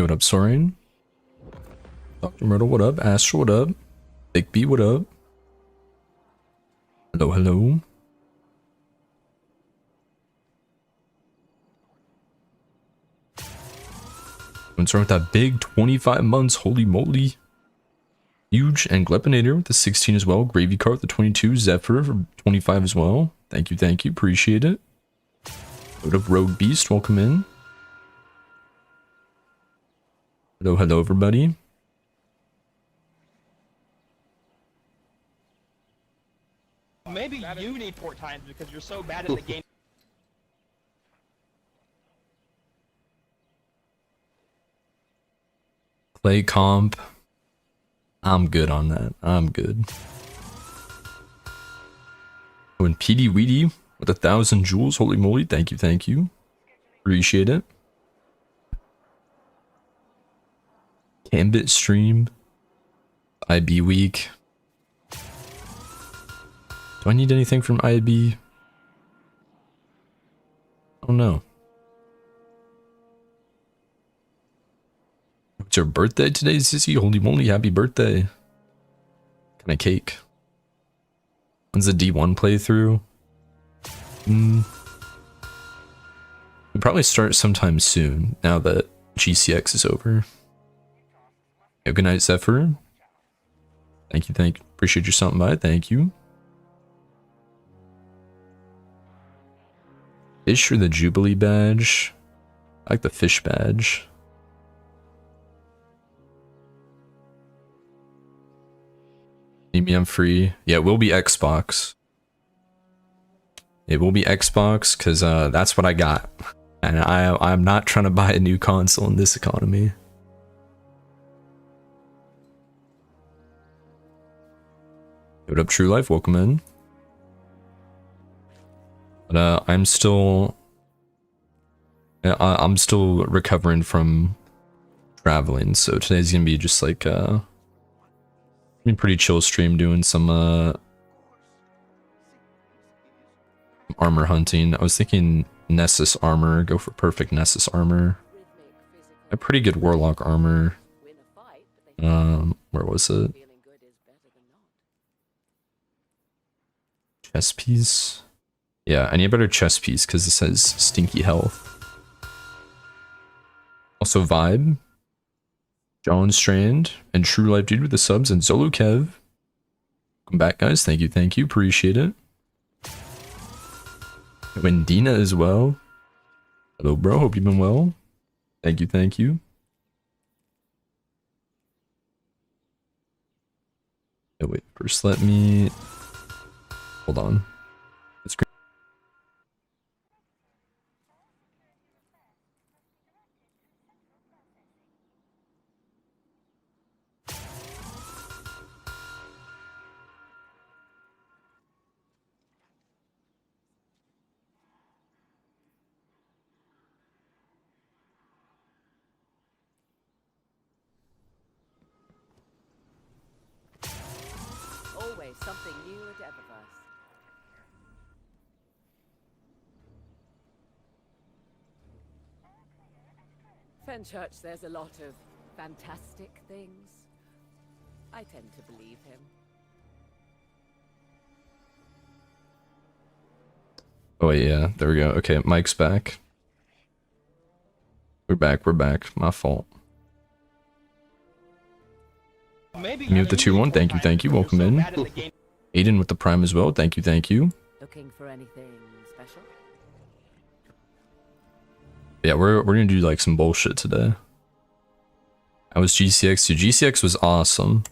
Hey, what up, Soren? Dr. Myrtle, what up? Astro, what up? Big B, what up? Hello, hello. What's wrong with that big 25 months? Holy moly. Huge. And Glepinator with the 16 as well. Gravy Cart with the 22. Zephyr for 25 as well. Thank you, thank you. Appreciate it. What up, Rogue Beast? Welcome in. Hello, hello, everybody. Maybe you need 4 times because you're so bad at the game. Play comp. I'm good on that. I'm good. Oh, and PD Weedy with 1,000 jewels. Holy moly. Thank you, thank you. Appreciate it. Gambit stream. IB week. Do I need anything from IB? I don't know. It's your birthday today, Sissy? Holy moly, happy birthday. Kind of cake. When's the D1 playthrough? We'll probably start sometime soon, now that GCX is over. Yo, good night, Zephyr. Thank you, thank you. Appreciate you stopping by, thank you. Fish or the Jubilee badge? I like the fish badge. Maybe I'm free. Yeah, it will be Xbox. It will be Xbox because that's what I got. And I'm not trying to buy a new console in this economy. What up, True Life? Welcome in. But I'm still recovering from traveling, so today's gonna be just like pretty chill stream, doing some armor hunting. I was thinking Nessus armor, go for perfect Nessus armor. A pretty good Warlock armor. Where was it? Chest piece. Yeah, I need a better chest piece because it says stinky health. Also Vibe, John Strand, and True Life Dude with the subs, and Zolo Kev. Welcome back, guys. Thank you, appreciate it. Wendina as well. Hello, bro. Hope you've been well. Thank you. Oh, wait, first let me... Hold on. That's great. Always something new at Eververse. Fenchurch says a lot of fantastic things. I tend to believe him. Oh wait, yeah, there we go. Okay, Mike's back. We're back. My fault. Maybe Me with the 2-1, thank you, welcome in. Aiden with the prime as well, thank you. Looking for anything special? Yeah, we're gonna do like some bullshit today. I was GCX too. GCX was awesome.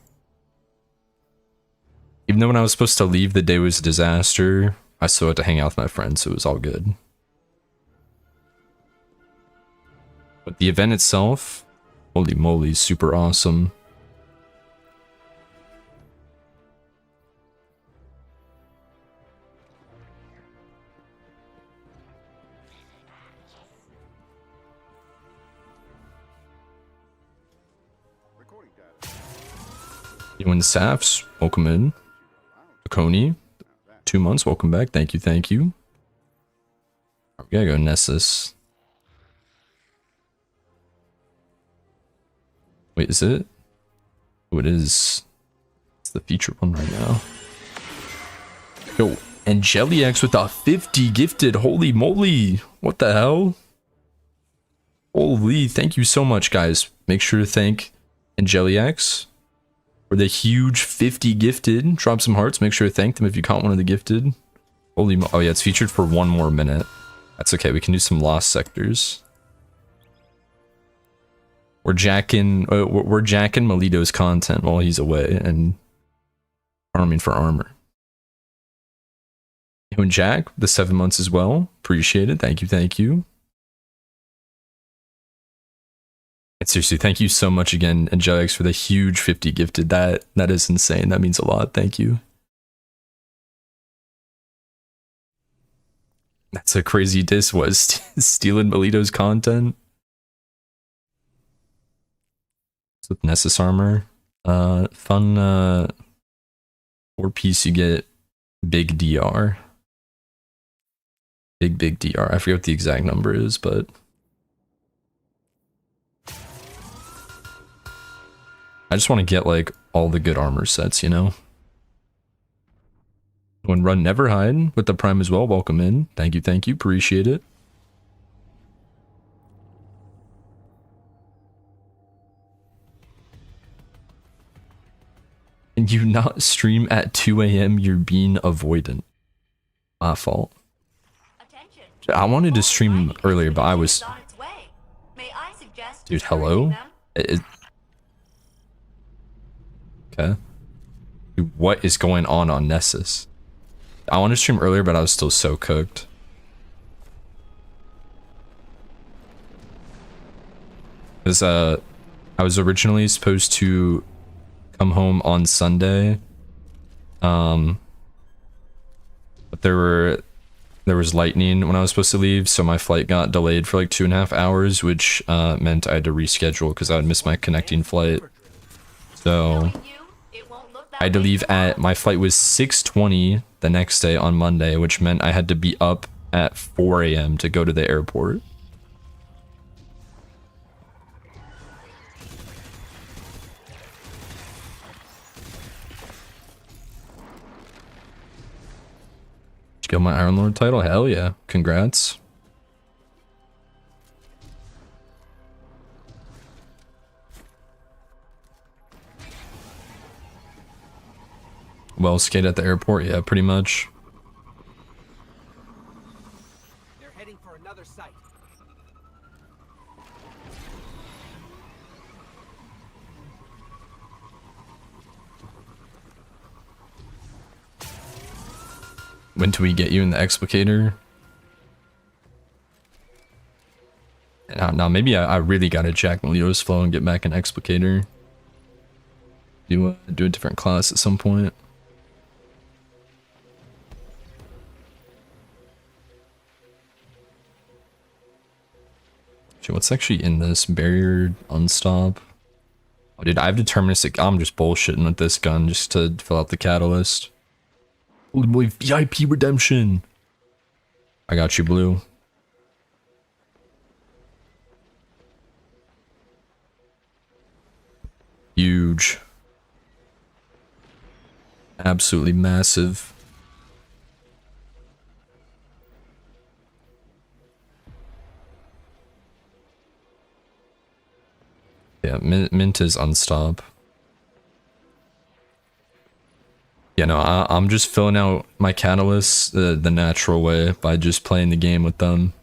Even though when I was supposed to leave, the day was a disaster, I still had to hang out with my friends, so it was all good. But the event itself, holy moly, super awesome. You and Safs, welcome in. Coney, 2 months, welcome back. Thank you. We gotta go Nessus. Wait, is it? Oh, it is. It's the featured one right now. Yo, Angeliax with a 50 gifted. Holy moly. What the hell? Holy, thank you so much, guys. Make sure to thank Angeliax for the huge 50 gifted. Drop some hearts. Make sure to thank them if you caught one of the gifted. Holy mo- oh yeah, it's featured for 1 more minute. That's okay, we can do some lost sectors. We're jacking Melito's content while he's away and farming for armor. You and Jack, the 7 months as well. Appreciate it. Thank you, thank you. And seriously, thank you so much again, Angeliax, for the huge 50 gifted. That is insane. That means a lot. Thank you. That's a crazy diss, was stealing Melito's content. It's with Nessus armor. Fun 4-piece, you get big DR. Big DR. I forget what the exact number is, but I just want to get like all the good armor sets, you know? When Run Never Hide with the Prime as well, welcome in. Thank you, appreciate it. Can you not stream at 2 AM? You're being avoidant. My fault. I wanted to stream earlier, but I was... Dude, hello? Okay. Dude, what is going on Nessus? I wanted to stream earlier, but I was still so cooked. Because I was originally supposed to come home on Sunday, but there was lightning when I was supposed to leave, so my flight got delayed for like 2.5 hours, which meant I had to reschedule because I would miss my connecting flight. So I had to leave at, my flight was 6:20 the next day on Monday, which meant I had to be up at 4 AM to go to the airport. Did you get my Iron Lord title? Hell yeah. Congrats. Well, skate at the airport, yeah, pretty much. They're heading for another site. When do we get you in the explicator? Now maybe I really gotta jack Melito's flow and get back an explicator. Do a different class at some point. What's actually in this? Barrier, unstop. Oh, dude, I have deterministic. I'm just bullshitting with this gun just to fill out the catalyst. Holy boy, VIP redemption. I got you, Blue. Huge. Absolutely massive. Yeah, mint is unstop. Yeah, no, I'm just filling out my catalysts the natural way by just playing the game with them.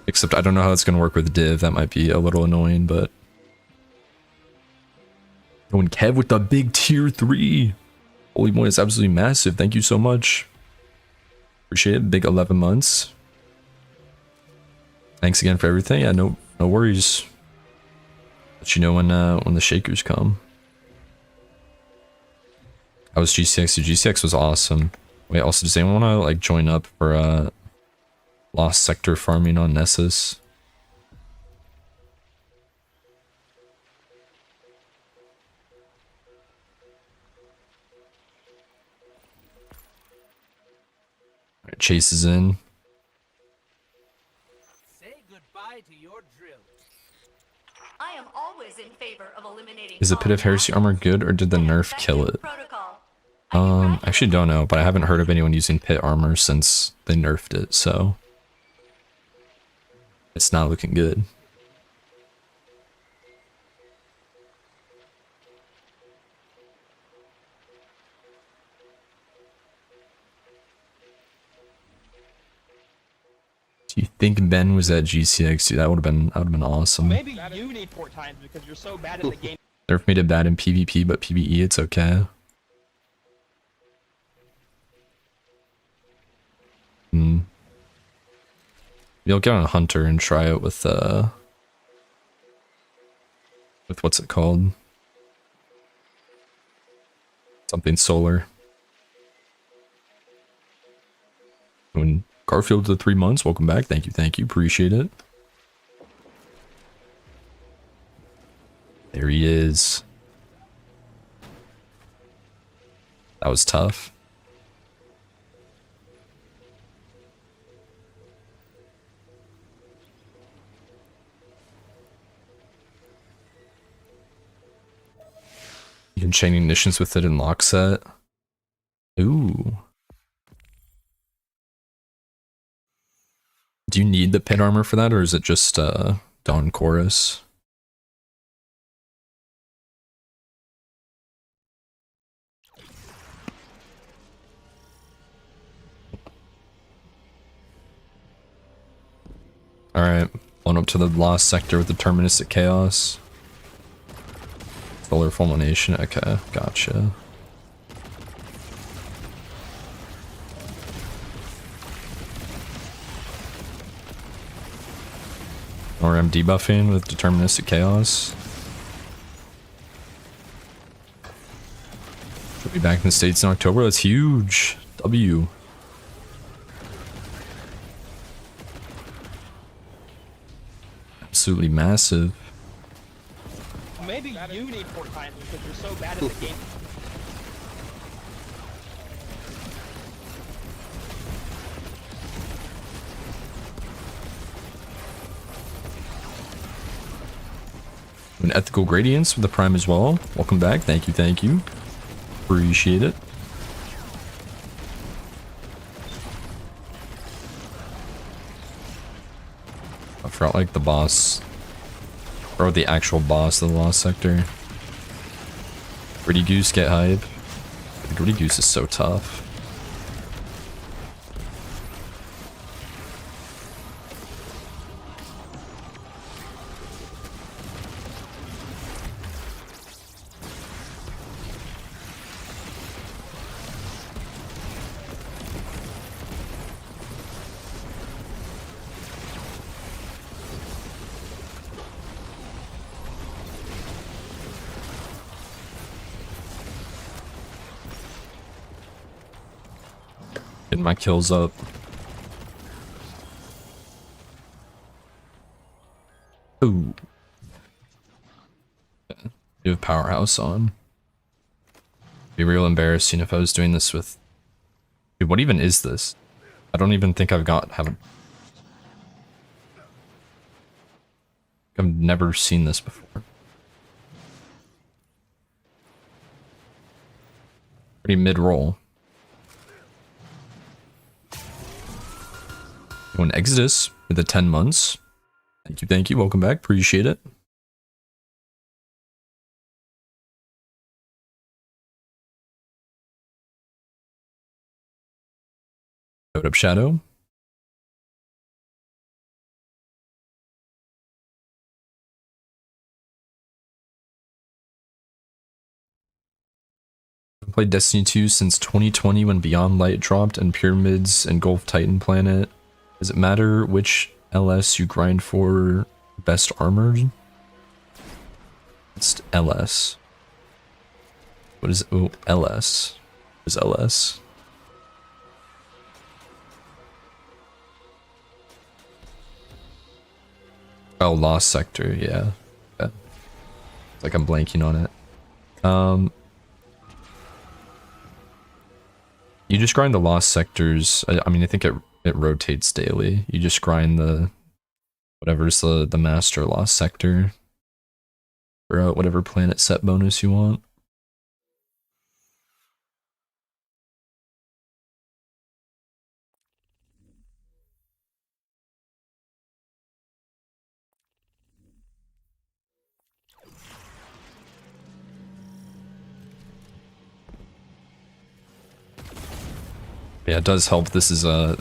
Except I don't know how it's gonna work with div. That might be a little annoying, but... Going Kev with the big tier 3. Holy boy, it's absolutely massive. Thank you so much. Appreciate it. Big 11 months. Thanks again for everything. Yeah, no worries. Let you know when the shakers come. How was GCX? Dude, GCX was awesome. Wait, also, does anyone want to like join up for lost sector farming on Nessus? Alright, Chase is in. Say goodbye to your drill. I am always in favor of eliminating. Is the Pit of Heresy armor good, or did the nerf kill it? Protocol. I actually don't know, but I haven't heard of anyone using pit armor since they nerfed it, so it's not looking good. Do you think Ben was at GCX? Dude, that would have been awesome. Maybe you need port times because you're so bad at the game. Nerf made it bad in PvP, but PvE it's okay. You'll get on a hunter and try it with what's it called? Something solar. When Garfield to the 3 months, welcome back. Thank you, appreciate it. There he is. That was tough. You can chain ignitions with it in lock set. Ooh. Do you need the pit armor for that, or is it just Dawn Chorus? Alright, one up to the lost sector with Deterministic Chaos. Solar Fulmination, okay, gotcha. Or I'm debuffing with Deterministic Chaos. Should be back in the States in October, that's huge! W. Absolutely massive. Maybe you need port times because you're so bad at the game. And Ethical Gradients with the Prime as well. Welcome back. Thank you. Appreciate it. I felt like the boss, or the actual boss of the Lost Sector. Gritty Goose, get hype. The Gritty Goose is so tough. Getting my kills up. Ooh. Okay. You have Powerhouse on. Be real embarrassing if I was doing this with... Dude, what even is this? I don't even think I've never seen this before. Pretty mid-roll. Going Exodus with the 10 months. Thank you. Welcome back. Appreciate it. Load up Shadow. I've played Destiny 2 since 2020 when Beyond Light dropped and Pyramids engulfed Titan Planet. Does it matter which LS you grind for best armored? It's LS. What is it? Oh, LS. What is LS? Oh, Lost Sector, yeah. Okay. It's like I'm blanking on it. You just grind the Lost Sectors. I mean, I think it rotates daily. You just grind the whatever's the master Lost Sector. For whatever planet set bonus you want. Yeah, it does help. This is the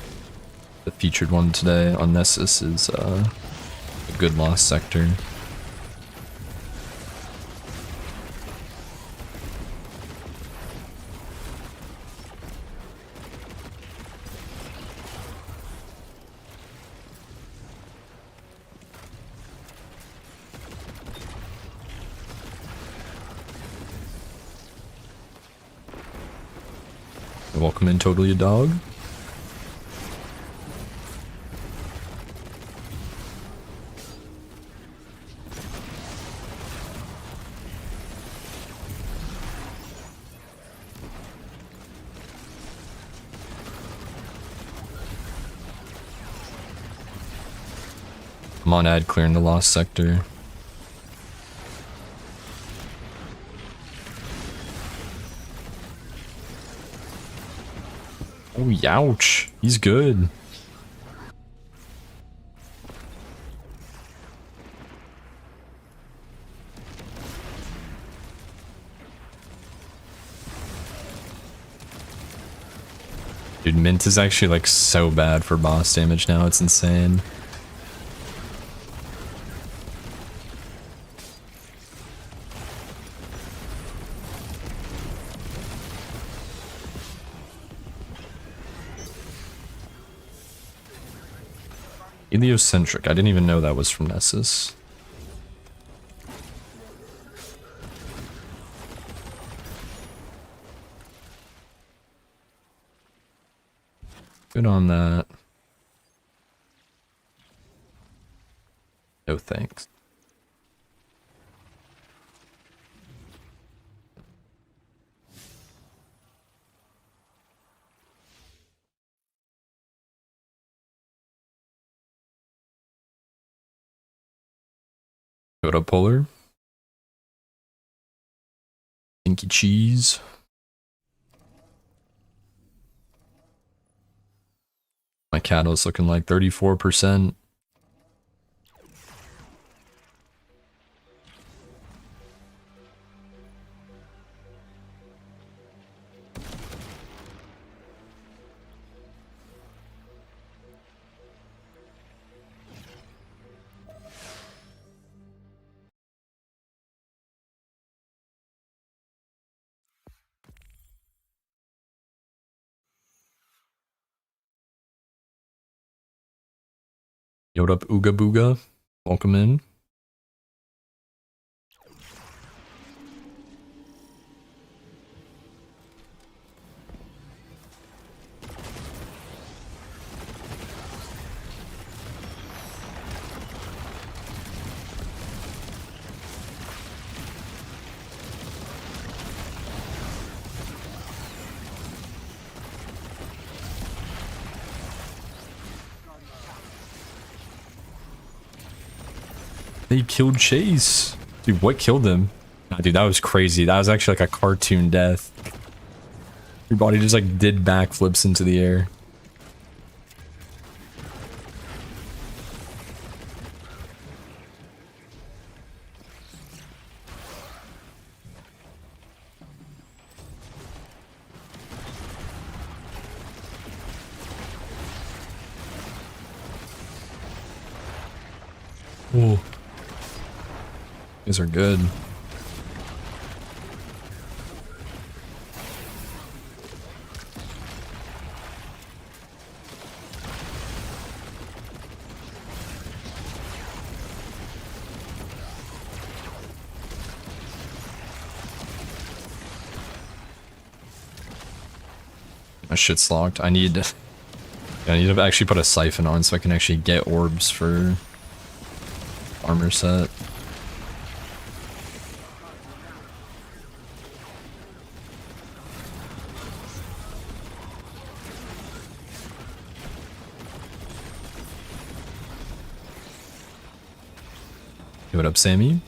featured one today on Nessus is a good lost sector. Welcome in, Totally a Dog. I'm on ad clearing the lost sector. Oh, youch. He's good. Dude, Mint is actually like so bad for boss damage now, it's insane. Heliocentric. I didn't even know that was from Nessus. Good on that. No thanks. What up, Polar? Stinky cheese. My catalyst looking like 34%. Yo, what up, Ooga Booga? Welcome in. They killed Chase. Dude, what killed him? Nah, dude, that was crazy. That was actually like a cartoon death. Your body just like did backflips into the air. Ooh. These are good. My shit's locked. I need to actually put a siphon on so I can actually get orbs for armor set. Hey, what up, Sammy?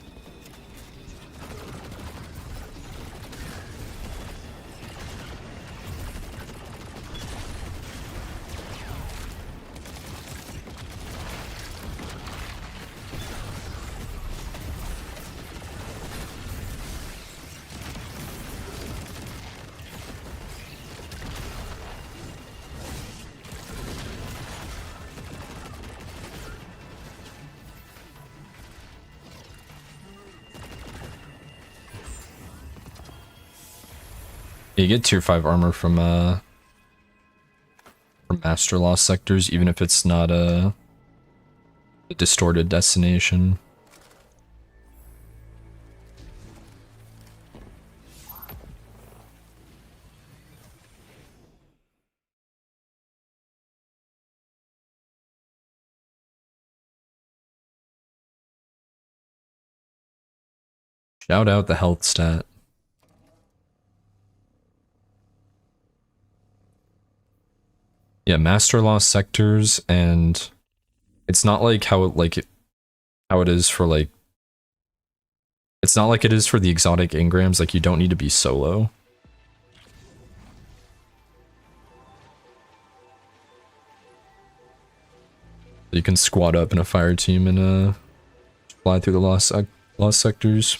You get tier 5 armor from Master Lost sectors, even if it's not a distorted destination. Shout out the health stat. Yeah, Master Lost sectors, and it's not like how it is for like, it's not like it is for the exotic engrams. Like, you don't need to be solo. You can squad up in a fire team and fly through the lost sectors.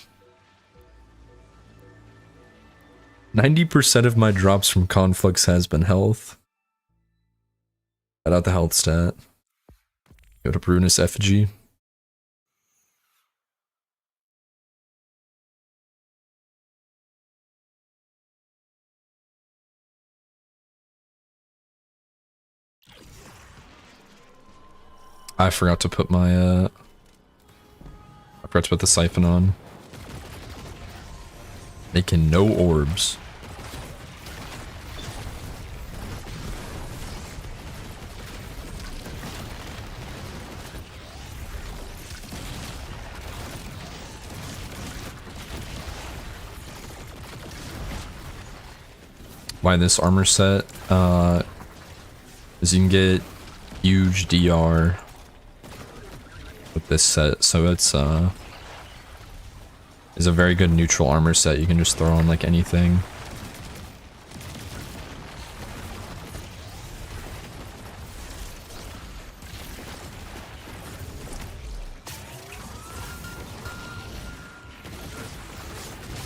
90% of my drops from conflicts has been health. Shout out the health stat. Go to Brunus Effigy. I forgot to put my I forgot to put the siphon on. Making no orbs. Why this armor set? Is you can get huge DR with this set, so it's is a very good neutral armor set. You can just throw on like anything.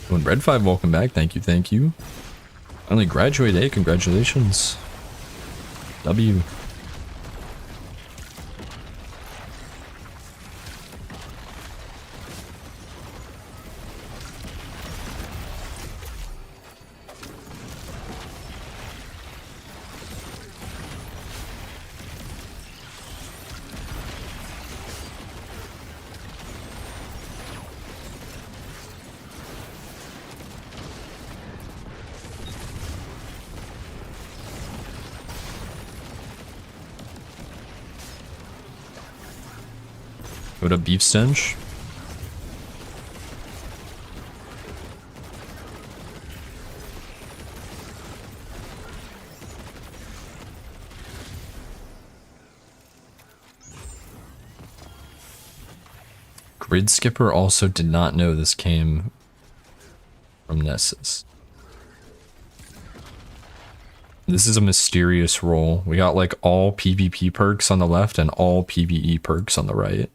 When Red 5, welcome back. Thank you, thank you. Finally graduated, hey, congratulations. W. Go to beef stench. Grid Skipper also did not know this came from Nessus. This is a mysterious role. We got like all PvP perks on the left and all PvE perks on the right.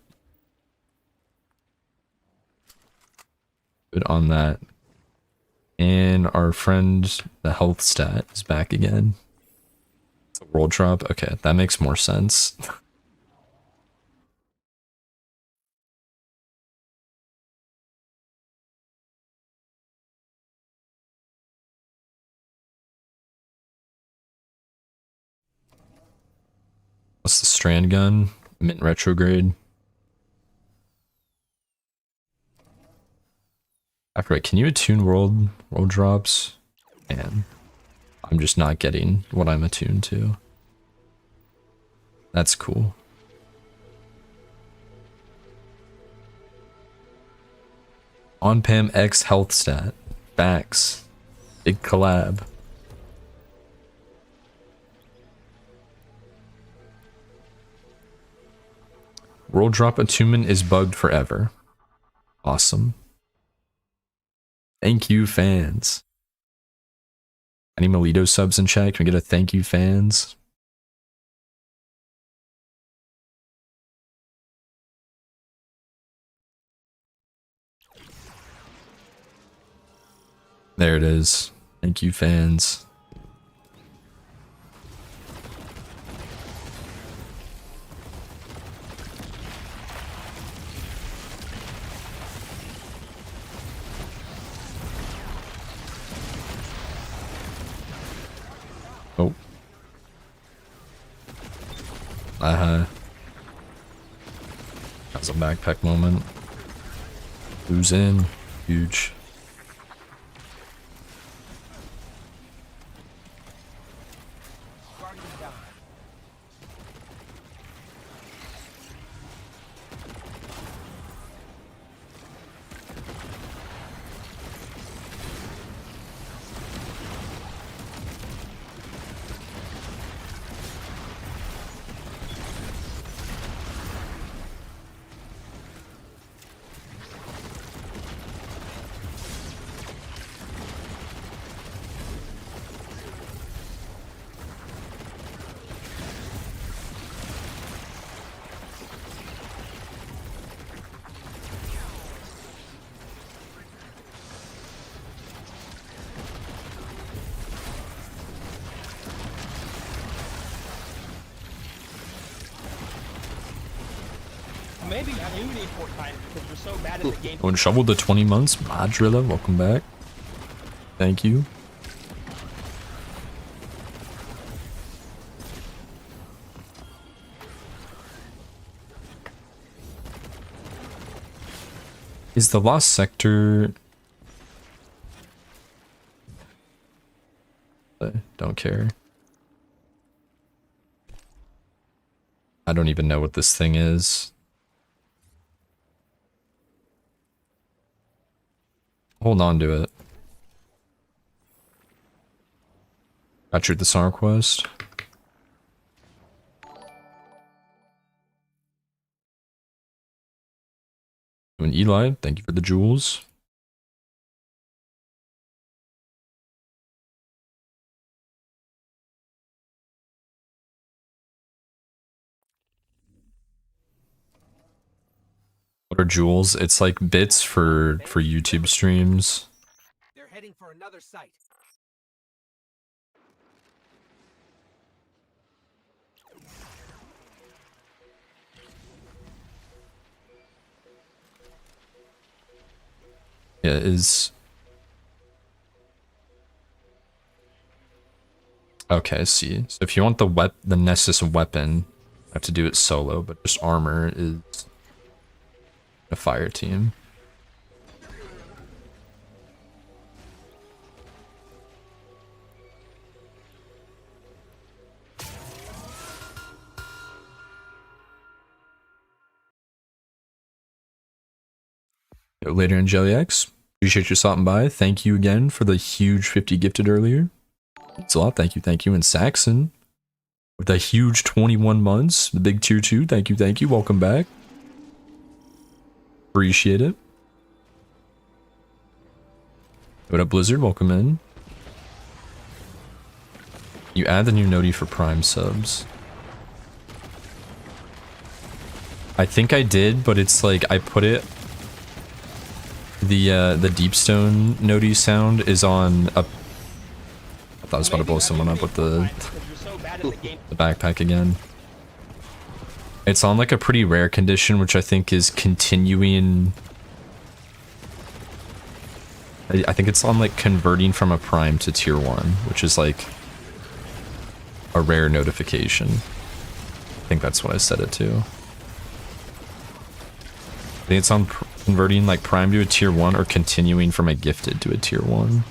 Good on that. And our friend, the health stat, is back again. It's a world drop. Okay, that makes more sense. What's the strand gun? Mint retrograde. I forget, can you attune world drops? Man, I'm just not getting what I'm attuned to. That's cool. On Pam X health stat. Facts. Big collab. World drop attunement is bugged forever. Awesome. Thank you, fans. Any Melito subs in chat? Can we get a thank you, fans? There it is. Thank you, fans. That's a backpack moment. Who's in? Huge. Guardian down. Maybe you need port times because you're so bad at the game. When shoveled to 20 months, Madrilla, welcome back. Thank you. Is the Lost Sector... I don't care. I don't even know what this thing is. Hold on to it. Captured the SAR quest. And Eli, thank you for the jewels. What are jewels? It's like bits for YouTube streams. They're heading for another site. Yeah, it is. Okay, I see. So if you want the Nessus weapon, you have to do it solo, but just armor is a fire team. Later, Angeliax. Appreciate you stopping by. Thank you again for the huge 50 gifted earlier. It's a lot. Thank you, thank you. And Saxon with a huge 21 months. The big tier 2. Thank you, thank you. Welcome back. Appreciate it. What up, Blizzard? Welcome in. You add the new noti for Prime subs. I think I did, but it's like I put it. The Deepstone noti sound is on a. I thought I was about to blow someone up with the backpack again. It's on like a pretty rare condition, which I think is continuing. I think it's on like converting from a prime to tier 1, which is like a rare notification. I think that's what I set it to. I think it's on converting like prime to a tier 1 or continuing from a gifted to a tier 1.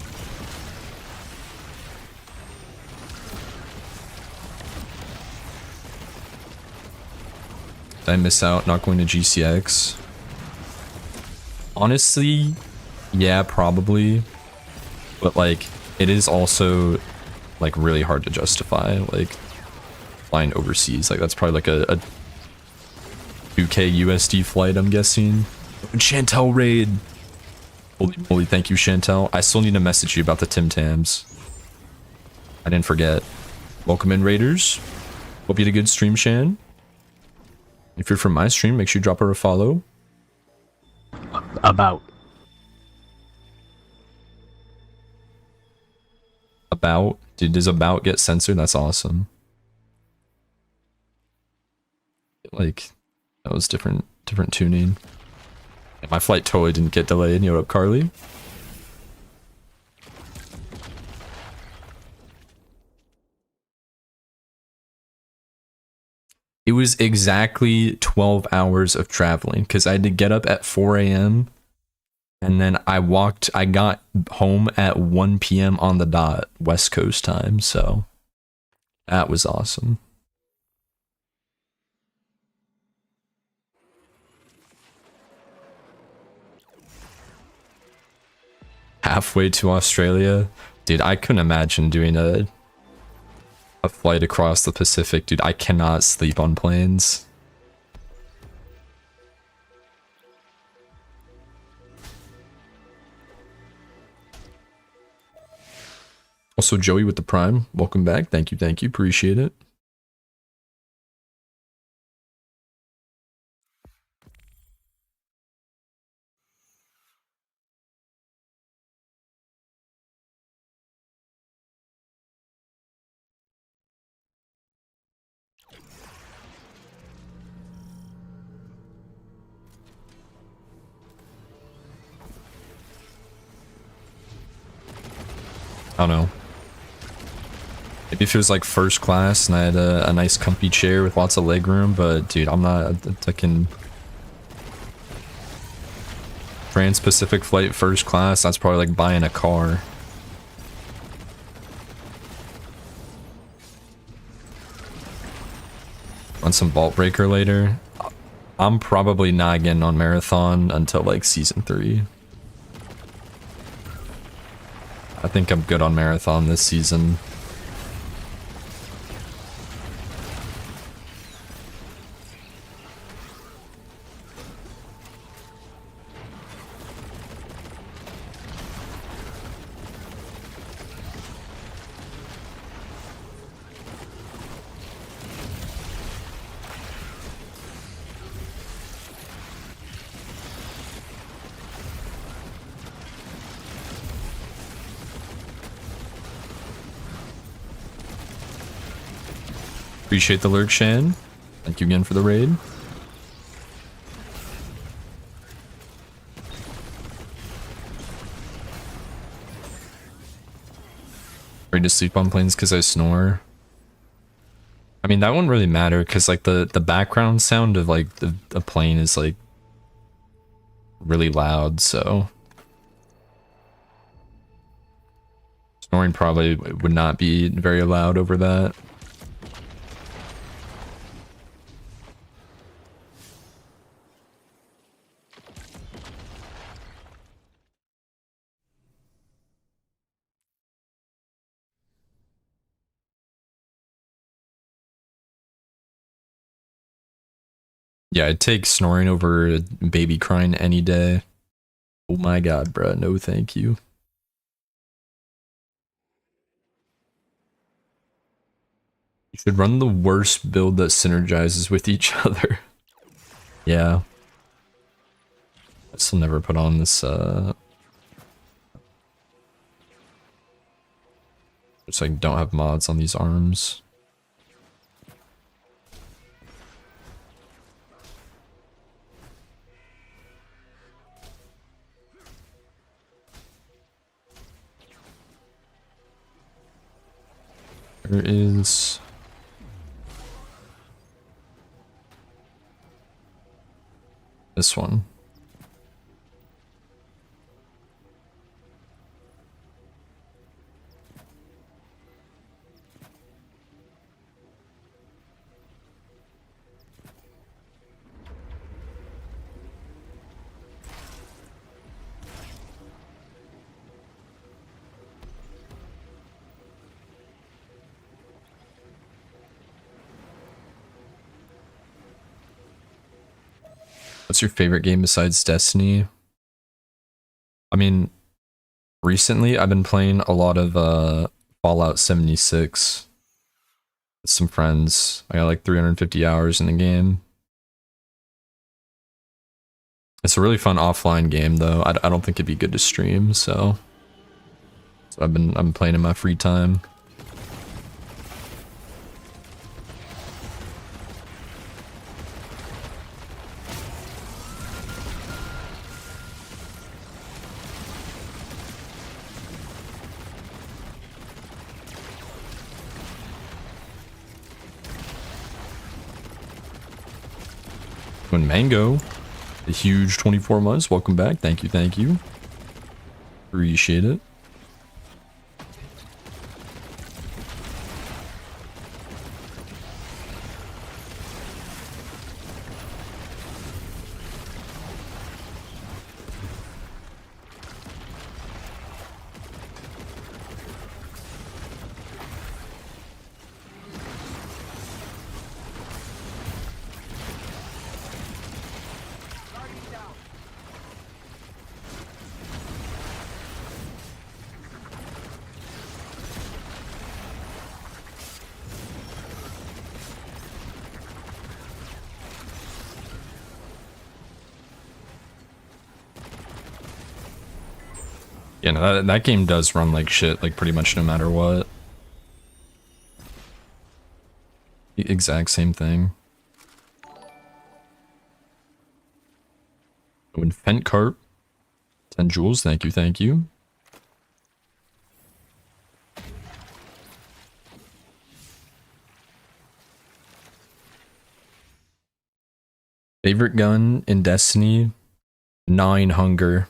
Did I miss out not going to GCX? Honestly, yeah, probably. But like, it is also like really hard to justify, like flying overseas. Like that's probably like a 2K USD flight, I'm guessing. Chantel raid. Holy thank you, Chantel. I still need to message you about the Tim Tams. I didn't forget. Welcome in, Raiders. Hope you had a good stream, Shan. If you're from my stream, make sure you drop her a follow. About. Dude, does about get censored? That's awesome. Like, that was different tuning. And my flight totally didn't get delayed. You know what up, Carly? It was exactly 12 hours of traveling because I had to get up at 4 a.m. and then I got home at 1 p.m. on the dot, West Coast time. So that was awesome. Halfway to Australia, dude, I couldn't imagine doing a flight across the Pacific, dude. I cannot sleep on planes. Also, Joey with the Prime, welcome back. Thank you, appreciate it. I don't know. Maybe if it was like first class and I had a nice comfy chair with lots of leg room, but dude, I'm not a fucking Trans-Pacific flight first class. That's probably like buying a car. Want some Vault Breaker later? I'm probably not getting on Marathon until like season 3. I think I'm good on Marathon this season. Appreciate the lurk, Shan. Thank you again for the raid. Ready to sleep on planes because I snore. I mean, that wouldn't really matter because like the background sound of like the plane is like really loud, so snoring probably would not be very loud over that. Yeah, I'd take snoring over baby crying any day. Oh my god, bruh. No thank you. You should run the worst build that synergizes with each other. Yeah. I still never put on this, It's like don't have mods on these arms. There is this one. What's your favorite game besides Destiny? I mean, recently I've been playing a lot of Fallout 76 with some friends. I got like 350 hours in the game. It's a really fun offline game though. I don't think it'd be good to stream, so I've been playing in my free time. Twin Mango, a huge 24 months. Welcome back. Thank you, thank you. Appreciate it. Yeah, no, that game does run like shit, like pretty much no matter what. The exact same thing. Oh, and Fent Carp, 10 jewels, thank you, thank you. Favorite gun in Destiny? 9 hunger.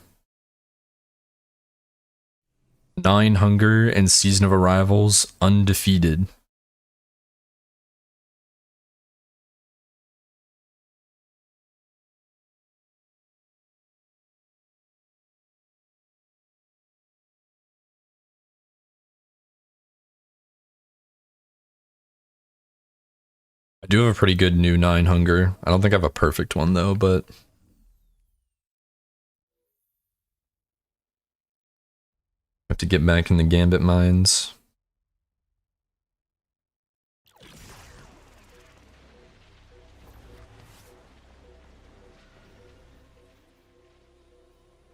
9 hunger and Season of Arrivals undefeated. I do have a pretty good new 9 hunger. I don't think I have a perfect one though, but I have to get back in the Gambit mines.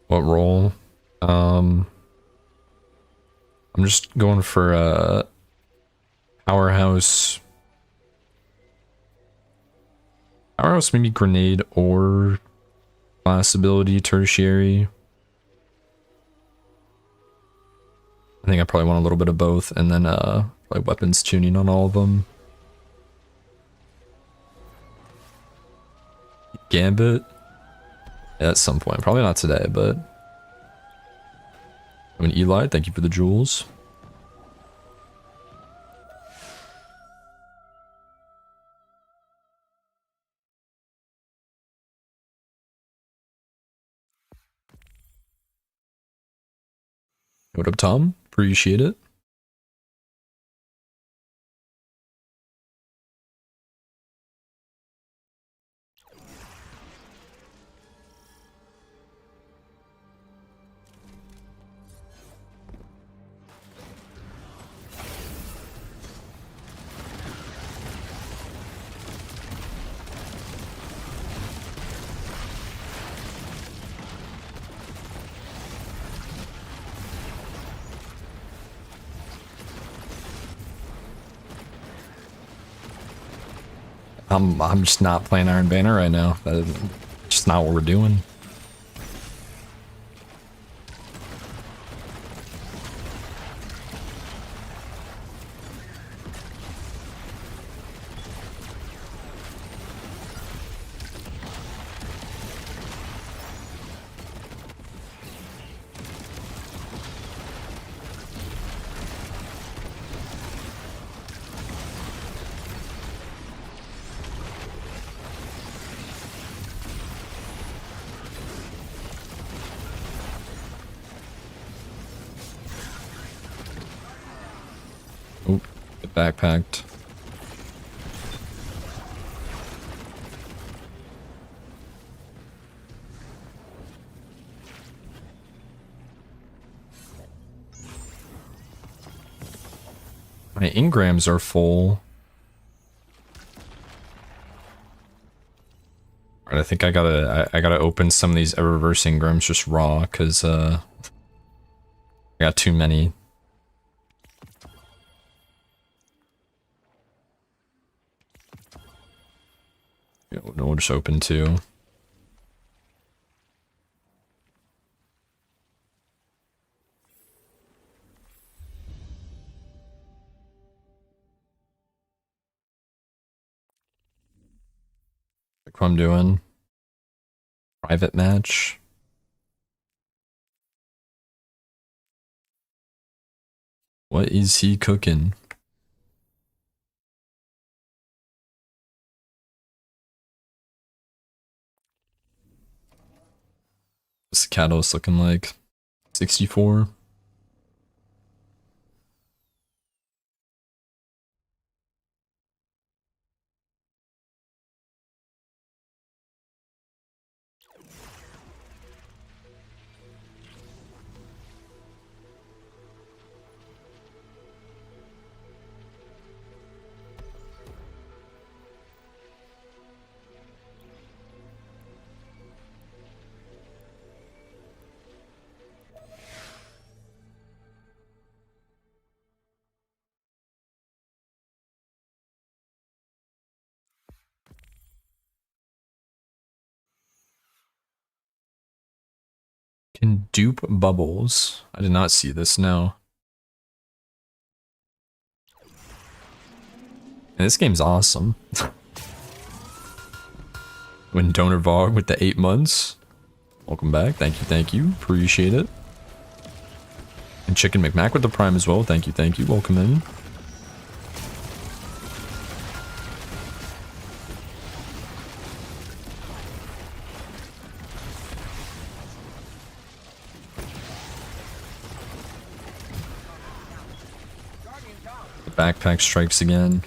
What role? I'm just going for Powerhouse. Powerhouse, maybe Grenade or class ability, Tertiary. I think I probably want a little bit of both, and then probably weapons tuning on all of them. Gambit? Yeah, at some point. Probably not today, but... I mean, Eli, thank you for the jewels. What up, Tom? Appreciate it. I'm just not playing Iron Banner right now. That's just not what we're doing. Oh, get backpacked. My engrams are full. Alright, I think I gotta open some of these reverse engrams just raw, cause I got too many. Yeah, we'll just open two. Like what I'm doing. Private match. What is he cooking? What's the catalyst looking like? 64. Can dupe bubbles. I did not see this now. And this game's awesome. When Donor Vog with the 8 months. Welcome back. Thank you, thank you. Appreciate it. And Chicken McMac with the Prime as well. Thank you, thank you. Welcome in. The backpack strikes again.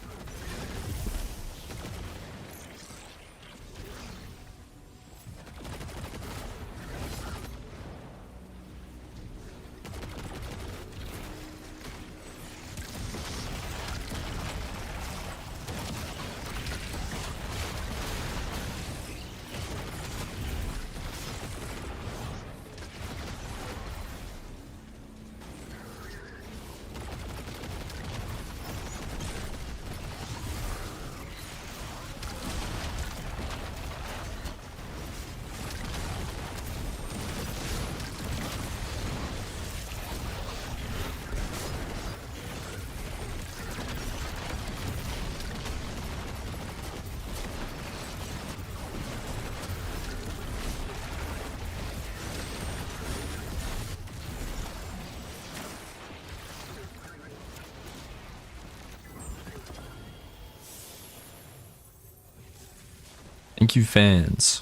Thank you, fans.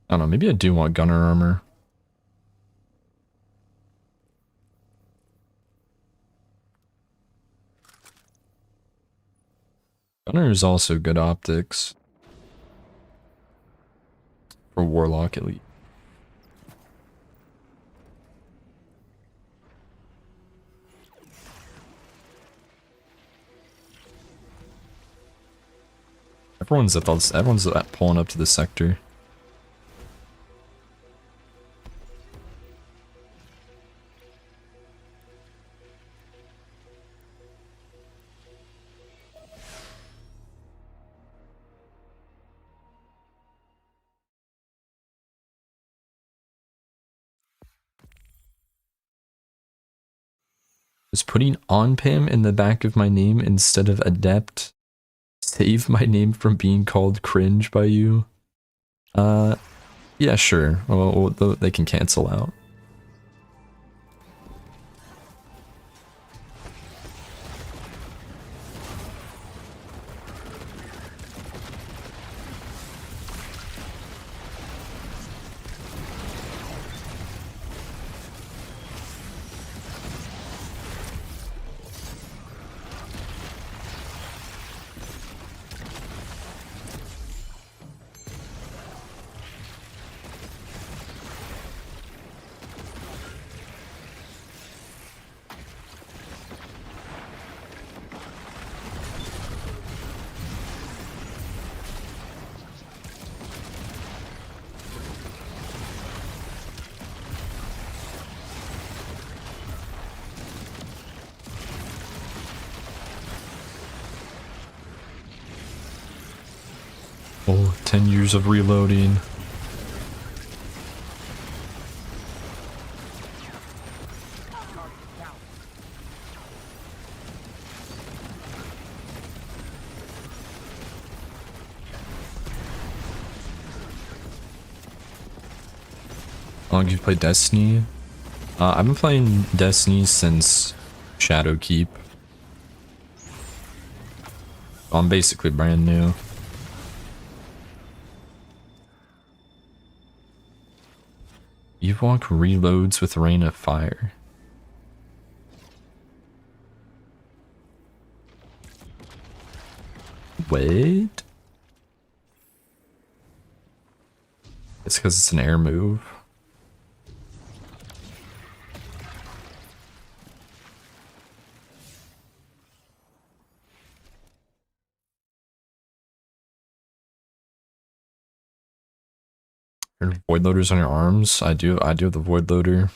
I don't know, maybe I do want gunner armor. Gunner is also good optics. For Warlock at least. Everyone's pulling up to the sector. Is putting on Pam in the back of my name instead of adept save my name from being called cringe by you? Yeah, sure. Well, they can cancel out. Oh, 10 years of reloading. How long have you played Destiny? I've been playing Destiny since Shadowkeep. I'm basically brand new. Ewok reloads with Rain of Fire. Wait. It's because it's an air move. Void loaders on your arms? I do have the void loader.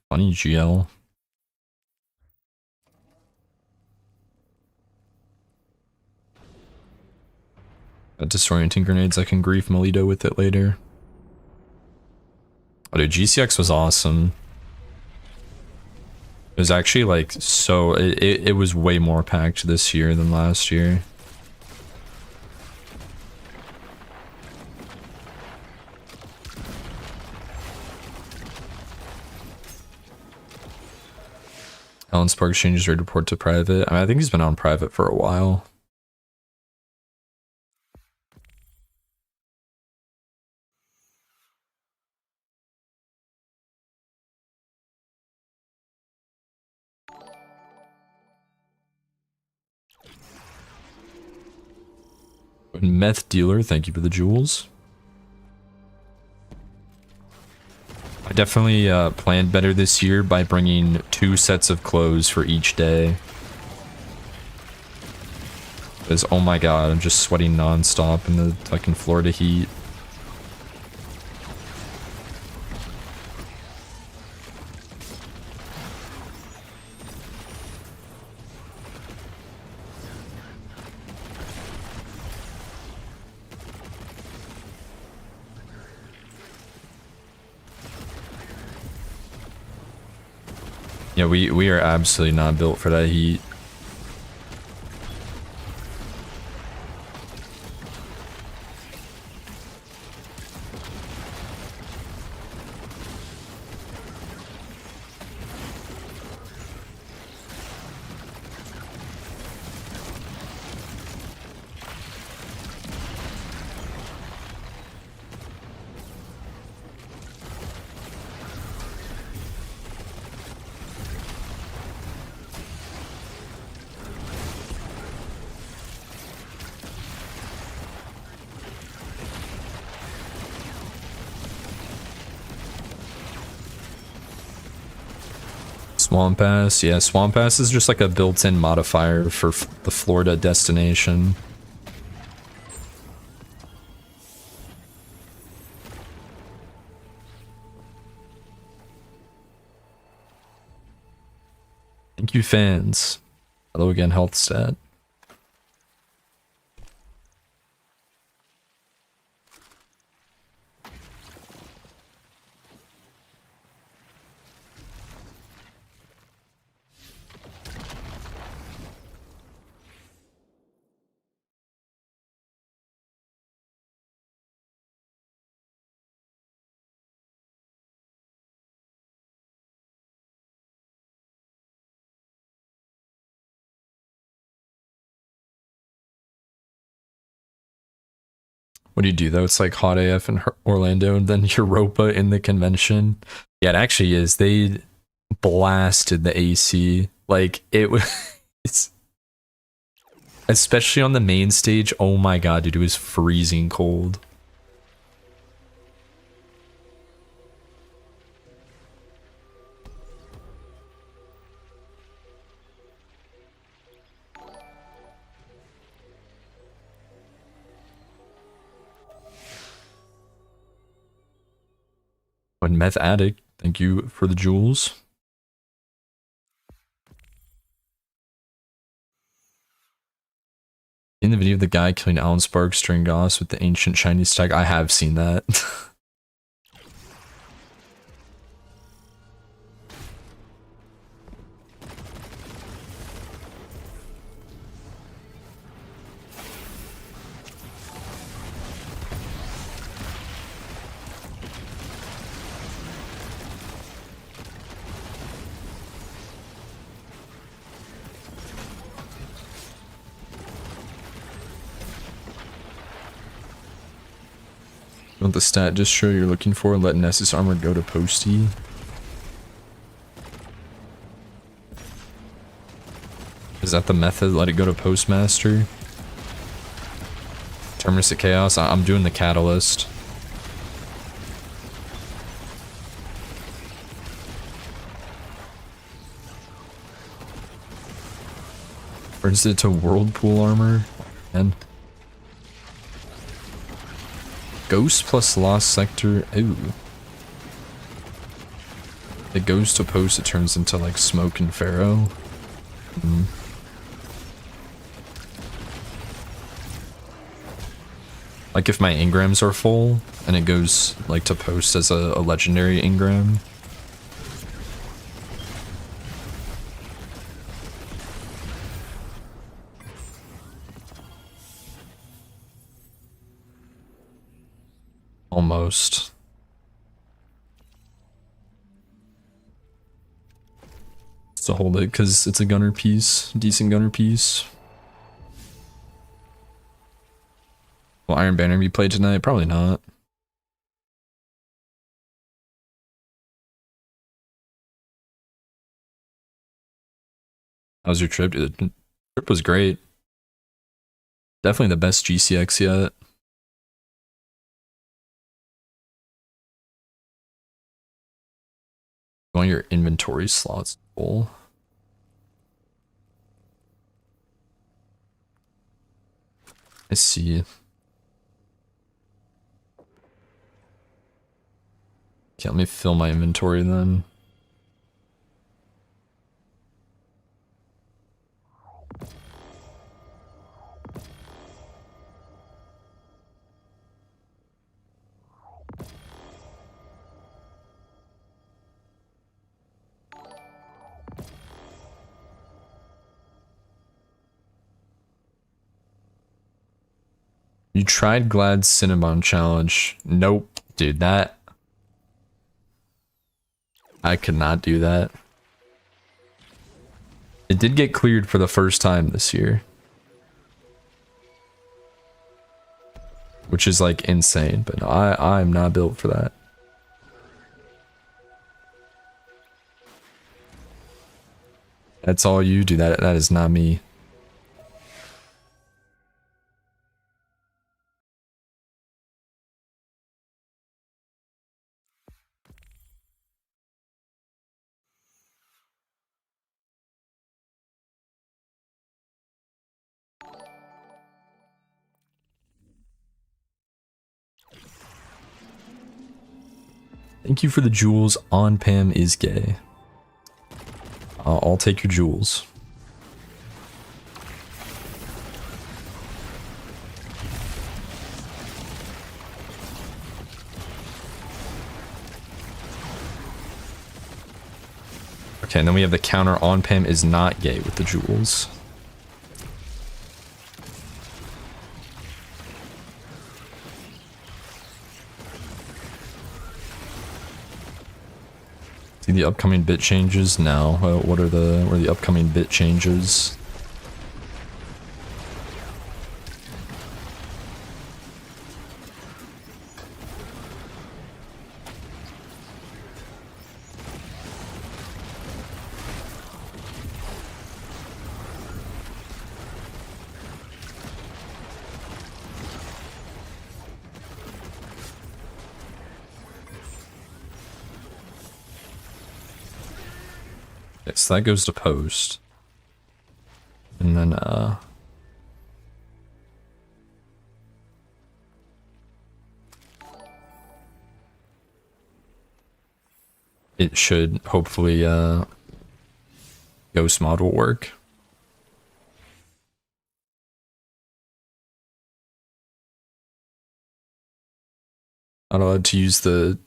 Funny GL. Got disorienting grenades. I can grief Melito with it later. Oh dude, GCX was awesome. It was actually like so it was way more packed this year than last year. Alan Sparks changes raid report to private. I mean, I think he's been on private for a while. Meth dealer, thank you for the jewels. I definitely planned better this year by bringing 2 sets of clothes for each day. Because, oh my god, I'm just sweating non-stop in the fucking Florida heat. Yeah, we are absolutely not built for that heat. Swamp Pass, yeah, Swamp Pass is just like a built-in modifier for the Florida destination. Thank you, fans. Hello again, health stat. What do you do though? It's like hot AF in Orlando and then Europa in the convention. Yeah, it actually is. They blasted the AC. Like it was, it's especially on the main stage. Oh my god, dude, it was freezing cold. And Meth Addict, thank you for the jewels. In the video of the guy killing Alan Sparks during Goss with the ancient Chinese tag, I have seen that. You want the stat distro you're looking for? Let Nessus armor go to Posty. Is that the method? Let it go to Postmaster? Terminus of Chaos? I'm doing the Catalyst. Or is it to Whirlpool armor? And Ghost plus Lost Sector. Ooh. It goes to Post, it turns into like Smoke and Pharaoh. Like if my engrams are full and it goes like to Post as a legendary engram. Almost. To hold it because it's a gunner piece, decent gunner piece. Will Iron Banner be played tonight? Probably not. How was your trip? The trip was great. Definitely the best GCX yet. You want your inventory slots full. I see. Okay, let me fill my inventory then. You tried Glad's Cinnabon challenge. Nope, dude, that I could not do that. It did get cleared for the first time this year, which is like insane, but no, I'm not built for that. That's all you do. That is not me. Thank you for the jewels. On Pam is gay. I'll take your jewels. Okay, and then we have the counter. On Pam is not gay with the jewels. See the upcoming bit changes? No. What are the upcoming bit changes? So that goes to Post. And then it should hopefully Ghost mod will work. Not allowed to use the...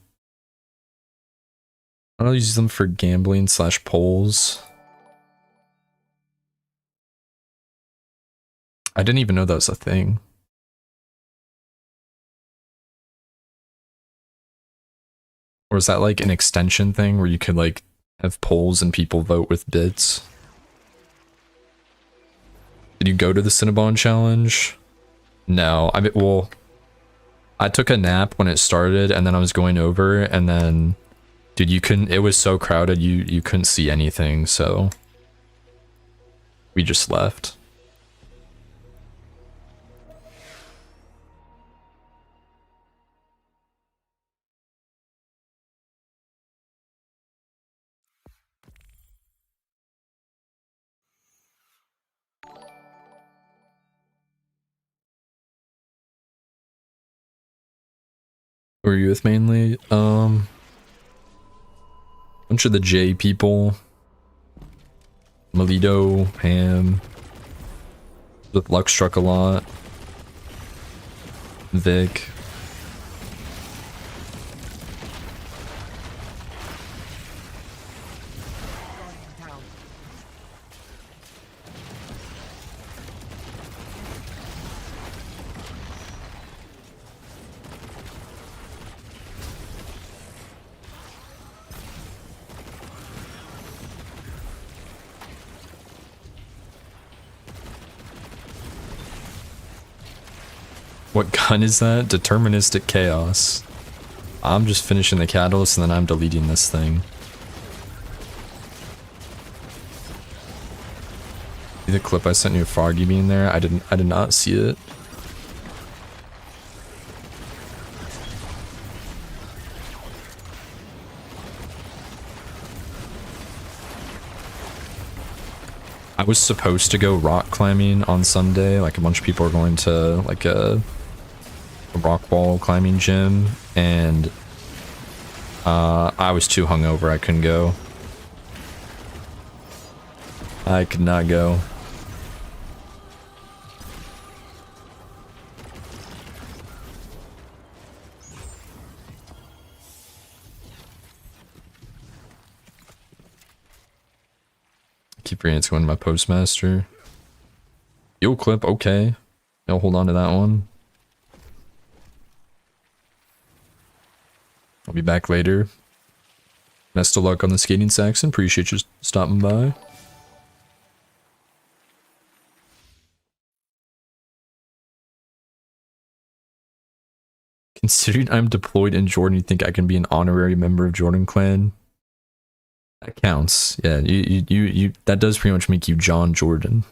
I don't use them for gambling / polls. I didn't even know that was a thing. Or is that like an extension thing where you could like have polls and people vote with bits? Did you go to the Cinnabon challenge? No, I mean, well, I took a nap when it started and then I was going over and then, dude, you couldn't, it was so crowded, you couldn't see anything, so we just left. Who are you with mainly? Bunch of the J people. Melito, Ham. With Luck Struck a lot. Vic. What gun is that? Deterministic Chaos. I'm just finishing the catalyst and then I'm deleting this thing. See the clip I sent you of Froggy being there? I did not see it. I was supposed to go rock climbing on Sunday, like a bunch of people are going to like a rock wall climbing gym, and I was too hungover, I couldn't go. I could not go. Keep forgetting to go into my postmaster. Yo clip, okay. I'll hold on to that one. I'll be back later. Best of luck on the skating, Saxon. Appreciate you stopping by. Considering I'm deployed in Jordan, you think I can be an honorary member of Jordan Clan? That counts. Yeah, you that does pretty much make you John Jordan.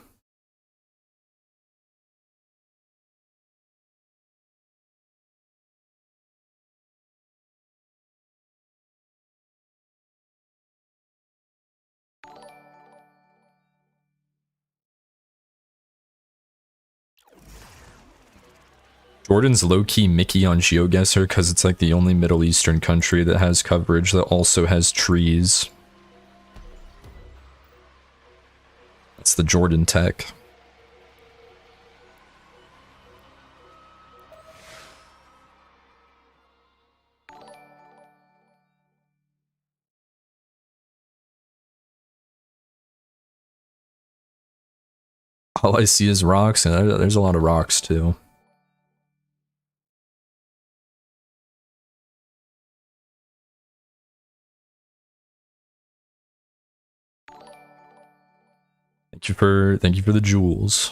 Jordan's low-key Mickey on GeoGuessr because it's like the only Middle Eastern country that has coverage that also has trees. That's the Jordan tech. All I see is rocks, and there's a lot of rocks too. Thank you for the jewels.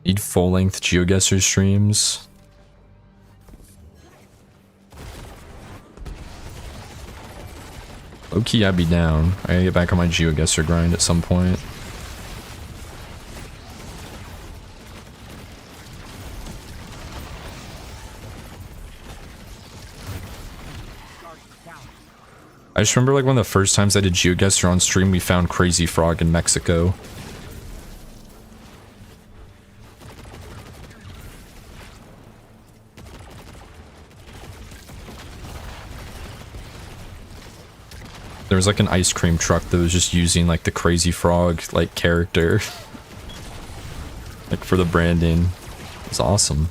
Need full-length GeoGuessr streams. Low-key, I'd be down. I gotta get back on my GeoGuessr grind at some point. I just remember like one of the first times I did GeoGuessr on stream, we found Crazy Frog in Mexico. There was like an ice cream truck that was just using like the Crazy Frog like character like for the branding. It's awesome.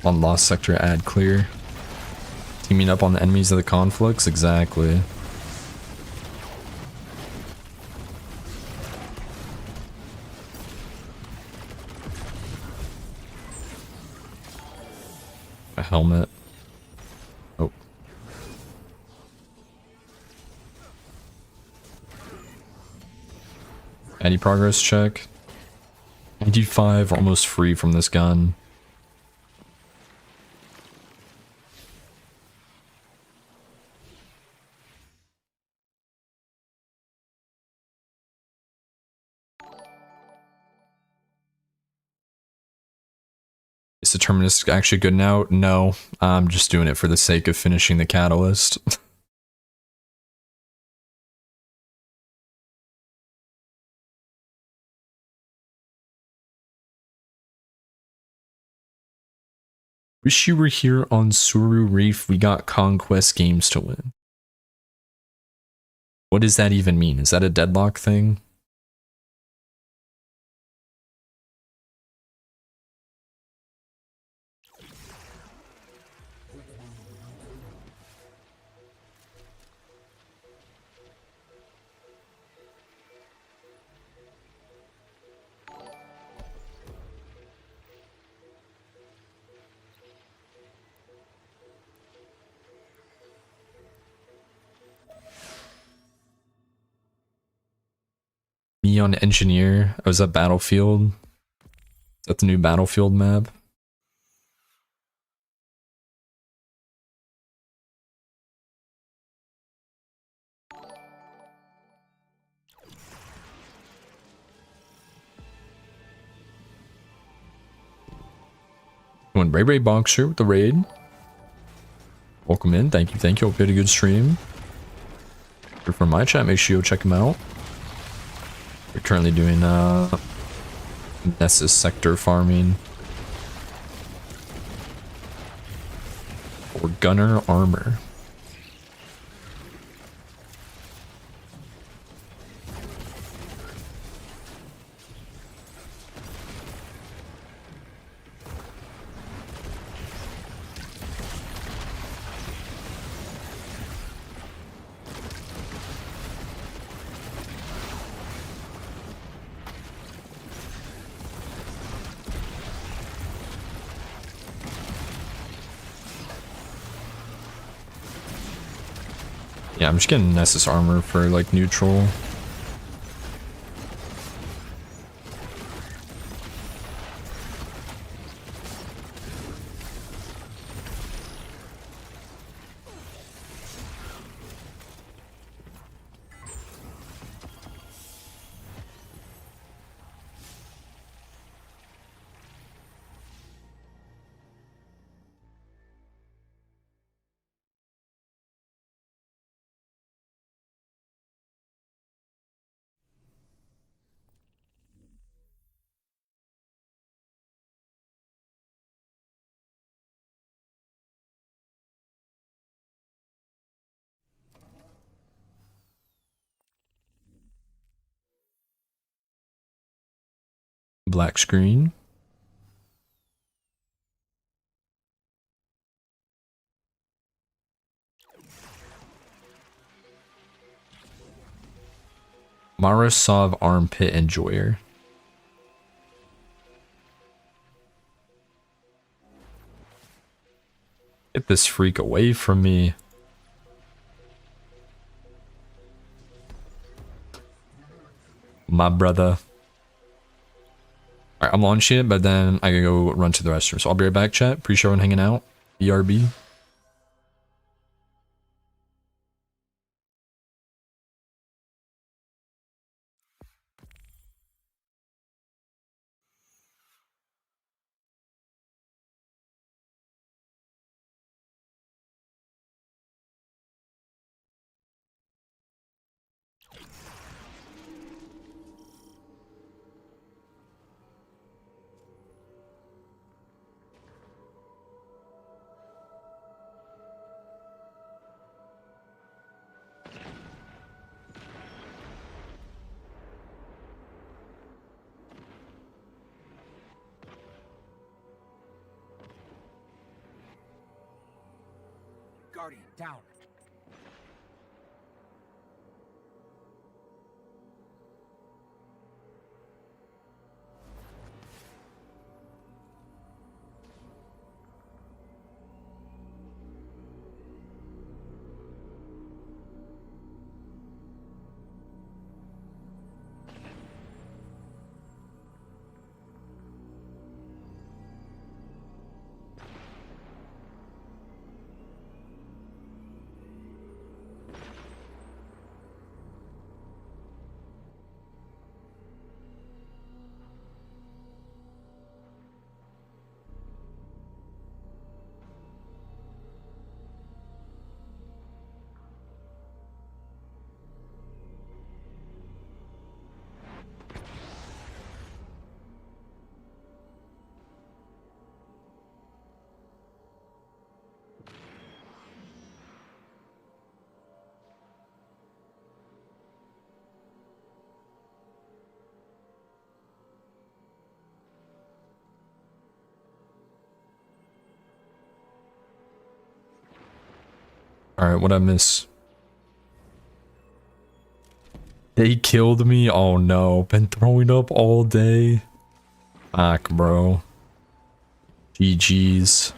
On Lost Sector, ad clear. Teaming up on the enemies of the conflicts? Exactly. A helmet. Oh. Any progress check? 95, almost free from this gun. Is the Terminus actually good now? No, I'm just doing it for the sake of finishing the catalyst. Wish you were here on Suru Reef. We got Conquest games to win. What does that even mean? Is that a deadlock thing? Me on Engineer. I was at Battlefield. Is that the new Battlefield map? Going Ray Ray Boxer with the raid. Welcome in. Thank you. Thank you. Hope you had a good stream. If you're from my chat, make sure you go check them out. We're currently doing Nessus sector farming for gunner armor. Yeah, I'm just getting Nessus armor for like neutral. Black screen. Marasov armpit enjoyer. Get this freak away from me. My brother. Alright, I'm launching it, but then I gotta go run to the restroom. So I'll be right back, chat. Appreciate everyone hanging out. BRB. Guardian, down. Alright, what'd I miss? They killed me? Oh no. Been throwing up all day. Fuck, bro. GG's.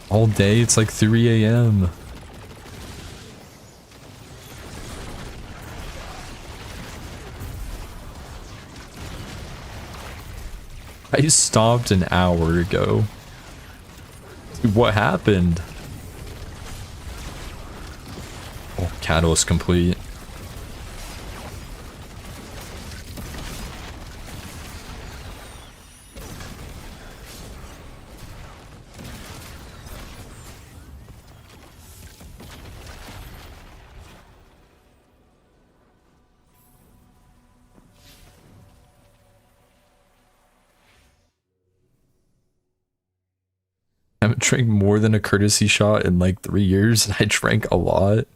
All day? It's like 3 a.m. I stopped an hour ago. Dude, what happened? Oh, catalyst complete. I haven't drank more than a courtesy shot in like 3 years, and I drank a lot.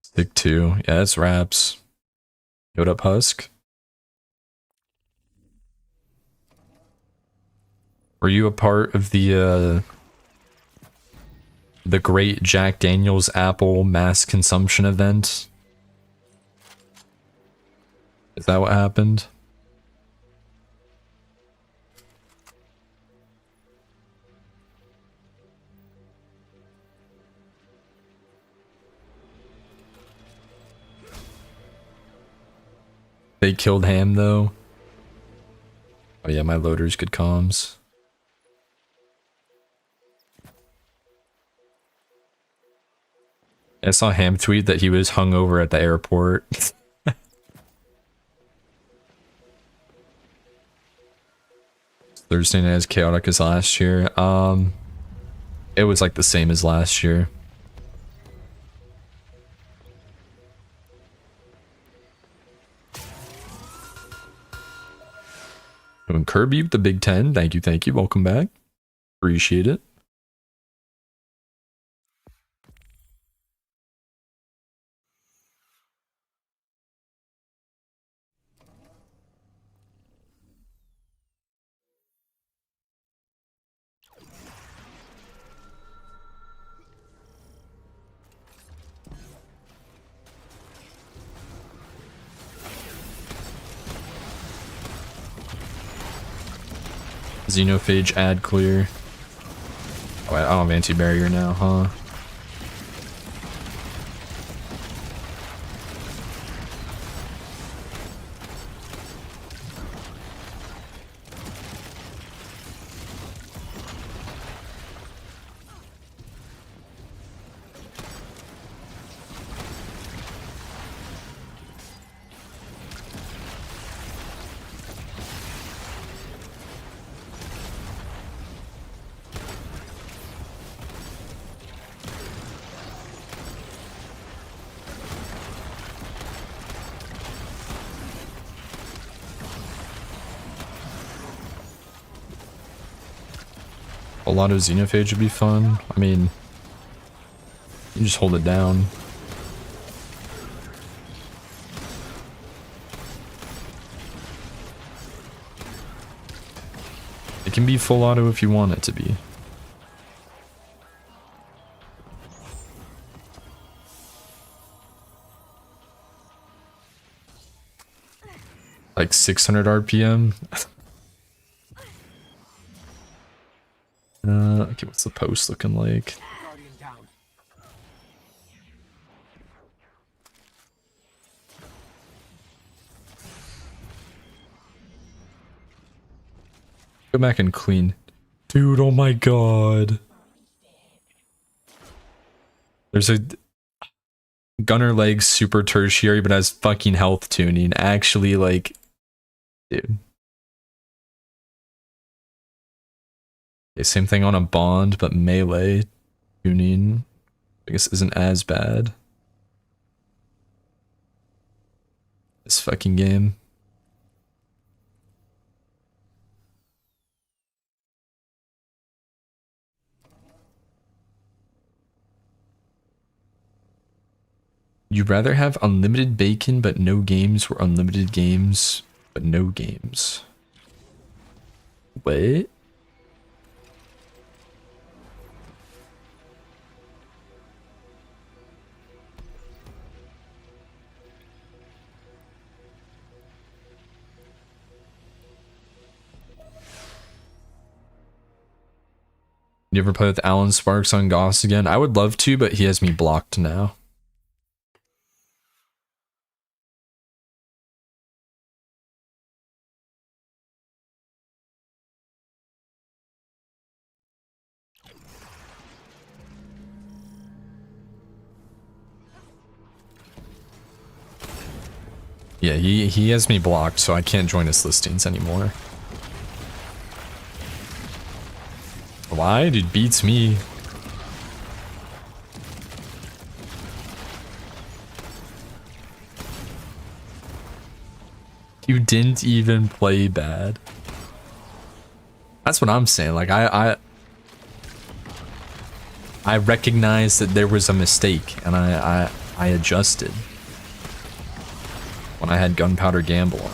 Stick 2. Yeah, it's wraps. What up, Husk? Were you a part of the great Jack Daniels Apple mass consumption event? Is that what happened? They killed Ham though. Oh yeah, my loader's good comms. I saw Ham tweet that he was hungover at the airport. Thursday night as chaotic as last year. It was like the same as last year. Doing Kirby with the Big 10. Thank you, thank you. Welcome back. Appreciate it. Xenophage ad clear. Oh, I don't have anti-barrier now, huh? A lot of Xenophage would be fun. I mean, you just hold it down. It can be full auto if you want it to be. Like 600 RPM. Okay, what's the post looking like? Guardian down. Go back and clean. Dude, oh my god. There's a Gunner Legs super tertiary, but has fucking health tuning. Actually, like, dude. Okay, same thing on a Bond, but melee tuning, I guess, isn't as bad. This fucking game. You'd rather have unlimited bacon but no games, or unlimited games but no games? What? You ever play with Alan Sparks on Goss again? I would love to, but he has me blocked now. Yeah, he has me blocked, so I can't join his listings anymore. Why? Dude, beats me. You didn't even play bad. That's what I'm saying. Like, I recognize that there was a mistake, and I adjusted when I had Gunpowder Gamble on.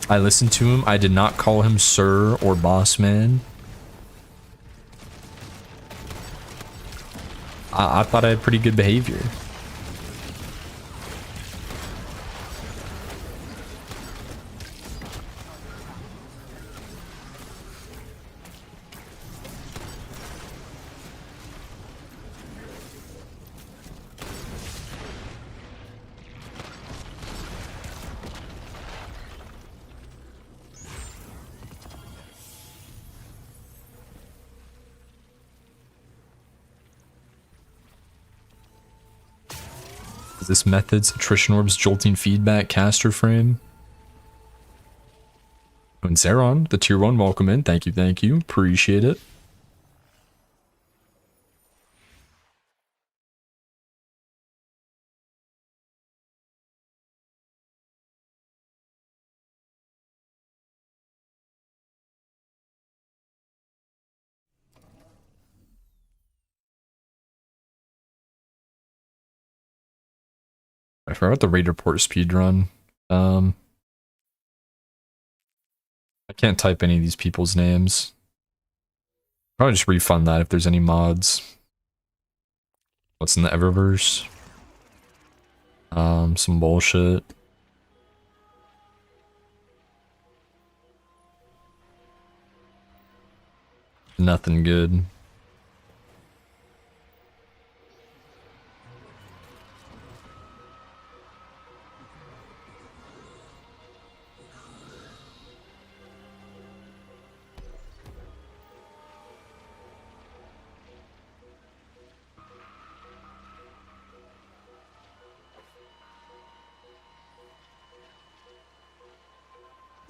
I listened to him. I did not call him sir or boss man. I thought I had pretty good behavior. This method's attrition orbs jolting feedback caster frame. And Zeron, the tier 1, welcome in. Thank you, appreciate it. I forgot the raid report speedrun. I can't type any of these people's names. Probably just refund that if there's any mods. What's in the Eververse? Some bullshit. Nothing good.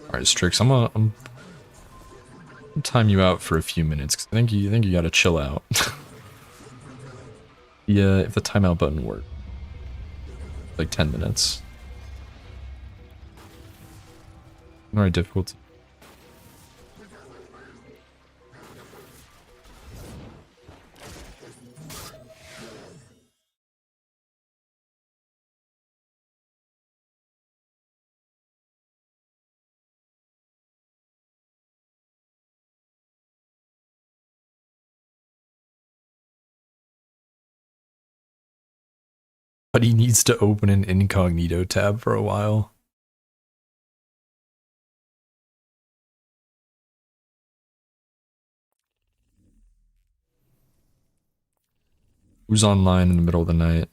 Alright, Strix, I'm gonna time you out for a few minutes because I think you gotta chill out. Yeah, if the timeout button worked. Like 10 minutes. Alright, difficulty. But he needs to open an incognito tab for a while. Who's online in the middle of the night?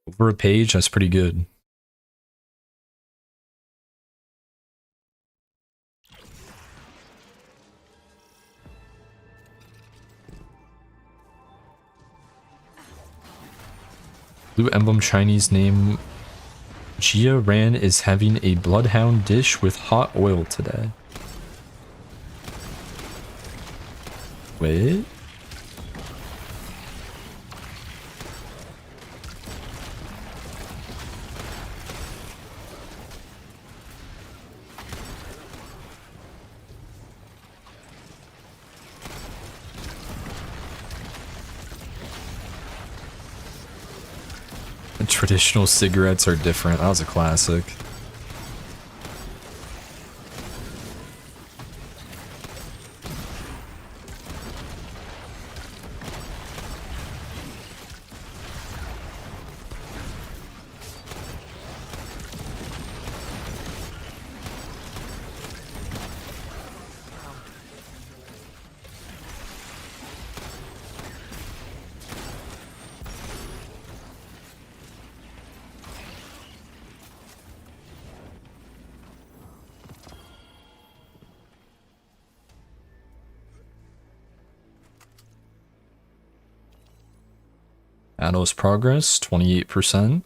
Over a page? That's pretty good. Blue Emblem Chinese name Jia Ran is having a bloodhound dish with hot oil today. Wait. The traditional cigarettes are different. That was a classic. Atos progress, 28%.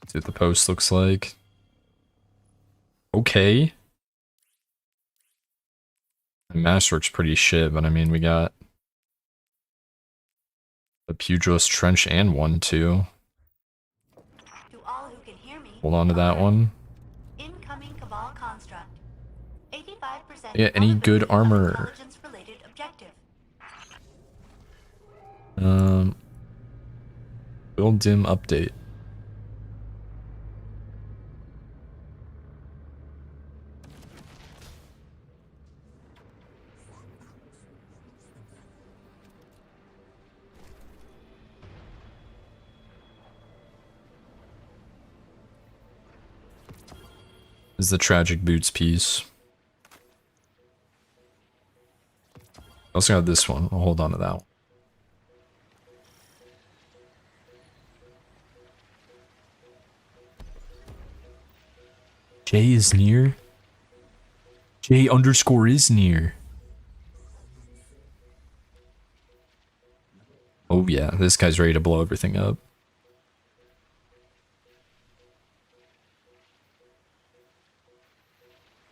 See what the post looks like. Okay. The Masterwork's pretty shit, but I mean, we got the Pugilist Trench and 1, too. To all who can hear me, Hold on to that one. incoming Cabal construct. 85% Yeah, any good probability of armor? intelligence-related objective. Build dim update. This is the Tragic Boots piece. Also got this one. I'll hold on to that one. J is near. J underscore is near. Oh yeah, this guy's ready to blow everything up.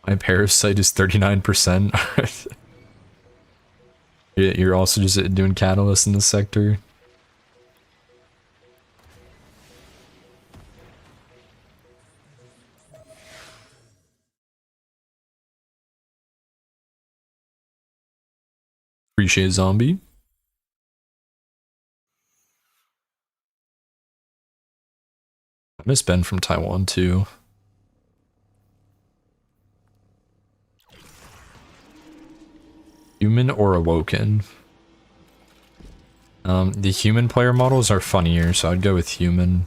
My parasite is 39%. You're also just doing catalyst in this sector. Appreciate zombie. I miss Ben from Taiwan too. Human or Awoken? The human player models are funnier, so I'd go with human.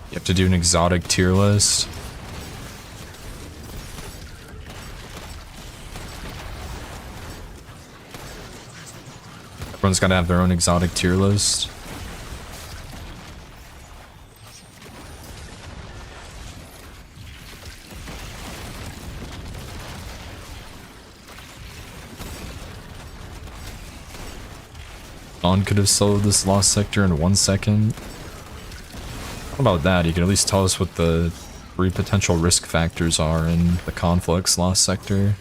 You have to do an exotic tier list. Everyone's got to have their own exotic tier list. On could have soloed this lost sector in 1 second. How about that? You can at least tell us what the 3 potential risk factors are in the conflicts lost sector.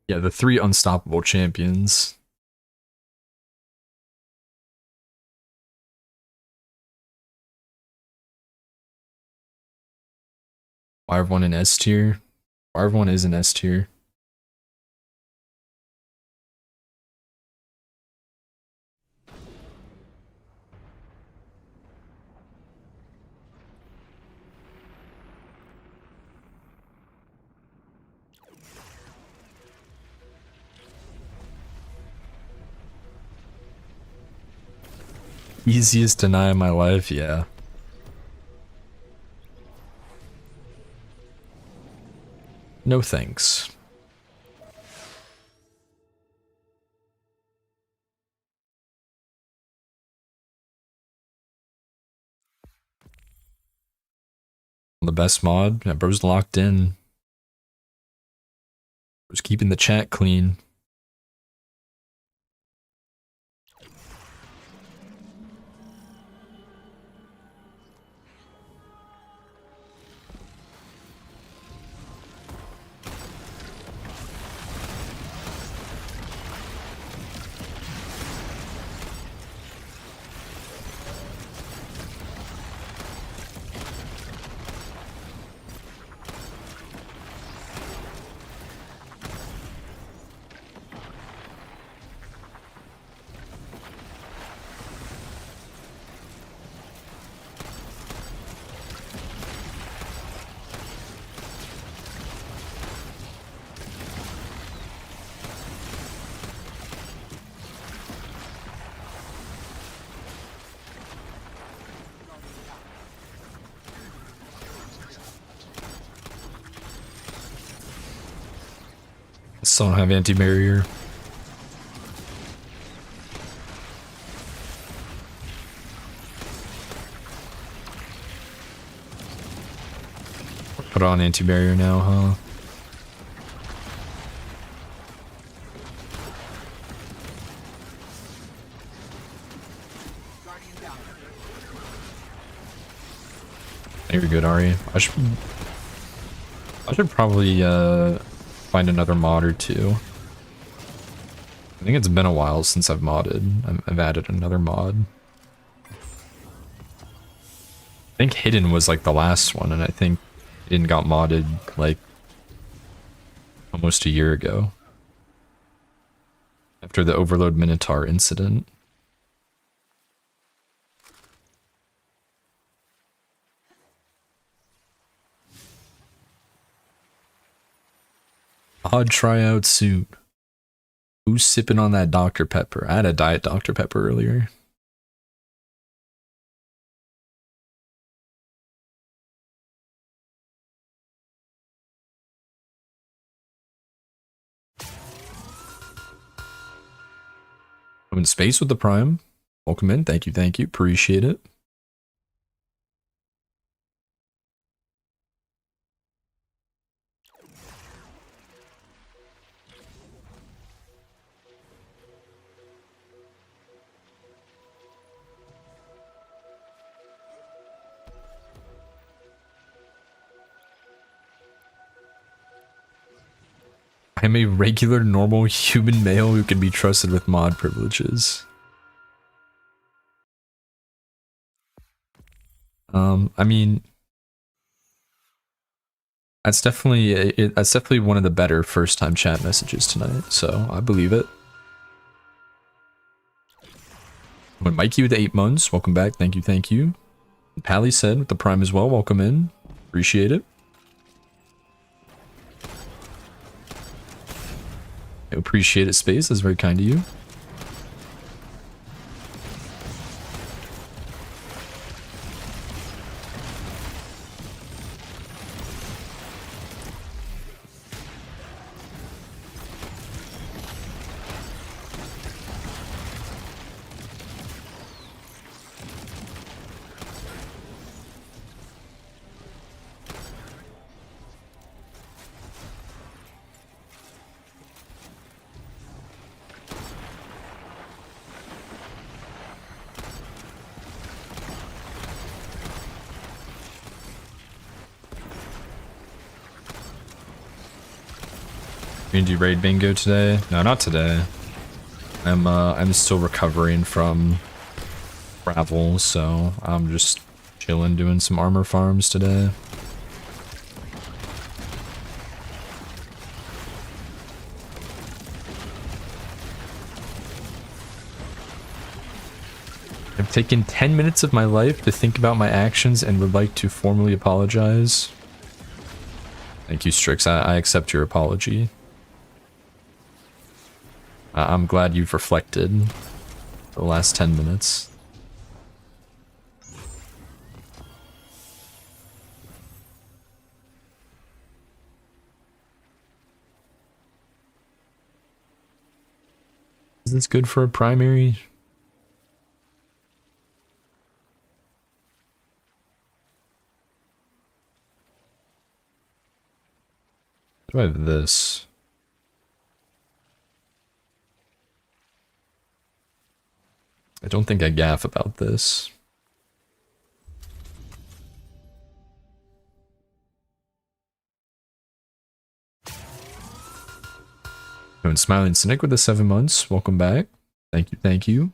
Yeah, the 3 unstoppable champions. Why everyone in S tier? Why everyone is in S tier? Easiest deny in my life, yeah. No thanks. The best mod? Yeah, bro's locked in. Bro's keeping the chat clean. Still don't have anti-barrier. Put on anti-barrier now, huh? You're good, Ari. I should probably find another mod or two. I think it's been a while since I've modded. I've added another mod. I think Hidden was like the last one, and I think Hidden got modded like almost a year ago. After the Overload Minotaur incident. Odd tryout suit. Who's sipping on that Dr. Pepper? I had a Diet Dr. Pepper earlier. I'm in space with the Prime. Welcome in. Thank you. Thank you. Appreciate it. I'm a regular, normal human male who can be trusted with mod privileges. I mean, that's definitely one of the better first-time chat messages tonight, so I believe it. When Mikey with the 8 months, welcome back. Thank you, thank you. Pally said with the Prime as well, welcome in. Appreciate it. I appreciate it, Space. That's very kind of you. You gonna do raid bingo today? No, not today. I'm still recovering from travel, so I'm just chilling doing some armor farms today. I've taken 10 minutes of my life to think about my actions and would like to formally apologize. Thank you, Strix. I accept your apology. I'm glad you've reflected for the last 10 minutes. Is this good for a primary? Do I have this? I don't think I gaff about this. And Smiling Cynic with the 7 months. Welcome back. Thank you, thank you.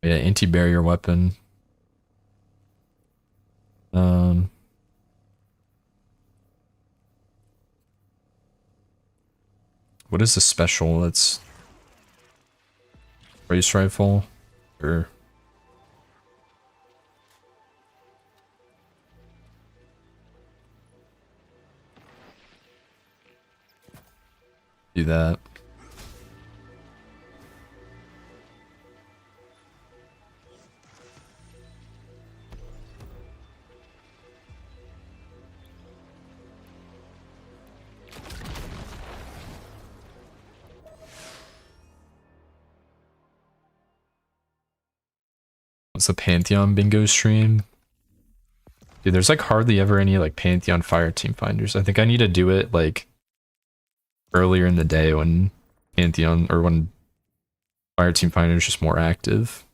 Yeah, anti-barrier weapon. What is the special? That's race rifle, or do that. What's the Pantheon bingo stream? Dude, there's like hardly ever any like Pantheon fire team finders. I think I need to do it like earlier in the day when Pantheon or when fire team finder is just more active.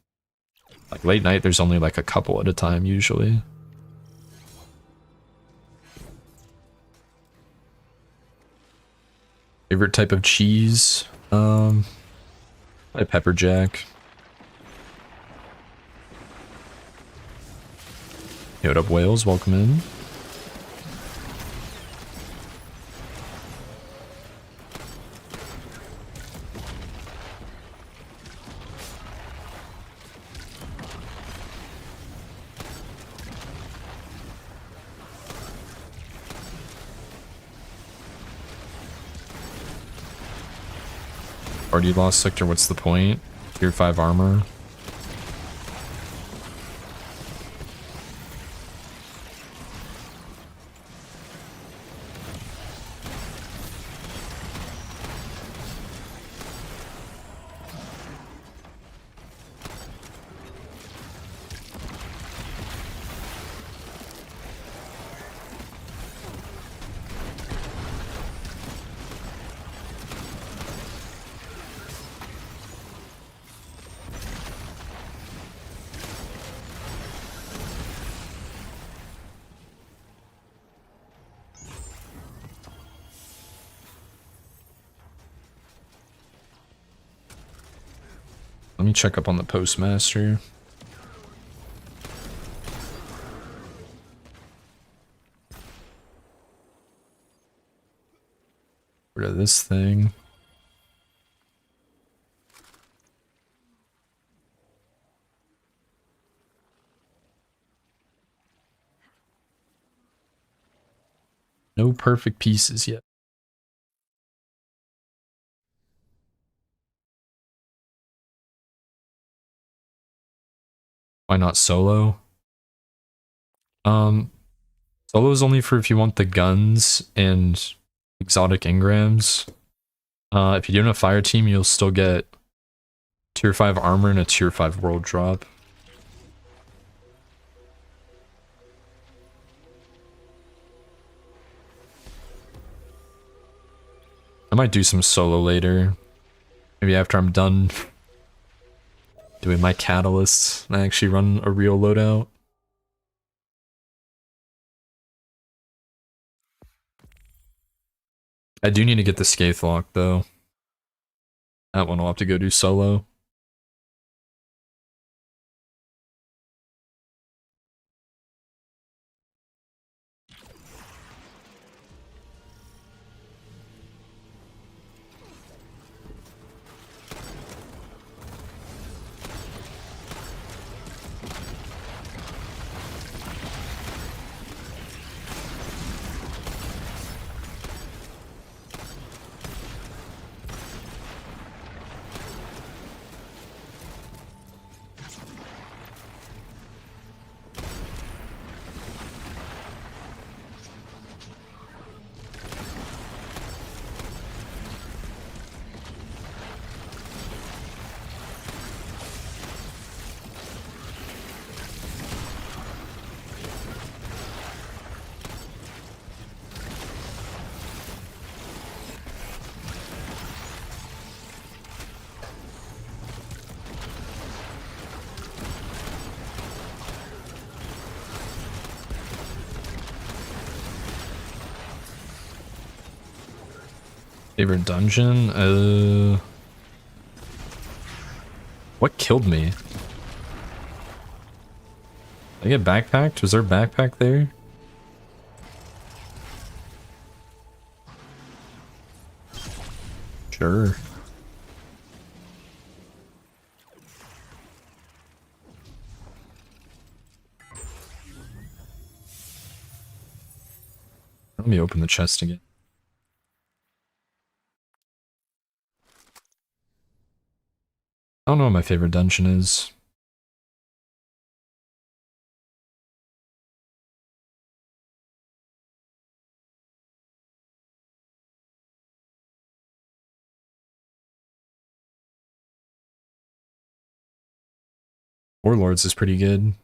Like late night, there's only like a couple at a time usually. Favorite type of cheese? Like pepper jack. Hey, what up, Wales? Welcome in. Already lost sector, what's the point? Tier 5 armor. Let me check up on the postmaster. Rid of this thing. No perfect pieces yet. Why not solo? Solo is only for if you want the guns and exotic engrams. If you do it in a fire team, you'll still get tier 5 armor and a tier 5 world drop. I might do some solo later. Maybe after I'm done doing my catalysts and I actually run a real loadout. I do need to get the Scathe lock though. That one I'll have to go do solo. Favorite dungeon? What killed me? Did I get backpacked? Was there a backpack there? Sure. Let me open the chest again. I don't know what my favorite dungeon is. Warlords is pretty good.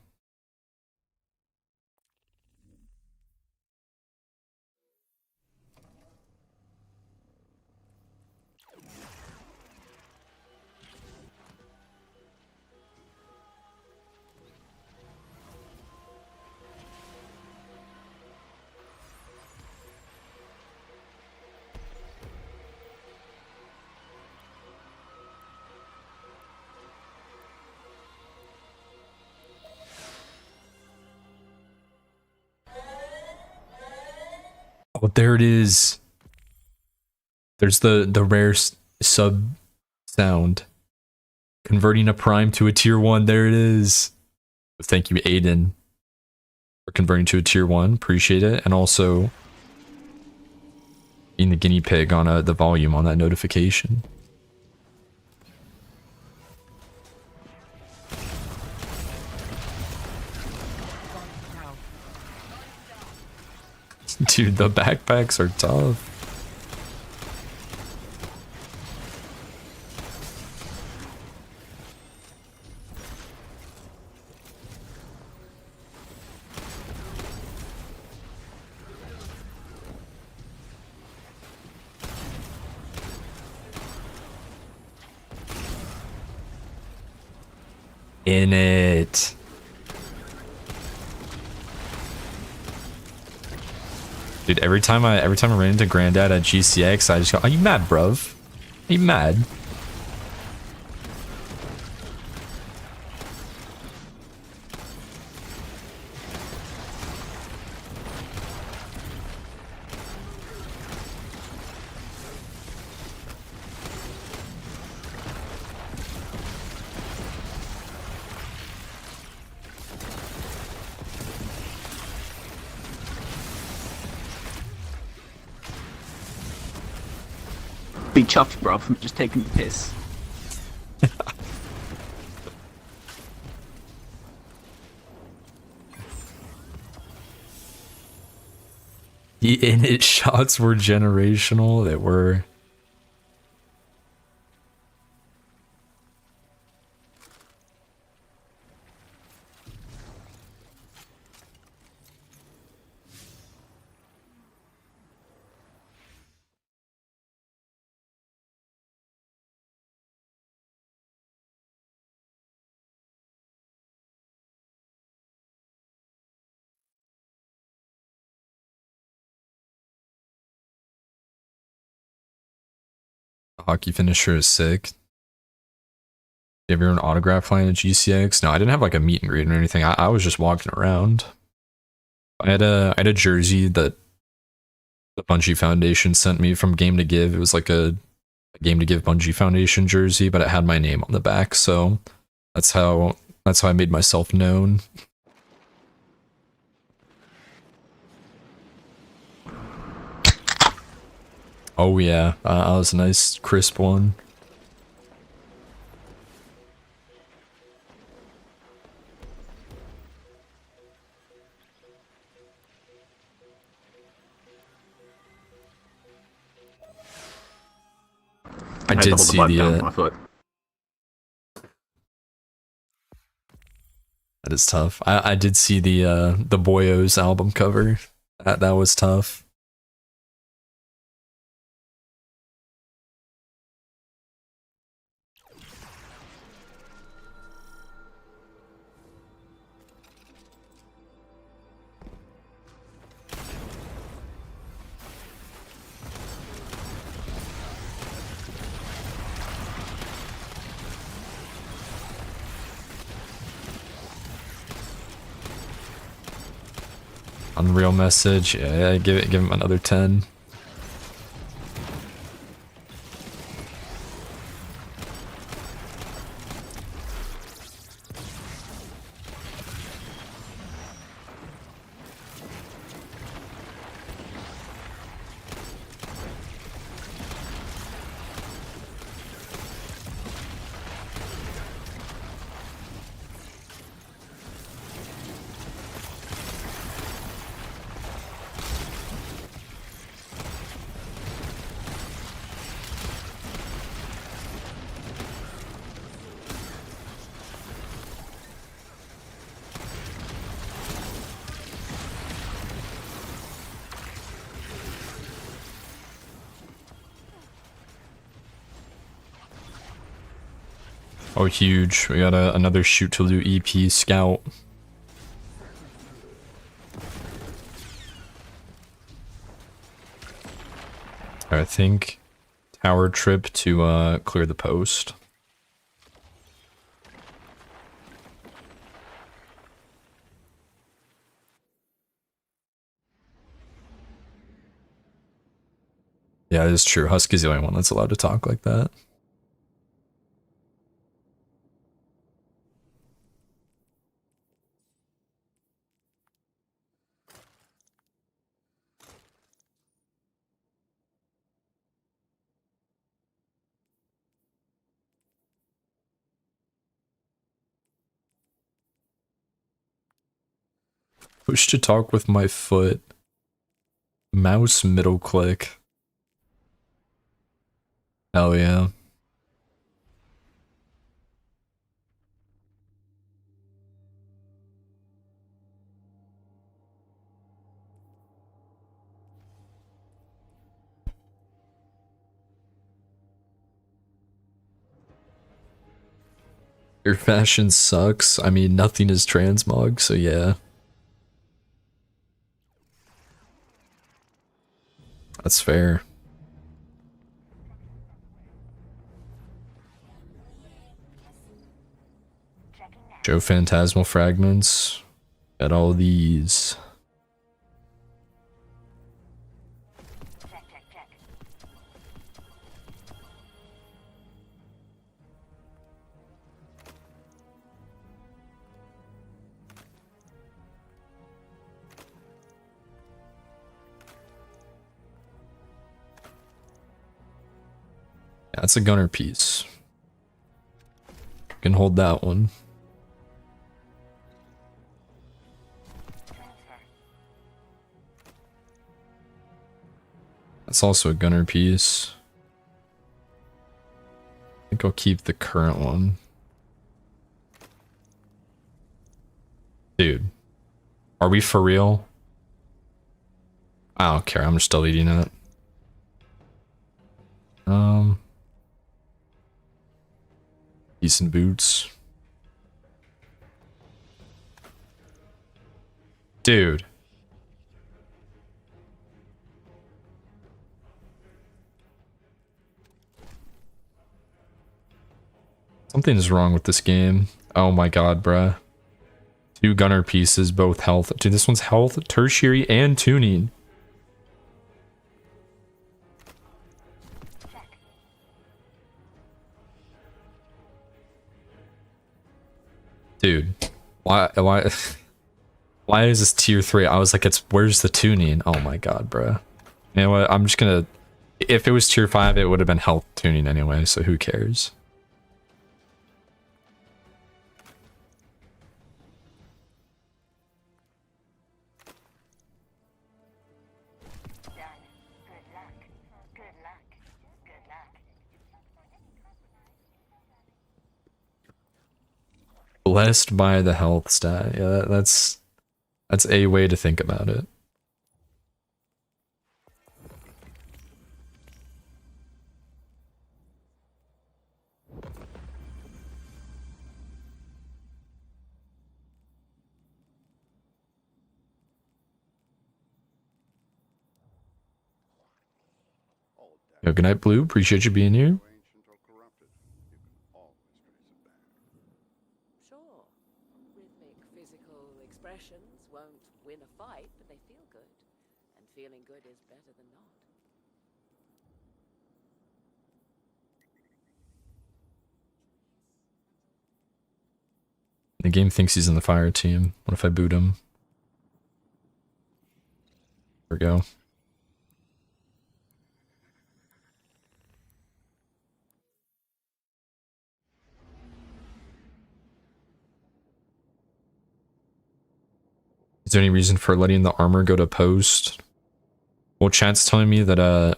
Oh, there it is. There's the rare sub sound. Converting a prime to a tier 1. There it is. Thank you, Aiden, for converting to a tier 1. Appreciate it. And also being the guinea pig on the volume on that notification. Dude, the backpacks are tough. In it. Dude, every time I ran into Granddad at GCX, I just go, "Are you mad, bruv? Are you mad?" Be chuffed, bruv. I'm just taking the piss. The init shots were generational. That were. Hockey finisher is sick. You have your own autograph line at GCX? No, I didn't have like a meet and greet or anything. I was just walking around. I had a jersey that the Bungie Foundation sent me from Game to Give. It was like a Game to Give Bungie Foundation jersey, but it had my name on the back, so that's how I made myself known. Oh yeah, that was a nice crisp one. I had to did hold see button down the with my foot. that is tough. I did see the Boyos album cover. That was tough. Unreal message. Yeah, give him another 10. Oh, huge. We got another Shoot to Loot EP Scout. I think tower trip to clear the post. Yeah, it is true. Husky's the only one that's allowed to talk like that. Push to talk with my foot. Mouse middle click. Hell yeah. Your fashion sucks. I mean, nothing is transmog, so yeah. That's fair. Joe Phantasmal Fragments. Got all these. That's a gunner piece. Can hold that one. That's also a gunner piece. I think I'll keep the current one. Dude, are we for real? I don't care, I'm just deleting it. Decent boots. Dude. Something is wrong with this game. Oh my god, bruh. 2 gunner pieces, both health. Dude, this one's health, tertiary, and tuning. Dude, why why is this tier 3? I was like, where's the tuning? Oh my god, bruh. You know what? I'm just gonna, if it was tier 5, it would have been health tuning anyway, so who cares? Blessed by the health stat. Yeah, that's a way to think about it. Yo, good night, Blue. Appreciate you being here. Sure. Rhythmic physical expressions won't win a fight, but they feel good. And feeling good is better than not. The game thinks he's in the fire team. What if I boot him? There we go. Is there any reason for letting the armor go to post? Well, chat's telling me that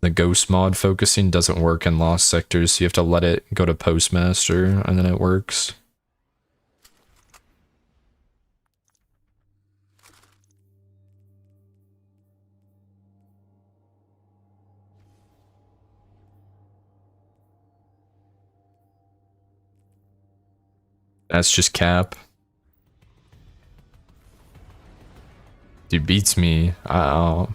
the ghost mod focusing doesn't work in lost sectors, so you have to let it go to postmaster and then it works. That's just cap. Dude beats me. Oh.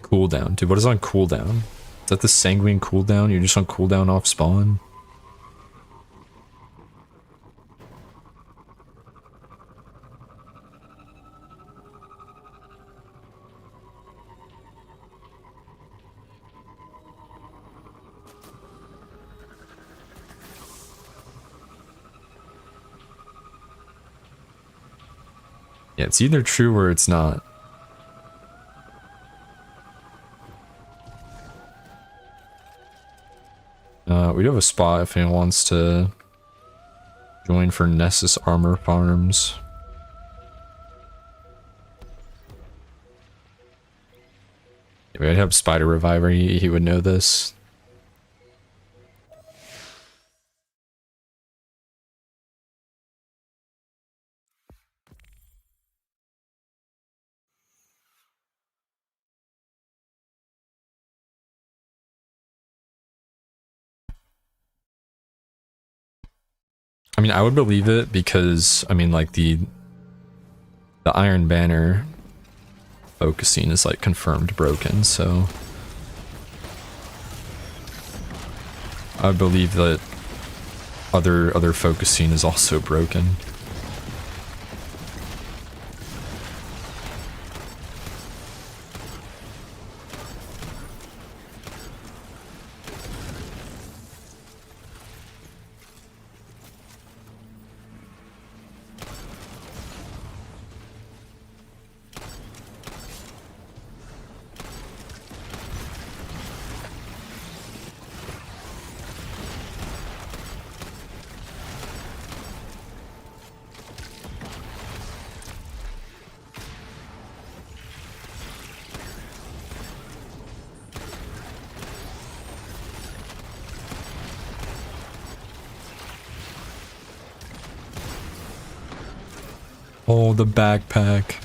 Cooldown. Dude, what is on cooldown? Is that the sanguine cooldown? You're just on cooldown off spawn? Yeah, it's either true or it's not. We do have a spot if anyone wants to join for Nessus Armor Farms. Yeah, we'd have Spider Reviver, he would know this. I mean, I would believe it because, I mean, like, the Iron Banner focusing is, like, confirmed broken, so I believe that other focusing is also broken. Oh, the backpack.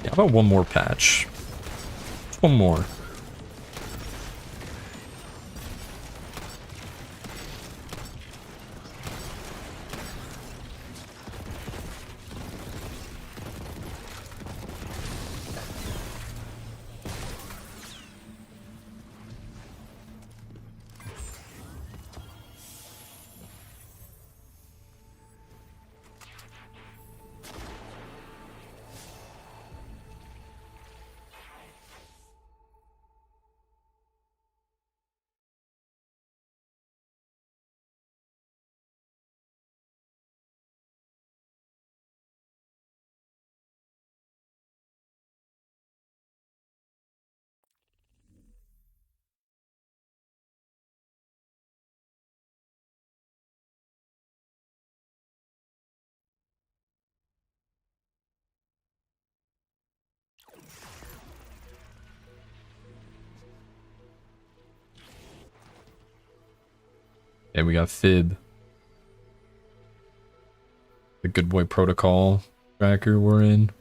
Yeah, how about one more patch? Just one more. Yeah, we got Fib. The Good Boy Protocol tracker we're in.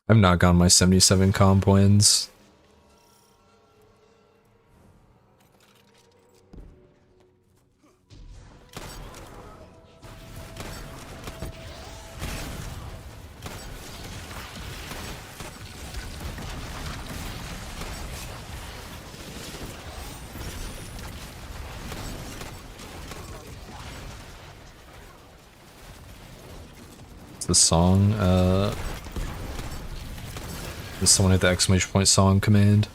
I've not gotten my 77 comp wins. It's the song, does someone hit the exclamation point song command?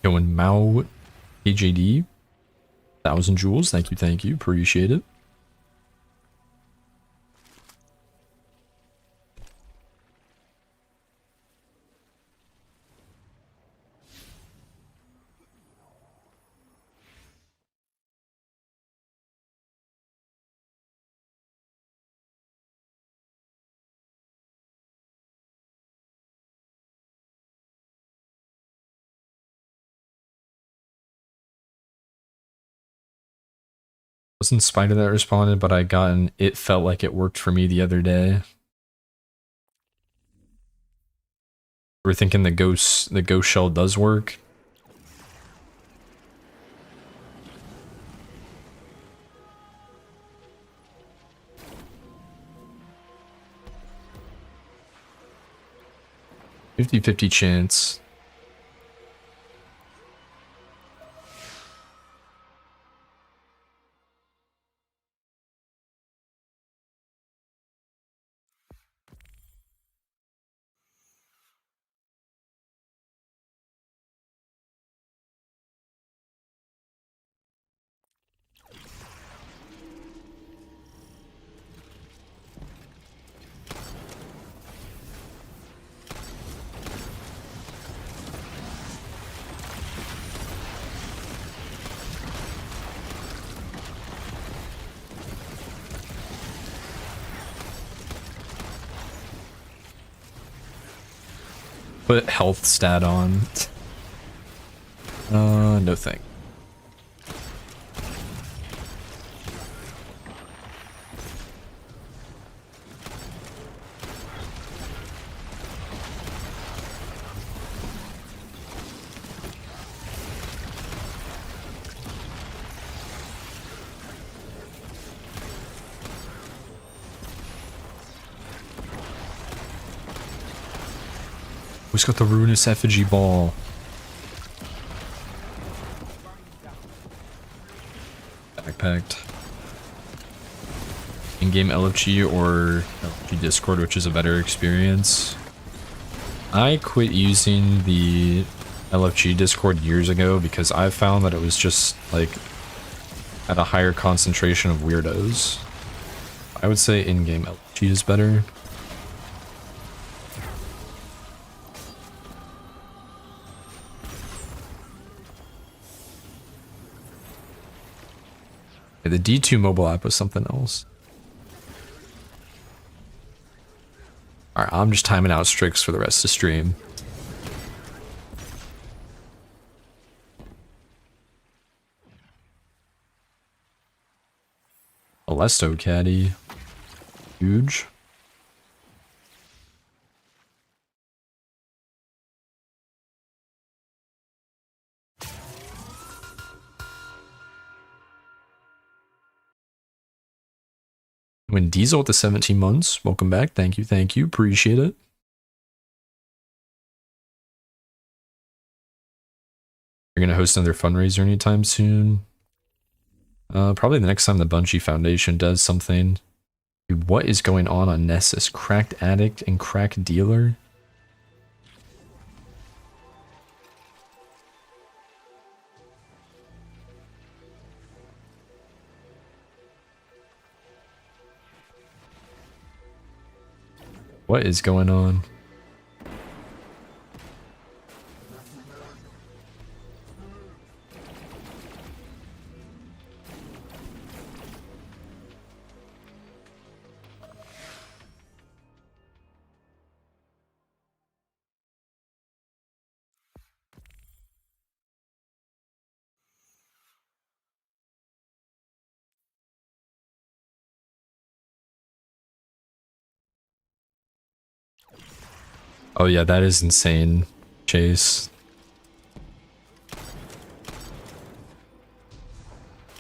Going Mao AJD, 1,000 jewels. Thank you, appreciate it. Wasn't Spider that responded, but I got an "it felt like it worked for me" the other day. We're thinking the ghost shell does work. $50-50 chance. Put health stat on. No thing. Who's got the ruinous effigy ball? Backpacked. In-game LFG or LFG Discord, which is a better experience. I quit using the LFG Discord years ago because I found that it was just like at a higher concentration of weirdos. I would say in-game LFG is better. the D2 mobile app was something else. Alright, I'm just timing out Strix for the rest of the stream. Alesto Caddy. Huge. When Diesel with the 17 months, welcome back. Thank you, appreciate it. You're gonna host another fundraiser anytime soon? Probably the next time the Bungie Foundation does something. Dude, what is going on Nessus? Cracked addict and crack dealer? What is going on? Oh yeah, that is insane, Chase.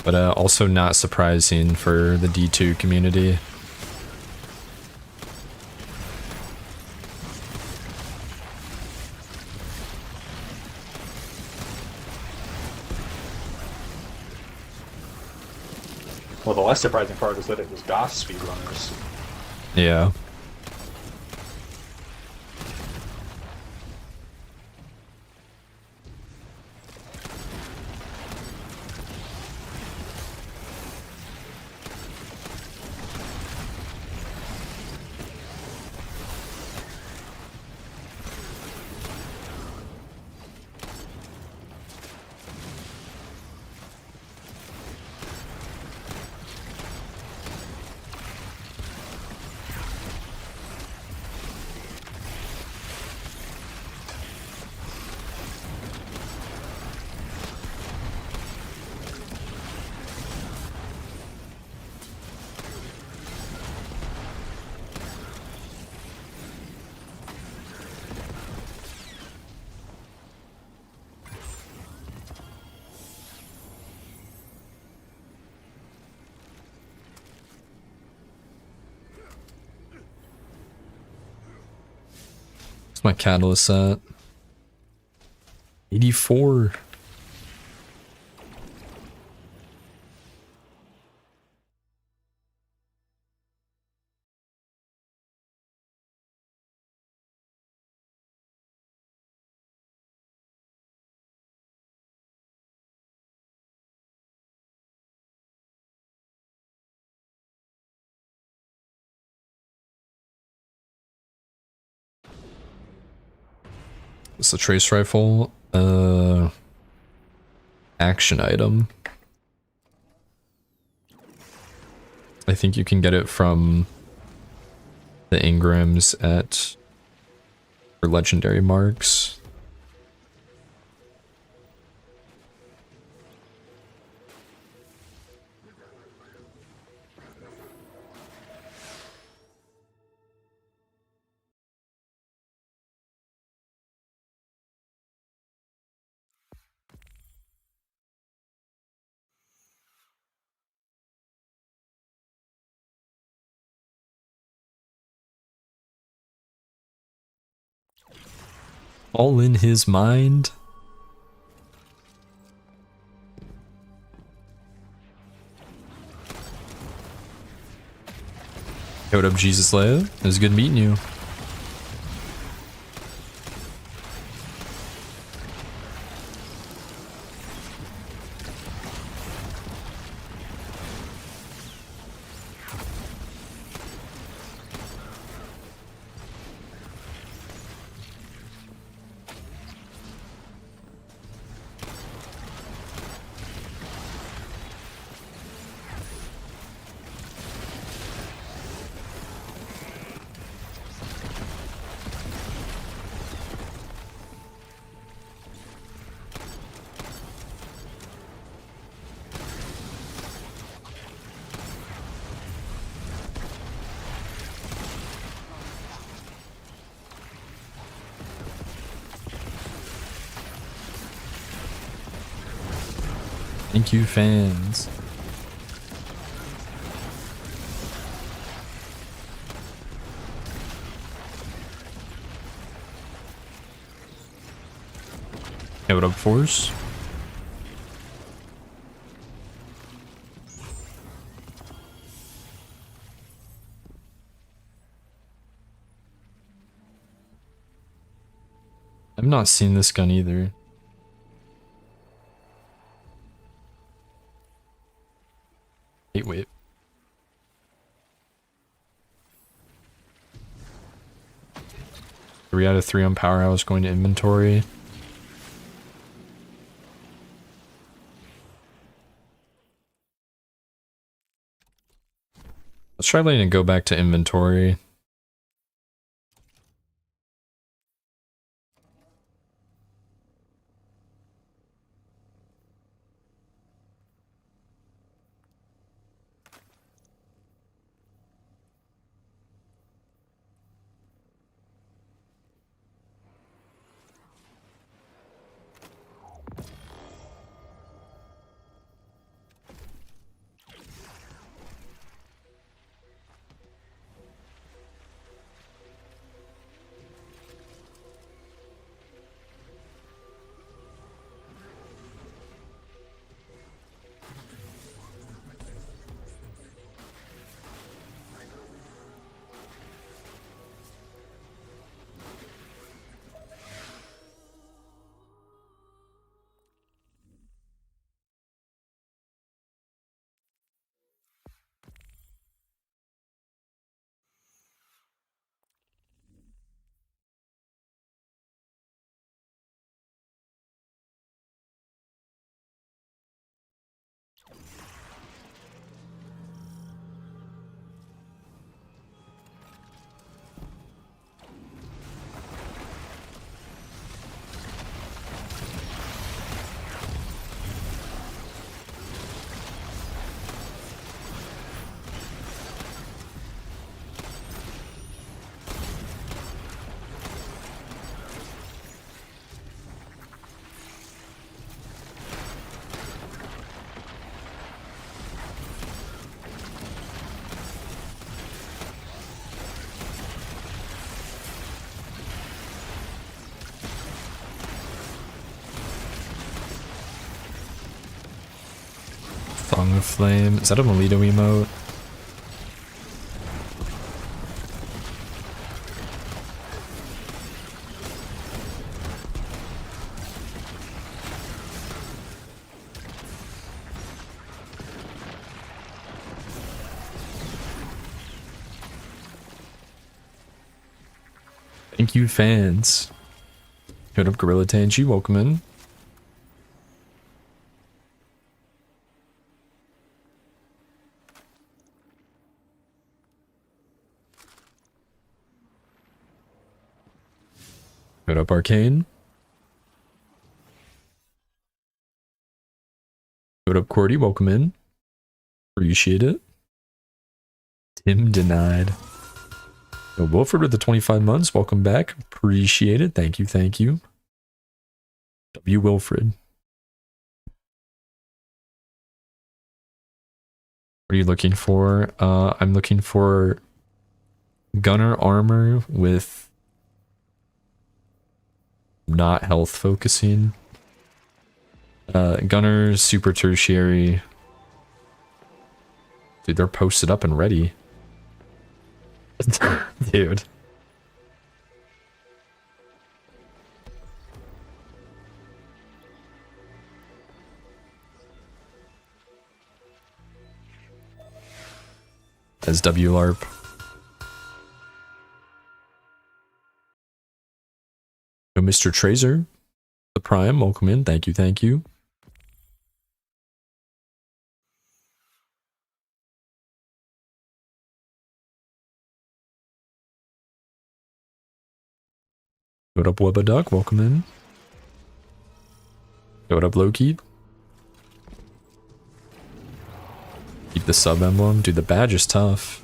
But also not surprising for the D2 community. Well, the less surprising part is that it was Goth speedrunners. Yeah. What's my catalyst at? 84. What's the trace rifle? Action item. I think you can get it from the Ingrams at for legendary marks. All in his mind. Hey, what up, Jesus Leia? It was good meeting you. Thank you, fans. Hey, what up, Force? I've not seen this gun either. Wait. 3 out of 3 on Powerhouse going to inventory. Let's try letting it go back to inventory. Thong of Flame. Is that a Melito emote? Thank you, fans. What up, Gorilla Tanchi? Welcome in. What up, Arcane? What up, Cordy? Welcome in. Appreciate it. Tim denied. Yo, Wilford with the 25 months. Welcome back. Appreciate it. Thank you. Thank you. W. Wilfred. What are you looking for? I'm looking for gunner armor with not health focusing. Gunner, super tertiary. Dude, they're posted up and ready. Dude. As WLARP. Yo, Mr. Tracer, the Prime, welcome in. Thank you, thank you. What up, Webba Duck? Welcome in. What up, Loki? Keep the sub emblem. Dude, the badge is tough.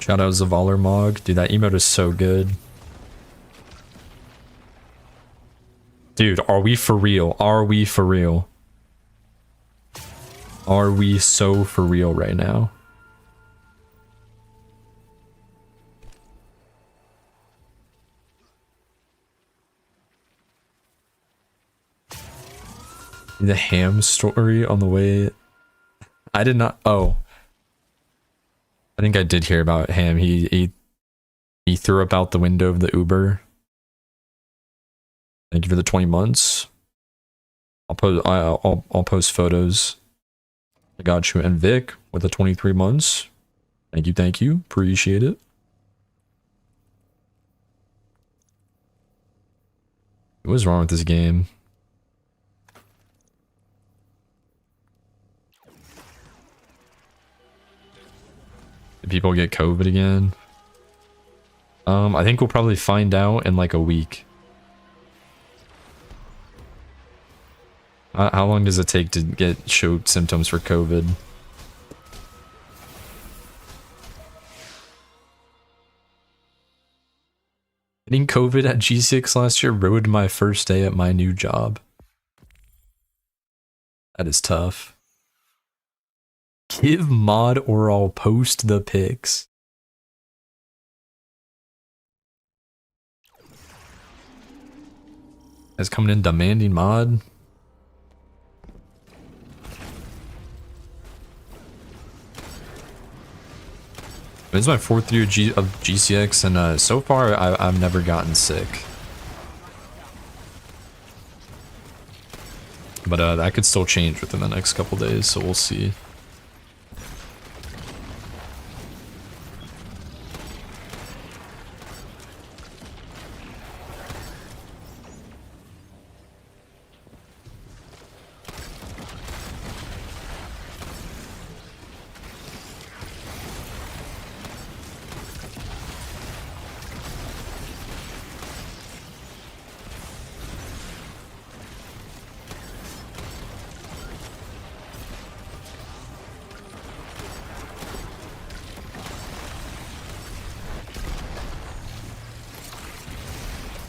Shout out Zavaler Mog. Dude, that emote is so good. Dude, are we for real? Are we for real? Are we so for real right now? The ham story on the way. I did not. Oh, I think I did hear about Ham. He threw up out the window of the Uber. Thank you for the 20 months. I'll post photos. I got you. And Vic with the 23 months. Thank you. Appreciate it. What was wrong with this game? Did people get COVID again? I think we'll probably find out in like a week. How long does it take to show symptoms for COVID? Getting COVID at G6 last year ruined my first day at my new job. That is tough. Give mod or I'll post the pics. Guys coming in demanding mod. This is my 4th year of GCX, and so far I've never gotten sick. But that could still change within the next couple days, so we'll see.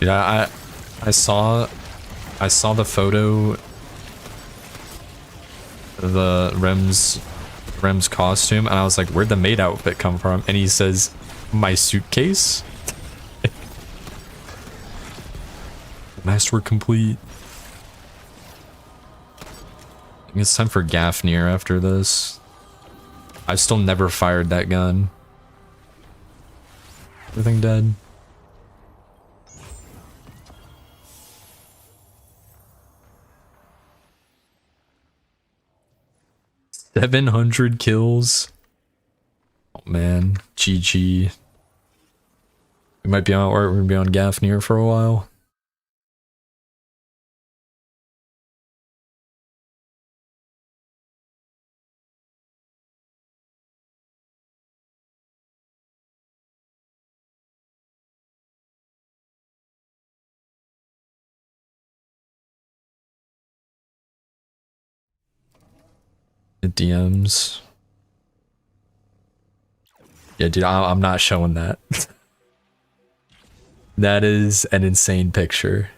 Yeah, I saw the photo of the Rem's costume, and I was like, where'd the maid outfit come from? And he says, my suitcase? Masterwork complete. I think it's time for Gafnir after this. I've still never fired that gun. Everything dead. $700 kills. Oh man, GG. We might be on, or we're gonna be on Gafnir for a while. The DMs. Yeah, dude, I'm not showing that. That is an insane picture.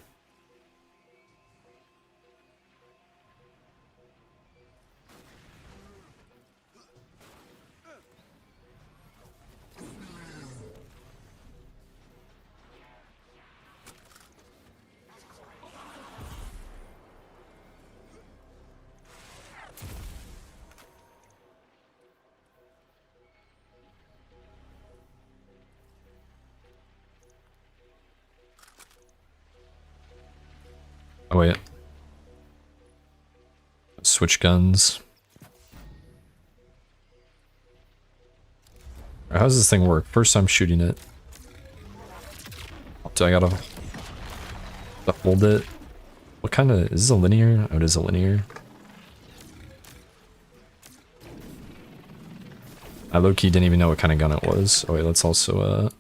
Oh wait. Switch guns. How does this thing work? First time shooting it. Do I gotta hold it? What kind of, is this a linear? Oh, it is a linear. I low-key didn't even know what kind of gun it was. Oh wait, let's also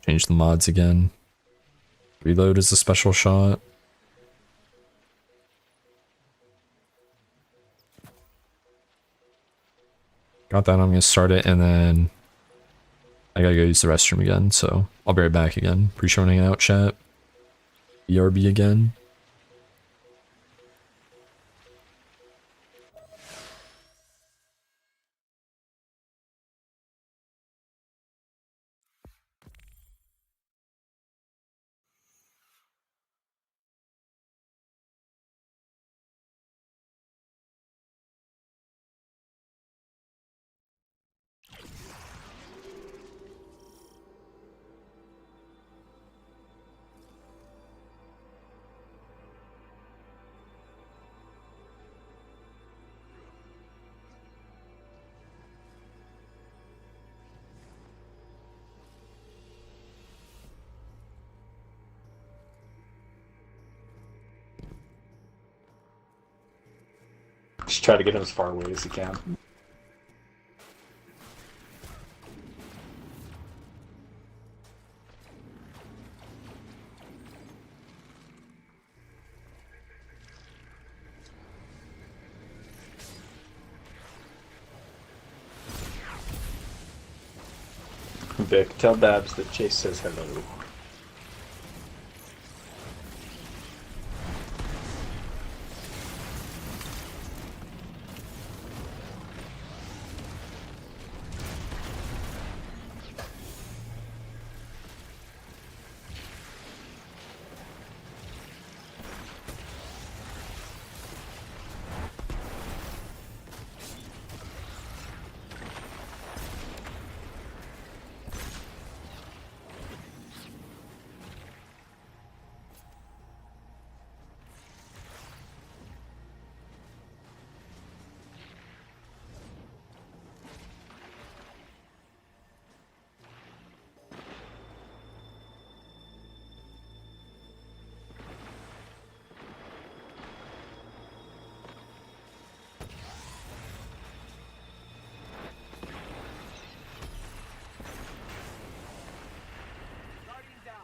change the mods again. Reload is a special shot. Got that. I'm gonna start it, and then I gotta go use the restroom again. So I'll be right back again. Appreciate hanging out, chat. BRB again. Just try to get him as far away as you can. Vic, tell Babs that Chase says hello. Guardian down.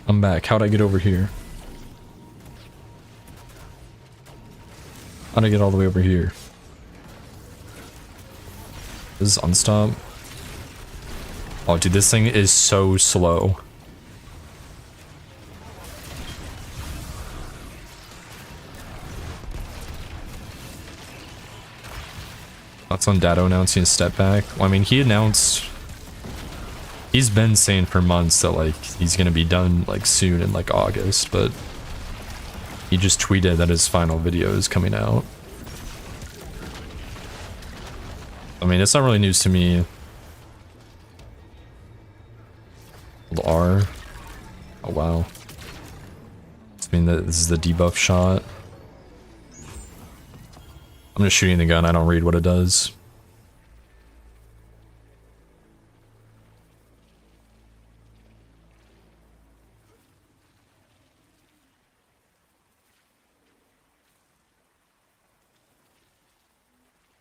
I'm back. How'd I get over here? How'd I get all the way over here? This is unstop. Oh, dude, this thing is so slow. Thoughts on Datto announcing a step back? Well, I mean, he announced... He's been saying for months that, like, he's gonna be done, like, soon in, like, August, but... He just tweeted that his final video is coming out. I mean, it's not really news to me. Hold R. Oh, wow. I mean, this is the debuff shot. I'm just shooting the gun, I don't read what it does.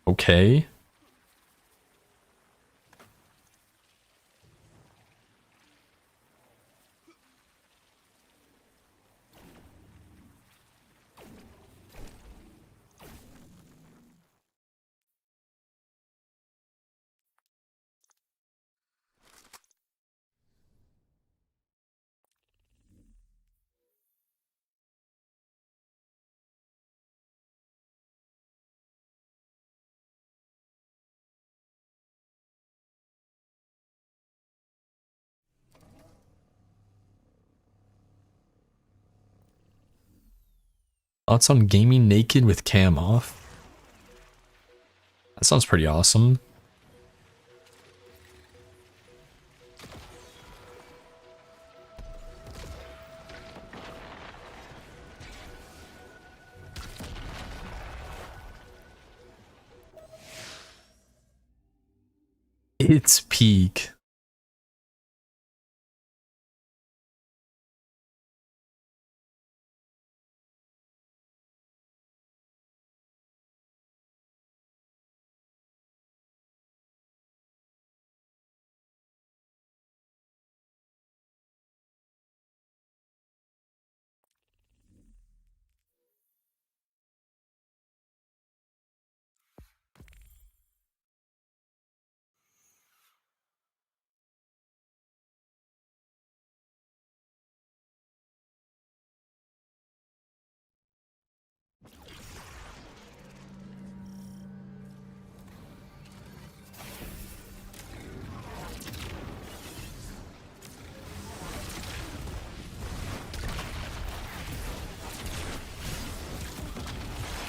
Okay. Thoughts on gaming naked with cam off? That sounds pretty awesome. It's peak.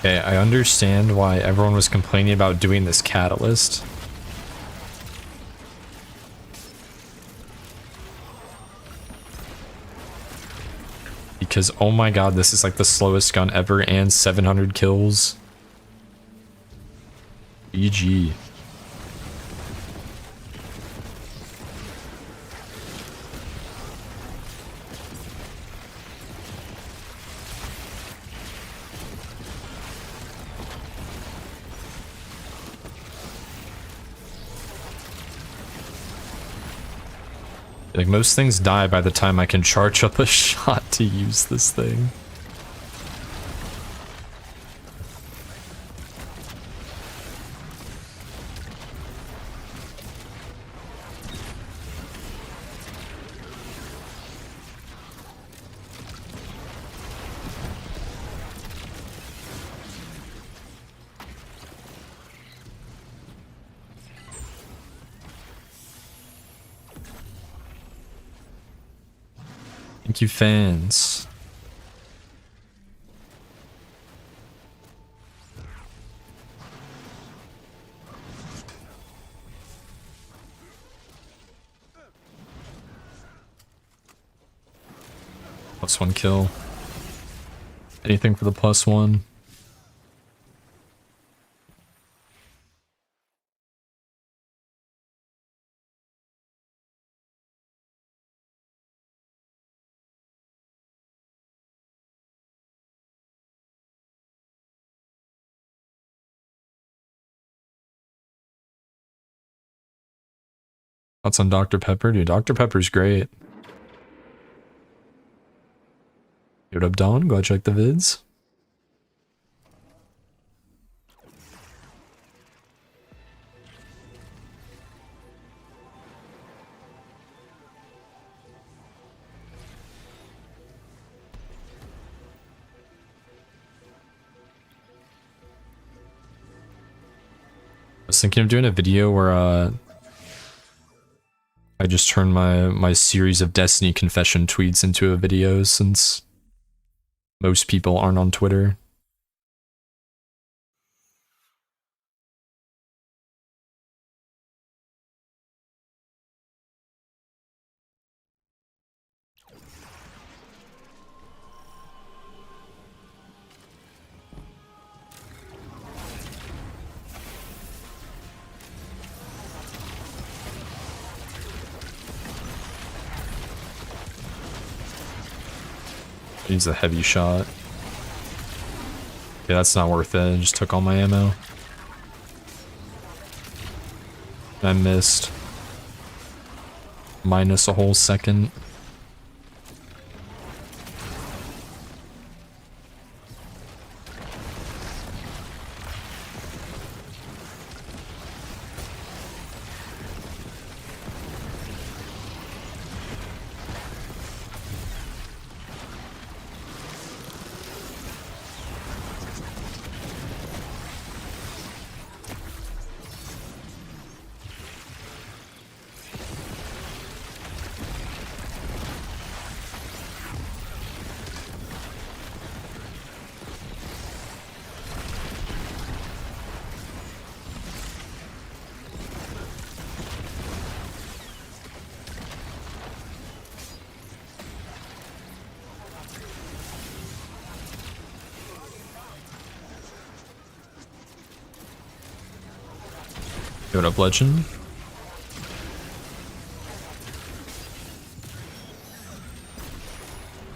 Okay, I understand why everyone was complaining about doing this catalyst. Because, oh my god, this is like the slowest gun ever and 700 kills. GG. Like, most things die by the time I can charge up a shot to use this thing. Thank you, fans. +1 kill. Anything for the +1. Thoughts on Dr. Pepper? Dude, Dr. Pepper's great. What up, Don? Go check the vids. I was thinking of doing a video where I just turned my series of Destiny confession tweets into a video since most people aren't on Twitter. Needs a heavy shot. Okay, that's not worth it. I just took all my ammo. I missed. Minus a whole second. What up, Legend?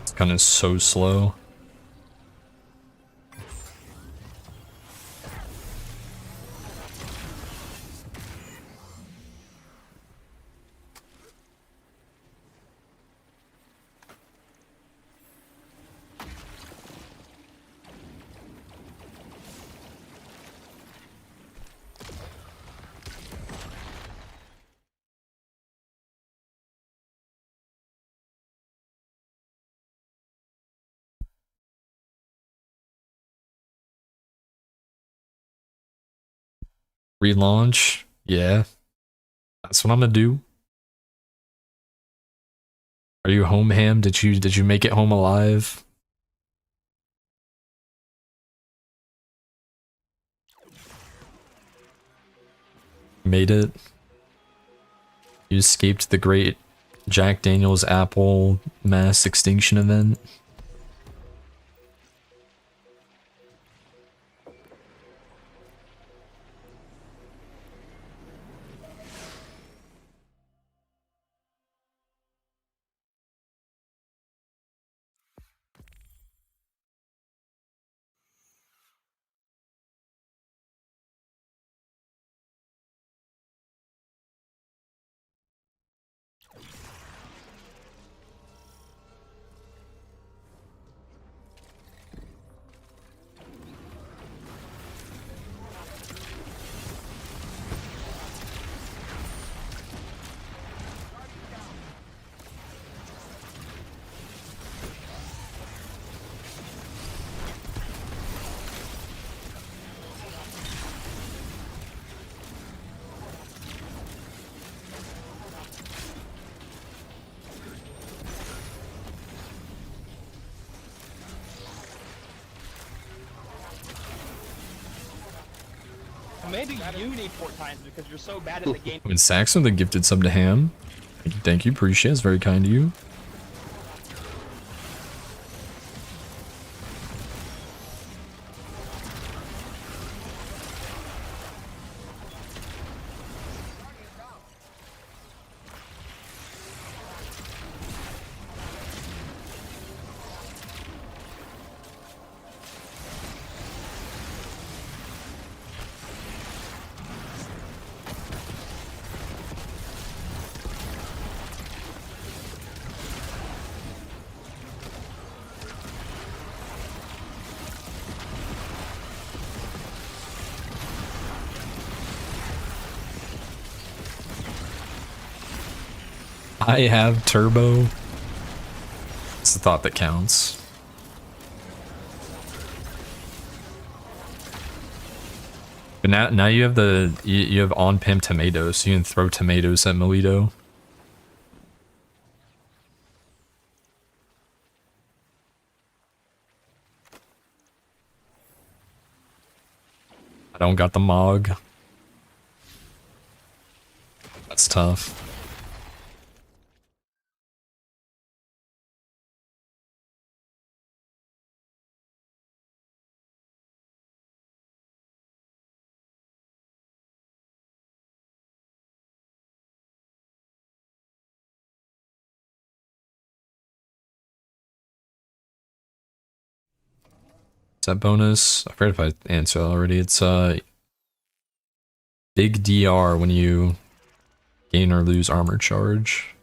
It's kind of so slow. Relaunch? Yeah. That's what I'm gonna do. Are you home, Ham? Did you make it home alive? Made it. You escaped the great Jack Daniels Apple mass extinction event. Maybe you need port times because you're so bad at the game. I mean, Saxon, the gifted sub to Ham. Thank you, appreciate it. It's very kind of you. I have turbo. It's the thought that counts. But now you have you have on pimp tomatoes, so you can throw tomatoes at Melito. I don't got the Mog. That's tough. Is that bonus? I forgot if I answered already. It's big DR when you gain or lose armor charge.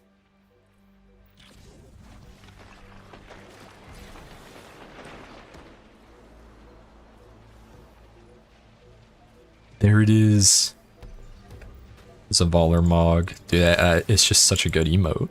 There it is. It's a Baller Mog. Dude, it's just such a good emote.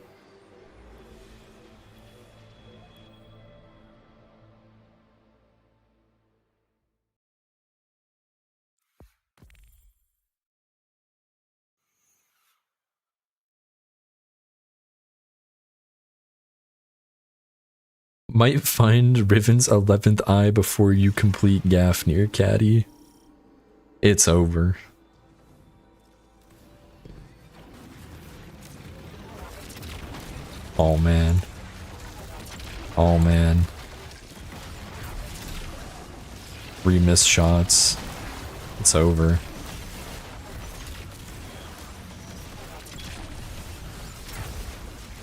Might find Riven's 11th eye before you complete Gafnir, Caddy. It's over. Oh man. Oh man. 3 missed shots. It's over.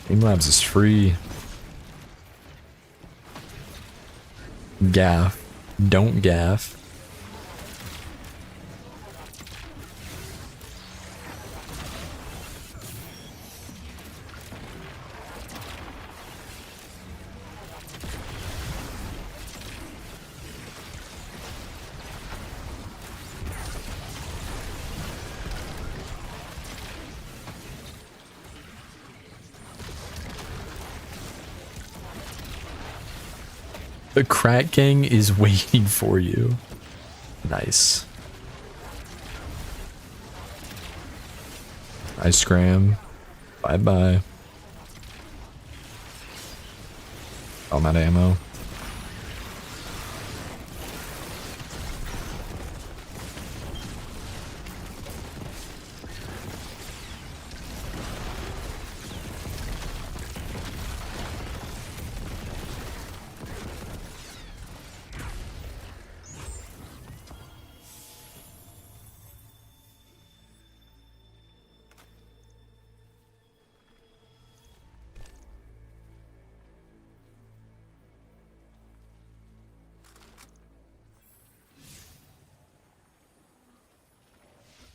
Streamlabs is free. Gaff. Don't gaff. The crack gang is waiting for you. Nice. Nice, Graham. Bye-bye. I'm out of ammo.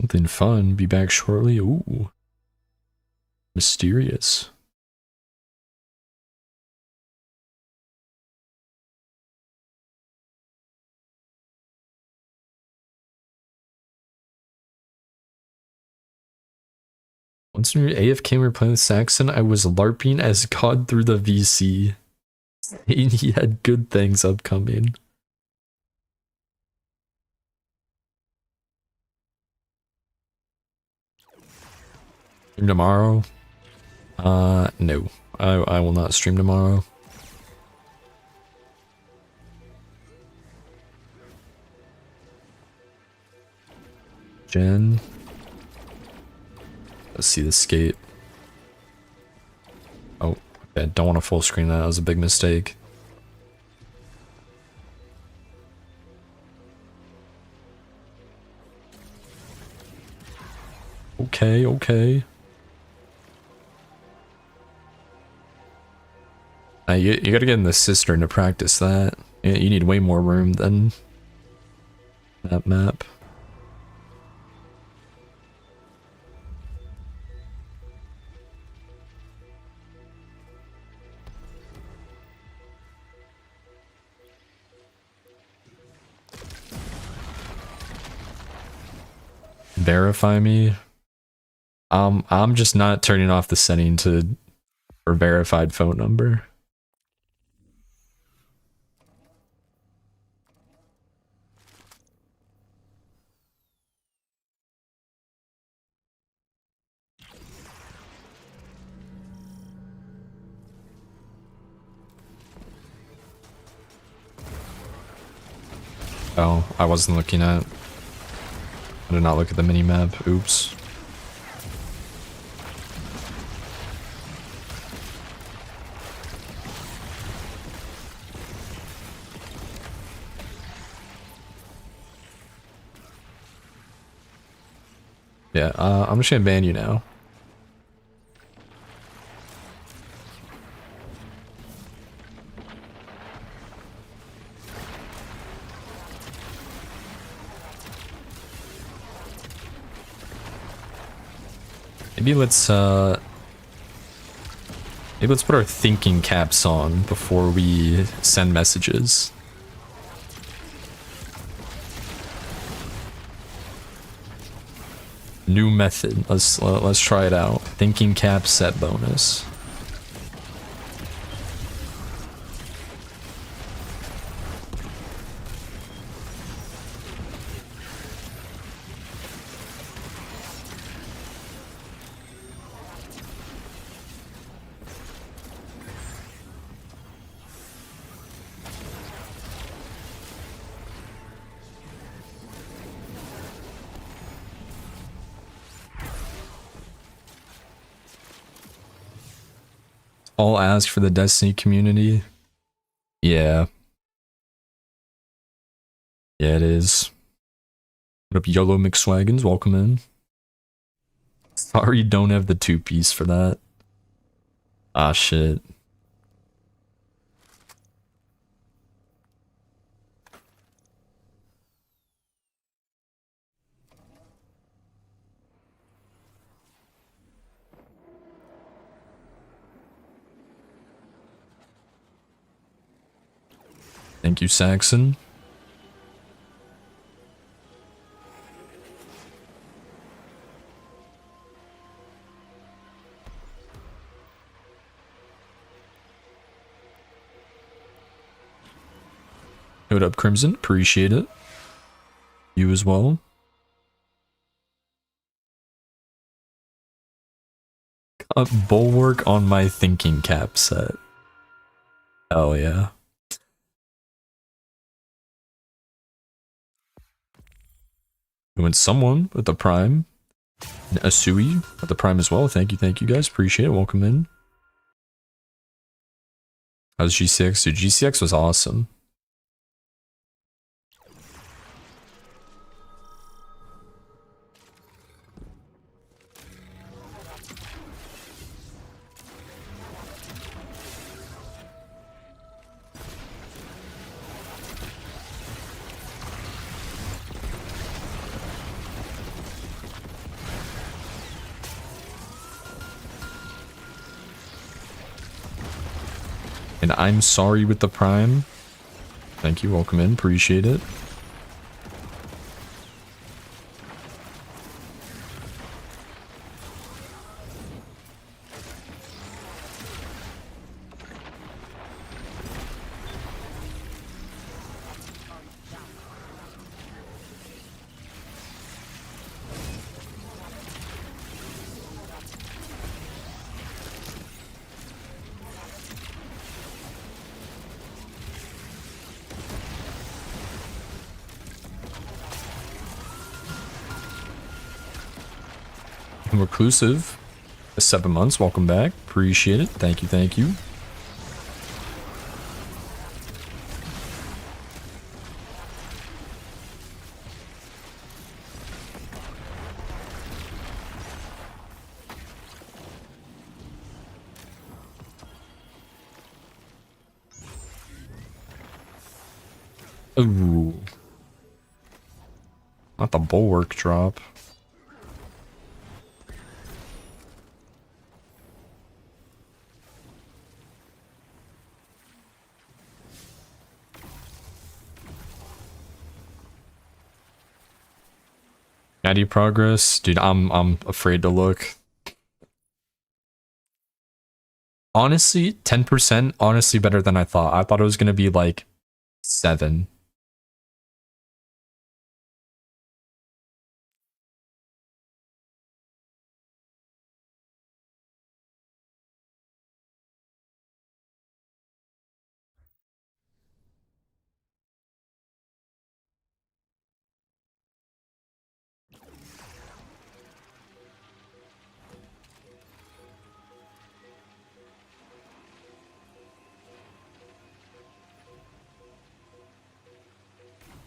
Something fun. Be back shortly. Ooh. Mysterious. Once when we were AFK and we were playing with Saxon, I was LARPing as God through the VC. Saying he had good things upcoming. Stream tomorrow? No. I will not stream tomorrow. Jen. Let's see the skate. Oh, okay. Don't want to full screen that. That was a big mistake. Okay, okay. You gotta get in the cistern to practice that. You need way more room than that map. Verify me. I'm just not turning off the setting for verified phone number. Oh, I wasn't looking at. I did not look at the mini-map. Oops. Yeah, I'm just gonna ban you now. Maybe let's put our thinking caps on before we send messages. New method. Let's try it out. Thinking cap set bonus. All ask for the Destiny community. Yeah. Yeah, it is. What up, YOLO McSwaggins? Welcome in. Sorry, don't have the 2-piece for that. Ah, shit. Thank you, Saxon. What up, Crimson? Appreciate it. You as well. A bulwark on my thinking cap set. Hell yeah. We went someone with the prime. Asui with the prime as well. Thank you guys. Appreciate it. Welcome in. How's G6? Dude, GCX was awesome. And I'm sorry with the prime. Thank you. Welcome in. Appreciate it. Reclusive, 7 months. Welcome back. Appreciate it. Thank you. Ooh. Not the bulwark drop. Natty progress? Dude, I'm afraid to look. Honestly, 10%, honestly better than I thought. I thought it was gonna be like 7.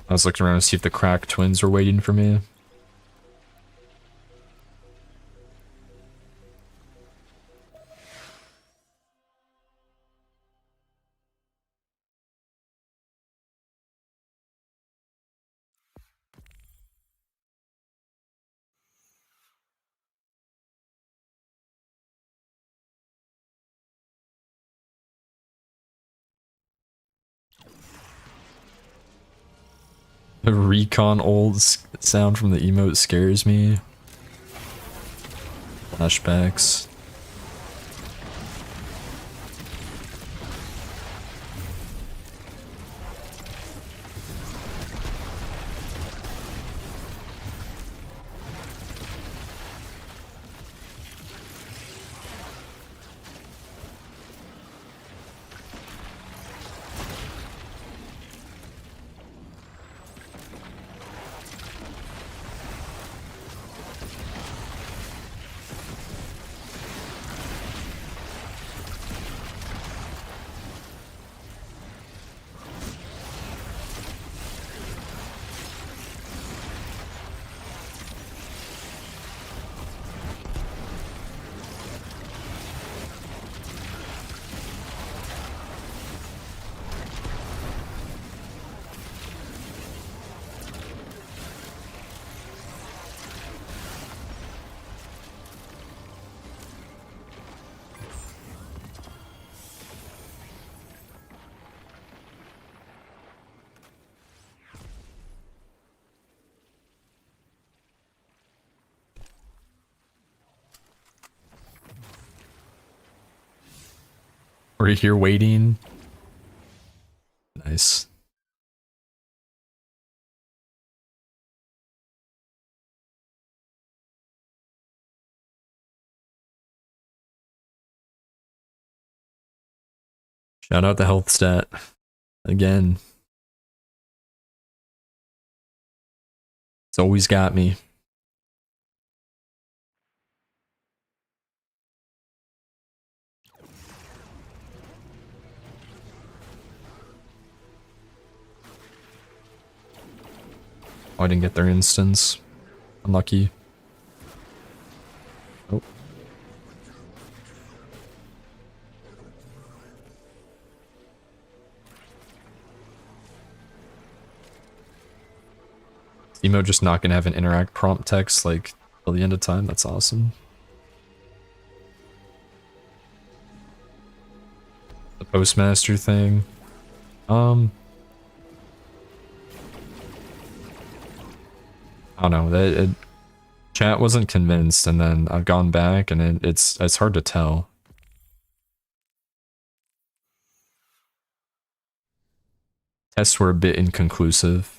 I was looking around to see if the crack twins were waiting for me. The recon old sound from the emote scares me. Flashbacks. We're here waiting. Nice. Shout out the health stat. Again. It's always got me. Oh, I didn't get their instance. Unlucky. Oh. Emo just not gonna have an interact prompt text like till the end of time. That's awesome. The postmaster thing. I don't know. Chat wasn't convinced, and then I've gone back, and it's hard to tell. Tests were a bit inconclusive.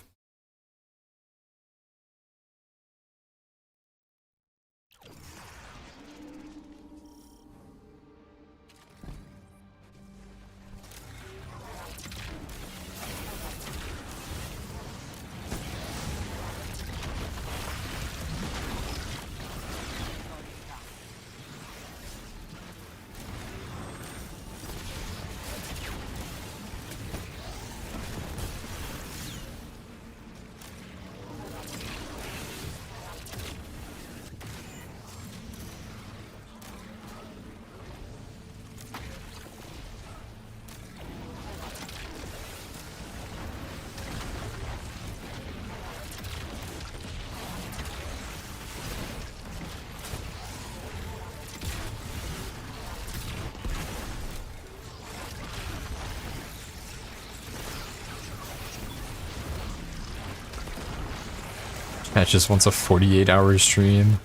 Chat just wants a 48-hour stream.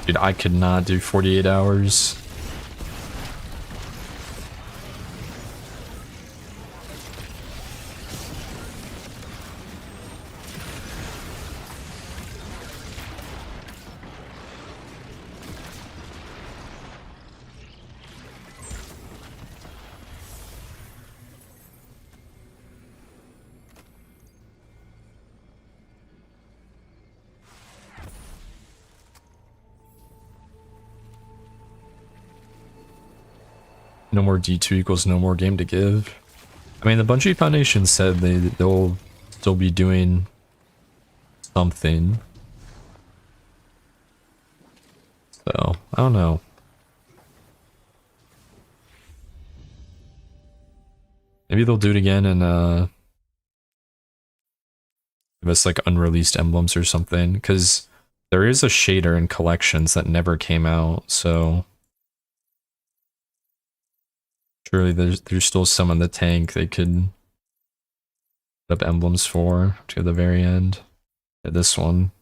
Dude, I could not do 48 hours. No more D2 equals no more game to give. I mean, the Bungie Foundation said they'll still be doing something. So, I don't know. Maybe they'll do it again and give us like unreleased emblems or something, because there is a shader in collections that never came out, so surely there's still some in the tank they could put up emblems for to the very end. Yeah, this one.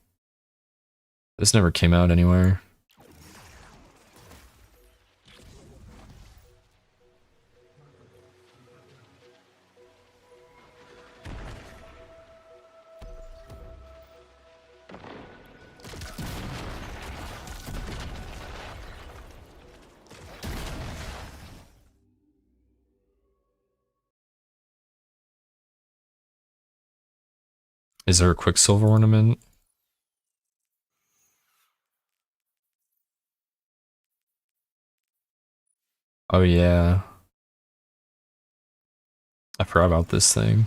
This never came out anywhere. Is there a Quicksilver ornament? Oh yeah. I forgot about this thing.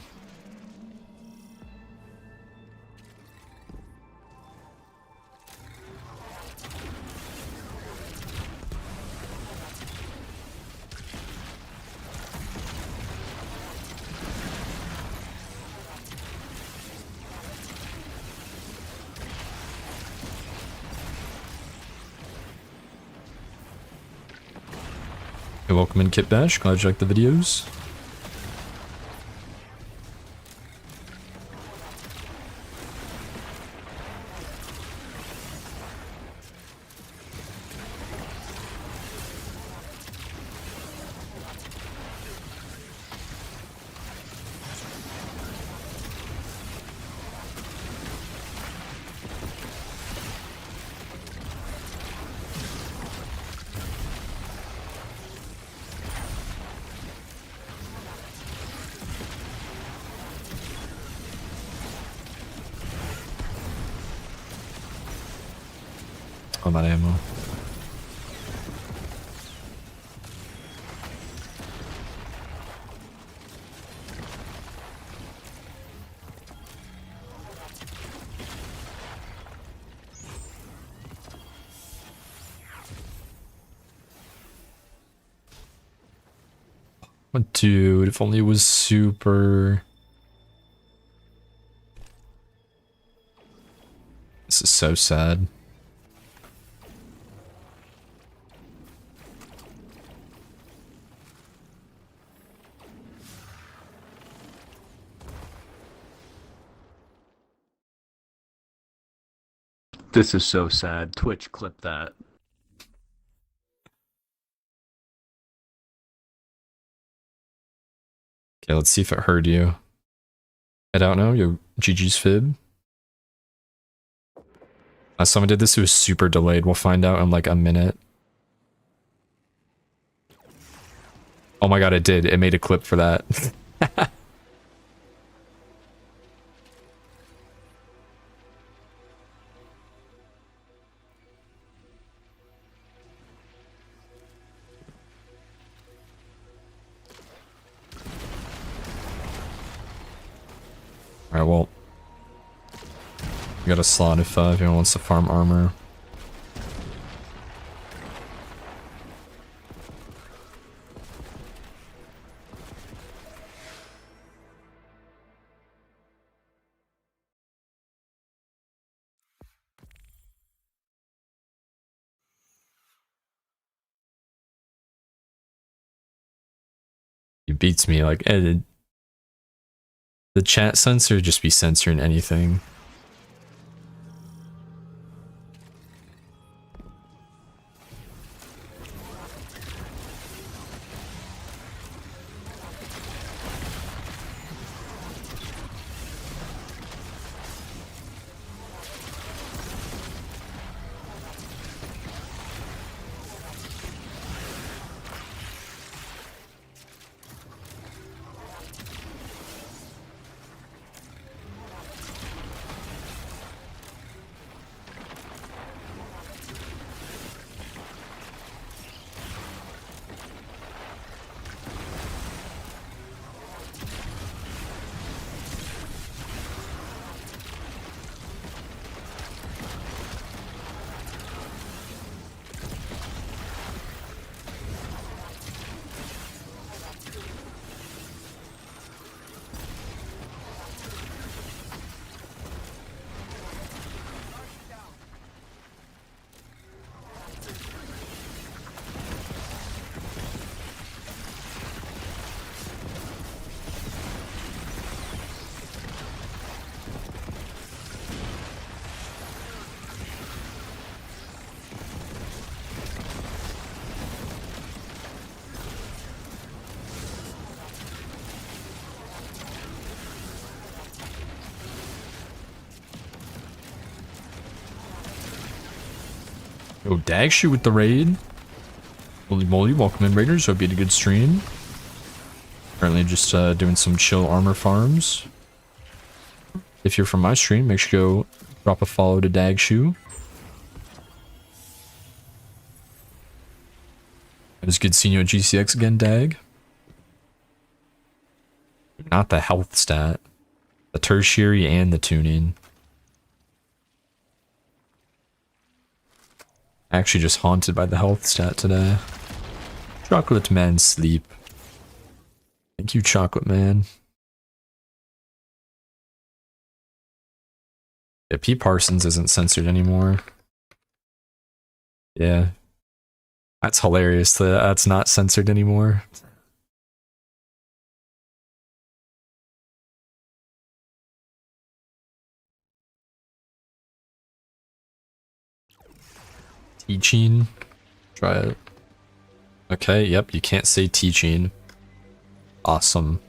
Hey, welcome in Kit Bash, glad you like the videos. I'm out of ammo. Oh, dude, if only it was super. This is so sad. This is so sad. Twitch, clip that. Okay, let's see if it heard you. I don't know. Yo, GG's fib. Last time I did this, it was super delayed. We'll find out in like a minute. Oh my god, it did. It made a clip for that. Alright, well. We got a slot if anyone wants to farm armor. He beats me like, the chat censor just be censoring anything. Yo, Dagshoe with the raid. Holy moly, welcome in raiders. Hope you had a good stream. Currently just doing some chill armor farms. If you're from my stream, make sure you go drop a follow to Dagshoe. It was good seeing you at GCX again, Dag. Not the health stat. The tertiary and the tuning. Actually just haunted by the health stat today. Chocolate Man sleep. Thank you, Chocolate Man. Yeah, P. Parsons isn't censored anymore. Yeah. That's hilarious that that's not censored anymore. Teaching. Try it. Okay, yep, you can't say teaching. Awesome.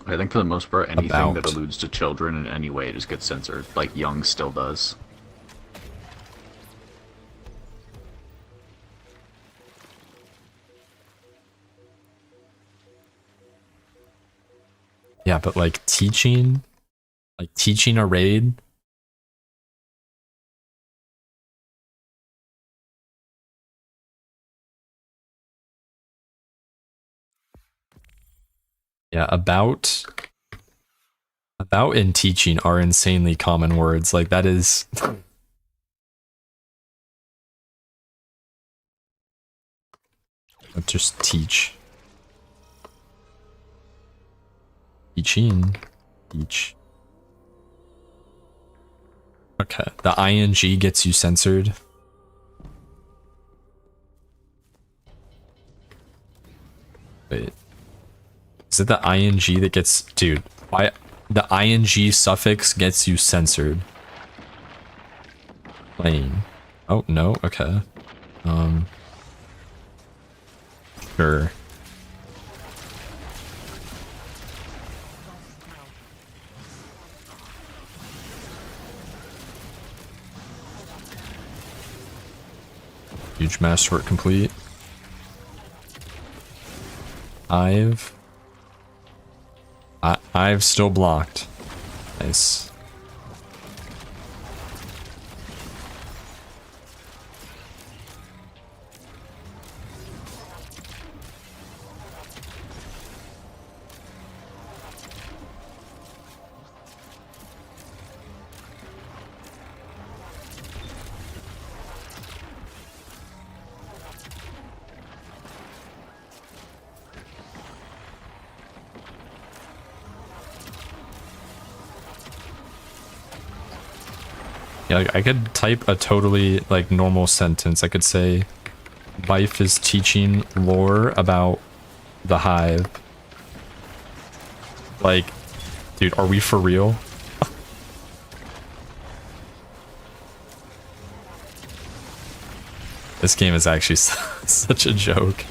I think for the most part, anything About. that alludes to children in any way just gets censored, like Young still does. Yeah, but like teaching a raid. Yeah, about and teaching are insanely common words. Like that is just teach. Teaching. Teach. Okay. The ing gets you censored. Wait. Is it the ing that gets... Dude, why... The ing suffix gets you censored. Plain. Oh, no? Okay. Sure. Huge masterwork complete. I've still blocked. Nice. Yeah, like I could type a totally like normal sentence. I could say, "Wife is teaching lore about the hive." Like, dude, are we for real? This game is actually such a joke.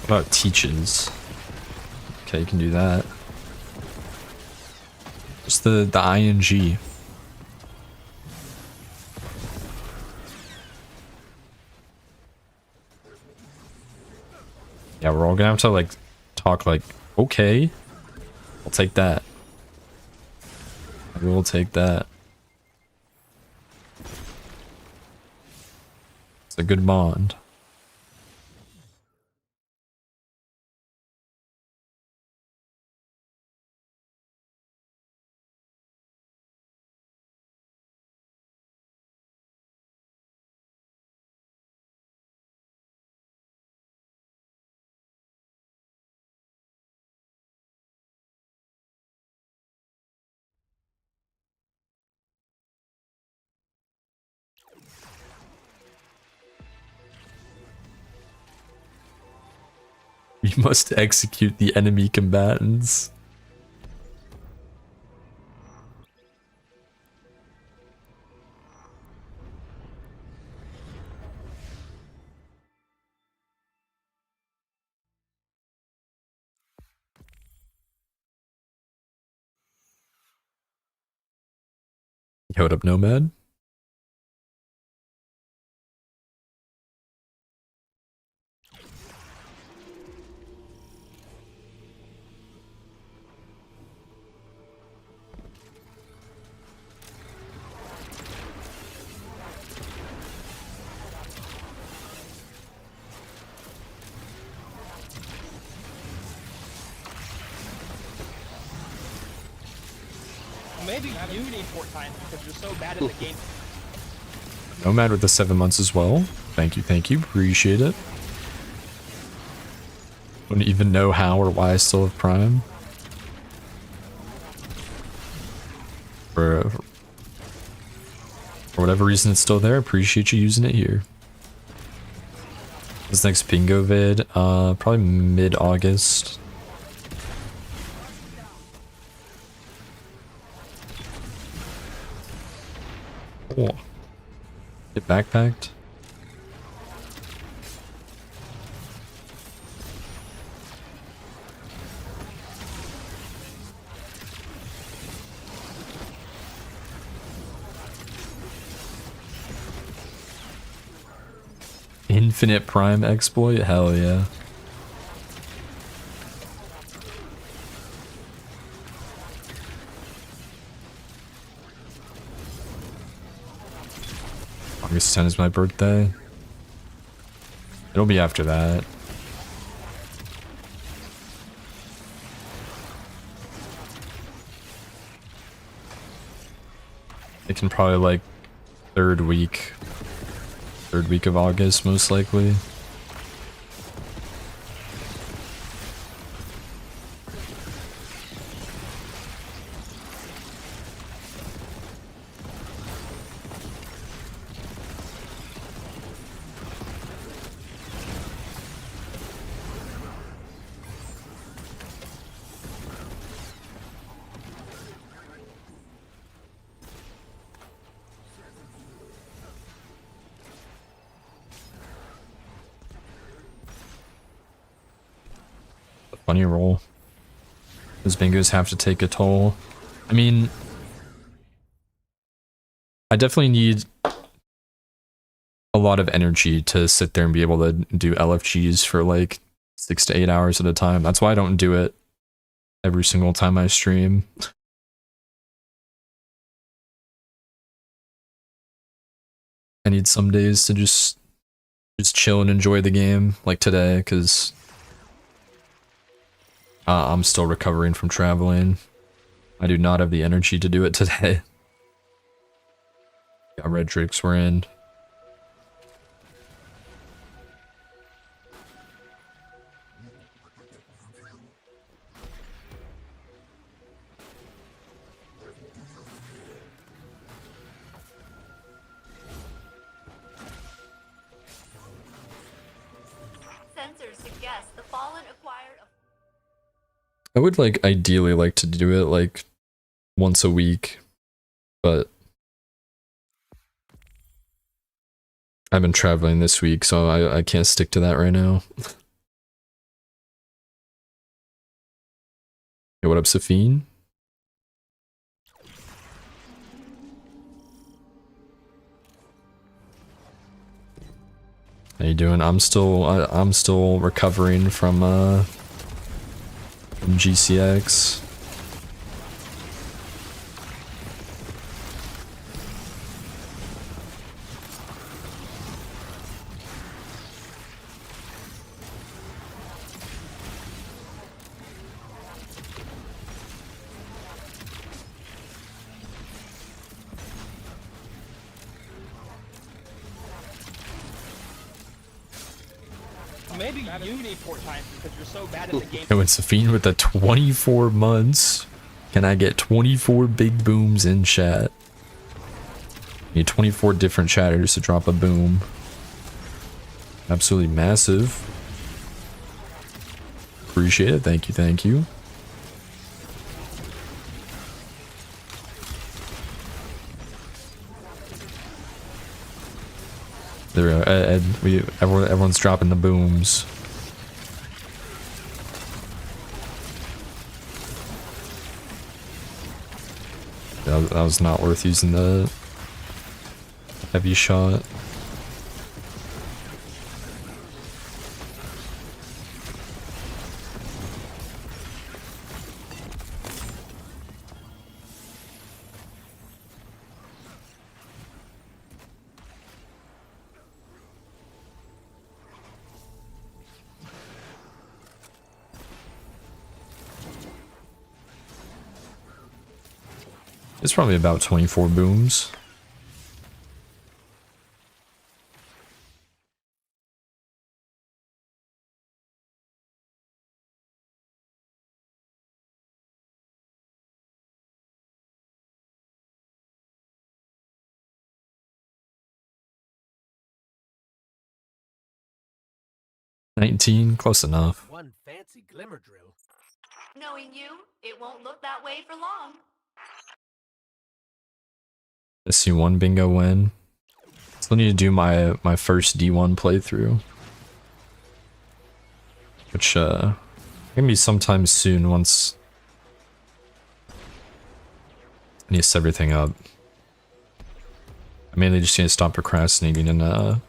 What about teaches? Okay, you can do that. Just the ing. Yeah, we're all gonna have to like talk like, okay, I'll take that. I will take that. It's a good bond. You must execute the enemy combatants. Yo, what up, Nomad? Maybe you need port times because you're so bad at the game. Nomad with the 7 months as well. Thank you, appreciate it. Wouldn't even know how or why I still have Prime. For whatever reason it's still there, appreciate you using it here. This next bingo vid, probably mid-August. Oh. Get backpacked. Infinite Prime exploit? Hell yeah. August 10 is my birthday. It'll be after that. It can probably like third week of August most likely. Funny roll. Those bingos have to take a toll. I mean, I definitely need a lot of energy to sit there and be able to do LFGs for like 6 to 8 hours at a time. That's why I don't do it every single time I stream. I need some days to just chill and enjoy the game, like today, because I'm still recovering from traveling. I do not have the energy to do it today. Got red drakes we're in. Sensors suggest the fallen acquired a I would like ideally like to do it like once a week, but I've been traveling this week, so I can't stick to that right now. Hey, what up, Safine? How you doing? I'm still recovering from GCX. Maybe you need port times because you're so bad at the game. And it's Safine with the 24 months. Can I get 24 big booms in chat? Need 24 different chatters to drop a boom. Absolutely massive. Appreciate it. Thank you, thank you. There we go. Ed, everyone's dropping the booms. That was not worth using the heavy shot. It's probably about 24 booms. $19, close enough. One fancy glimmer drill. Knowing you, it won't look that way for long. SC1 bingo win. Still need to do my first D1 playthrough, which gonna be sometime soon once I need to set everything up. I mainly just need to stop procrastinating and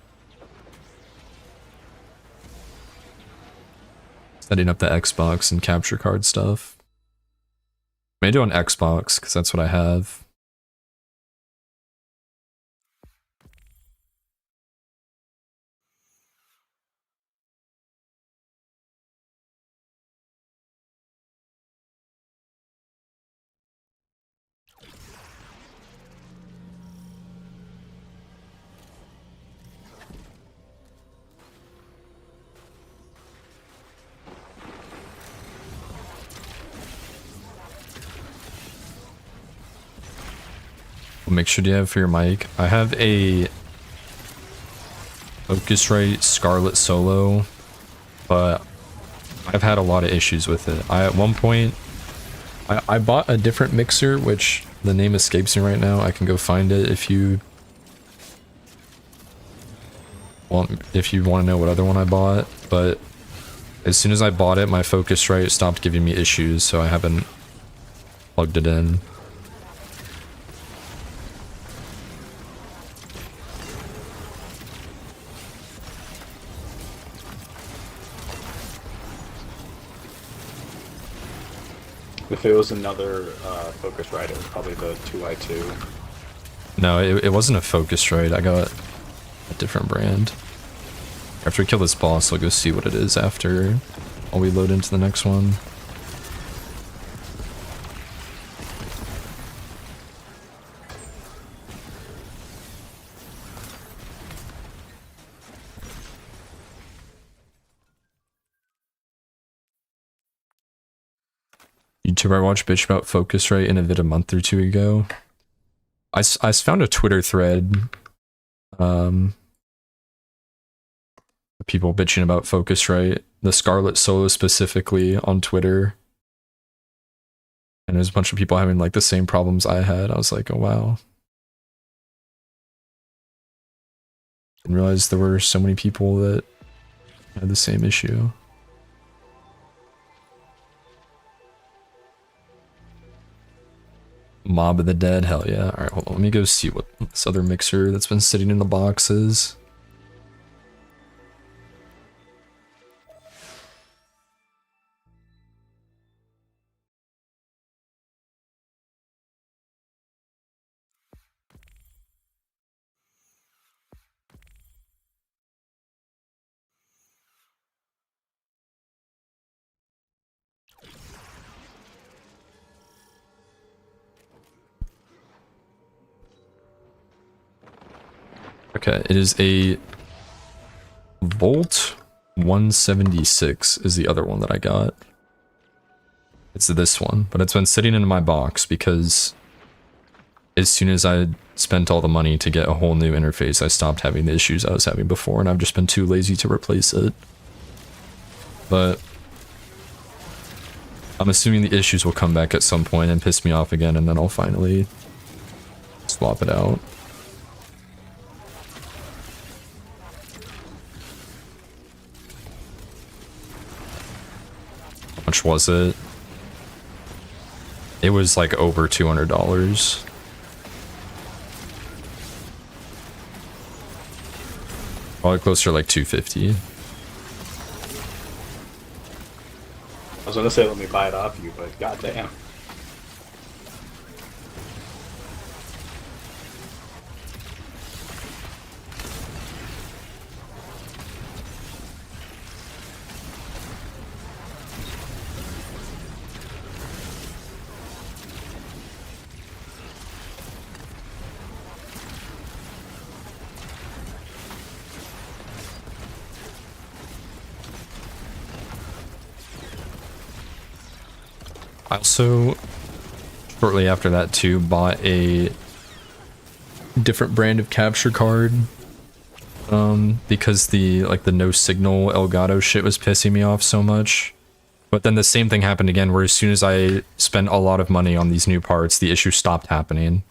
Setting up the Xbox and capture card stuff. I may do on Xbox, because that's what I have. What mixture do you have for your mic? I have a Focusrite Scarlett Solo, but I've had a lot of issues with it. At one point, I bought a different mixer, which the name escapes me right now. I can go find it if you want to know what other one I bought. But as soon as I bought it, my Focusrite stopped giving me issues, so I haven't plugged it in. If it was another Focusrite, it was probably the 2i2. No, it wasn't a Focusrite. I got a different brand. After we kill this boss, I'll go see what it is after while we load into the next one. YouTuber I watched bitch about Focusrite in a vid a month or two ago. I found a Twitter thread. People bitching about Focusrite, the Scarlett Solo specifically on Twitter. And there's a bunch of people having like the same problems I had. I was like, oh wow. Didn't realize there were so many people that had the same issue. Mob of the Dead, hell yeah. Alright, hold on, let me go see what this other mixer that's been sitting in the box is. Okay, it is a Volt 176 is the other one that I got. It's this one, but it's been sitting in my box because as soon as I spent all the money to get a whole new interface, I stopped having the issues I was having before, and I've just been too lazy to replace it. But I'm assuming the issues will come back at some point and piss me off again, and then I'll finally swap it out. How much was it? It was like over $200. Probably closer to like $250. I was gonna say let me buy it off you, but goddamn. I also, shortly after that too, bought a different brand of capture card. Because the no signal Elgato shit was pissing me off so much. But then the same thing happened again, where as soon as I spent a lot of money on these new parts, the issue stopped happening.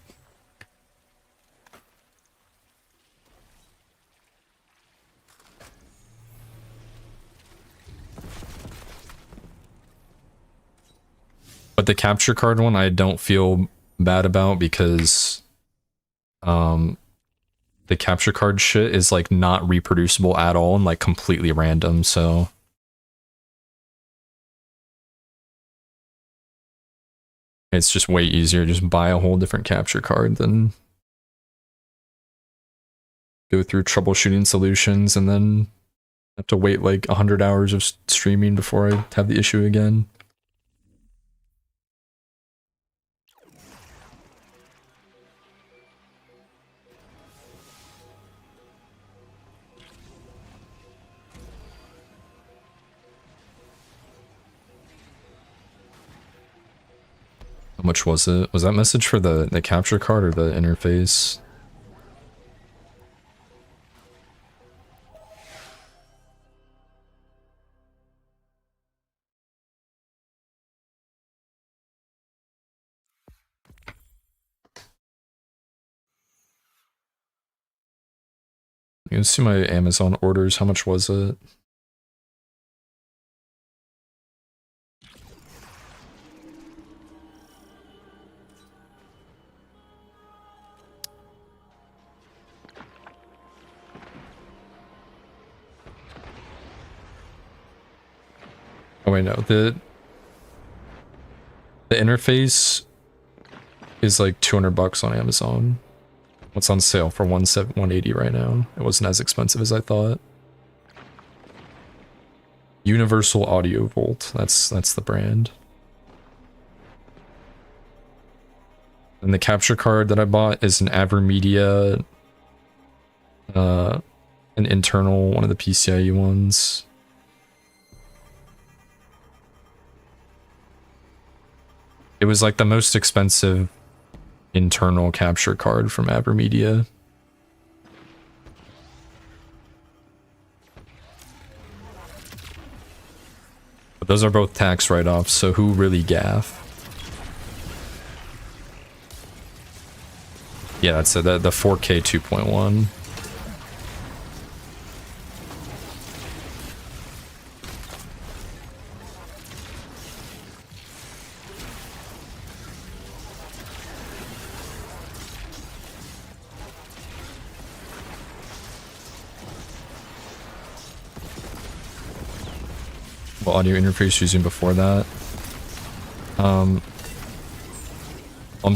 But the capture card one, I don't feel bad about because the capture card shit is like not reproducible at all and like completely random, so It's just way easier to just buy a whole different capture card than go through troubleshooting solutions and then have to wait like 100 hours of streaming before I have the issue again. How much was it? Was that message for the capture card or the interface? You can see my Amazon orders. How much was it? Oh wait, no. The interface is like $200 on Amazon. What's on sale for 180 right now? It wasn't as expensive as I thought. Universal Audio Volt. That's the brand. And the capture card that I bought is an AverMedia, an internal, one of the PCIe ones. It was like the most expensive internal capture card from AverMedia. But those are both tax write-offs, so who really gaff? Yeah, that's the 4K 2.1. What audio interface using before that? I'm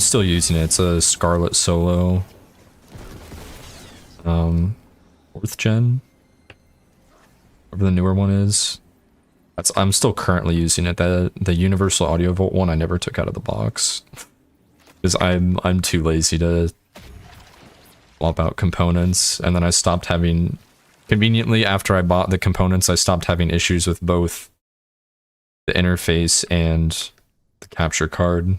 still using it. It's a Scarlett Solo. 4th gen. Whatever the newer one is. I'm still currently using it. The Universal Audio Volt one I never took out of the box. Because I'm too lazy to swap out components, and then I stopped having, conveniently after I bought the components, I stopped having issues with both the interface and the capture card.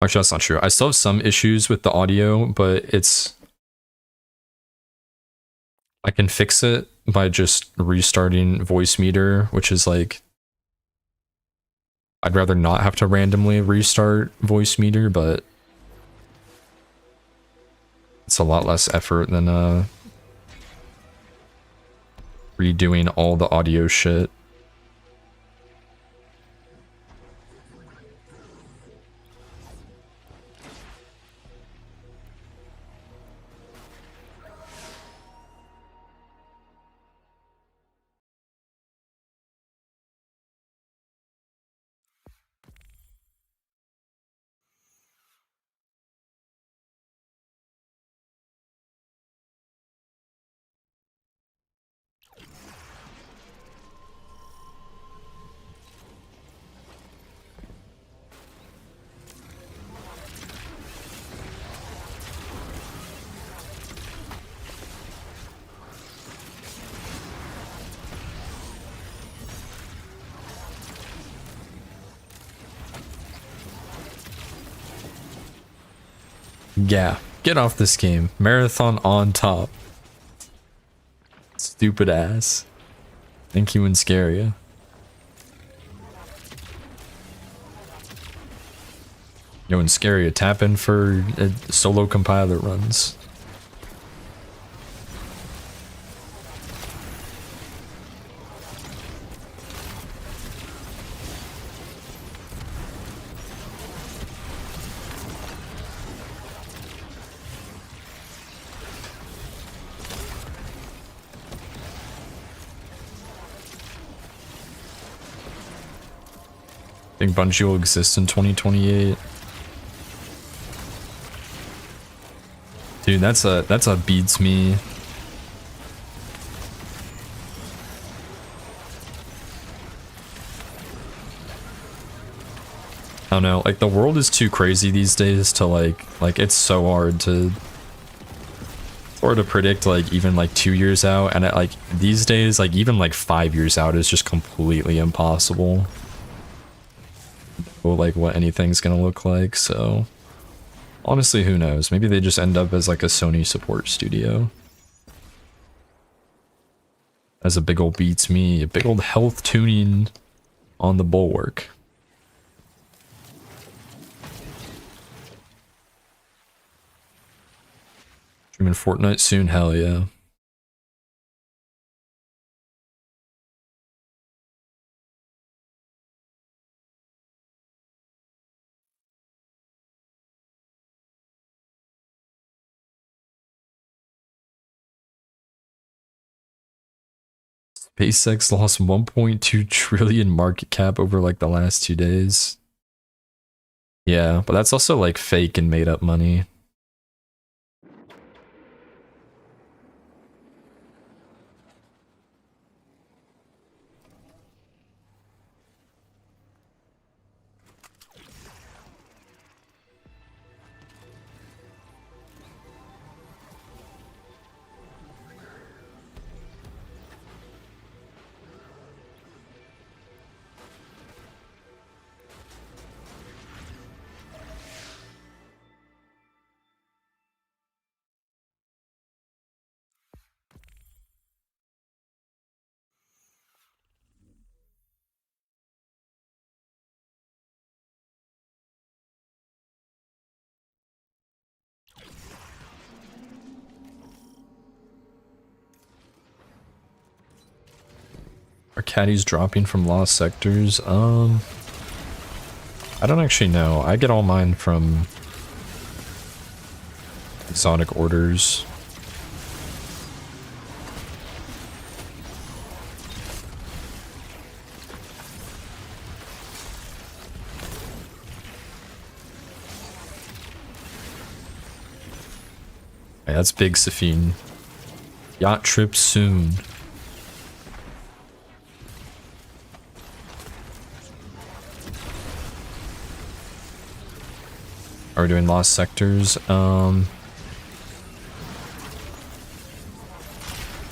Actually, that's not true. I still have some issues with the audio, but I can fix it by just restarting Voicemeeter, which is like, I'd rather not have to randomly restart Voicemeeter, but it's a lot less effort than redoing all the audio shit. Yeah, get off this game. Marathon on top. Stupid ass. Thank you, Inscaria. Yo, Inscaria, tap in for solo compiler runs. Think Bungie will exist in 2028? Dude, that's a beats me. I don't know, like the world is too crazy these days to like it's so hard to predict like even like 2 years out, and like these days like even like 5 years out is just completely impossible. Or like what anything's gonna look like, so honestly who knows, maybe they just end up as like a Sony support studio. As a big old beats me, a big old health tuning on the bulwark. Streaming Fortnite soon, hell yeah. SpaceX lost 1.2 trillion market cap over like the last 2 days. Yeah, but that's also like fake and made up money. Are caddies dropping from lost sectors? I don't actually know. I get all mine from exotic orders. Yeah, that's big, Safine. Yacht trip soon. Are we doing lost sectors? I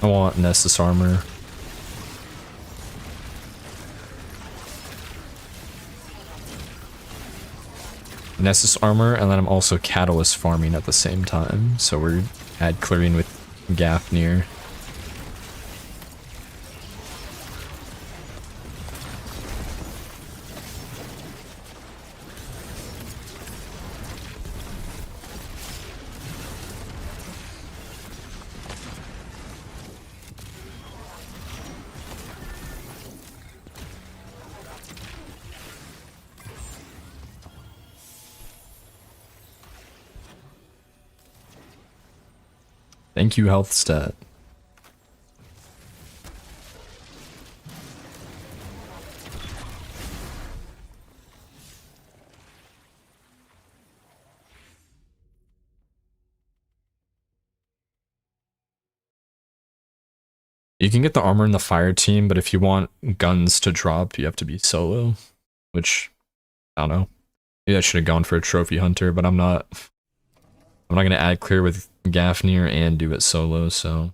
want Nessus armor. Nessus armor, and then I'm also catalyst farming at the same time. So we're ad clearing with Gafnir. Thank you, health stat. You can get the armor in the fire team, but if you want guns to drop, you have to be solo, which I don't know. Maybe I should have gone for a trophy hunter, but I'm not gonna ad clear with Gafnir and do it solo, so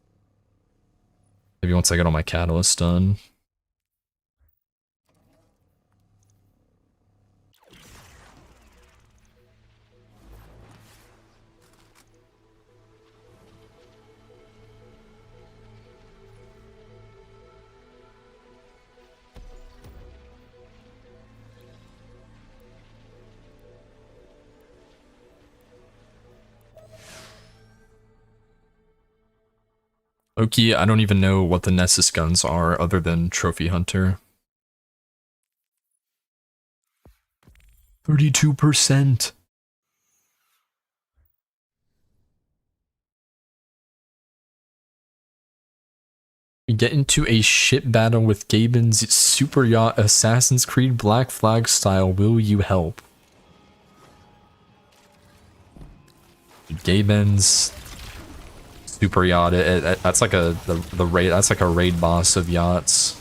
maybe once I get all my catalysts done. Oki, I don't even know what the Nessus guns are other than Trophy Hunter. 32%. We get into a ship battle with Gaben's super yacht Assassin's Creed Black Flag style. Will you help? Gaben's super yacht. That's like the raid. That's like a raid boss of yachts.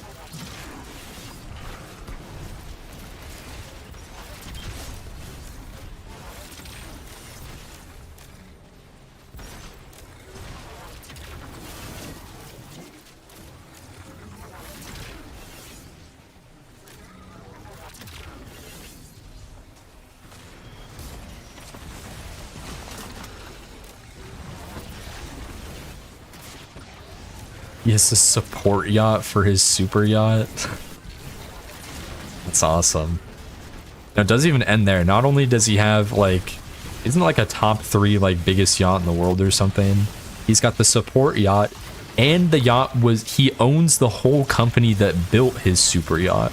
He has a support yacht for his super yacht. That's awesome. Now, it doesn't even end there. Not only does he have, like, isn't it like a top 3, like, biggest yacht in the world or something? He's got the support yacht, and the yacht he owns the whole company that built his super yacht.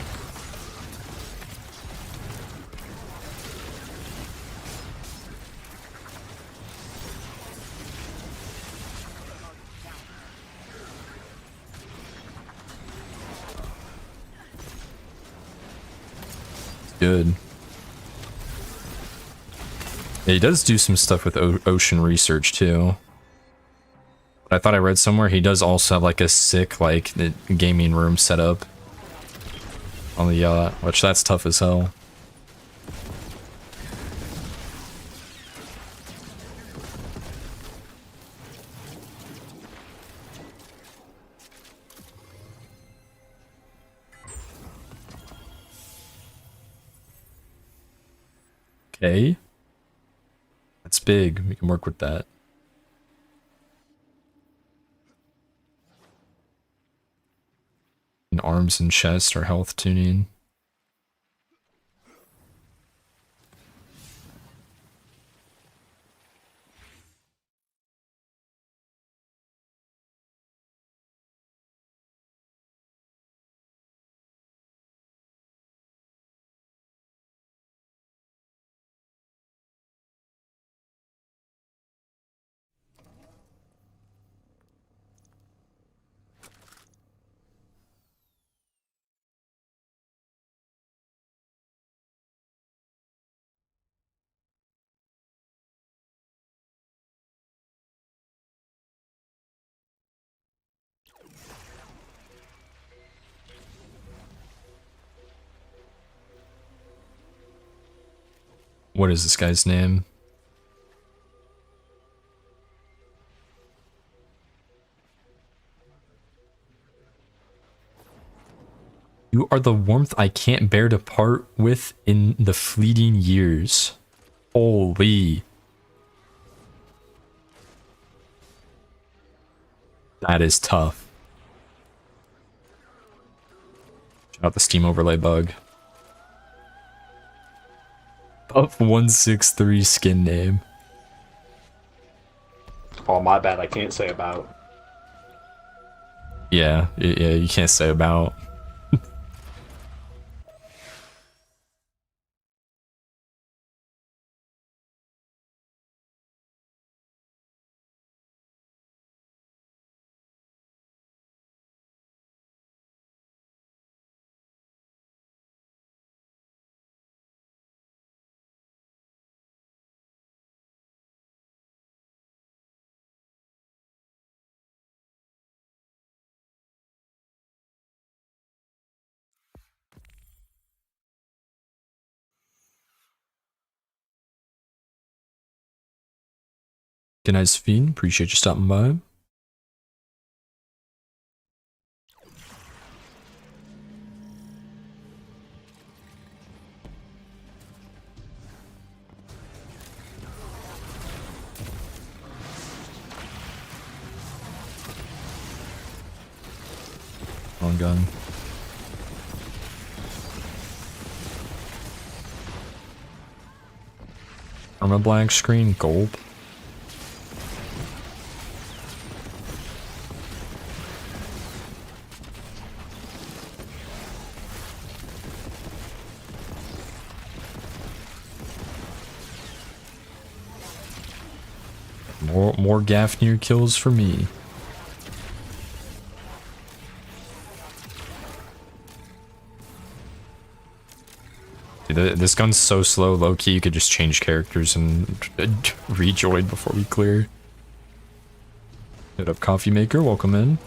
Good. Yeah, he does do some stuff with ocean research too. But I thought I read somewhere he does also have like a sick like gaming room set up on the yacht, which that's tough as hell. Okay. That's big. We can work with that. And arms and chest are health tuning. What is this guy's name? You are the warmth I can't bear to part with in the fleeting years. Holy. That is tough. Shout out the Steam overlay bug. Buff 163 skin name. Oh, my bad. I can't say about. Yeah, you can't say about. Good night, Sphine. Appreciate you stopping by. Wrong gun. From a blank screen, gulp. More Gafnir kills for me. This gun's so slow, low-key, you could just change characters and rejoin before we clear. Hit up Coffee Maker, welcome in.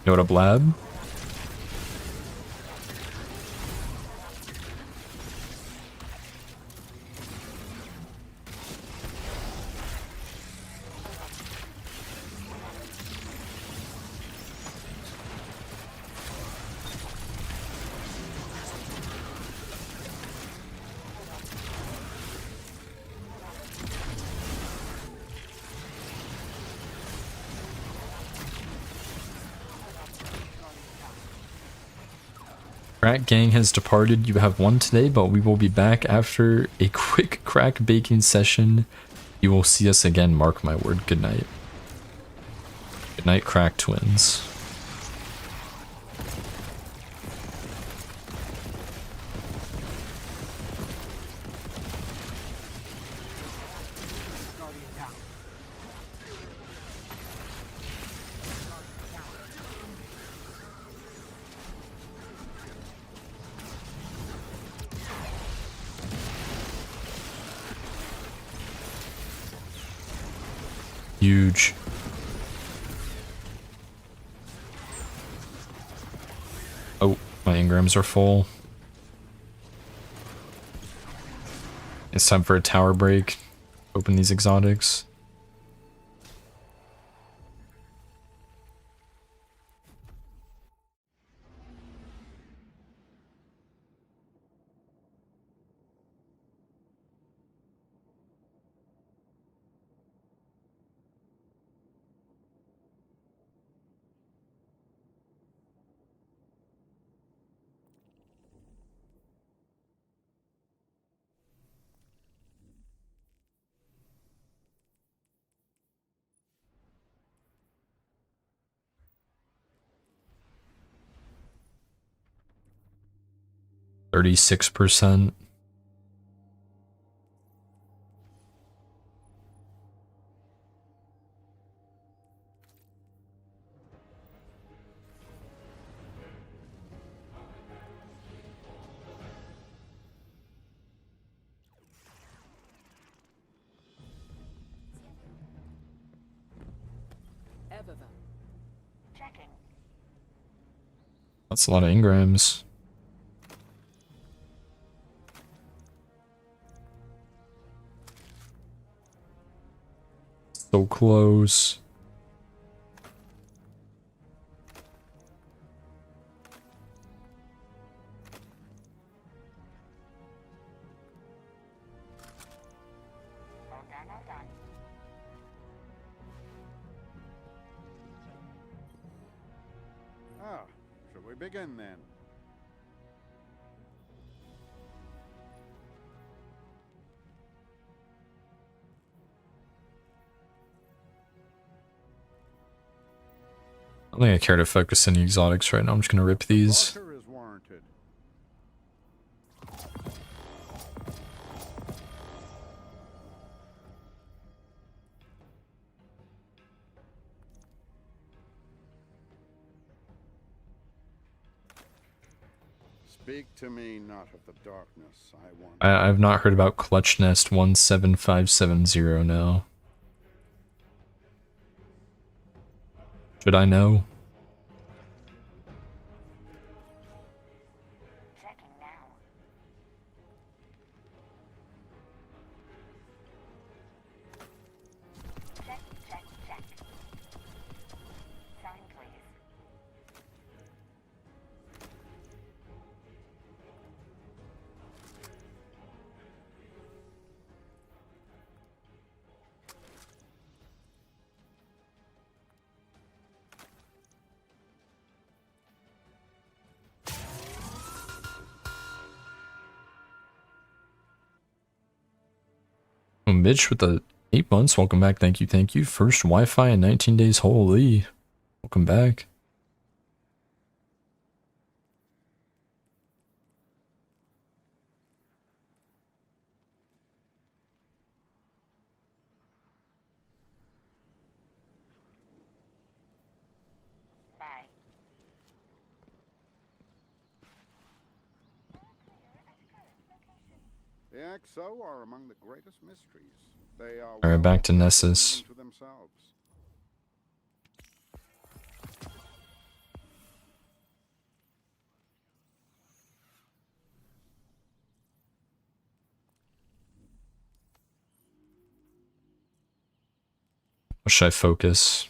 What up, Lab? Crack gang has departed. You have one today, but we will be back after a quick crack baking session. You will see us again, mark my word. Good night. Good night, crack twins. Huge. Oh, my engrams are full. It's time for a tower break. Open these exotics. %36%. Checking. That's a lot of engrams. So close. All done, all done. Ah, shall we begin then? I don't think I care to focus any exotics right now. I'm just gonna rip these. Water is warranted. Speak to me not of the darkness. I want. I've not heard about Clutch Nest 17570 now. Should I know? Checking now. Check, check, check. Sign, please. Oh, Mitch with the 8 months. Welcome back. Thank you. Thank you. First Wi-Fi in 19 days. Holy. Welcome back. The Exo are among the greatest mysteries. They are Alright, back to Nessus. to themselves. What should I focus?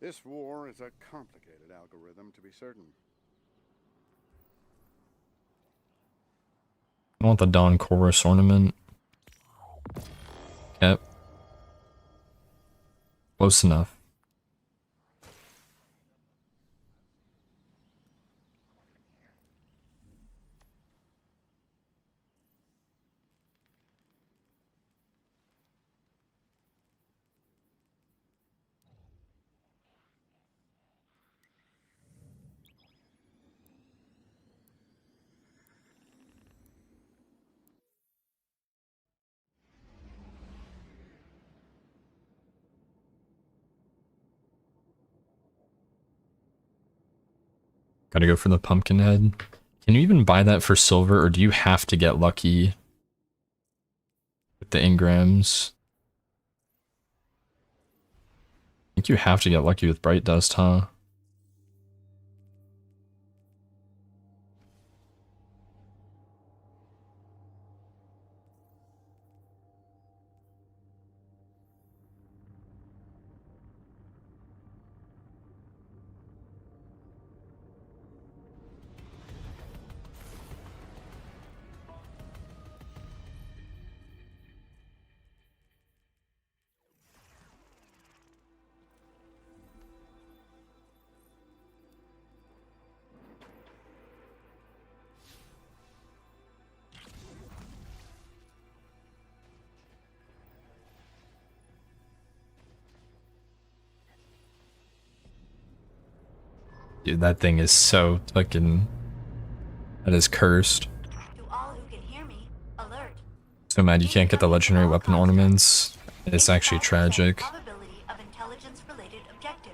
This war is a complicated algorithm, to be certain. I want the Dawn Chorus ornament. Yep. Close enough. Gotta go for the pumpkin head. Can you even buy that for silver, or do you have to get lucky with the engrams? I think you have to get lucky with Bright Dust, huh? Dude, that thing is so fucking... That is cursed. To all who can hear me, alert. So mad you can't get the legendary weapon ornaments. It's actually tragic. Probability of intelligence-related objective.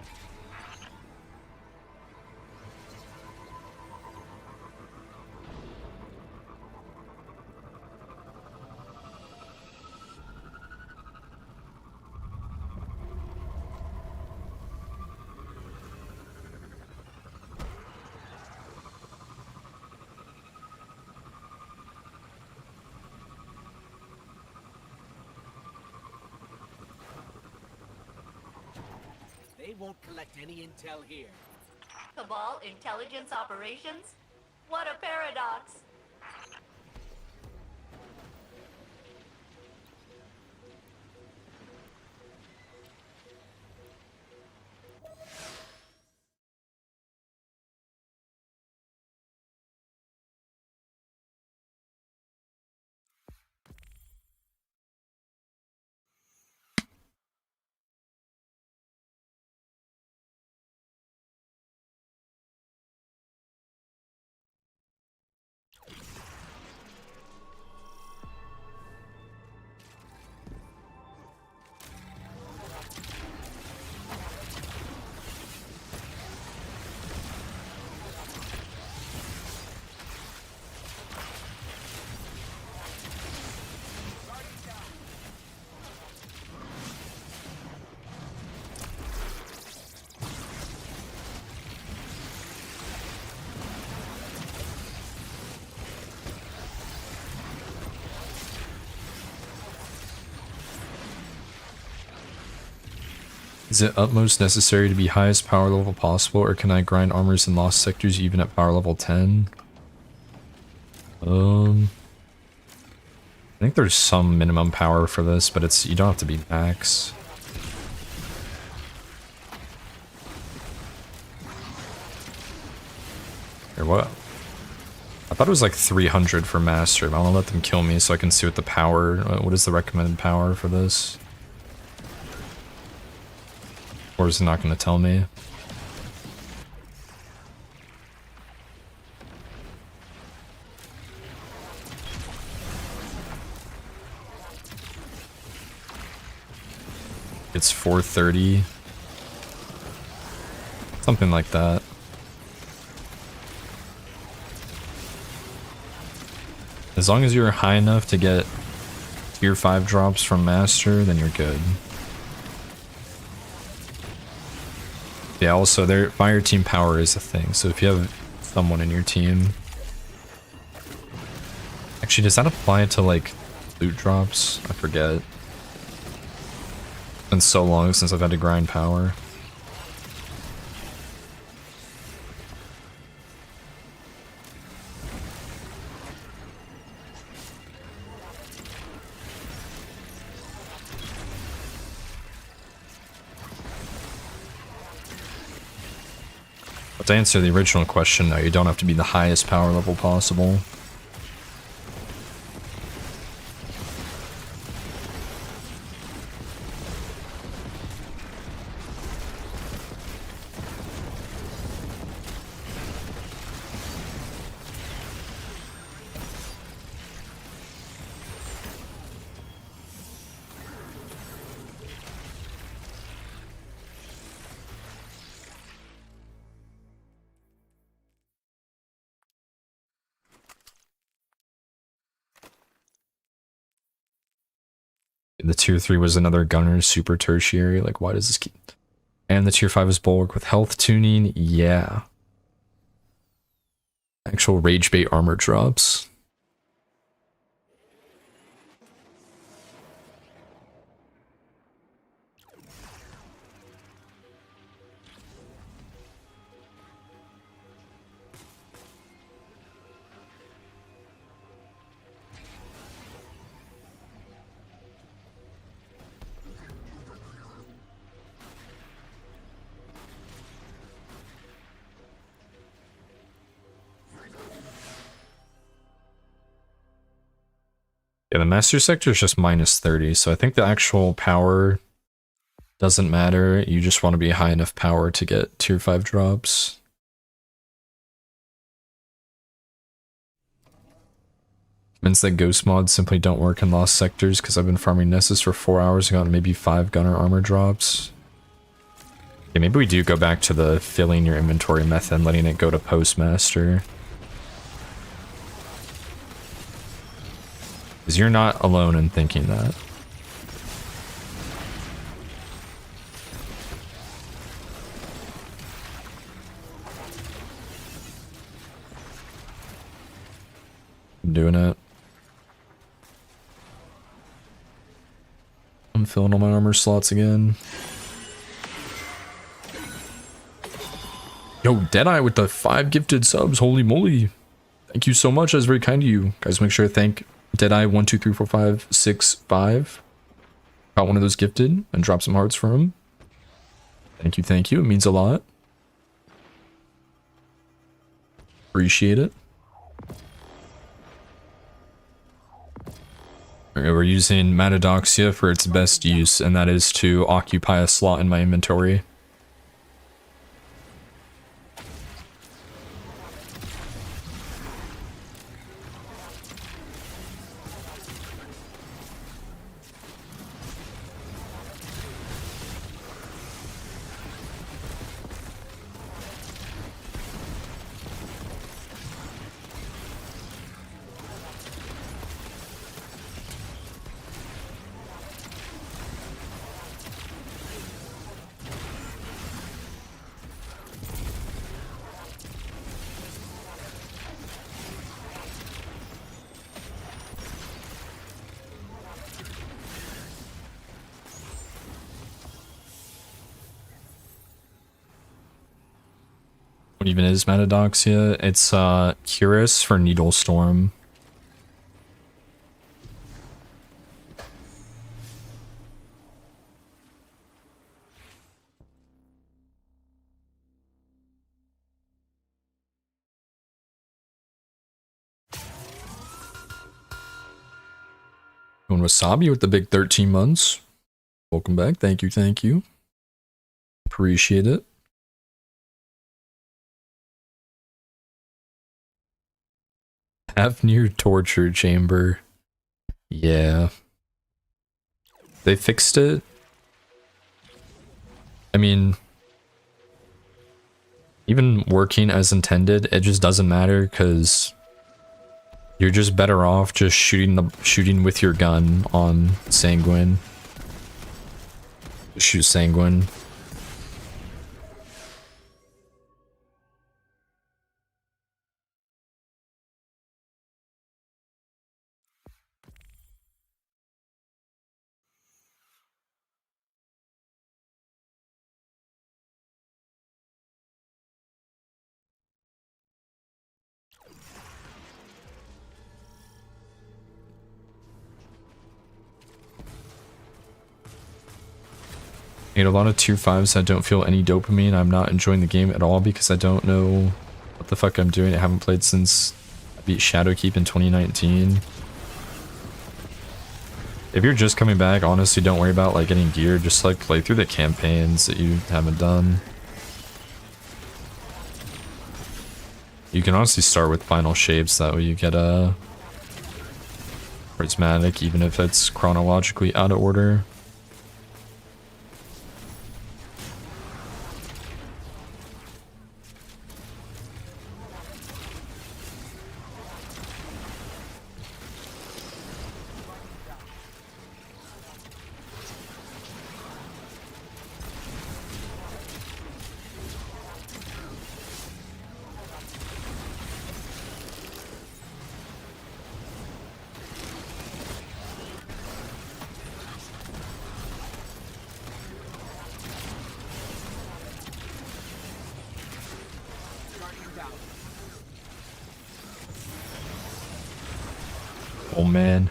They won't collect any intel here. Cabal intelligence operations? What a paradox! Is it utmost necessary to be highest power level possible, or can I grind armors in lost sectors even at power level 10? I think there's some minimum power for this, but it's you don't have to be max. Here, what? I thought it was like 300 for master, but I want to let them kill me so I can see what the power, what is the recommended power for this? Or is it not going to tell me? It's 430. Something like that. As long as you're high enough to get tier 5 drops from Master, then you're good. Yeah, also their fire team power is a thing, so if you have someone in your team... Actually, does that apply to like loot drops? I forget. It's been so long since I've had to grind power. But to answer the original question, no, you don't have to be the highest power level possible. The tier 3 was another gunner, super tertiary. Like, why does this keep... And the tier 5 is bulwark with health tuning. Yeah. Actual rage bait armor drops. Yeah, the master sector is just minus 30, so I think the actual power doesn't matter. You just want to be high enough power to get tier 5 drops. Means that ghost mods simply don't work in lost sectors because I've been farming Nessus for 4 hours and gotten maybe 5 gunner armor drops. Yeah, maybe we do go back to the filling your inventory method and letting it go to postmaster. Because you're not alone in thinking that. I'm doing it. I'm filling all my armor slots again. Yo, Deadeye with the 5 gifted subs. Holy moly. Thank you so much. That's very kind of you. Guys, make sure to thank Deadeye 1, 2, 3, 4, 5, 6, 5. Got one of those gifted and drop some hearts for him. Thank you, thank you. It means a lot. Appreciate it. Okay, we're using Matadoxia for its best use, and that is to occupy a slot in my inventory. What even is Matadoxia? It's Curus for Needle Storm. Going Wasabi with the big 13 months. Welcome back. Thank you, thank you. Appreciate it. Near torture chamber. Yeah. They fixed it. I mean, even working as intended, it just doesn't matter because You're just better off just shooting with your gun on Sanguine. Just shoot Sanguine. Made a lot of tier 5s that don't feel any dopamine. I'm not enjoying the game at all because I don't know what the fuck I'm doing. I haven't played since I beat Shadowkeep in 2019. If you're just coming back, honestly, don't worry about like getting gear. Just like play through the campaigns that you haven't done. You can honestly start with Final Shapes. That way you get a prismatic, even if it's chronologically out of order. Oh man.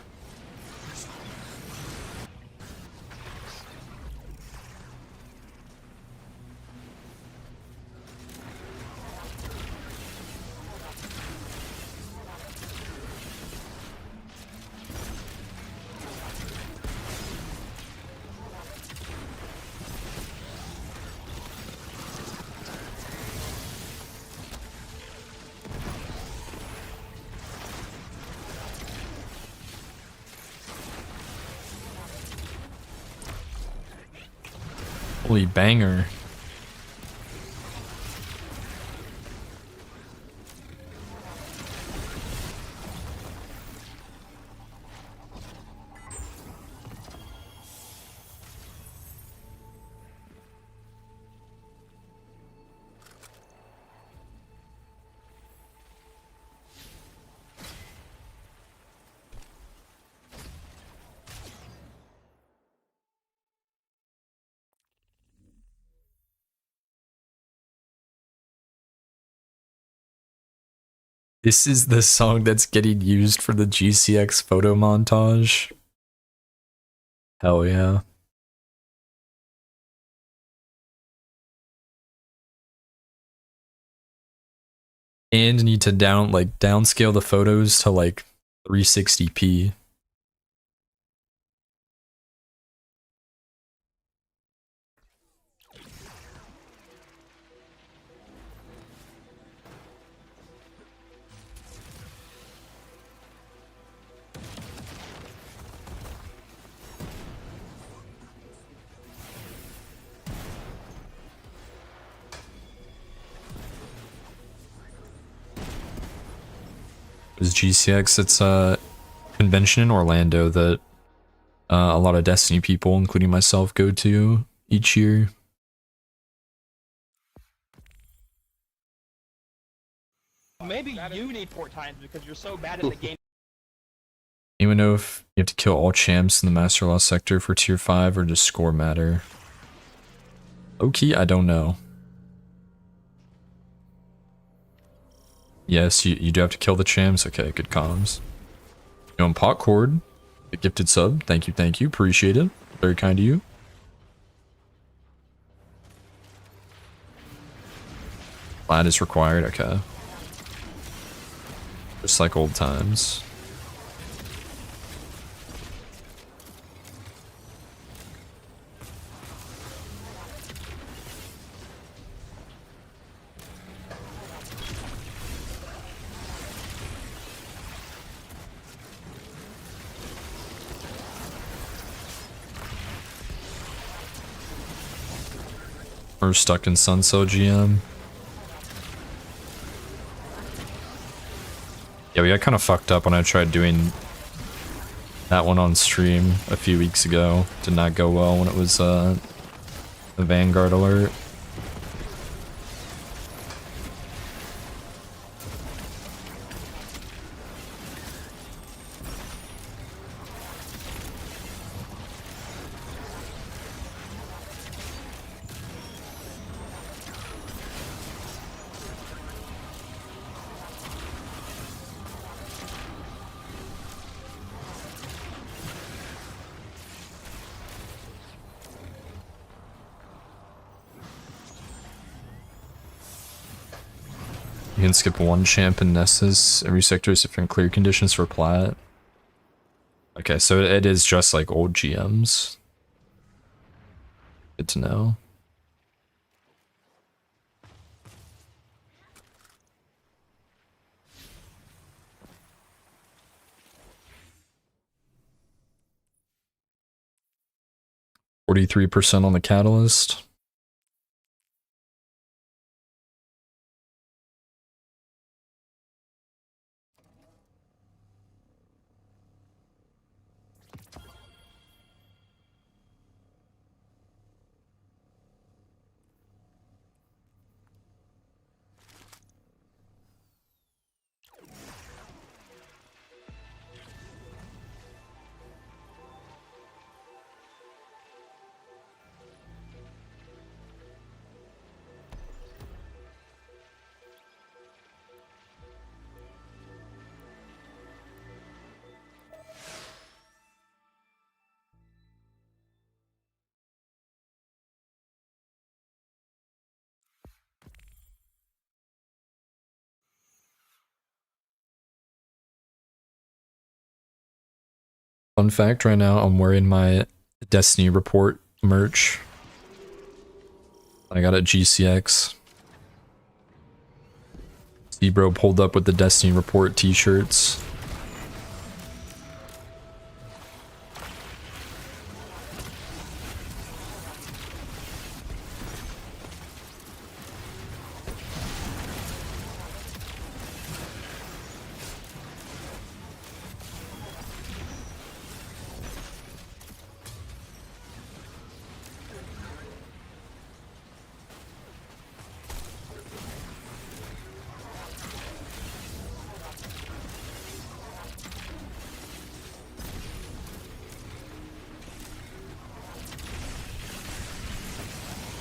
Holy banger. This is the song that's getting used for the GCX photo montage. Hell yeah. And need to downscale the photos to like 360p. Is GCX, it's a convention in Orlando that a lot of Destiny people, including myself, go to each year. Maybe you need port times because you're so bad at the game. Anyone know if you have to kill all champs in the Master Law sector for tier 5 or does score matter? Low-key, I don't know. Yes, you do have to kill the champs. Okay, good comms. You know, Potcord, the gifted sub. Thank you, appreciate it. Very kind of you. Lad is required, okay. Just like old times. We're stuck in Suncell GM. Yeah, we got kind of fucked up when I tried doing that one on stream a few weeks ago. Did not go well when it was the Vanguard alert. You can skip one champ in Nessus. Every sector has different clear conditions for plat. Okay, so it is just like old GMs. Good to know. %43 on the catalyst. Fun fact, right now I'm wearing my Destiny Report merch I got at GCX. Zebro pulled up with the Destiny Report t-shirts.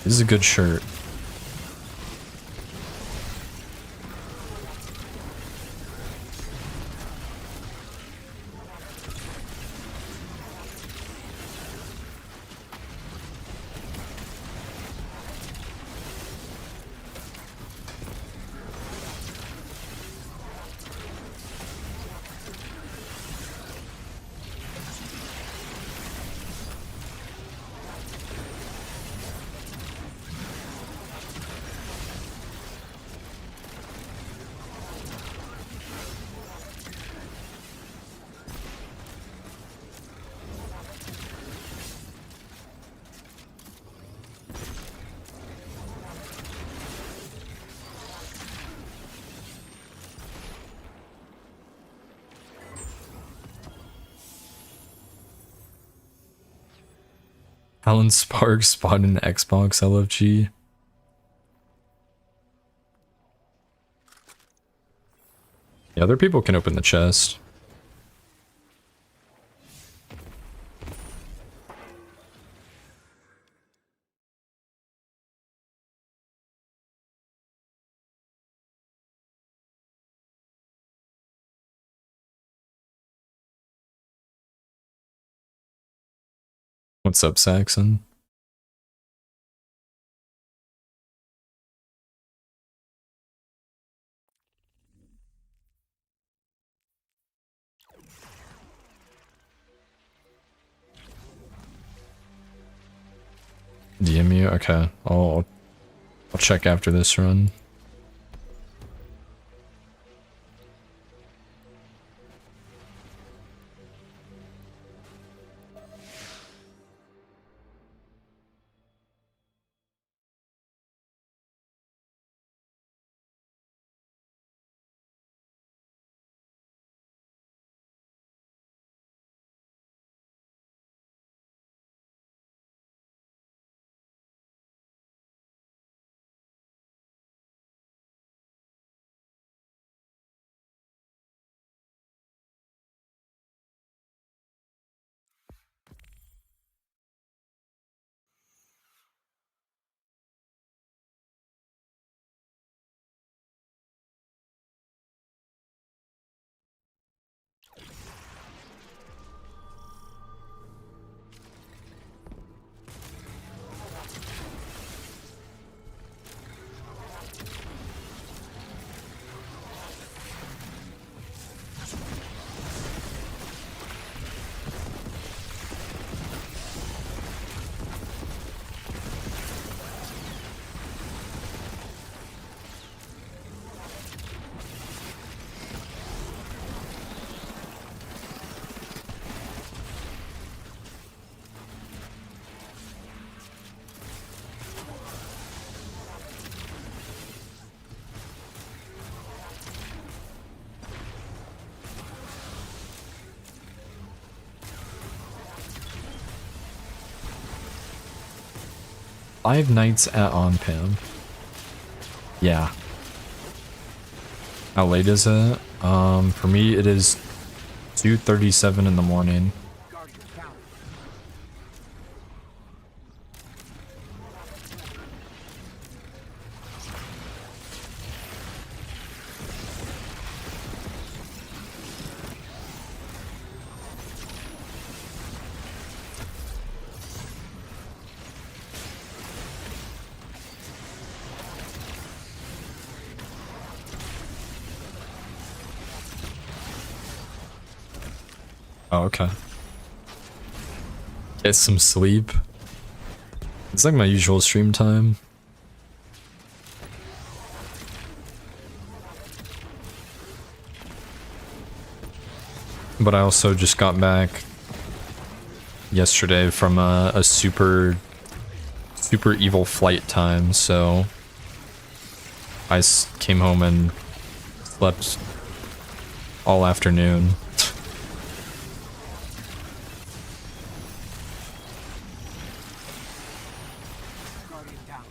This is a good shirt. Alan Sparks spotted an Xbox LFG. Yeah, other people can open the chest. What's up, Saxon? DM you? Okay, I'll check after this run. 5 nights at On-Pam. Yeah. How late is it? For me it is 2:37 in the morning. Guardian down. Oh, okay. Get some sleep. It's like my usual stream time. But I also just got back yesterday from a super evil flight time, so I came home and slept all afternoon. Guardian down.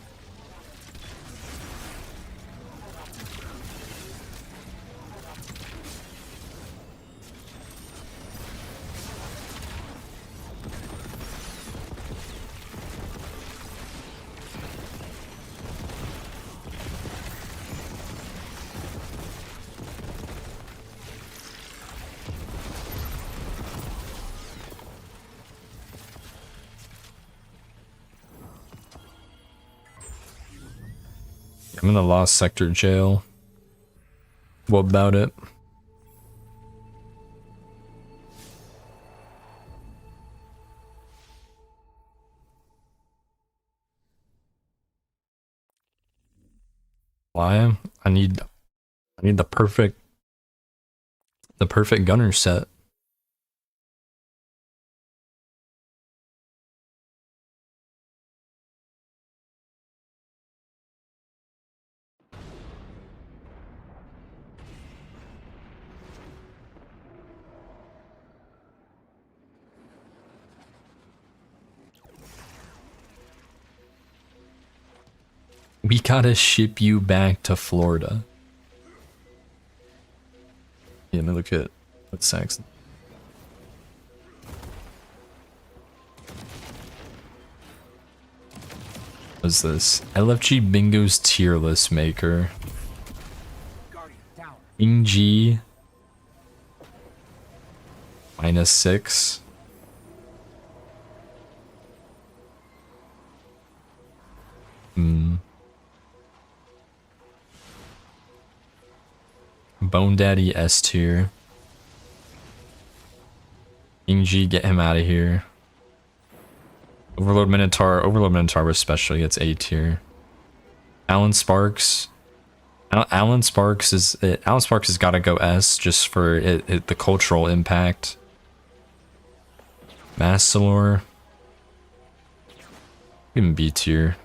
I'm in the Lost Sector jail. What about it? Why? I need the perfect gunner set. We gotta ship you back to Florida. Yeah, let me look at what Saxon. What's this? LFG Bingo's tier list maker. Guardian down. Ing G -6. Bone Daddy S tier. Ing G, get him out of here. Overlord Minotaur especially gets A tier. Alan Sparks. Alan Sparks has got to go S just for the cultural impact. Mastalor. Even B tier.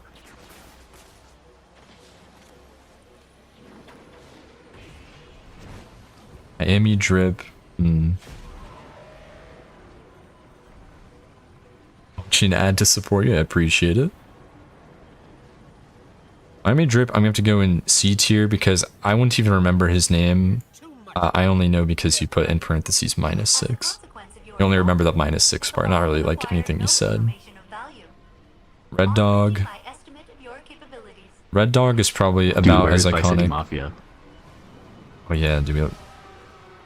Miami Drip. Watching add to support you, I appreciate it. Miami Drip, I'm gonna have to go in C tier because I wouldn't even remember his name. I only know because he put in parentheses -6. I only remember that -6 part, not really like anything he said. Red Dog. Red Dog is probably about as Vice City iconic. Mafia. Oh yeah, do we have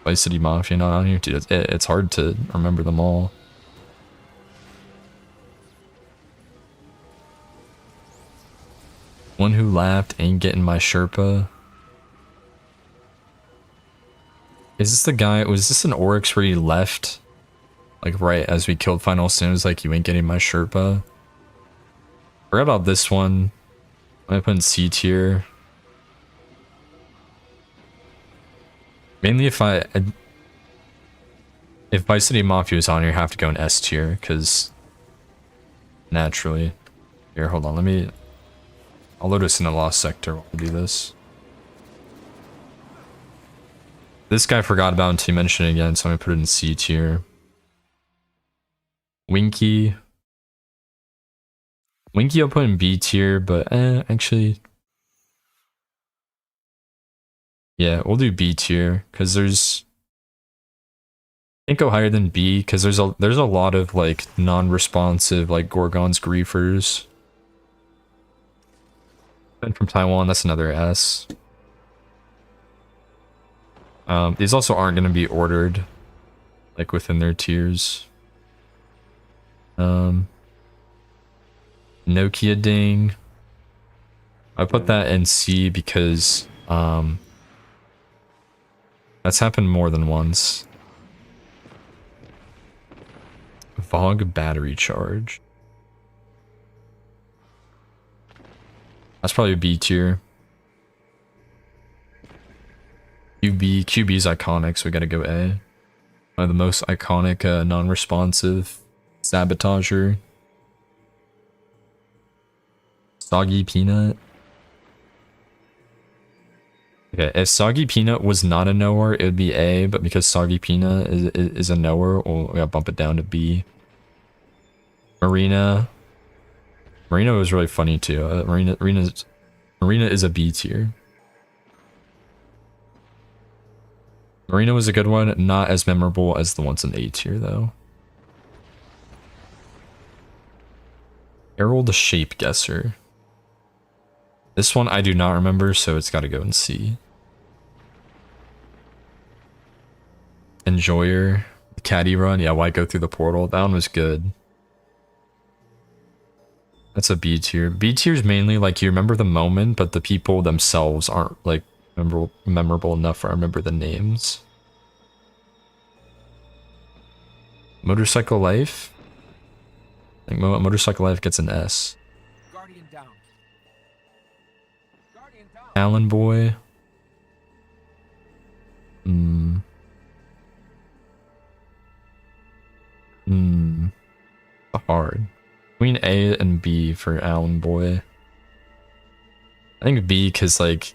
Vice City Mafia not on here? Dude, it's hard to remember them all. One who laughed ain't getting my Sherpa. Is this the guy? Was this an Oryx where he left? Like right as we killed Final Sin, it was like, you ain't getting my Sherpa. Forgot about this one. I'm gonna put in C tier. Mainly if Vice City Mafia is on here, I have to go in S tier, because naturally. Here, hold on, I'll load us in the Lost Sector while we do this. This guy I forgot about until you mentioned it again, so I'm gonna put it in C tier. Winky Winky I'll put in B tier, but actually, yeah, we'll do B tier because there's. I think go higher than B because there's a lot of like non-responsive like Gorgon's Griefers. And from Taiwan, that's another S. These also aren't going to be ordered like within their tiers. Nokia Ding. I put that in C because that's happened more than once. Vogue battery charge. That's probably a B tier. QB's iconic, so we gotta go A. One of the most iconic non-responsive sabotager. Soggy Peanut. Okay, if Soggy Peanut was not a knower, it would be A, but because Soggy Peanut is a knower, we gotta bump it down to B. Marina. Marina was really funny too. Marina is a B tier. Marina was a good one, not as memorable as the ones in A tier though. Errol the Shape Guesser. This one I do not remember, so it's gotta go in C. Enjoyer. Caddy Run. Yeah, why go through the portal? That one was good. That's a B tier. B tier is mainly like you remember the moment, but the people themselves aren't like memorable enough for I remember the names. Motorcycle Life. I think Motorcycle Life gets an S. Guardian down. Guardian down. Allen Boy. Hard. Between A and B for Allen Boy. I think B because like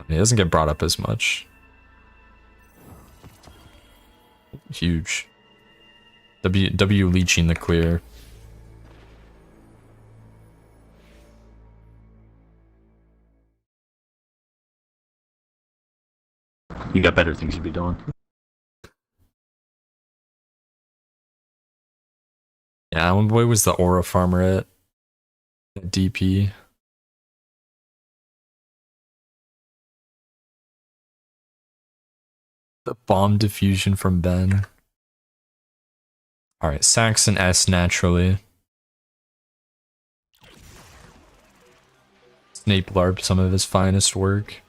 it doesn't get brought up as much. Huge. W leeching the clear. You got better things to be doing. Yeah, Allen Boy was the Aura Farmer at DP. The bomb diffusion from Ben. Alright, Saxon S naturally. Snape LARP, some of his finest work.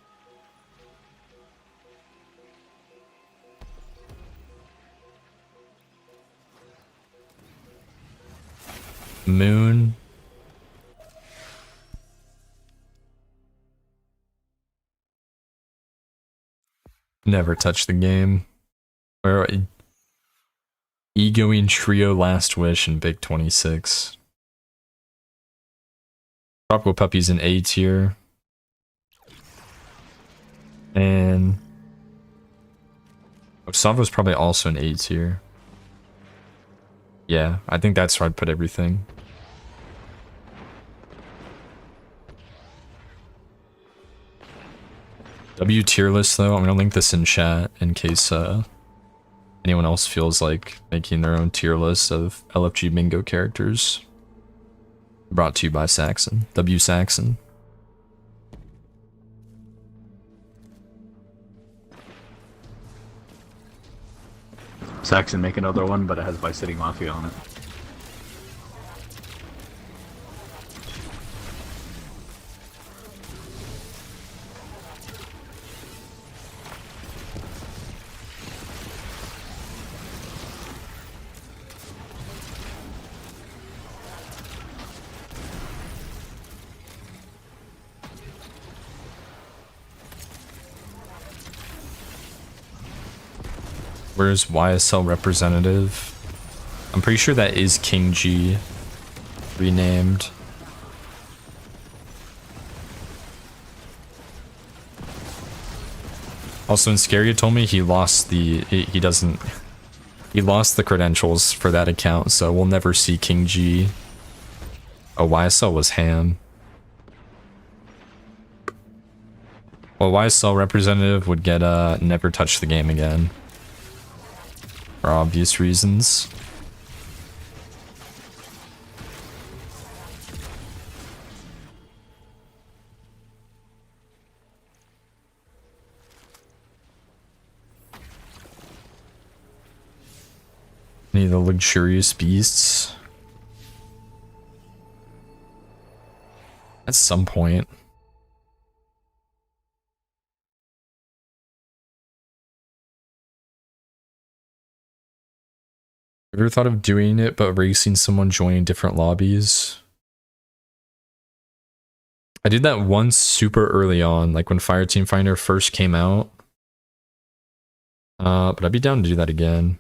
Moon. Never touched the game. Or Egoing Trio, Last Wish, and Big 26. Tropical Puppy's in A tier. And Sava's probably also an A tier. Yeah, I think that's where I'd put everything. W tier list though, I'm gonna link this in chat in case anyone else feels like making their own tier list of LFG Bingo characters. Brought to you by Saxon. W Saxon. Saxon make another one, but it has Vice City Mafia on it. Where's YSL representative? I'm pretty sure that is King G renamed. Also, when Scaria told me he lost the he lost the credentials for that account, so we'll never see King G Oh, YSL was ham. Well, YSL representative would get never touch the game again. For obvious reasons. Any of the luxurious beasts. At some point. Have you ever thought of doing it but racing someone joining different lobbies? I did that once super early on, like when Fireteam Finder first came out. But I'd be down to do that again.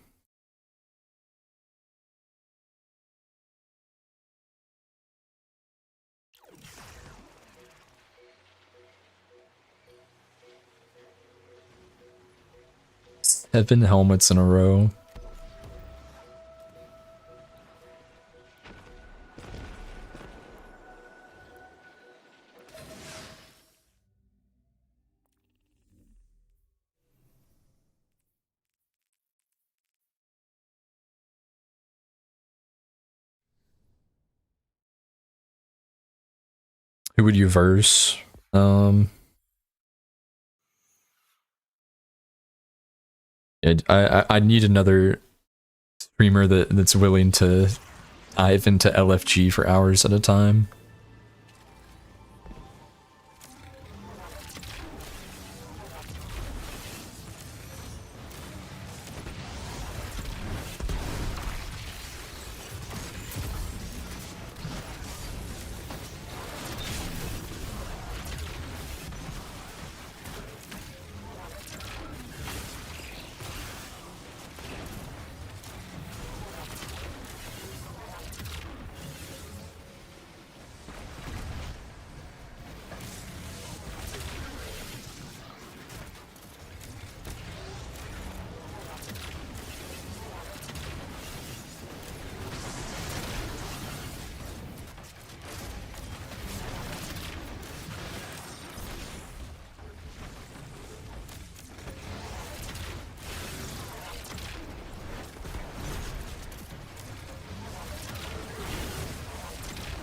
Seven helmets in a row. Who would you verse? Yeah, I need another streamer that's willing to dive into LFG for hours at a time.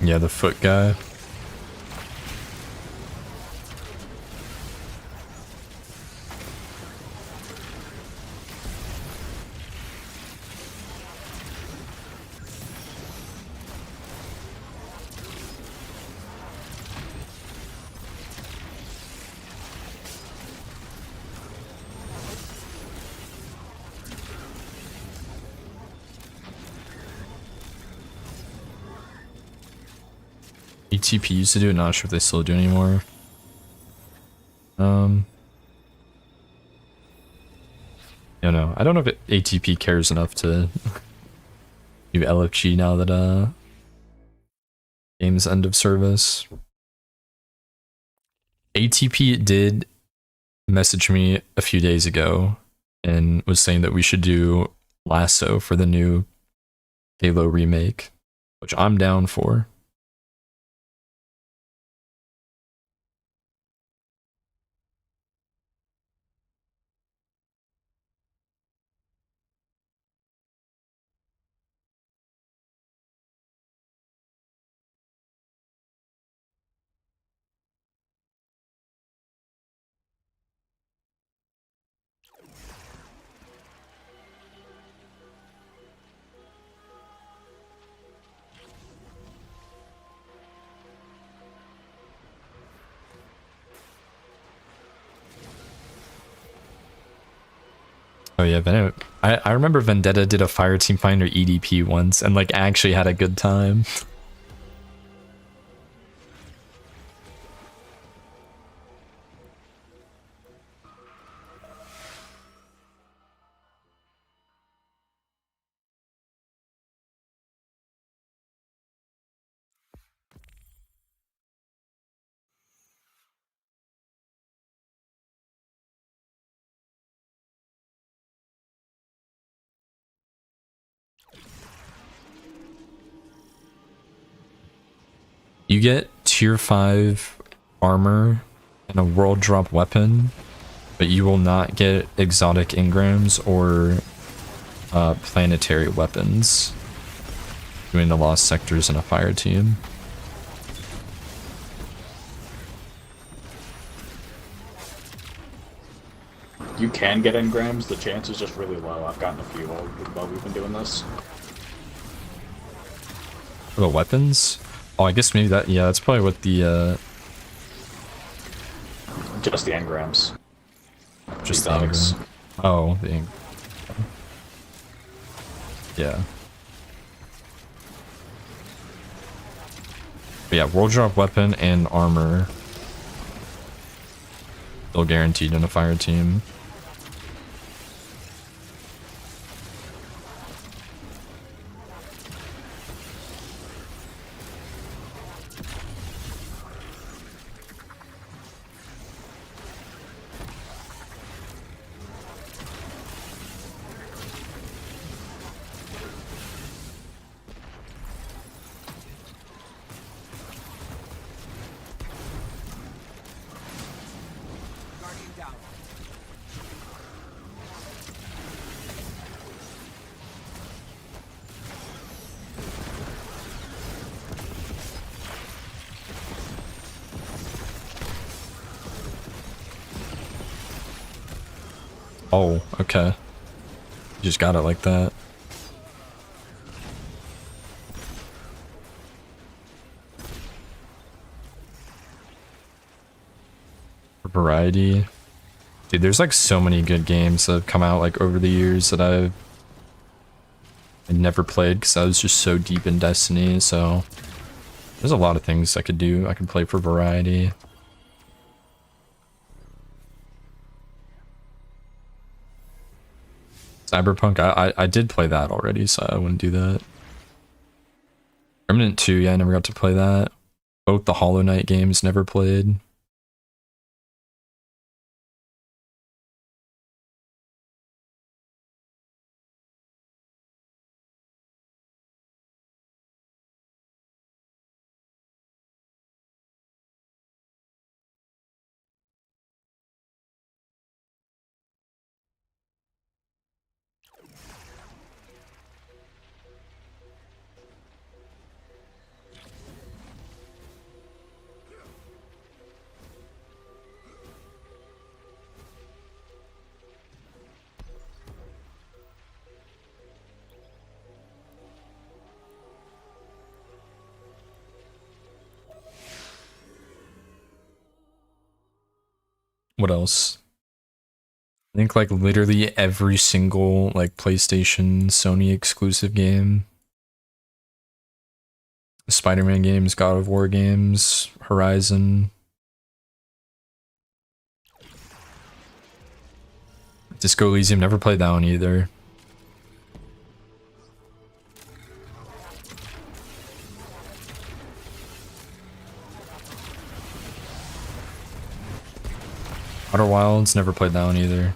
Yeah, the foot guy. ATP used to do it, not sure if they still do anymore. I don't know. I don't know if ATP cares enough to do LFG now that game's end of service. ATP did message me a few days ago and was saying that we should do Lasso for the new Halo remake, which I'm down for. Oh yeah, I remember Vendetta did a Fireteam Finder EDP once and like actually had a good time. You get tier 5 armor and a world drop weapon, but you will not get exotic engrams or planetary weapons doing the lost sectors in a fire team. You can get engrams, the chance is just really low. I've gotten a few while we've been doing this. For the weapons? Oh, I guess maybe that, yeah, that's probably what the, Just the engrams. just the Exotics. engram. Oh, the engram. Yeah. But yeah, world drop weapon and armor. Still guaranteed in a fire team. Guardian down. Oh, okay. You just got it like that. Variety. Dude, there's like so many good games that have come out like over the years that I'd never played because I was just so deep in Destiny, so there's a lot of things I could do. I could play for variety. Cyberpunk, I did play that already, so I wouldn't do that. Remnant 2, yeah, I never got to play that. Both the Hollow Knight games, never played. What else? I think like literally every single like PlayStation, Sony exclusive game. Spider-Man games, God of War games, Horizon. Disco Elysium, never played that one either. Outer Wilds, never played that one either.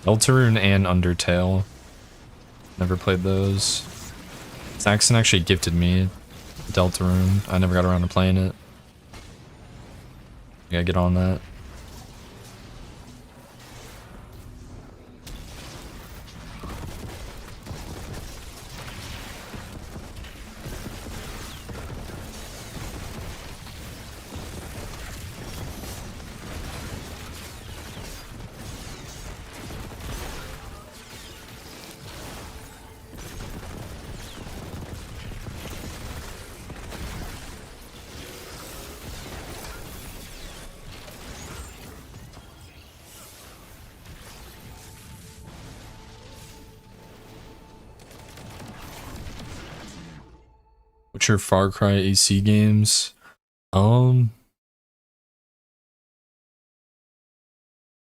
Deltarune and Undertale. Never played those. Saxon actually gifted me Deltarune. I never got around to playing it. I gotta get on that. Witcher, Far Cry, AC games. I've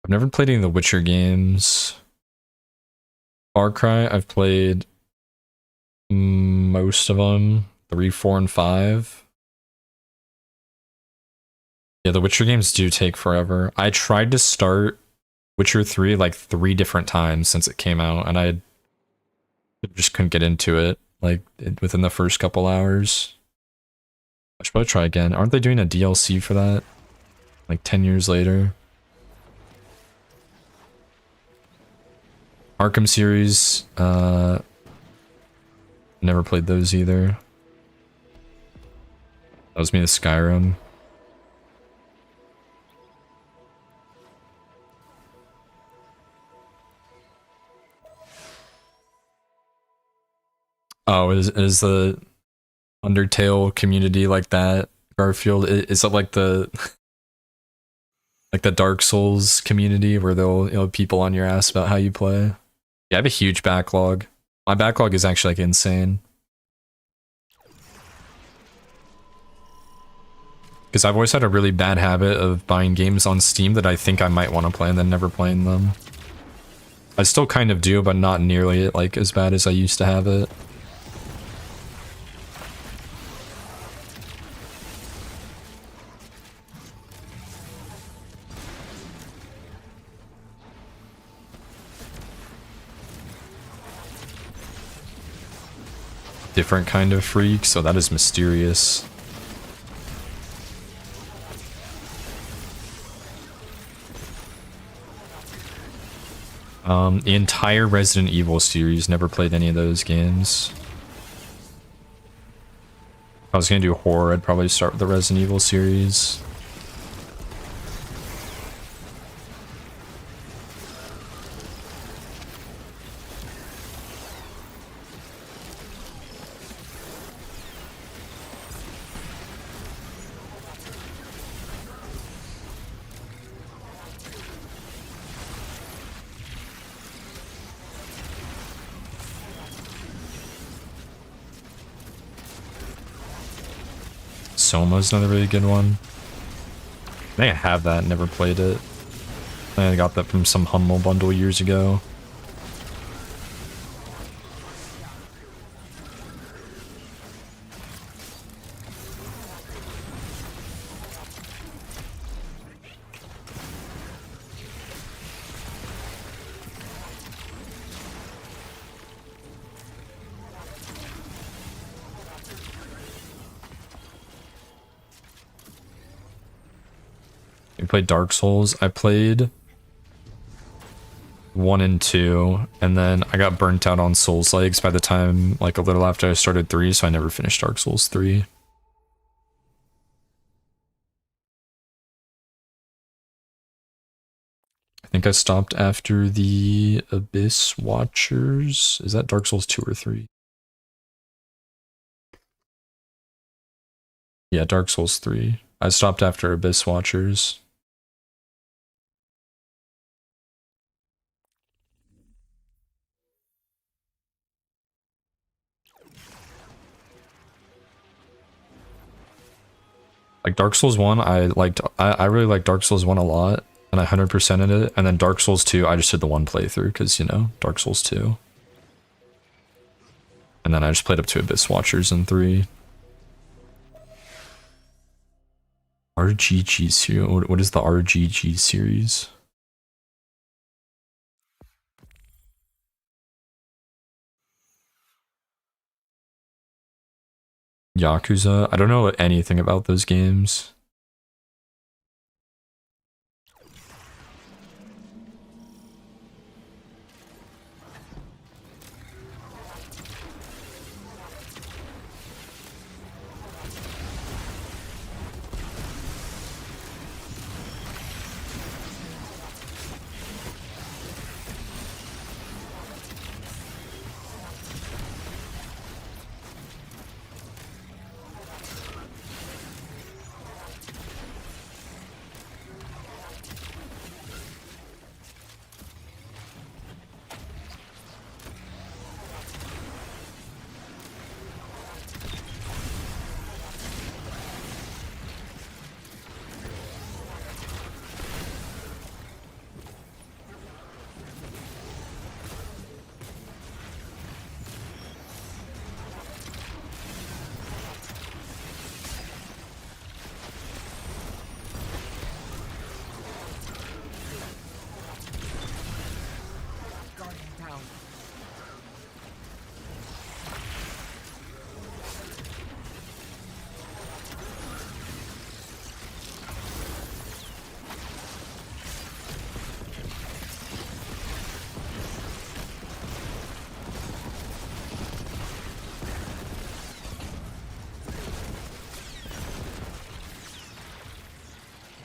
never played any of the Witcher games. Far Cry, I've played most of them. 3, 4, and 5. Yeah, the Witcher games do take forever. I tried to start Witcher 3 like 3 different times since it came out, and I just couldn't get into it like within the first couple hours. I should probably try again. Aren't they doing a DLC for that? Like 10 years later? Arkham series, never played those either. That was me with Skyrim. Oh, is the Undertale community like that, Garfield? Is it like the like the Dark Souls community where they'll, you know, people on your ass about how you play? Yeah, I have a huge backlog. My backlog is actually like insane. Because I've always had a really bad habit of buying games on Steam that I think I might want to play and then never playing them. I still kind of do, but not nearly like as bad as I used to have it. Different kind of freak, so that is mysterious. The entire Resident Evil series, never played any of those games. If I was gonna do horror, I'd probably start with the Resident Evil series. Soma's another really good one. I think I have that, never played it. I got that from some Humble bundle years ago. You played Dark Souls? I played 1 and 2, and then I got burnt out on Souls-likes by the time, like a little after I started 3, so I never finished Dark Souls 3. I think I stopped after the Abyss Watchers. Is that Dark Souls 2 or 3? Yeah, Dark Souls 3. I stopped after Abyss Watchers. Like Dark Souls 1, I really liked Dark Souls 1 a lot, and I 100%ed it, and then Dark Souls 2, I just did the one playthrough, because, you know, Dark Souls 2. And then I just played up to Abyss Watchers in 3. RGG series? What is the RGG series? Yakuza? I don't know anything about those games.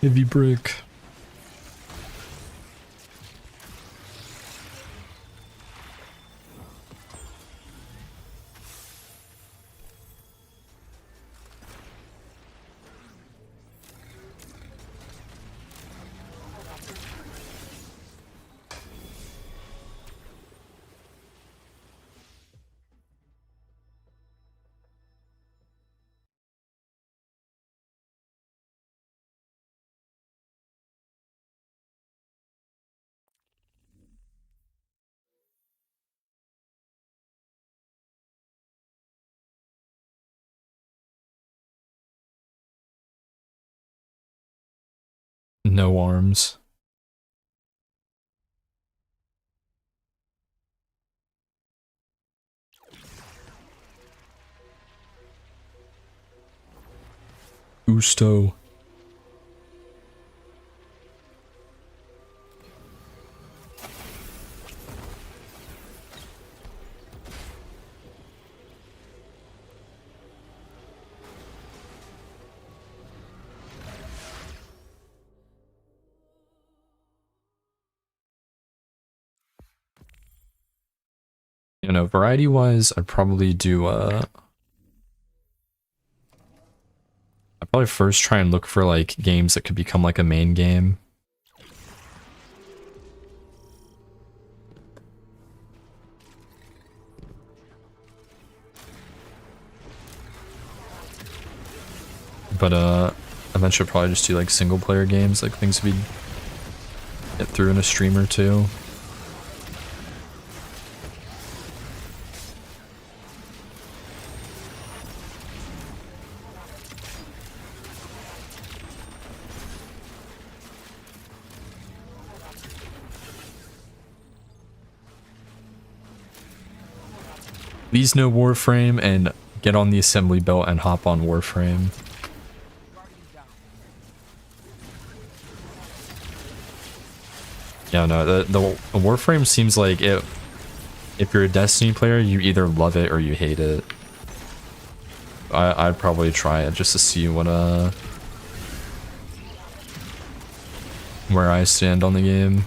Heavy brick. No arms. Gusto. You know, variety wise, I'd probably do I'd probably first try and look for like games that could become like a main game. But eventually probably just do like single player games, like things we get through in a stream or two. Please no Warframe and get on the assembly belt and hop on Warframe. Yeah, no, the Warframe seems like it. If you're a Destiny player, you either love it or you hate it. I'd probably try it just to see what where I stand on the game.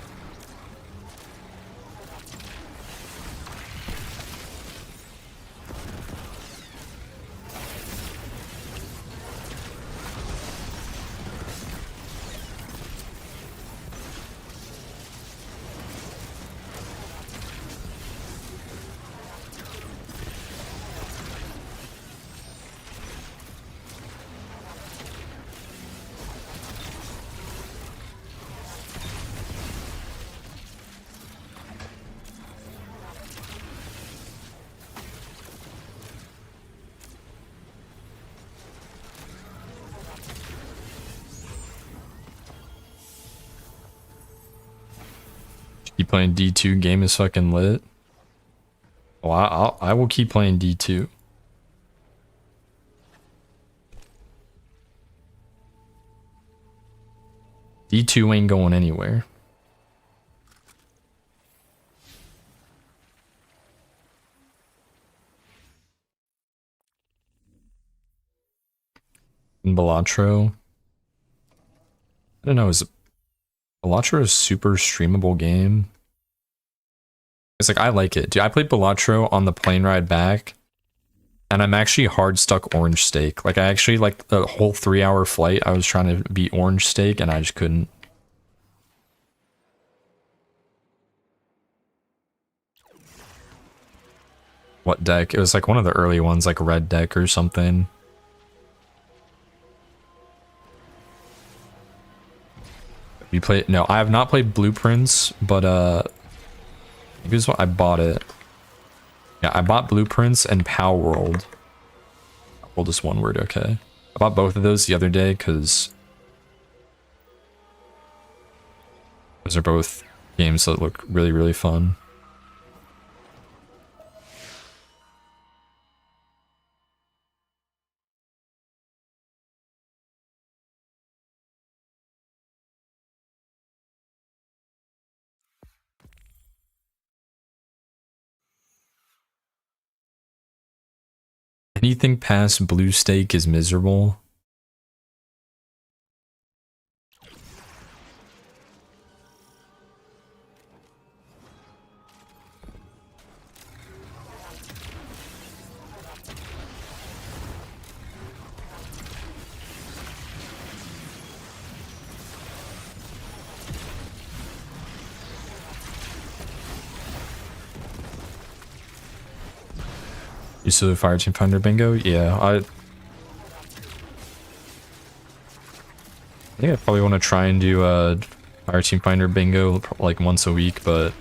Keep playing D2, game is fucking lit. Well, I will keep playing D2. D2 ain't going anywhere. And Balatro. I don't know, is Balatro a super streamable game? It's like, I like it. Dude, I played Balatro on the plane ride back, and I'm actually hard stuck Orange Steak. Like, I actually, like, the whole 3-hour flight, I was trying to beat Orange Steak, and I just couldn't. What deck? It was like one of the early ones, like Red Deck or something. You play? No, I have not played Blueprints, but here's what I bought it. Yeah, I bought Blueprints and Power World. World is one word, okay. I bought both of those the other day because those are both games that look really, really fun. Anything past Blue Stake is miserable. You still do Fireteam Finder bingo? Yeah, I think I probably want to try and do Fireteam Finder bingo like once a week, but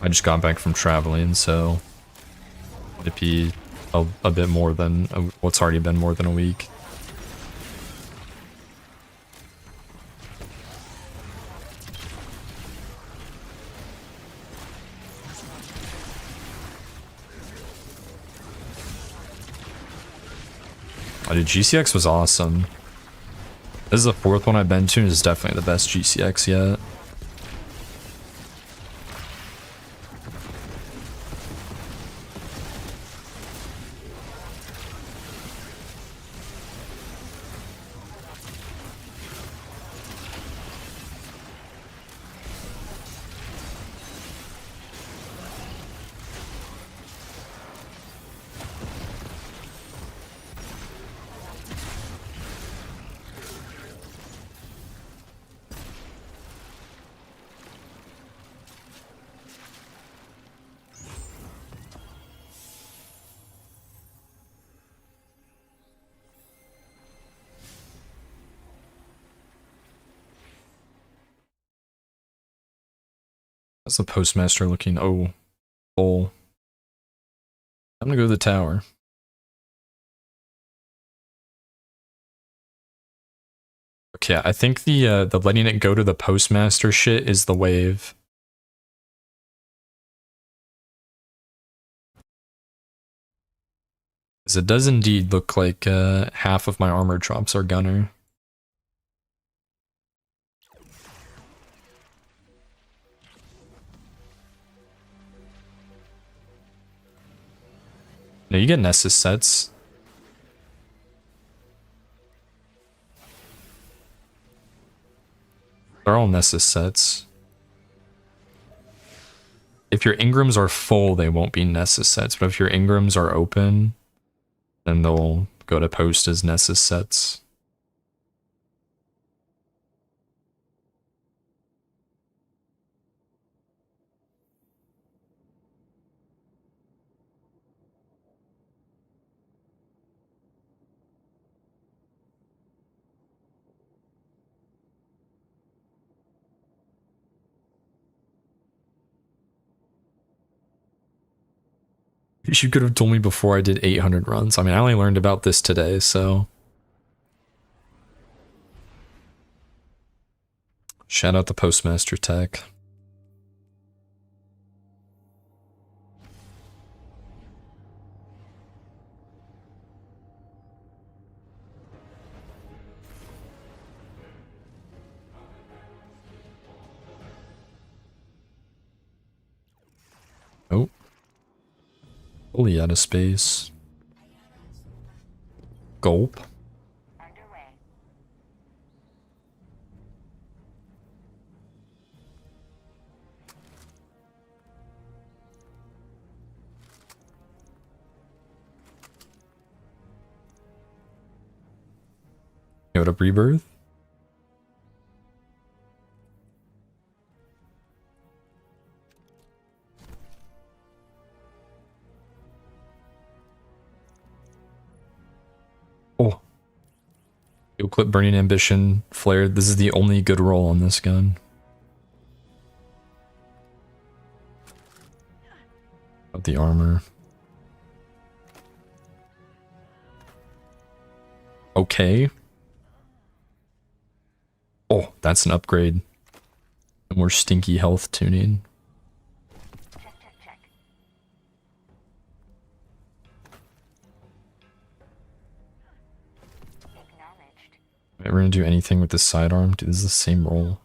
I just got back from traveling, so it'd be a bit more than what's already been more than a week. Oh, dude, GCX was awesome. This is the 4th one I've been to, and it's definitely the best GCX yet. That's the postmaster looking. Oh, full. I'm gonna go to the tower. Okay, I think the letting it go to the postmaster shit is the wave. Because it does indeed look like half of my armor drops are gunner. No, you get Nessus sets. They're all Nessus sets. If your Ingrams are full, they won't be Nessus sets, but if your Ingrams are open, then they'll go to post as Nessus sets. You could have told me before I did 800 runs. I mean, I only learned about this today, so. Shout out the Postmaster tech. Oh. Fully out of space. Gulp. What up, Rebirth? Oh. You'll clip Burning Ambition, Flare. This is the only good roll on this gun. Of the armor. Okay. Oh, that's an upgrade. No more stinky health tuning. Right, we're gonna do anything with the sidearm. Dude, this is the same roll.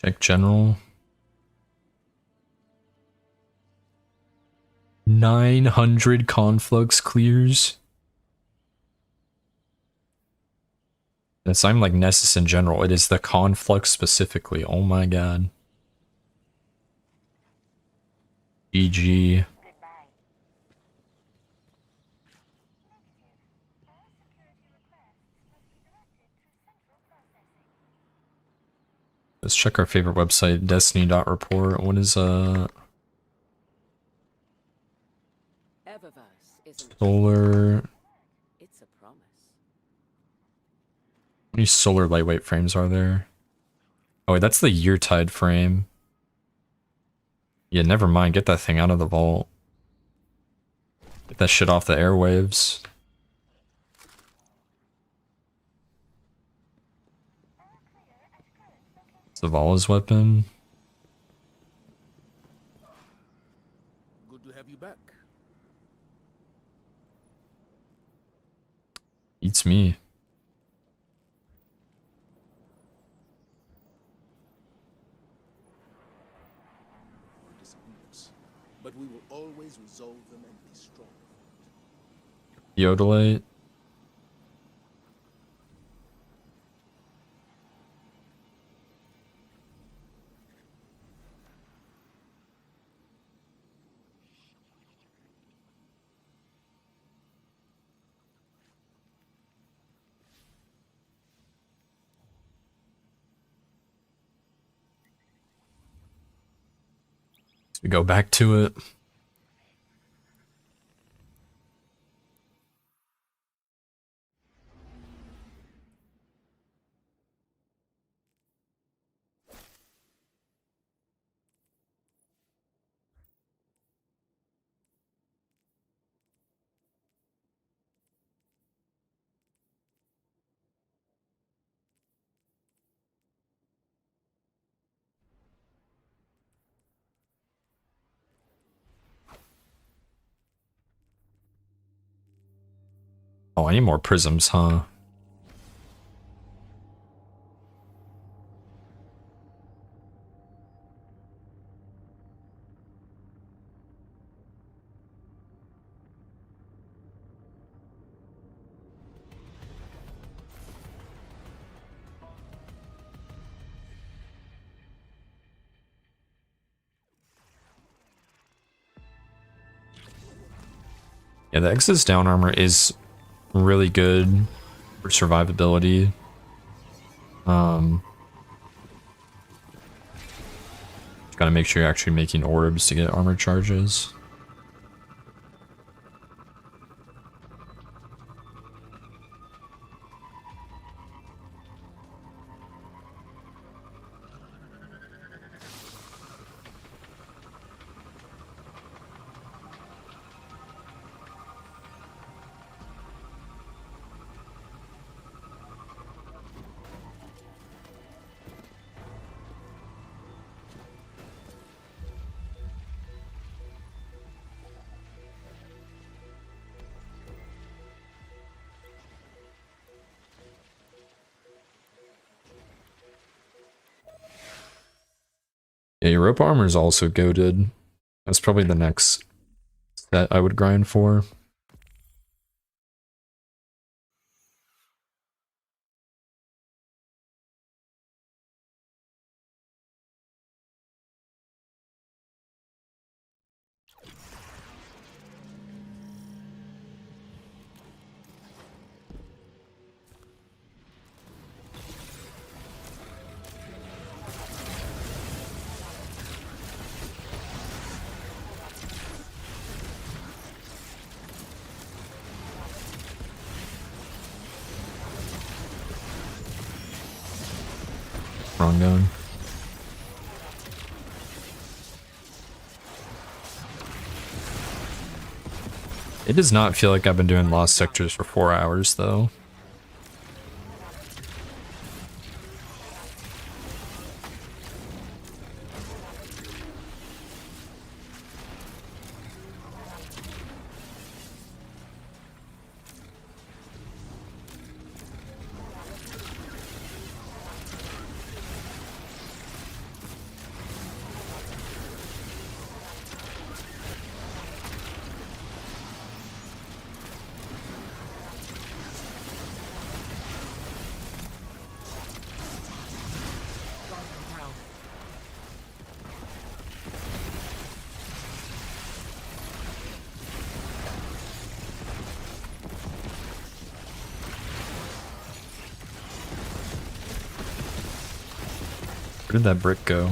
Check general. 900 conflux clears. It's I'm like Nessus in general. It is the conflux specifically. Oh my god. GG. Let's check our favorite website, destiny.report. What is Eververse isn't solar? it's a promise. How many solar lightweight frames are there? Oh wait, that's the Yeartide frame. Yeah, never mind. Get that thing out of the vault. Get that shit off the airwaves. Zavala's weapon. Good to have you back. Eats me. Disagreements, but we will always resolve them and be strong. Yodalite. We go back to it. Oh, I need more prisms, huh? Yeah, the Exodus down armor is really good for survivability. Just gotta make sure you're actually making orbs to get armor charges. Yeah, Europa armor is also goated. That's probably the next set I would grind for. Wrong gun. It does not feel like I've been doing Lost Sectors for 4 hours, though. Where did that brick go?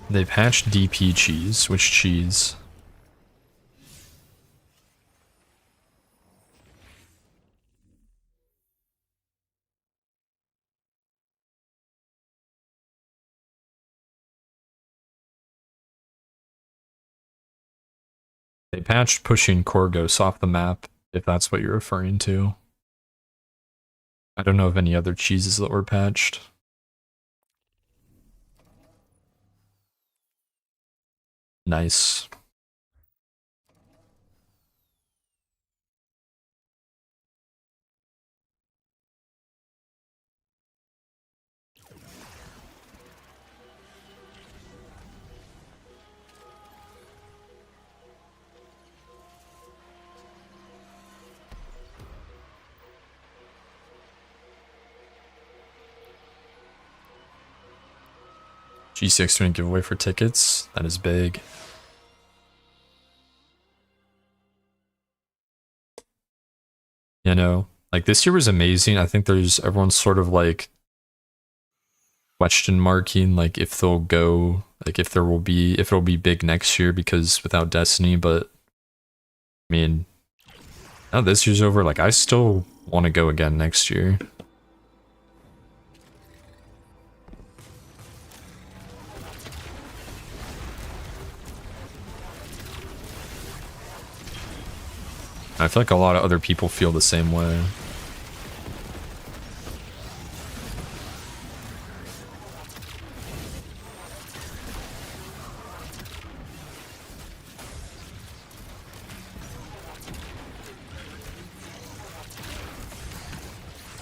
They patched DP cheese. Which cheese? They patched pushing Korgos off the map, if that's what you're referring to. I don't know of any other cheeses that were patched. Nice. G6 doing giveaway for tickets. That is big. You know, like this year was amazing. I think there's everyone's sort of like question marking like if they'll go, like if it'll be big next year because without Destiny, but I mean, now this year's over, like I still want to go again next year. I feel like a lot of other people feel the same way.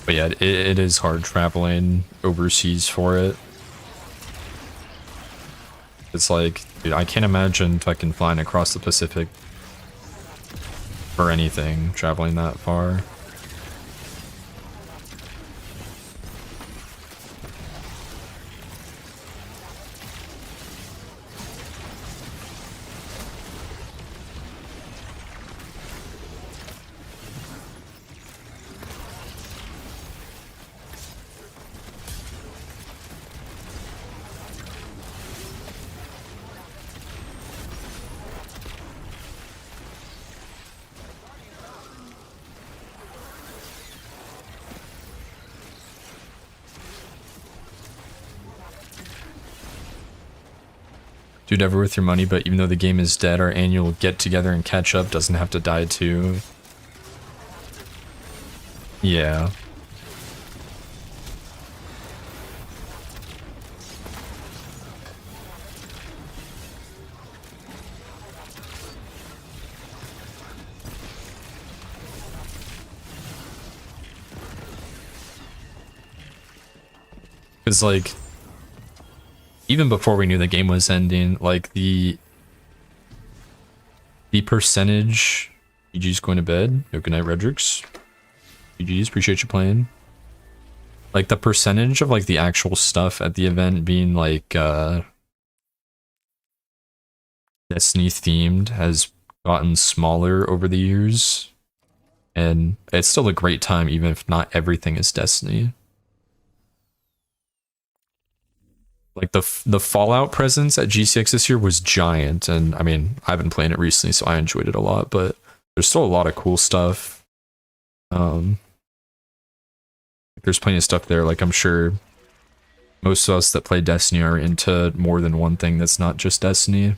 But yeah, it is hard traveling overseas for it. It's like, dude, I can't imagine fucking flying across the Pacific for anything, traveling that far. Dude, ever with your money, but even though the game is dead, our annual get together and catch up doesn't have to die too. Yeah. Because like, even before we knew the game was ending, like the percentage. GG's going to bed. Yo, good night, Redrix. GG's, appreciate you playing. Like the percentage of like the actual stuff at the event being like Destiny themed has gotten smaller over the years, and it's still a great time even if not everything is Destiny. Like the Fallout presence at G6 this year was giant, and I mean, I've been playing it recently, so I enjoyed it a lot, but there's still a lot of cool stuff. There's plenty of stuff there, like I'm sure most of us that play Destiny are into more than one thing that's not just Destiny.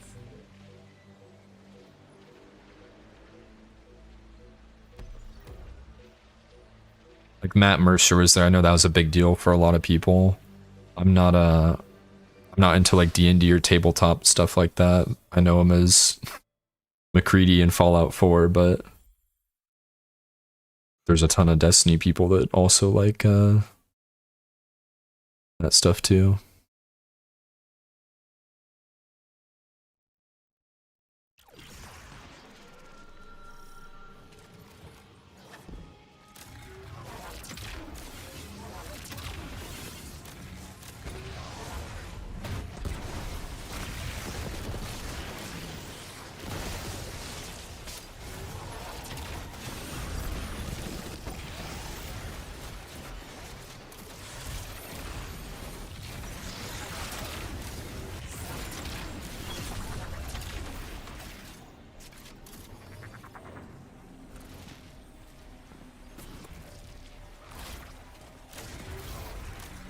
Like Matt Mercer was there, I know that was a big deal for a lot of people. I'm not into like D&D or tabletop stuff like that. I know him as McCready in Fallout 4, but there's a ton of Destiny people that also like that stuff too.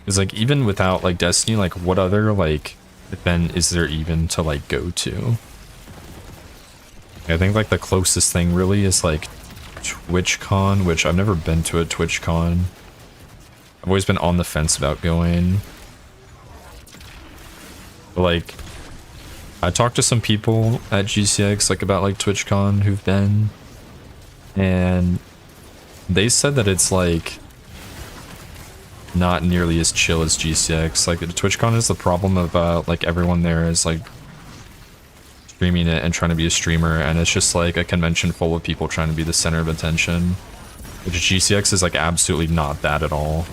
It's like, even without like Destiny, like what other like event is there even to like go to? I think like the closest thing really is like TwitchCon, which I've never been to a TwitchCon. I've always been on the fence about going. But like, I talked to some people at GCX like about like TwitchCon who've been, and they said that it's like not nearly as chill as GCX. Like TwitchCon is the problem about like everyone there is like streaming it and trying to be a streamer, and it's just like a convention full of people trying to be the center of attention, which GCX is like absolutely not that at all.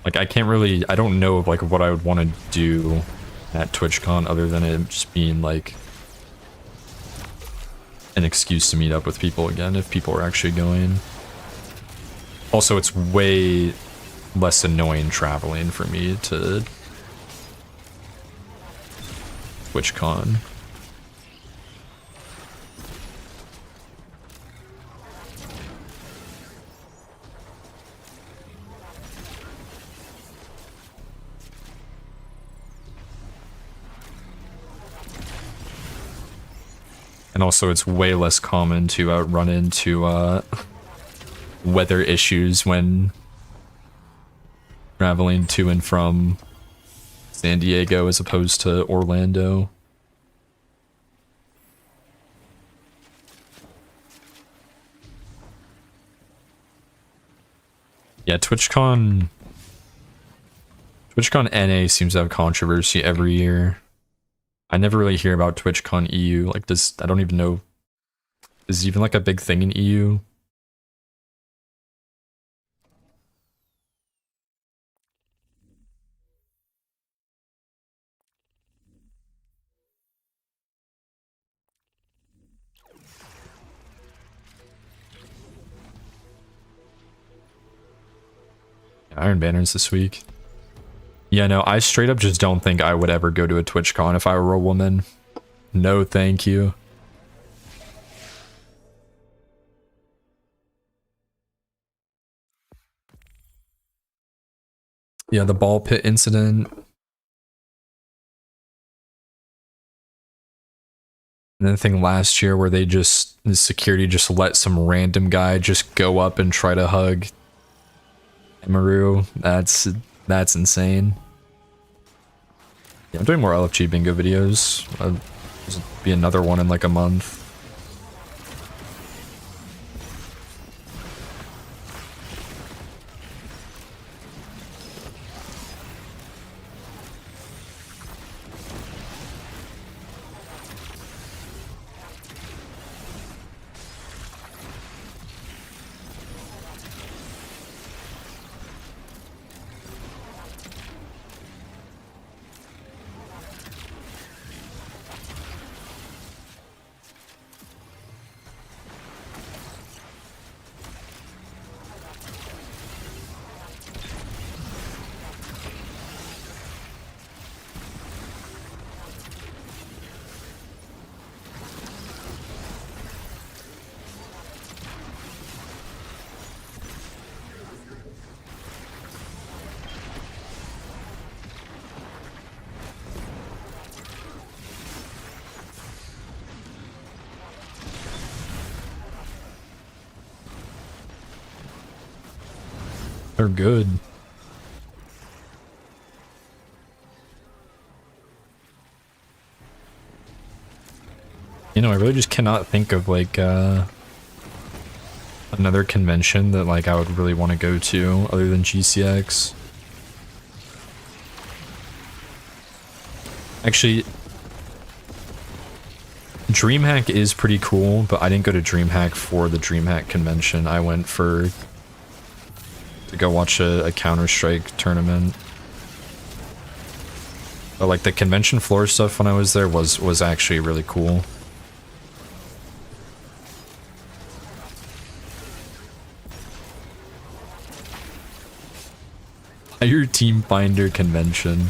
Like I don't know like what I would want to do at TwitchCon other than it just being like an excuse to meet up with people again if people are actually going. Also, it's way less annoying traveling for me to TwitchCon. And also, it's way less common to run into weather issues when traveling to and from San Diego as opposed to Orlando. Yeah, TwitchCon NA seems to have controversy every year. I never really hear about TwitchCon EU. Like, I don't even know. Is it even like a big thing in E EU? Iron Banner's this week. Yeah, no, I straight up just don't think I would ever go to a TwitchCon if I were a woman. No, thank you. Yeah, the ball pit incident. And then the thing last year where the security just let some random guy just go up and try to hug Emaru. That's insane. Yeah, I'm doing more LFG bingo videos. There'll be another one in like a month. They're good. You know, I really just cannot think of like another convention that like I would really want to go to other than GCX. Actually, DreamHack is pretty cool, but I didn't go to DreamHack for the DreamHack convention. I went to go watch a Counter-Strike tournament. But like the convention floor stuff when I was there was actually really cool. Your Team Finder convention.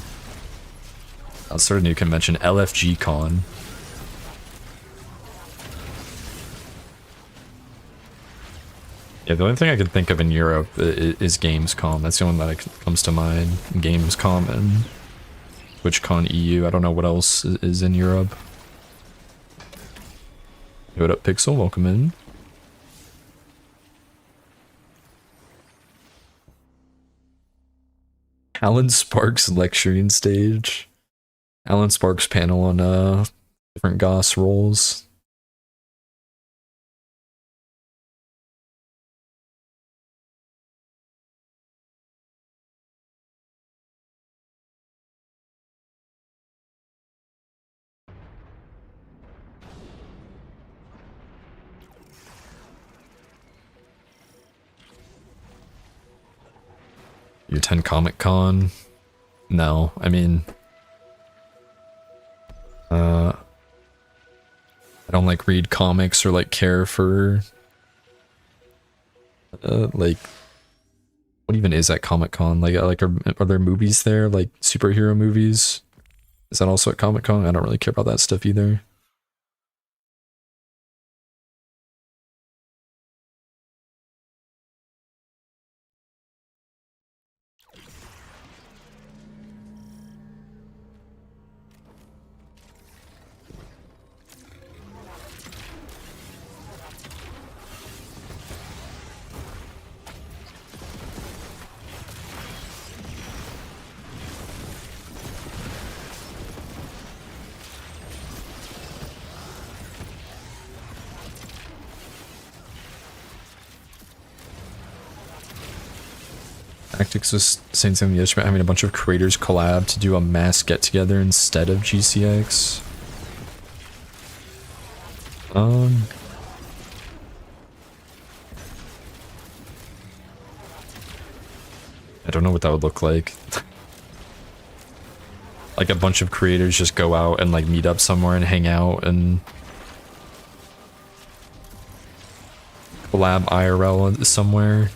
I'll start a new convention, LFG Con. Yeah, the only thing I can think of in Europe is Gamescom. That's the one that comes to mind. Gamescom and TwitchCon EU. I don't know what else is in Europe. Hey, what up, Pixel? Welcome in. Alan Sparks lecturing stage. Alan Sparks panel on different GOS roles. You attend Comic Con? No, I mean, I don't like read comics or like care for like what even is at Comic Con? Like are there movies there, like superhero movies? Is that also at Comic Con? I don't really care about that stuff either. Tactics was saying something yesterday about having a bunch of creators collab to do a mass get together instead of GCX. I don't know what that would look like. Like a bunch of creators just go out and like meet up somewhere and hang out and collab IRL somewhere.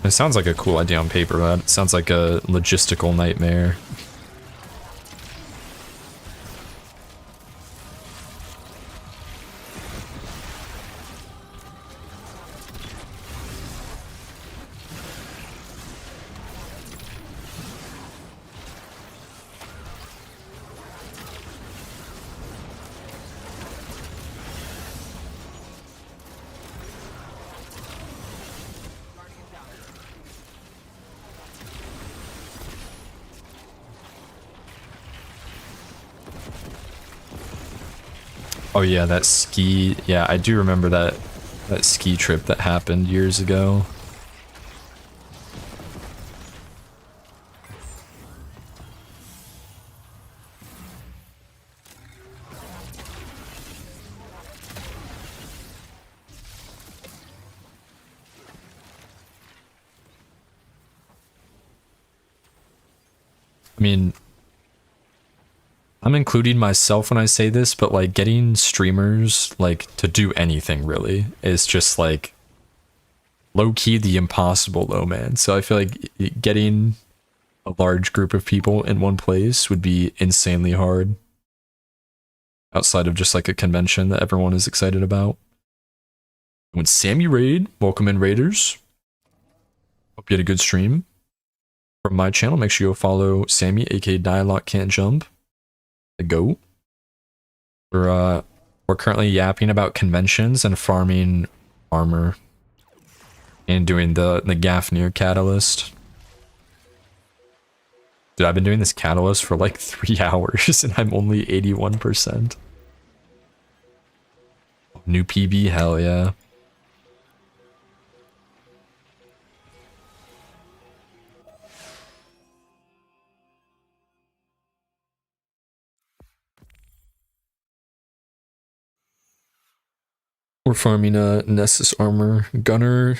It sounds like a cool idea on paper, but it sounds like a logistical nightmare. Oh yeah, that ski, yeah, I do remember that ski trip that happened years ago. I mean, I'm including myself when I say this, but like getting streamers like to do anything really is just like low-key the impossible though, man. So I feel like getting a large group of people in one place would be insanely hard outside of just like a convention that everyone is excited about. When Sammy Raid, welcome in Raiders. Hope you had a good stream. from my channel, make sure you go follow Sammy, aka Dialogue Can't Jump, the GOAT. We're currently yapping about conventions and farming armor and doing the Gafnir catalyst. Dude, I've been doing this catalyst for like 3 hours and I'm only 81%. New PB, hell yeah. We're farming Nessus armor, Gunner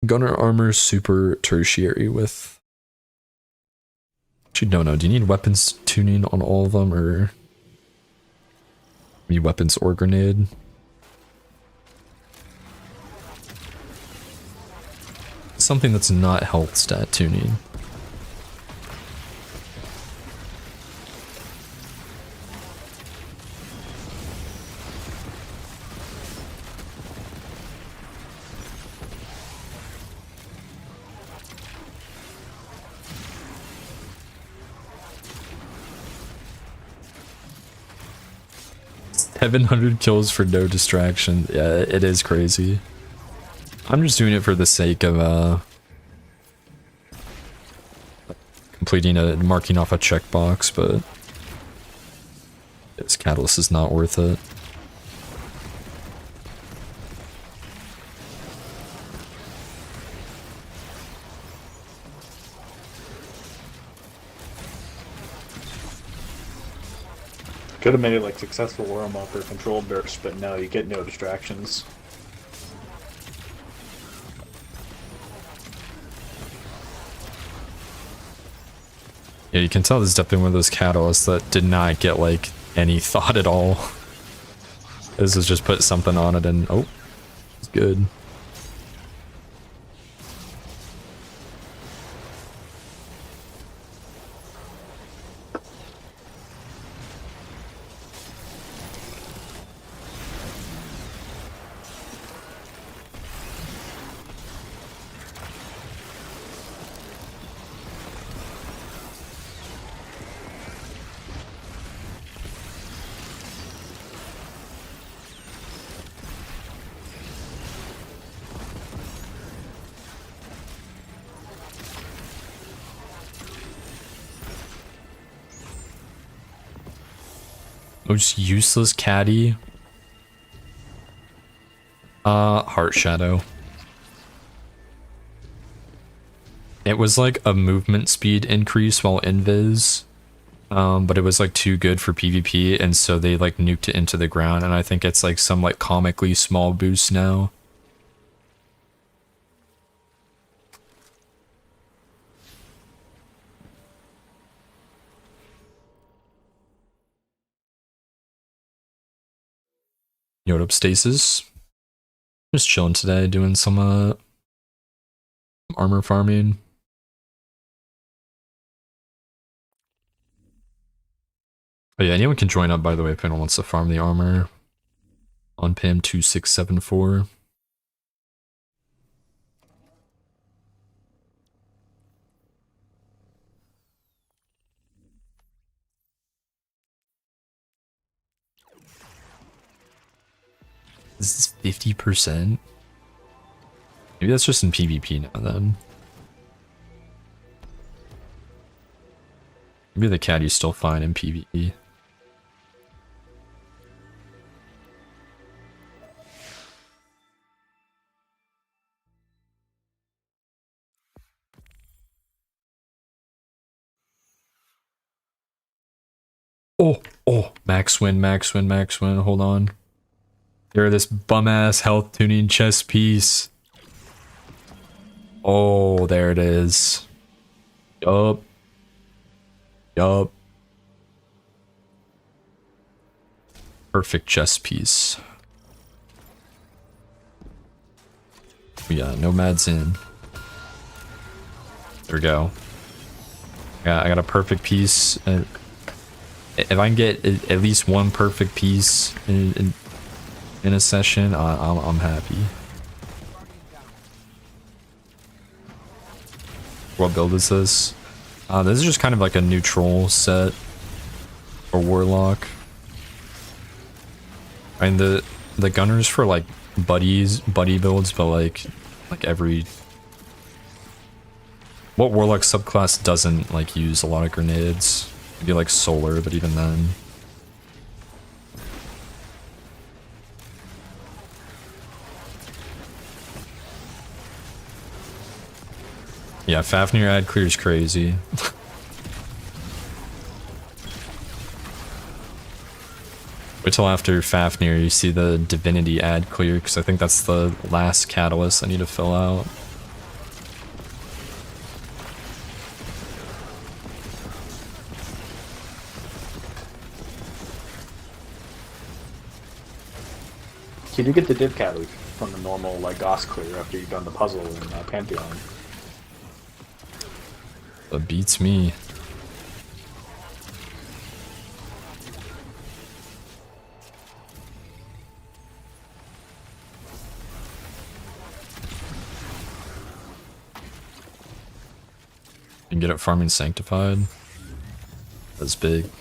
armor super tertiary with. Actually, no. Do you need weapons tuning on all of them, or need weapons or grenade? Something that's not health stat tuning. $700 kills for no distraction. Yeah, it is crazy. I'm just doing it for the sake of marking off a checkbox, but this catalyst is not worth it. Could have made it like successful warm up or controlled burst, but no, you get no distractions. Yeah, you can tell this is definitely one of those catalysts that did not get like any thought at all. This is just put something on it and oh, it's good. Most useless caddy. Heart Shadow. It was like a movement speed increase while invis. But it was like too good for PvP, and so they like nuked it into the ground, and I think it's like some like comically small boost now. What up, Stasis? Just chilling today, doing some armor farming. Oh yeah, anyone can join up, by the way, if anyone wants to farm the armor. On PIM 2674. This is 50%? Maybe that's just in PvP now then. Maybe the caddy's still fine in PvE. Oh, max win, hold on. Here, this bum-ass health tuning chest piece. Oh, there it is. Yup. Perfect chest piece. Yeah, nomads in. There we go. Yeah, I got a perfect piece. If I can get at least one perfect piece in a session, I'm happy. What build is this? This is just kind of like a neutral set for Warlock. I mean, the gunner's for like buddy builds, but like every... What Warlock subclass doesn't like use a lot of grenades? Maybe like solar, but even then. Yeah, Fafnir ad clear is crazy. Wait till after Fafnir you see the Divinity ad clear, because I think that's the last catalyst I need to fill out. You do get the div cat loot from the normal like Goss clear after you've done the puzzle in Pantheon. That beats me. You can get it farming Sanctified. That's big. You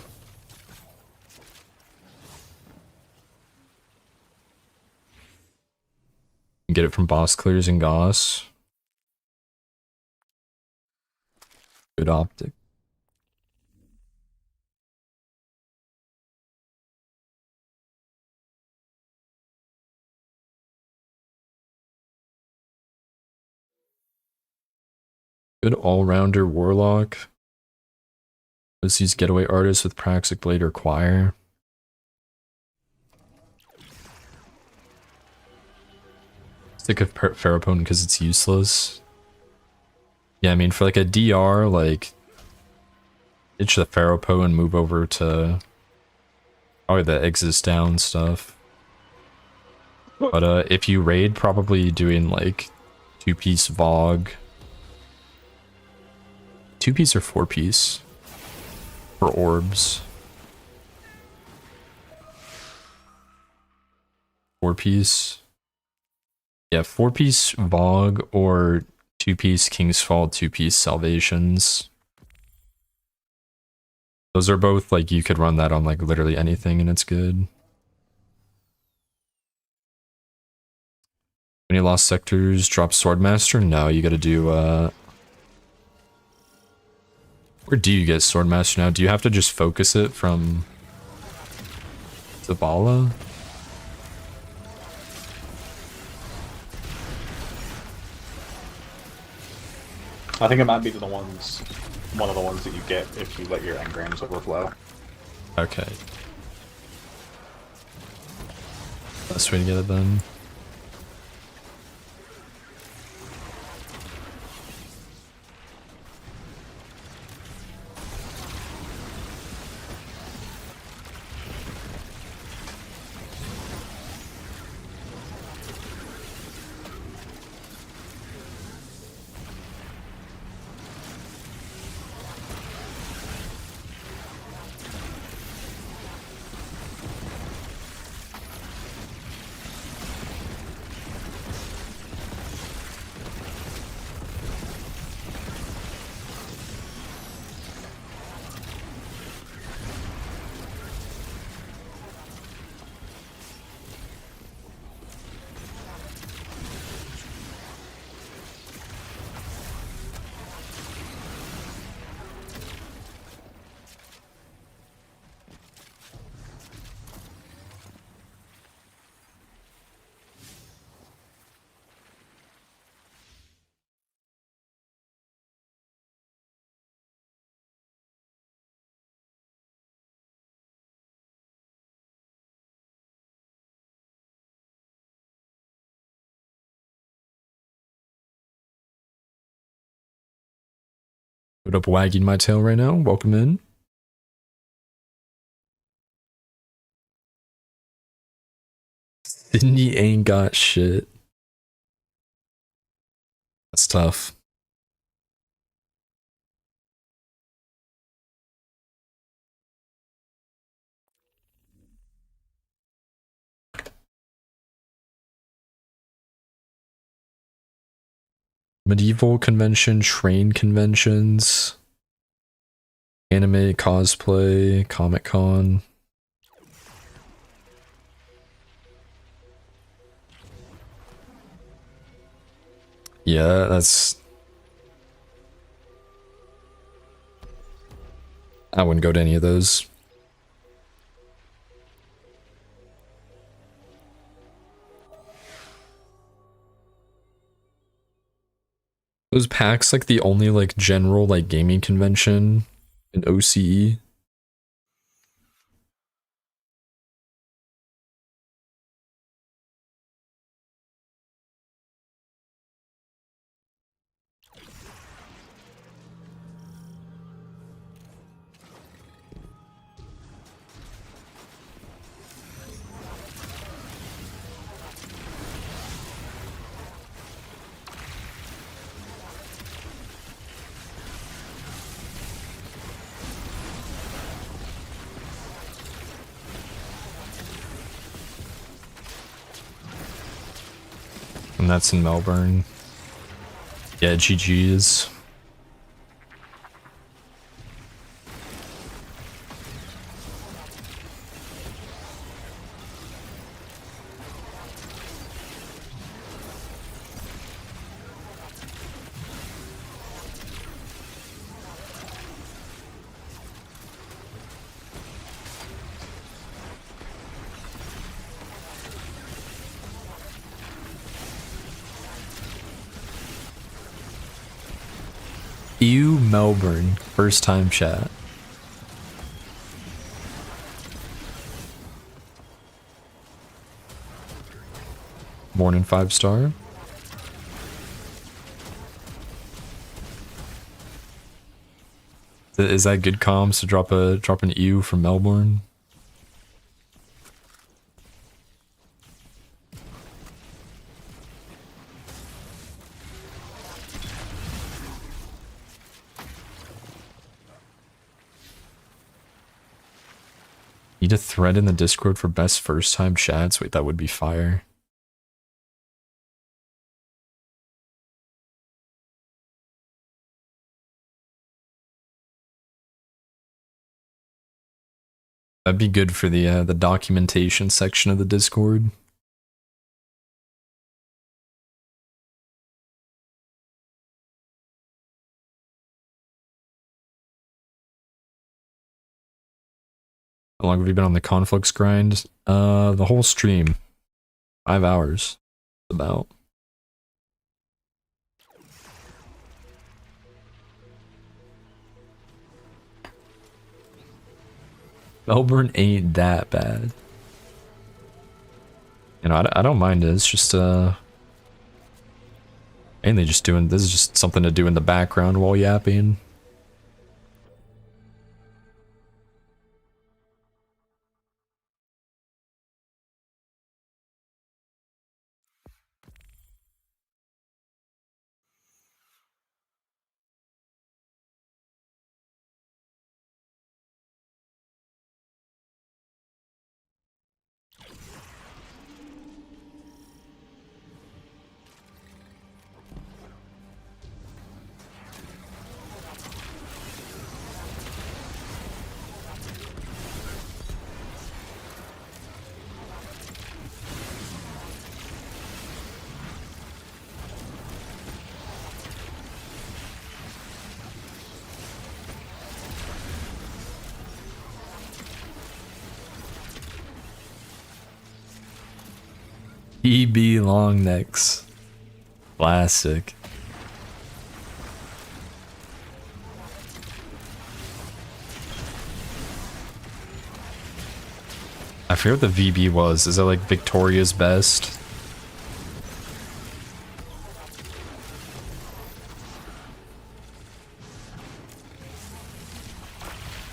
can get it from boss clears and Goss. Good optic. Good all-rounder Warlock. Let's use Getaway Artist with Praxic Blade or Choir. Stick with Pherapone because it's useless. Yeah, I mean, for like a DR, like, ditch the Pharaoh and move over to probably the Exist Down stuff. But if you raid, probably doing like 2-piece Vogue. 2-piece or 4-piece for orbs. 4-piece. Yeah, 4-piece Vogue or 2-piece King's Fall, 2-piece Salvations. Those are both, like, you could run that on, like, literally anything and it's good. Any lost sectors, drop Swordmaster? No, you gotta do, where do you get Swordmaster now? Do you have to just focus it from Zavala? I think it might be one of the ones that you get if you let your engrams overflow. Okay. Best way to get it then. Put up wagging my tail right now. Welcome in. Sydney ain't got shit. That's tough. Medieval convention, train conventions, anime, cosplay, Comic Con. Yeah, that's... I wouldn't go to any of those. Was PAX like the only like general like gaming convention in OCE? And that's in Melbourne. Yeah, GG's. EU Melbourne, first time chat. Morning 5-star. Is that good comms to drop an EU from Melbourne? Need a thread in the Discord for best first time chats? Wait, that would be fire. That'd be good for the documentation section of the Discord. How long have you been on the Conflux grind? The whole stream. 5 hours. About. Melbourne ain't that bad. You know, I don't mind it. It's just, mainly just doing, this is just something to do in the background while yapping. EB long necks. Classic. I forget what the VB was. Is that like Victoria's best?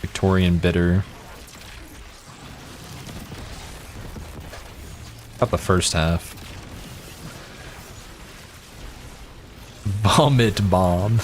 Victorian bitter. About the first half. Vomit bomb.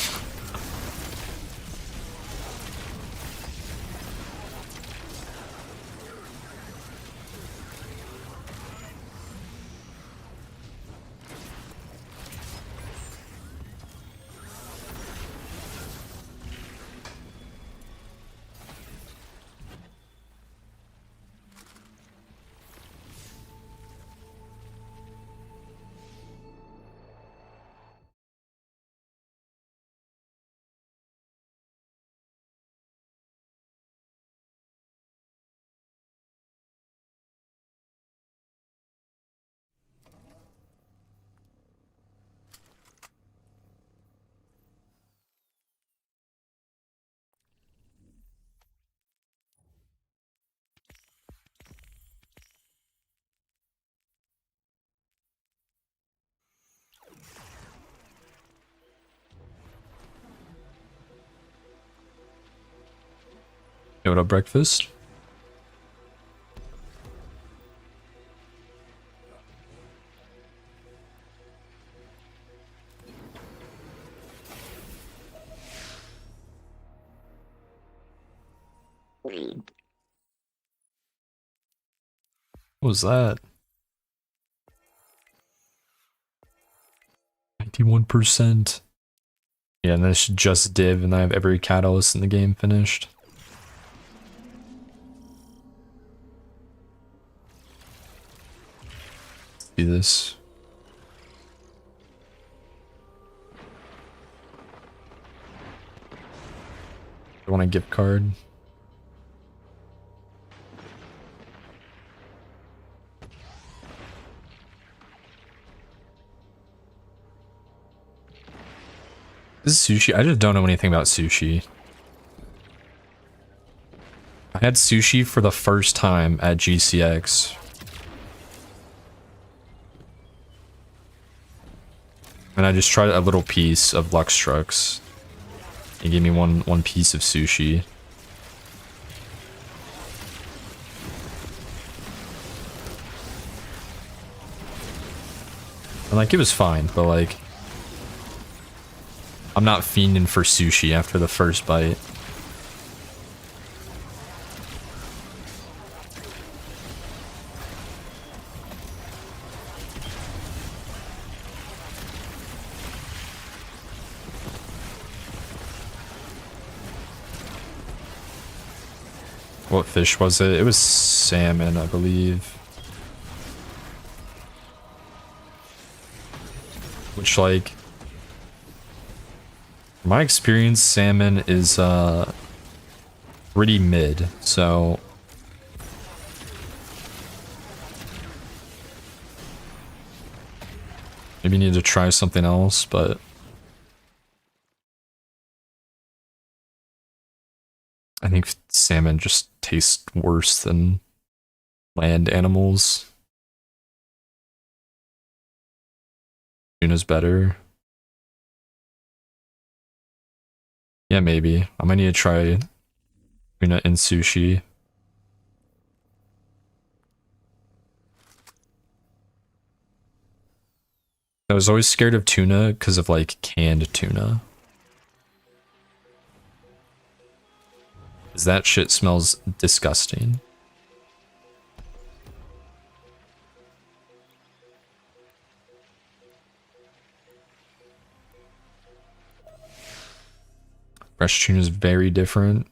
Hey, what up, breakfast? What was that? 91%. Yeah, and this just div, and I have every catalyst in the game finished. See this. I want a gift card. This is sushi. I just don't know anything about sushi. I had sushi for the first time at GCX. And I just tried a little piece of Luxtrux. He gave me one piece of sushi. And like, it was fine, but like, I'm not fiending for sushi after the first bite. What fish was it? It was salmon, I believe. Which, like, my experience, salmon is pretty mid, so maybe need to try something else, but I think salmon just tastes worse than land animals. Tuna's better. Yeah, maybe. I might need to try tuna in sushi. I was always scared of tuna because of like canned tuna. 'Cause that shit smells disgusting. Fresh tuna is very different.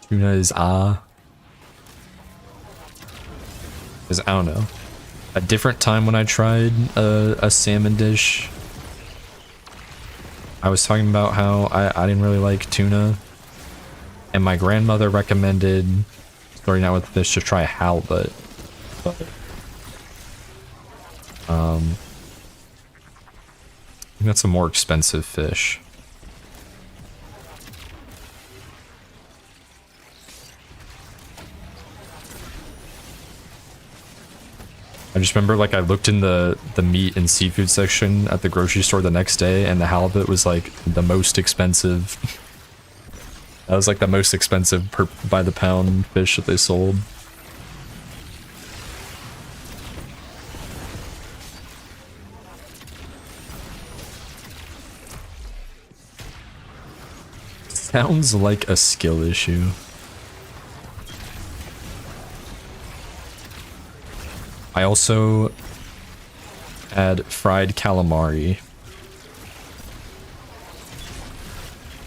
Tuna is because I don't know. A different time when I tried a salmon dish, I was talking about how I didn't really like tuna, and my grandmother recommended starting out with fish to try halibut. I think that's a more expensive fish. I just remember, like, I looked in the meat and seafood section at the grocery store the next day, and the halibut was like the most expensive. That was like the most expensive by the pound fish that they sold. Sounds like a skill issue. I also had fried calamari,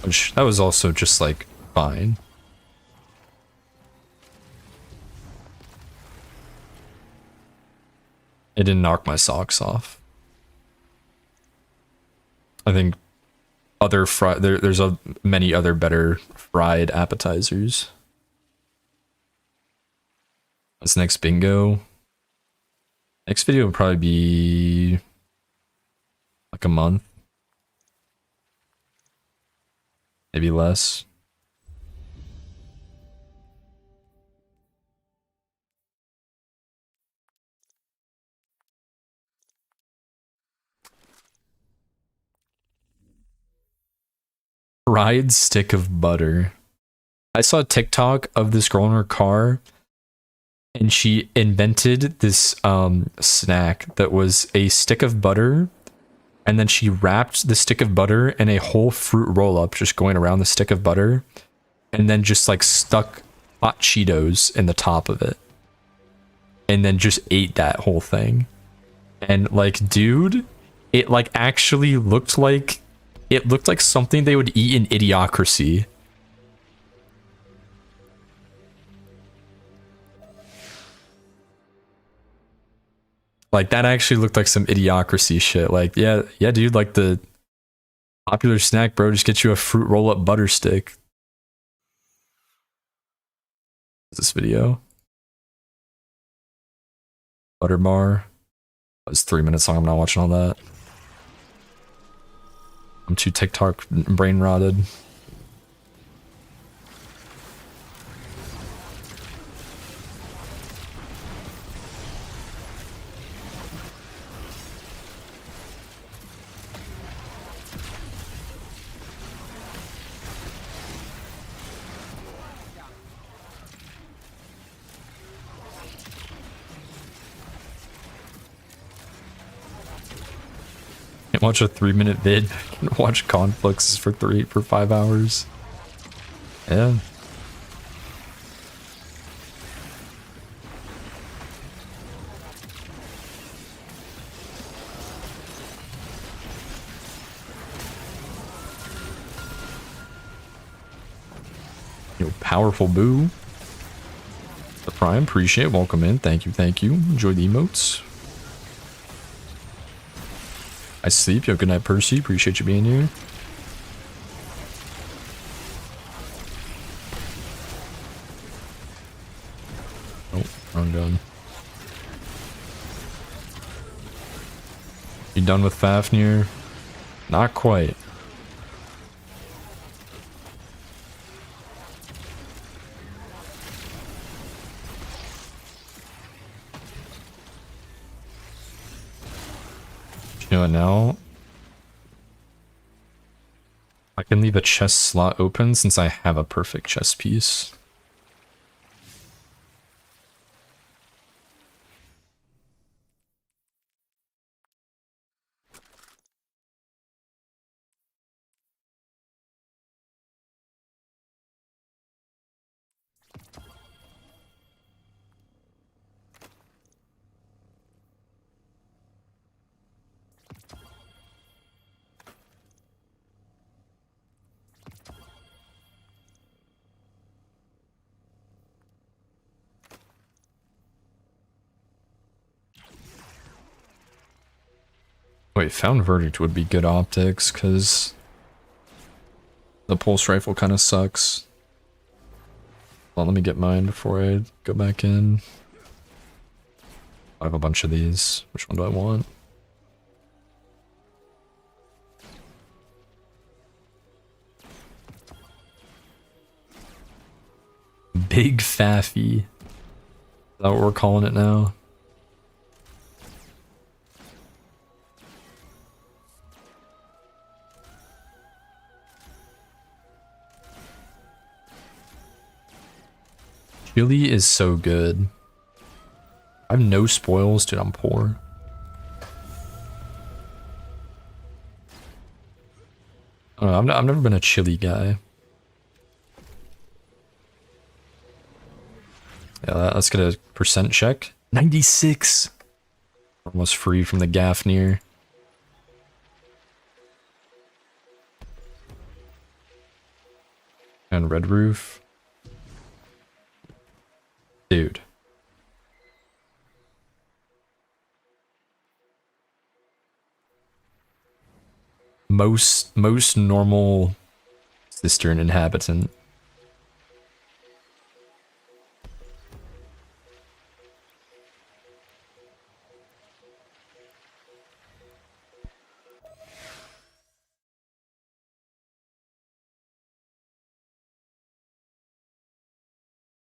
which that was also just like fine. It didn't knock my socks off. I think other there's many other better fried appetizers. What's next? Bingo. Next video will probably be like a month, Maybe less. Fried stick of butter. I saw a TikTok of this girl in her car, and she invented this snack that was a stick of butter, and then she wrapped the stick of butter in a whole fruit roll-up, just going around the stick of butter, and then just like stuck hot Cheetos in the top of it, and then just ate that whole thing. And like, dude, it like actually looked like something they would eat in Idiocracy. Like, that actually looked like some Idiocracy shit. Like, yeah, dude, like the popular snack, bro, just get you a fruit roll-up butter stick. This video. Butter bar. It was 3 minutes long, I'm not watching all that. I'm too TikTok brain rotted. Can't watch a 3-minute vid. Can watch conflicts for 5 hours. Yeah. Yo, powerful boo. The Prime, appreciate it. Welcome in. Thank you, thank you. Enjoy the emotes. I sleep. Yo, good night, Percy. Appreciate you being here. Oh, wrong gun. You done with Fafnir? Not quite. You know what now? I can leave a chest slot open since I have a perfect chest piece. Wait, Found Verdict would be good optics, because the pulse rifle kind of sucks. Well, let me get mine before I go back in. I have a bunch of these. Which one do I want? Big Faffy. Is that what we're calling it now? Chili is so good. I have no spoils, dude. I'm poor. I've never been a chili guy. Yeah, let's get a percent check. 96. Almost free from the Gafnir. And Red Roof. Dude. Most normal cistern inhabitant.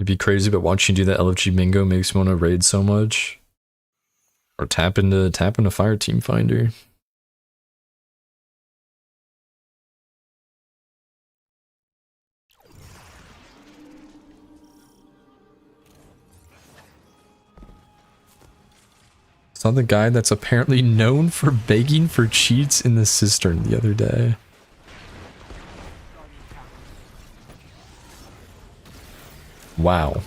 It'd be crazy, but watching you do that LFG bingo makes me want to raid so much. Or tap into Fire Team Finder. Saw the guy that's apparently known for begging for cheats in the cistern the other day. Wow.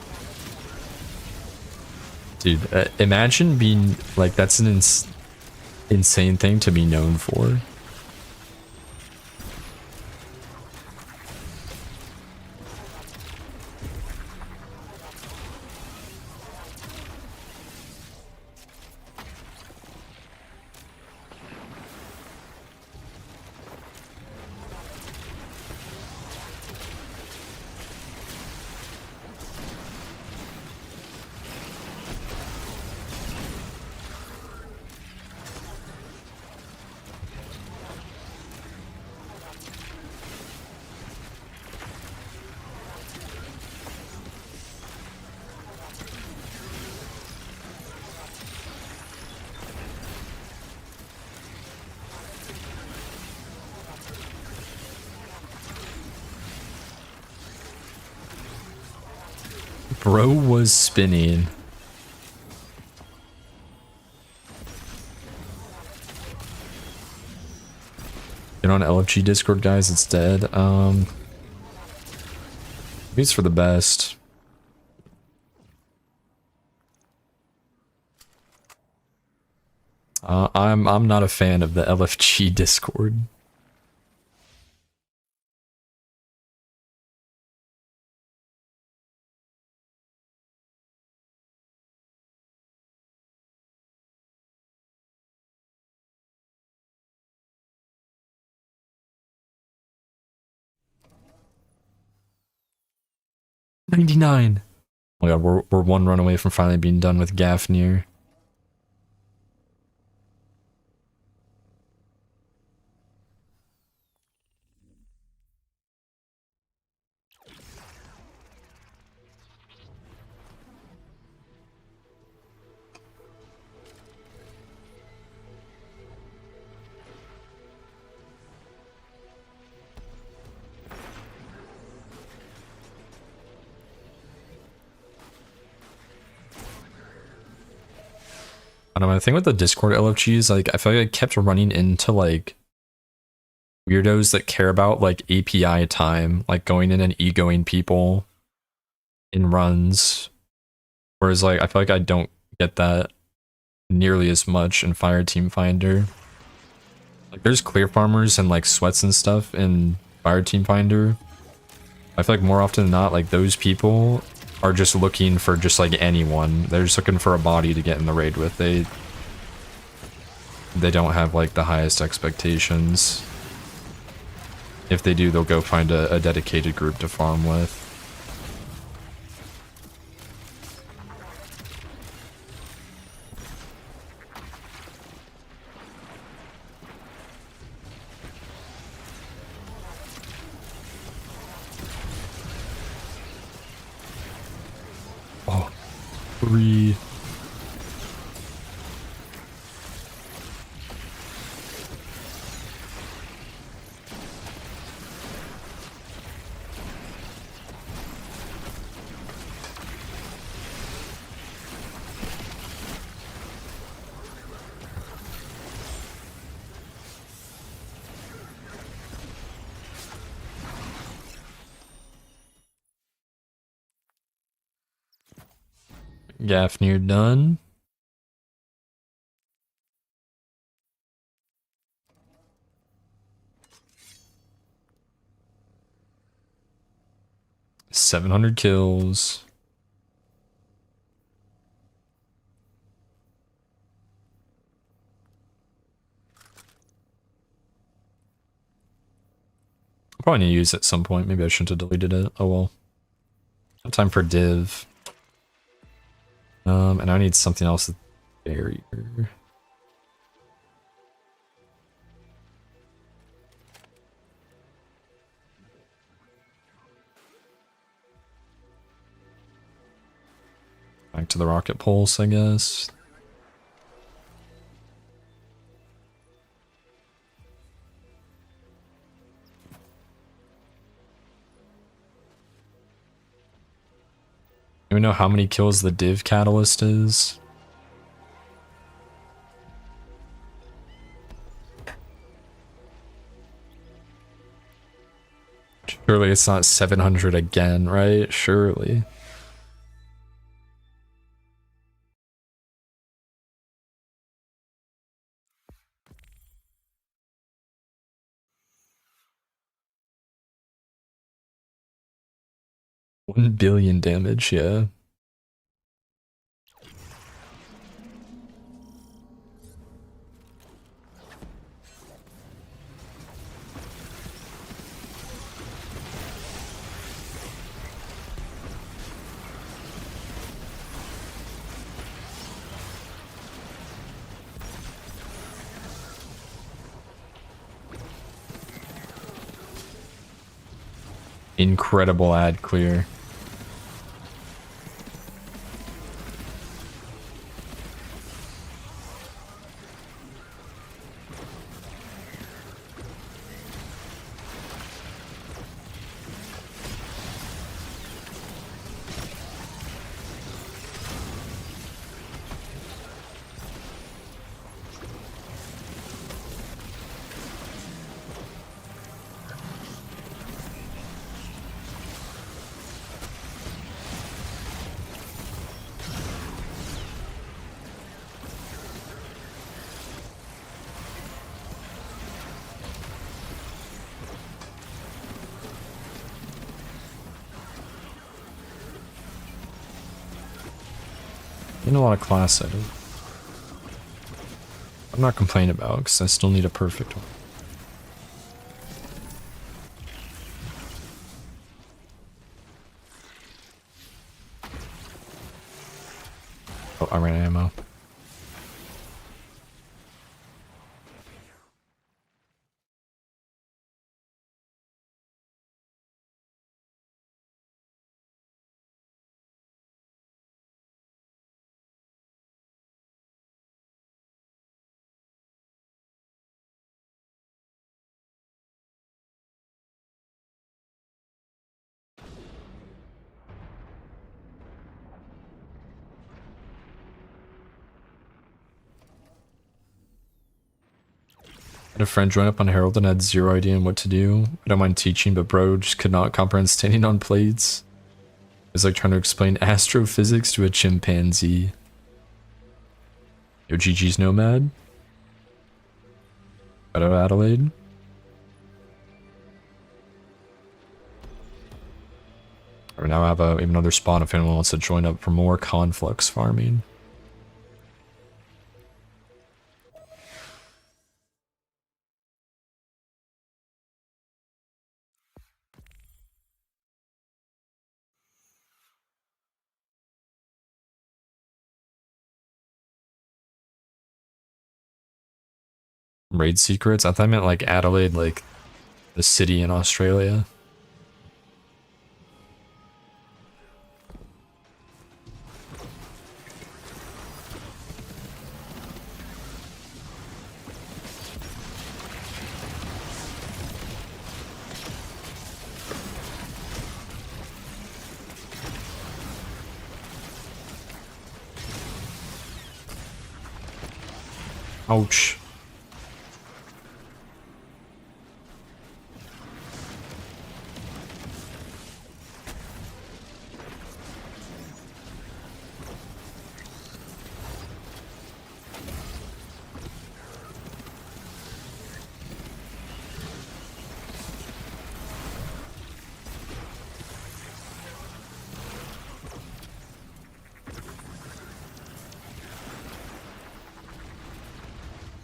Dude, imagine being like, that's an insane thing to be known for. Bro was spinning. Get on LFG Discord, guys. It's dead. Maybe it's for the best. I'm not a fan of the LFG Discord. $99. Oh my god, we're one run away from finally being done with Gafnir. I don't know, the thing with the Discord LFGs, like, I feel like I kept running into, like, weirdos that care about, like, API time, like, going in and egoing people in runs. Whereas, like, I feel like I don't get that nearly as much in Fire Team Finder. Like, there's clear farmers and, like, sweats and stuff in Fire Team Finder. I feel like more often than not, like, those people are just looking for just like anyone. They're just looking for a body to get in the raid with. They don't have like the highest expectations. If they do, they'll go find a dedicated group to farm with. Oh, 3. Gafnir done. $700 kills. I'll probably need to use it at some point. Maybe I shouldn't have deleted it. Oh well. Time for div. And I need something else with barrier. to the rocket pulse, I guess. Do we know how many kills the div catalyst is? Surely it's not 700 again, right? Surely. $1 billion damage, yeah. Incredible ad clear. In a lot of class edit. I'm not complaining about because I still need a perfect one. Oh, I ran ammo. Had a friend join up on Herald and had zero idea on what to do. I don't mind teaching, but bro just could not comprehend standing on plates. It was like trying to explain astrophysics to a chimpanzee. Yo, GG's Nomad. Shout out Adelaide. Or now I have even another spawn if anyone wants to join up for more conflux farming. Raid secrets? I thought I meant like Adelaide, like the city in Australia. Ouch.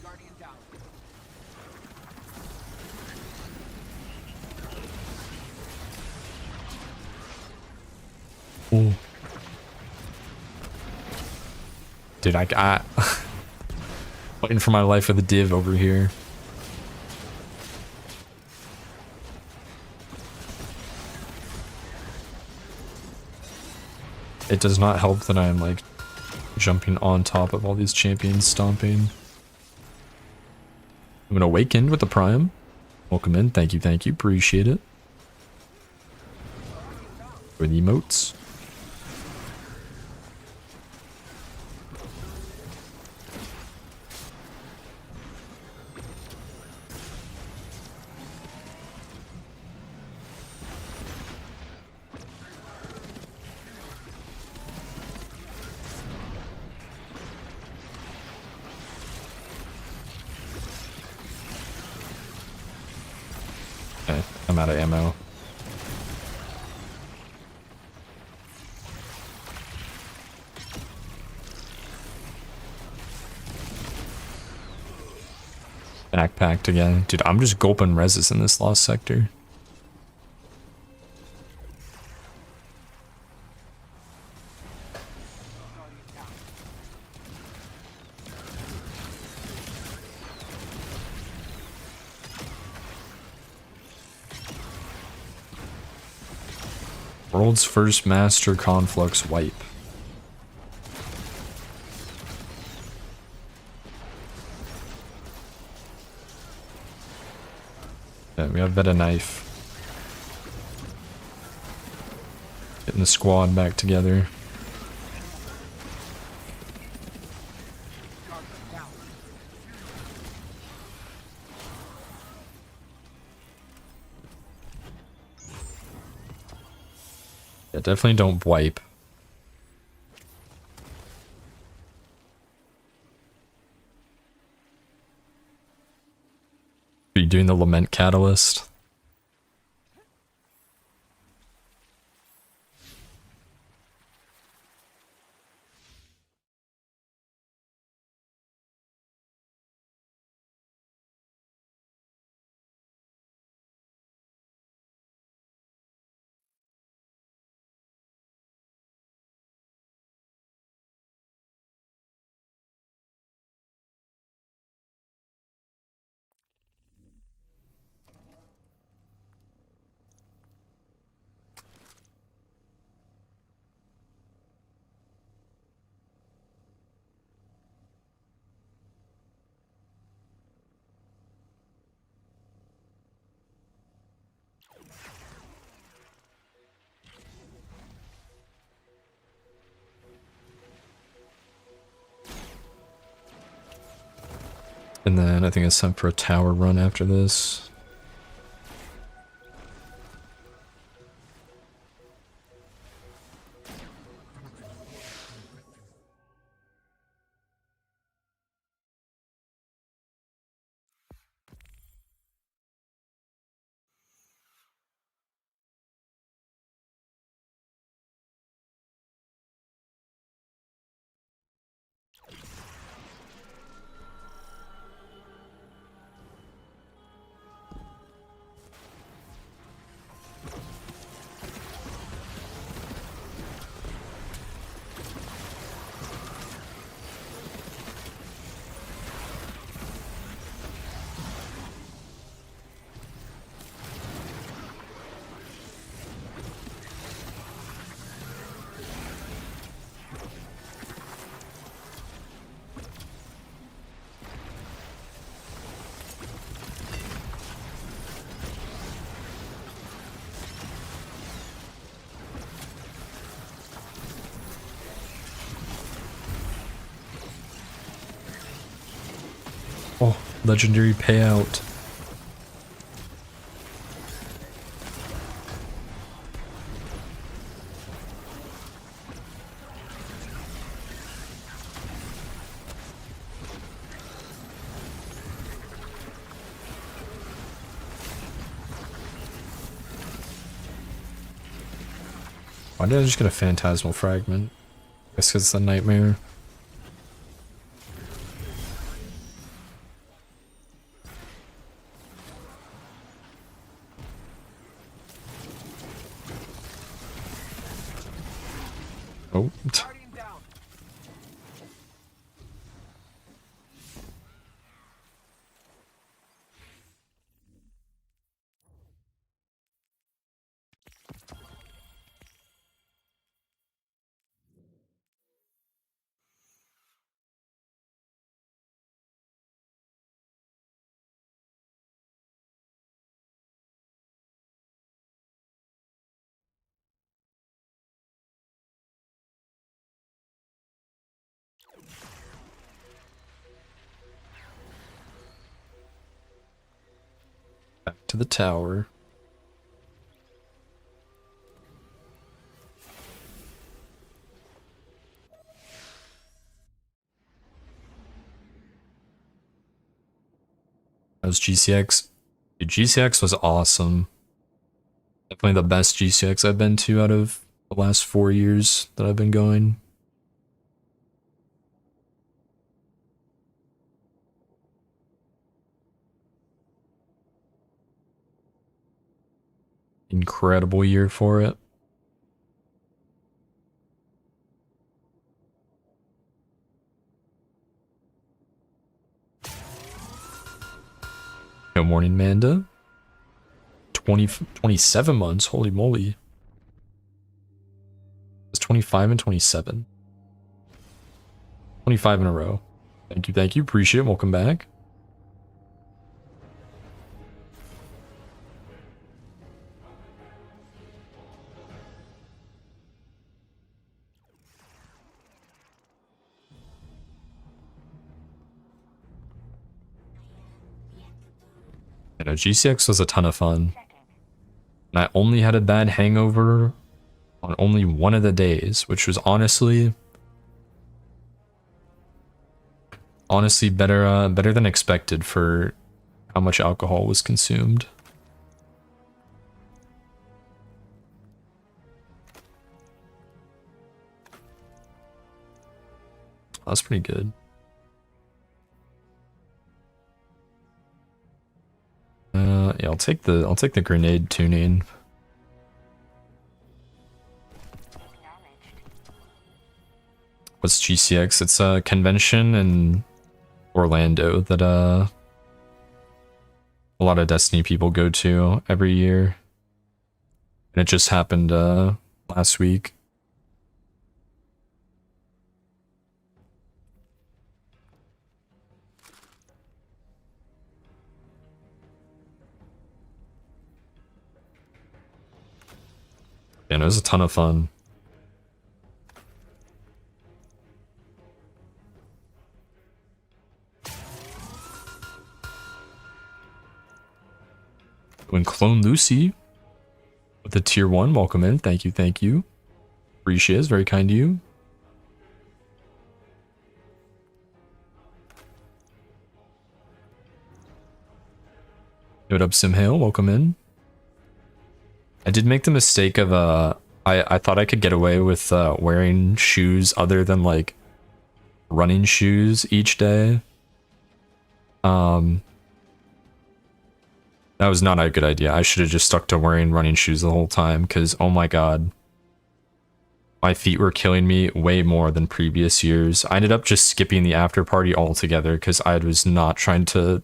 Guardian down. Ooh. Dude, I got fighting for my life with a div over here. It does not help that I'm like jumping on top of all these champions stomping. I'm gonna awaken with the Prime. Welcome in. Thank you, thank you. Appreciate it. For the emotes. Okay, I'm out of ammo. Backpacked again. Dude, I'm just gulping reses in this lost sector. World's first master conflux wipe. Yeah, we have Veta Knife. Getting the squad back together. Yeah, definitely don't wipe. Are you doing the Lament Catalyst? And then I think it's time for a tower run after this. Oh, legendary payout. Why did I just get a phantasmal fragment? I guess it's a nightmare. Oh. Guardian down. to the tower. That was GCX. Dude, GCX was awesome. Definitely the best GCX I've been to out of the last 4 years that I've been going. Incredible year for it. Good morning, Manda. 27 months, holy moly. It's 25 and 27. 25 in a row. Thank you, appreciate it, welcome back. You know, GCX was a ton of fun. And I only had a bad hangover on only one of the days, which was honestly better than expected for how much alcohol was consumed. That's pretty good. Yeah, I'll take the grenade tuning. What's GCX? It's a convention in Orlando that a lot of Destiny people go to every year. And it just happened last week. And it was a ton of fun. When Clone Lucy with the tier 1, welcome in. Thank you. Appreciate it. Very kind to you. What up, Simhale? Welcome in. I did make the mistake of I thought I could get away with wearing shoes other than like running shoes each day. That was not a good idea. I should have just stuck to wearing running shoes the whole time, because oh my god, my feet were killing me way more than previous years. I ended up just skipping the after party altogether because I was not trying to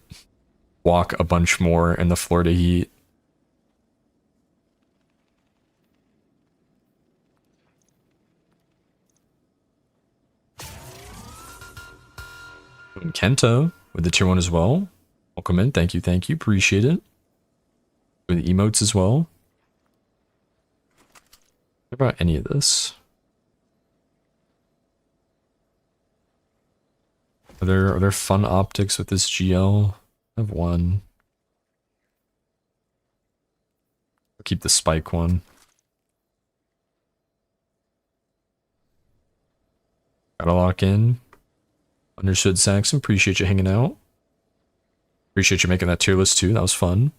walk a bunch more in the Florida heat. And Kento with the tier 1 as well. Welcome in. Thank you. Appreciate it. With the emotes as well. What about any of this? Are there fun optics with this GL? I have one. I'll keep the spike one. Gotta lock in. Understood, Saxon. Appreciate you hanging out. Appreciate you making that tier list too. That was fun.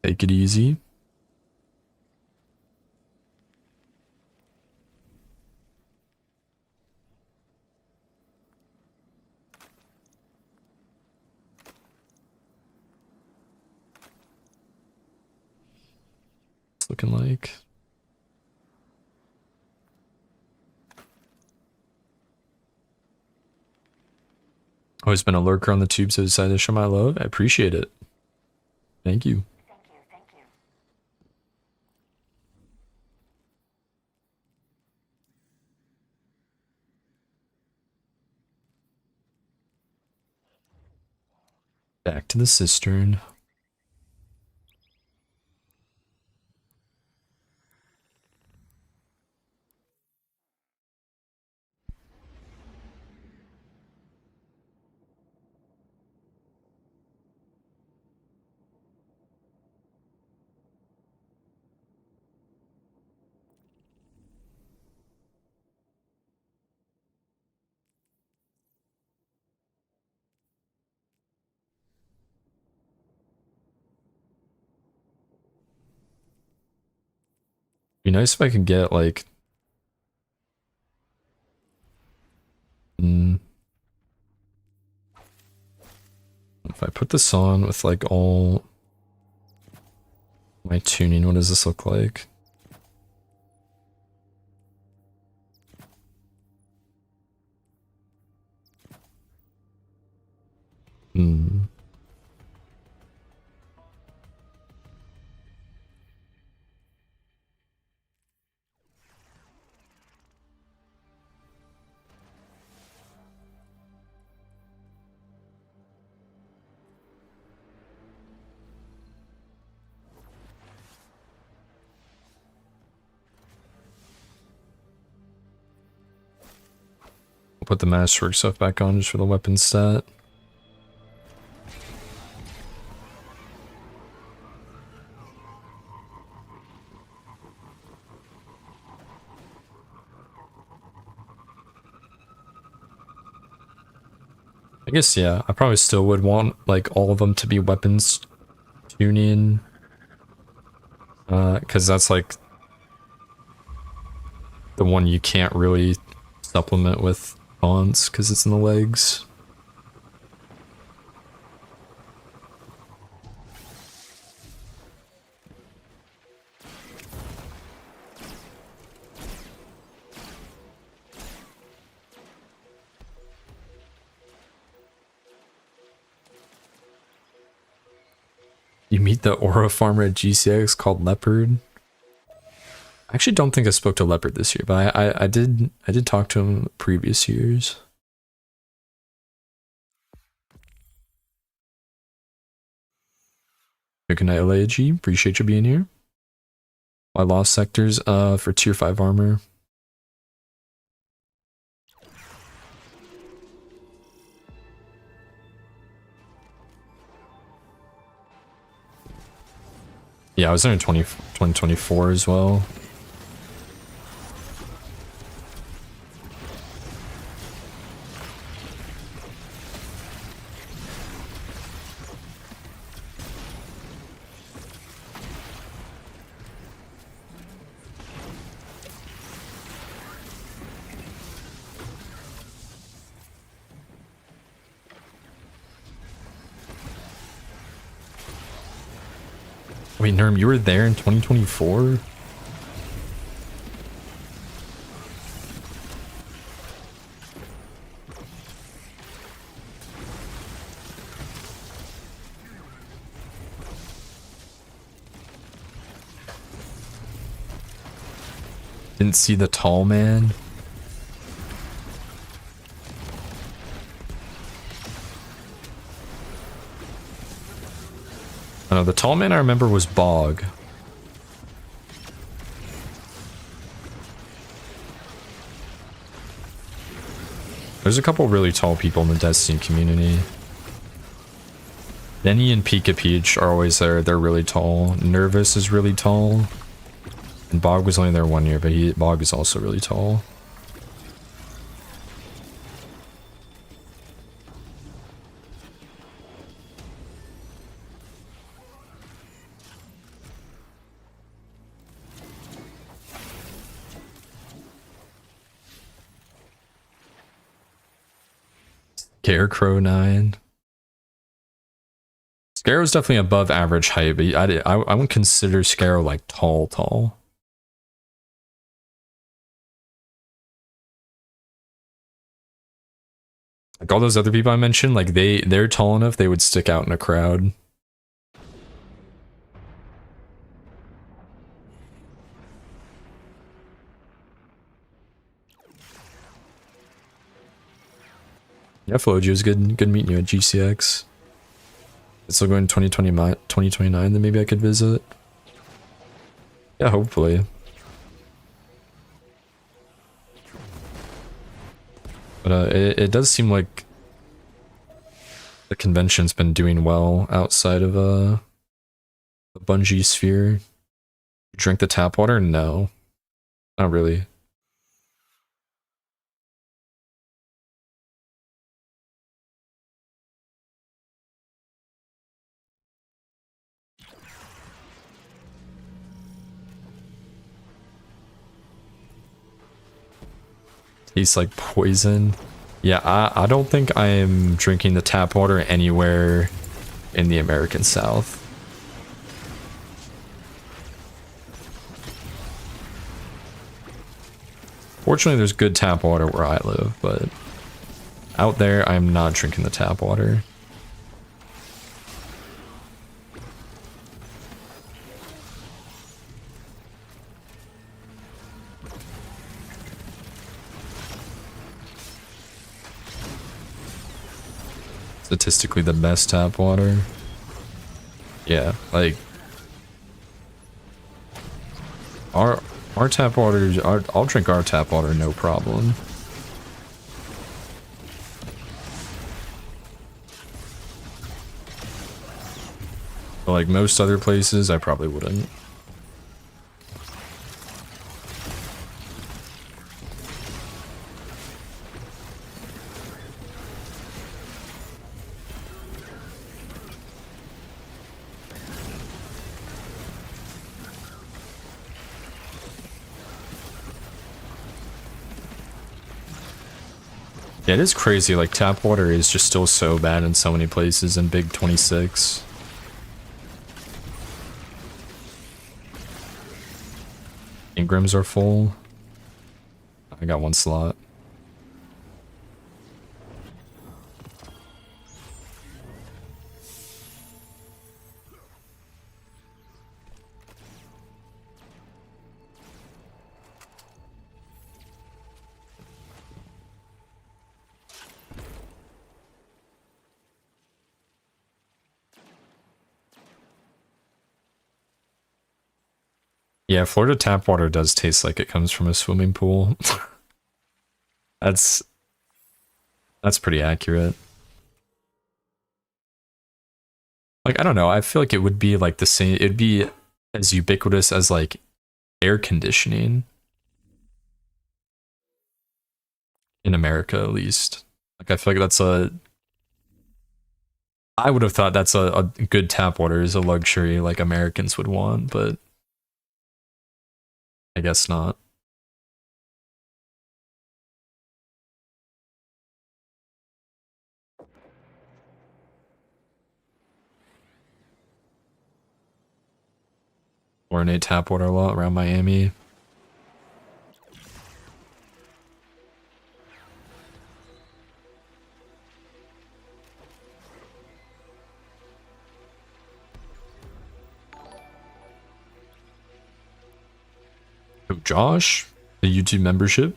Take it easy. It's looking like. Always been a lurker on the tube, so decided to show my love. I appreciate it. Thank you. Back to the cistern. Be nice if I could get like if I put this on with like all my tuning, what does this look like? Hmm. I'll put the masterwork stuff back on just for the weapon stat. I guess, yeah, I probably still would want like all of them to be weapons tuning. Because that's like the one you can't really supplement with taunts because it's in the legs. You meet the aura farmer at GCX called Leopard. I actually don't think I spoke to Leopard this year, but I did talk to him previous years. Good night, LAG. Appreciate you being here. I lost sectors for tier 5 armor. Yeah, I was there in 2024 as well. Wait, Nerm, you were there in 2024? Didn't see the tall man? The tall man I remember was Bog. There's a couple really tall people in the Destiny community. Benny and Pika Peach are always there. They're really tall. Nervous is really tall. And Bog was only there 1 year, but Bog is also really tall. Scarecrow 9. Scarrow's definitely above average height, but I wouldn't consider Scarrow like tall. Like all those other people I mentioned, like they're tall enough they would stick out in a crowd. Yeah, Flojo, it was good meeting you at GCX. It's still going 2029, then maybe I could visit. Yeah, hopefully. But it does seem like the convention's been doing well outside of the Bungie sphere. You drink the tap water? No. Not really. Tastes like poison. Yeah, I don't think I am drinking the tap water anywhere in the American South. Fortunately, there's good tap water where I live, but out there, I'm not drinking the tap water. Statistically the best tap water. Yeah, like our tap water, I'll drink our tap water no problem. But like most other places, I probably wouldn't. Yeah, it is crazy, like tap water is just still so bad in so many places in Big 26. Ingrams are full. I got one slot. Yeah, Florida tap water does taste like it comes from a swimming pool. That's pretty accurate. Like, I don't know, I feel like it would be like the same, it'd be as ubiquitous as like air conditioning. In America, at least. Like, I feel like that's I would have thought that's a good tap water is a luxury like Americans would want, but I guess not. Chlorinate tap water a lot around Miami. Oh, Josh, the YouTube membership.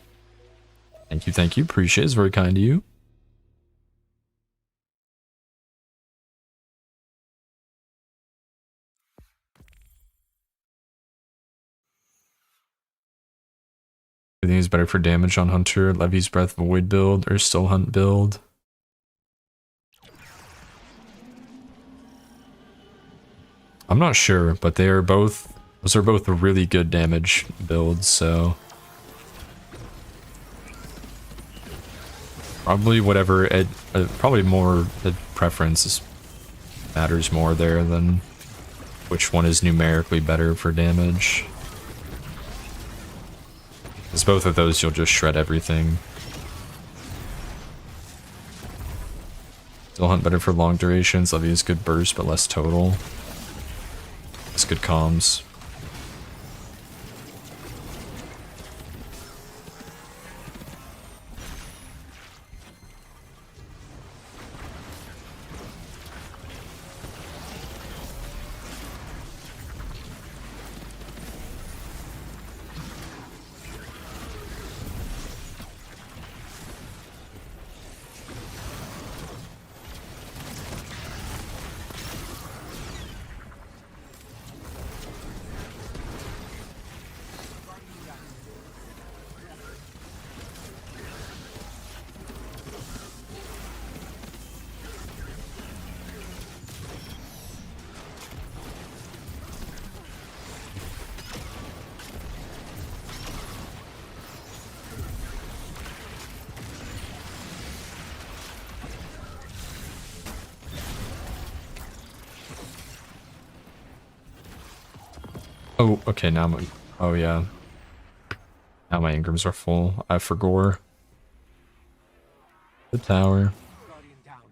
Thank you, thank you. Appreciate it. It's very kind of you. I think it's better for damage on Hunter, Levy's Breath Void build, or Still Hunt build. I'm not sure, but they are both, those are both really good damage builds, so probably whatever, probably more preference matters more there than which one is numerically better for damage. Because both of those you'll just shred everything. Still Hunt better for long durations, Levy is good burst but less total. It's good comms. Oh, okay, now my, oh yeah. Now my Ingrams are full. I forgot. the tower. Guardian down.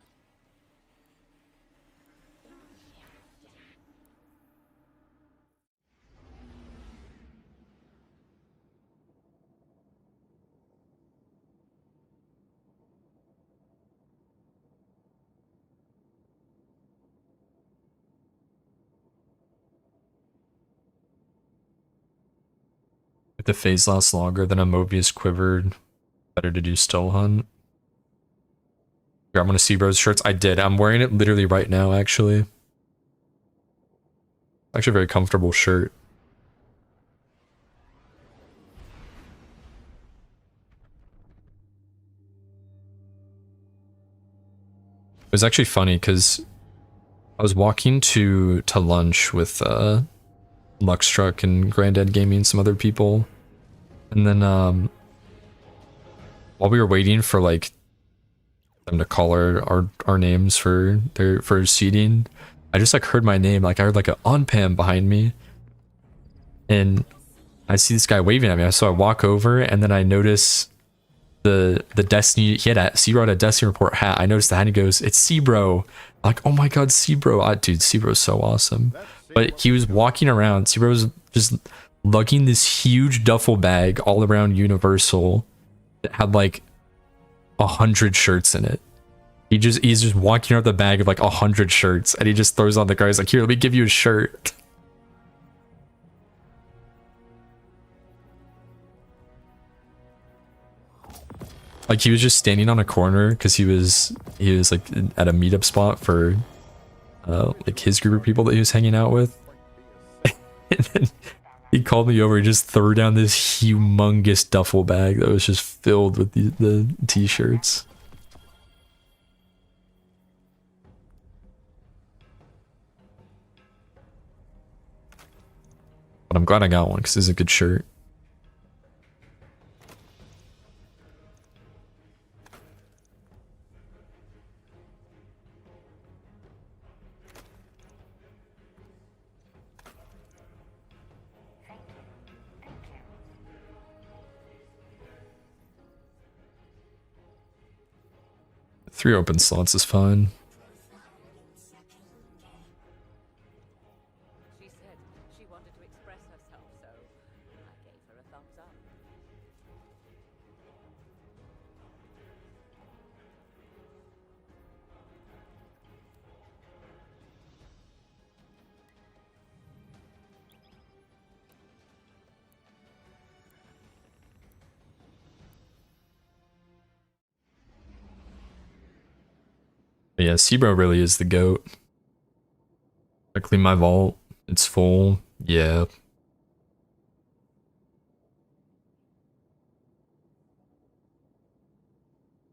If the phase lasts longer than a Mobius quivered, better to do still hunt. Here, I'm gonna see Bros shirts. I did. I'm wearing it literally right now, actually. Actually, a very comfortable shirt. It was actually funny because I was walking to lunch with Luxtruck and Granddad Gaming and some other people, and then while we were waiting for like them to call our names for seating, I just like heard my name. Like I heard like an on Pam behind me, and I see this guy waving at me. So I walk over, and then I notice the Destiny. He had a Sebro had a Destiny Report hat. I noticed the hat, and he goes, "It's Sebro." Like, oh my god, Sebro! Dude, Sebro's so awesome. But he was walking around. Sebro was just lugging this huge duffel bag all around Universal that had like 100 shirts in it. He's just walking around the bag of like 100 shirts, and he just throws on the guy. He's like, "Here, let me give you a shirt." Like he was just standing on a corner because he was like at a meetup spot for like his group of people that he was hanging out with. And then he called me over. He just threw down this humongous duffel bag that was just filled with the t-shirts. But I'm glad I got one because it's a good shirt. Three open slots is fine. She said she wanted to express herself, so I gave her a thumbs up. But yeah, Sebro really is the GOAT. I clean my vault. It's full. Yeah.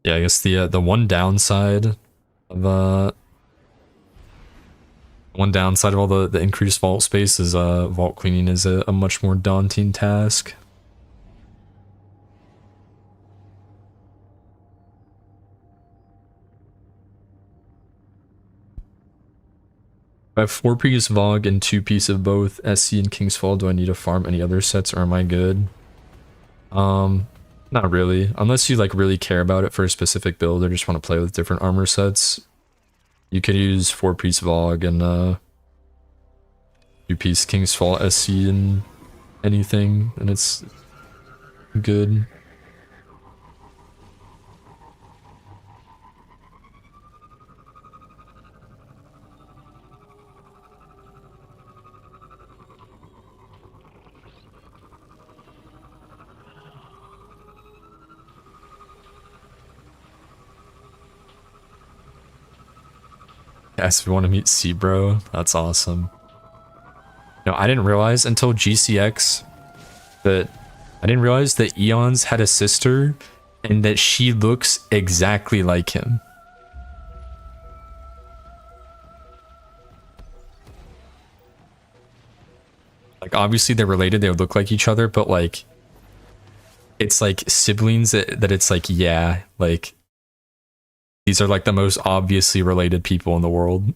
Yeah, I guess the one downside of all the increased vault space is vault cleaning is a much more daunting task. I have 4-piece Vogue and 2-piece of both SC and King's Fall. Do I need to farm any other sets or am I good? Not really. Unless you like really care about it for a specific build or just want to play with different armor sets. You could use 4-piece Vogue and 2-piece King's Fall SC and anything, and it's good. Yes, if you want to meet Sebro, that's awesome. No, I didn't realize until GCX that Eons had a sister and that she looks exactly like him. Like obviously they're related, they would look like each other, but like it's like siblings that it's like, yeah, like these are like the most obviously related people in the world.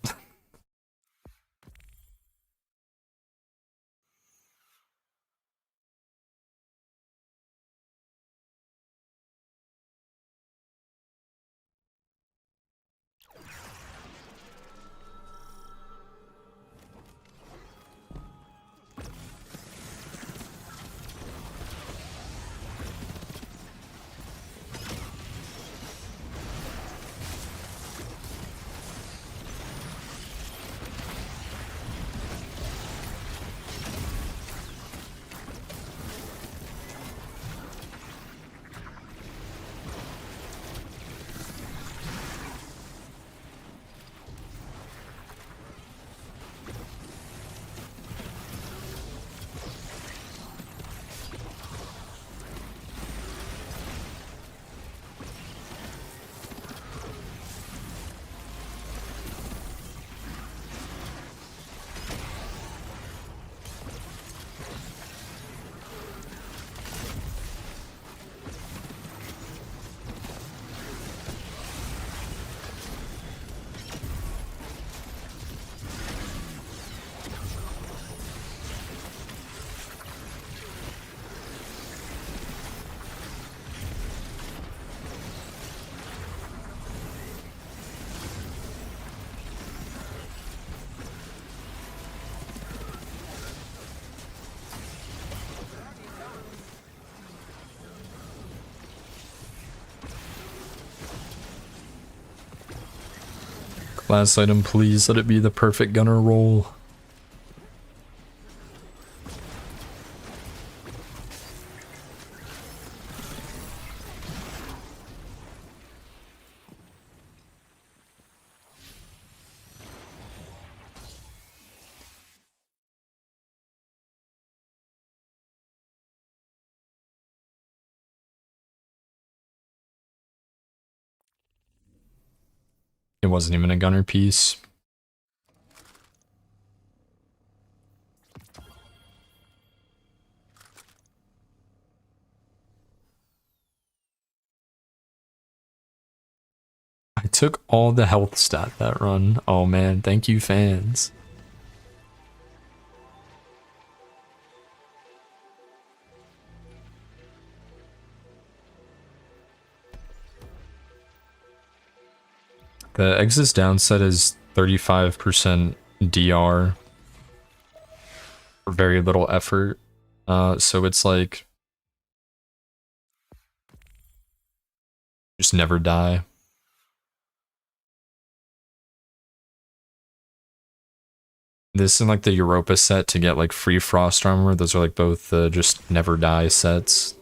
Last item, please let it be the perfect gunner roll. It wasn't even a gunner piece. I took all the health stat that run. Oh man, thank you fans. The exit down set is 35% DR for very little effort. So it's like just never die. This and like the Europa set to get like free frost armor, those are like both just never die sets.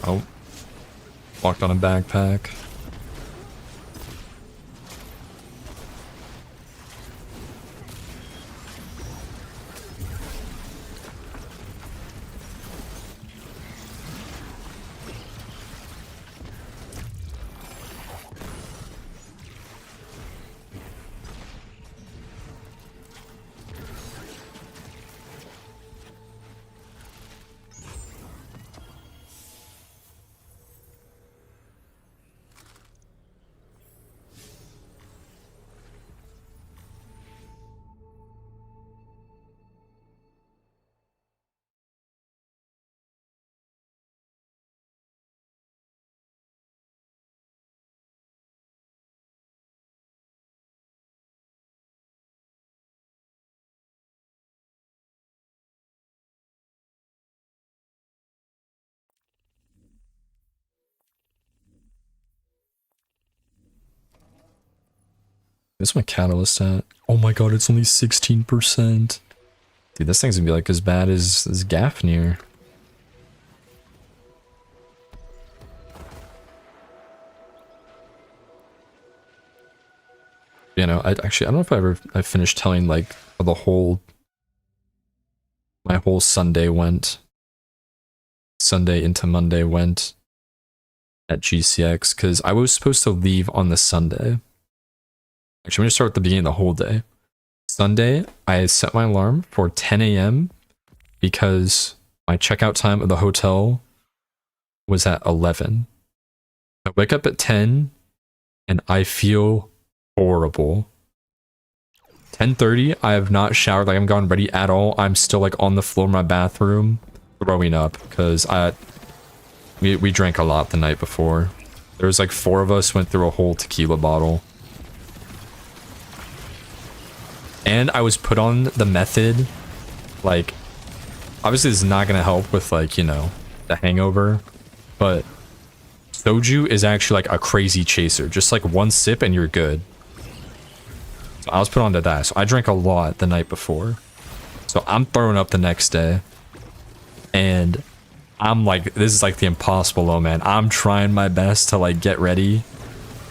Oh, walked on a backpack. Where's my catalyst at? Oh my god, it's only 16%. Dude, this thing's gonna be like as bad as Gafnir. You know, I don't know if I finished telling like how my whole Sunday went. Sunday into Monday went at GCX, because I was supposed to leave on the Sunday. Actually, I'm going to start at the beginning of the whole day. Sunday, I set my alarm for 10 a.m. because my checkout time of the hotel was at 11. I wake up at 10 and I feel horrible. 10:30, I have not showered, like I haven't gotten ready at all. I'm still like on the floor in my bathroom throwing up because we drank a lot the night before. There was like 4 of us went through a whole tequila bottle. And I was put on the method, like, obviously this is not going to help with, like, you know, the hangover, but soju is actually, like, a crazy chaser. Just, like, one sip and you're good. So I was put onto that. So I drank a lot the night before. So I'm throwing up the next day. And I'm like, this is like the impossible low, man. I'm trying my best to like get ready.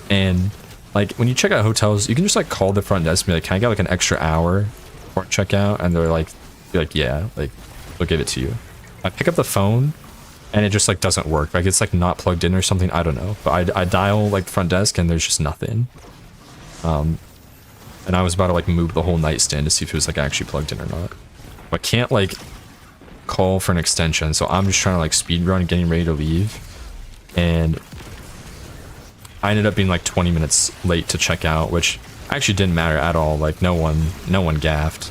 And like when you check out hotels, you can just like call the front desk and be like, can I get like an extra hour before checkout? And they're like, yeah, like they'll give it to you. I pick up the phone and it just like doesn't work. Like it's like not plugged in or something. I don't know. But I dial like the front desk and there's just nothing. And I was about to like move the whole nightstand to see if it was like actually plugged in or not. But I can't like call for an extension. So I'm just trying to like speed run getting ready to leave. And I ended up being like 20 minutes late to check out, which actually didn't matter at all. Like no one gaffed.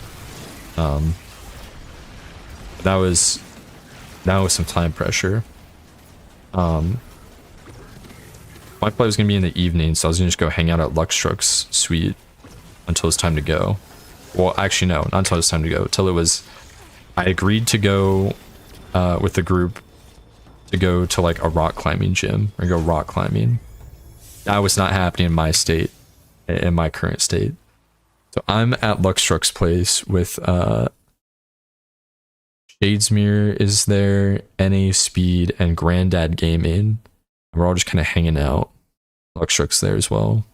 That was some time pressure. My flight was gonna be in the evening, so I was gonna just go hang out at Luxtruck's suite until it's time to go. Well, actually no, not until it's time to go. Till it was, I agreed to go with the group to go to like a rock climbing gym or go rock climbing. That was not happening in my state, in my current state. So I'm at Luxtruck's place with Shadesmere is there, NA Speed, and Granddad Gaming. We're all just kind of hanging out. Luxtruck's there as well.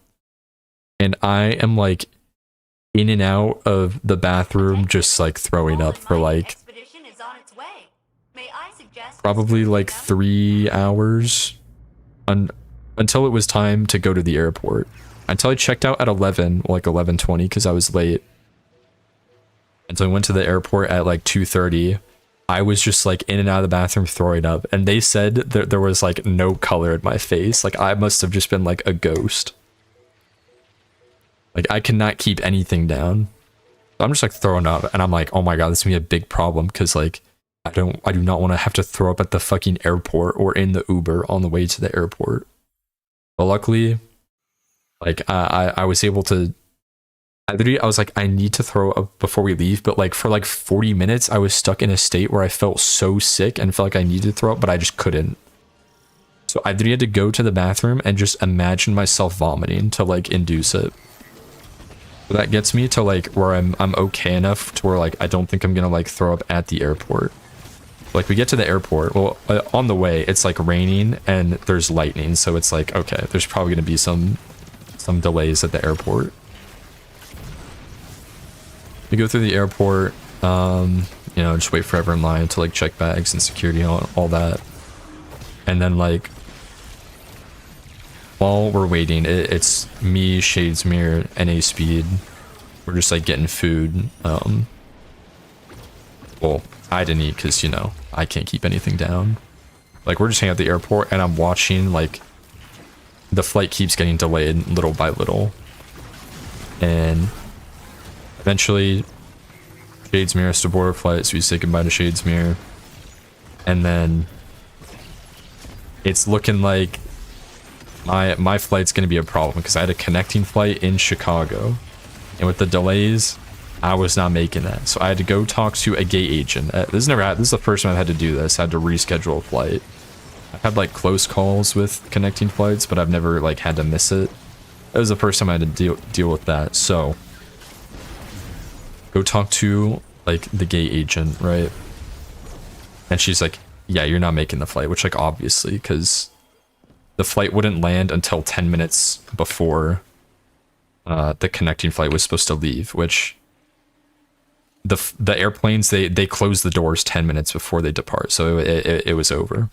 And I am like in and out of the bathroom, just like throwing up for like Expedition is on its way. May I suggest probably like 3 hours until it was time to go to the airport. Until I checked out at 11, like 11:20, because I was late. Until I went to the airport at like 2:30. I was just like in and out of the bathroom throwing up. And they said that there was like no color in my face. Like I must have just been like a ghost. Like I cannot keep anything down. So I'm just like throwing up and I'm like, oh my god, this is gonna be a big problem because like I do not want to have to throw up at the fucking airport or in the Uber on the way to the airport. But luckily, like I was able to, I was like, I need to throw up before we leave, but like for like 40 minutes, I was stuck in a state where I felt so sick and felt like I needed to throw up, but I just couldn't. So I had to go to the bathroom and just imagine myself vomiting to like induce it. So that gets me to like where I'm okay enough to where like I don't think I'm gonna like throw up at the airport. Like we get to the airport, well on the way it's like raining and there's lightning, so it's like okay, there's probably gonna be some delays at the airport. We go through the airport, you know, just wait forever in line to like check bags and security and all that. And then like while we're waiting, it's me, Shadesmere, NA Speed. We're just like getting food. Well, I didn't eat because, you know, I can't keep anything down. Like we're just hanging at the airport and I'm watching like the flight keeps getting delayed little by little. And eventually, Shadesmere has to board a flight, so we say goodbye to Shadesmere. And then it's looking like my flight's going to be a problem because I had a connecting flight in Chicago. And with the delays, I was not making that. So I had to go talk to a gate agent. This is the first time I've had to do this. I had to reschedule a flight. I've had like close calls with connecting flights, but I've never like had to miss it. It was the first time I had to deal with that. So go talk to like the gate agent, right? And she's like, yeah, you're not making the flight, which like obviously because the flight wouldn't land until 10 minutes before the connecting flight was supposed to leave, which the airplanes, they close the doors 10 minutes before they depart, so it was over.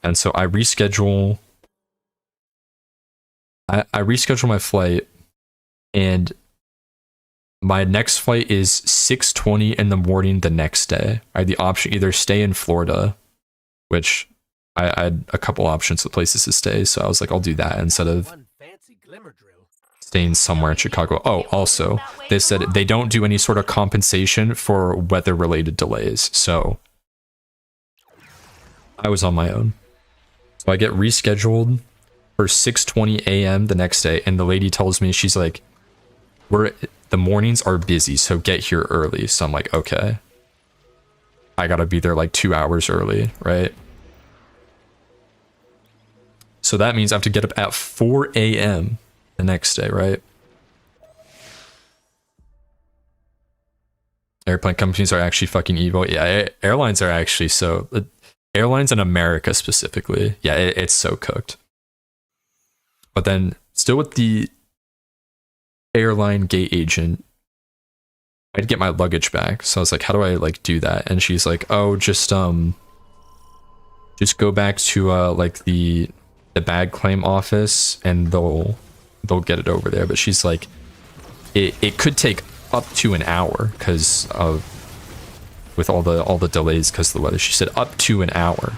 And so I reschedule my flight, and my next flight is 6:20 in the morning the next day. I had the option either stay in Florida, which I had a couple options of places to stay, so I was like, I'll do that instead of One fancy glimmer drill. staying somewhere in Chicago. Oh, also, they said they don't do any sort of compensation for weather-related delays, so I was on my own. So I get rescheduled for 6:20 a.m. the next day, and the lady tells me, she's like, the mornings are busy, so get here early. So I'm like, okay. I gotta be there like 2 hours early, right? So that means I have to get up at 4 a.m. the next day, right? Airplane companies are actually fucking evil. Yeah, airlines are actually so... airlines in America specifically, yeah, it's so cooked. But then, still with the airline gate agent, I'd get my luggage back. So I was like, how do I like do that? And she's like, oh, just go back to like the bag claim office and they'll get it over there. But she's like, it could take up to an hour because of with all the delays because of the weather. She said up to an hour.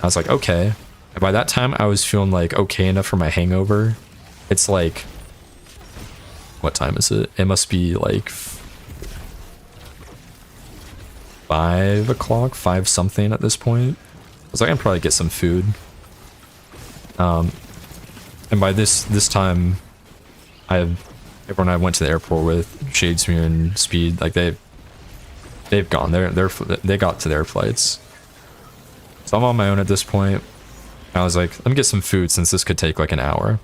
I was like, okay. And by that time I was feeling like okay enough for my hangover. It's like, what time is it? It must be like 5 o'clock, 5 something at this point. I was like, I can probably get some food. And by this time, everyone I went to the airport with, Shadesmere and Speed, like they've gone. They got to their flights. So I'm on my own at this point. I was like, let me get some food since this could take like an hour.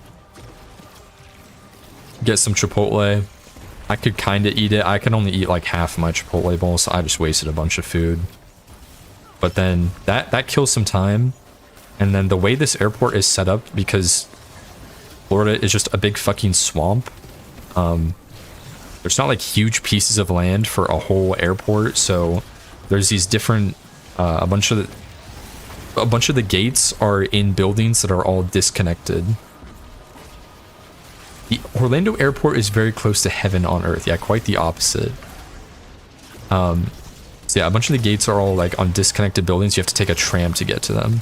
Get some Chipotle. I could kind of eat it. I could only eat like half my Chipotle bowl, so I just wasted a bunch of food. But then that kills some time. And then the way this airport is set up, because Florida is just a big fucking swamp. There's not like huge pieces of land for a whole airport, so there's these different a bunch of the gates are in buildings that are all disconnected. The Orlando airport is very close to heaven on earth. Yeah, quite the opposite. So yeah, a bunch of the gates are all like on disconnected buildings. You have to take a tram to get to them.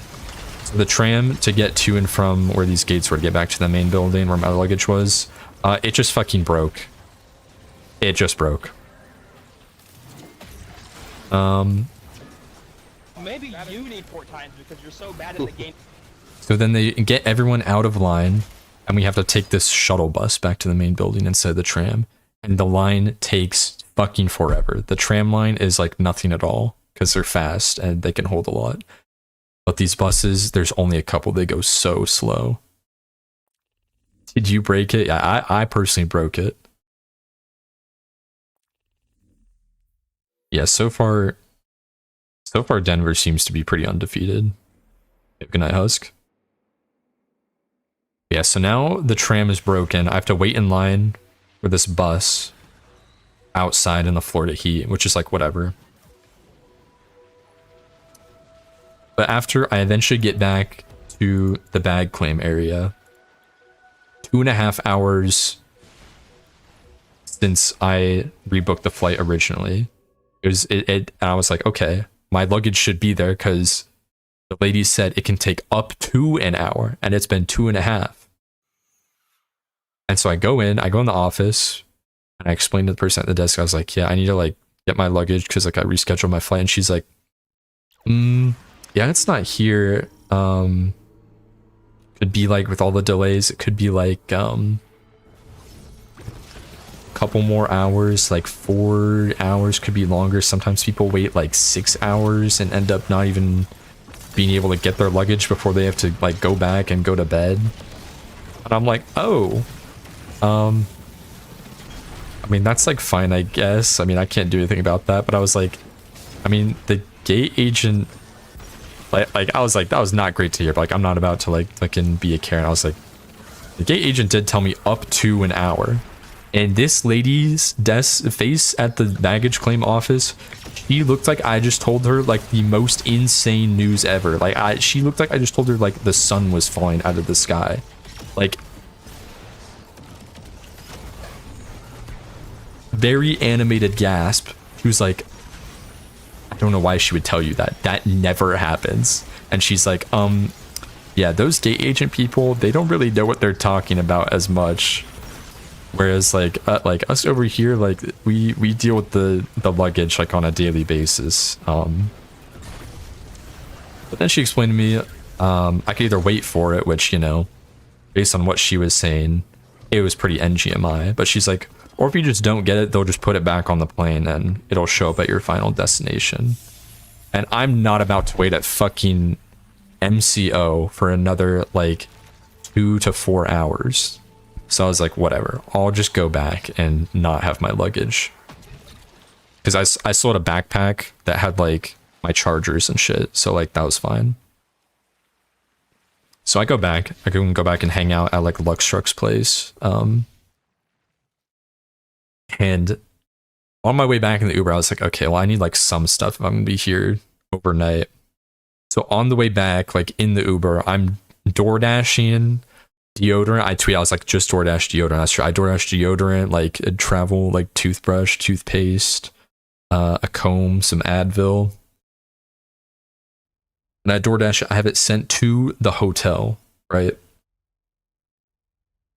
So the tram to get to and from where these gates were to get back to the main building where my luggage was, it just fucking broke. It just broke. Maybe you need port times because you're so bad at the game. So then they get everyone out of line, and we have to take this shuttle bus back to the main building instead of the tram. And the line takes fucking forever. The tram line is like nothing at all because they're fast and they can hold a lot. But these buses, there's only a couple. They go so slow. Did you break it? Yeah, I personally broke it. Yeah, so far Denver seems to be pretty undefeated. Good night, Husk. Yeah, so now the tram is broken. I have to wait in line for this bus outside in the Florida heat, which is like whatever. But after I eventually get back to the bag claim area, 2.5 hours since I rebooked the flight originally. And I was like, okay, my luggage should be there because the lady said it can take up to an hour, and it's been 2.5. And so I go in the office, and I explained to the person at the desk, I was like, yeah, I need to like get my luggage because like I rescheduled my flight. And she's like, yeah, it's not here. Could be like with all the delays, it could be like couple more hours, like 4 hours, could be longer. Sometimes people wait like 6 hours and end up not even being able to get their luggage before they have to like go back and go to bed. And I'm like, oh, I mean, that's like fine, I guess. I mean, I can't do anything about that, but I was like, I mean, the gate agent, like I was like, that was not great to hear, but like I'm not about to like fucking be a Karen. I was like, the gate agent did tell me up to an hour. And this lady's face at the baggage claim office, she looked like I just told her like the most insane news ever. Like she looked like I just told her like the sun was falling out of the sky. Like very animated gasp. She was like, I don't know why she would tell you that. That never happens. And she's like, yeah, those gate agent people, they don't really know what they're talking about as much. Whereas like us over here, like we deal with the luggage like on a daily basis. But then she explained to me I could either wait for it, which, you know, based on what she was saying, it was pretty NGMI. But she's like, or if you just don't get it, they'll just put it back on the plane and it'll show up at your final destination. And I'm not about to wait at fucking MCO for another like 2 to 4 hours. So I was like, whatever, I'll just go back and not have my luggage. Because I still had a backpack that had like my chargers and shit. So like that was fine. So I go back. I can go back and hang out at like Lux Truck's place. And on my way back in the Uber, I was like, okay, well, I need like some stuff if I'm gonna be here overnight. So on the way back, like in the Uber, I'm DoorDashing deodorant. I tweet, I was like, just DoorDash deodorant. That's true. I DoorDash deodorant, like a travel, like toothbrush, toothpaste, a comb, some Advil. And I DoorDash, I have it sent to the hotel, right?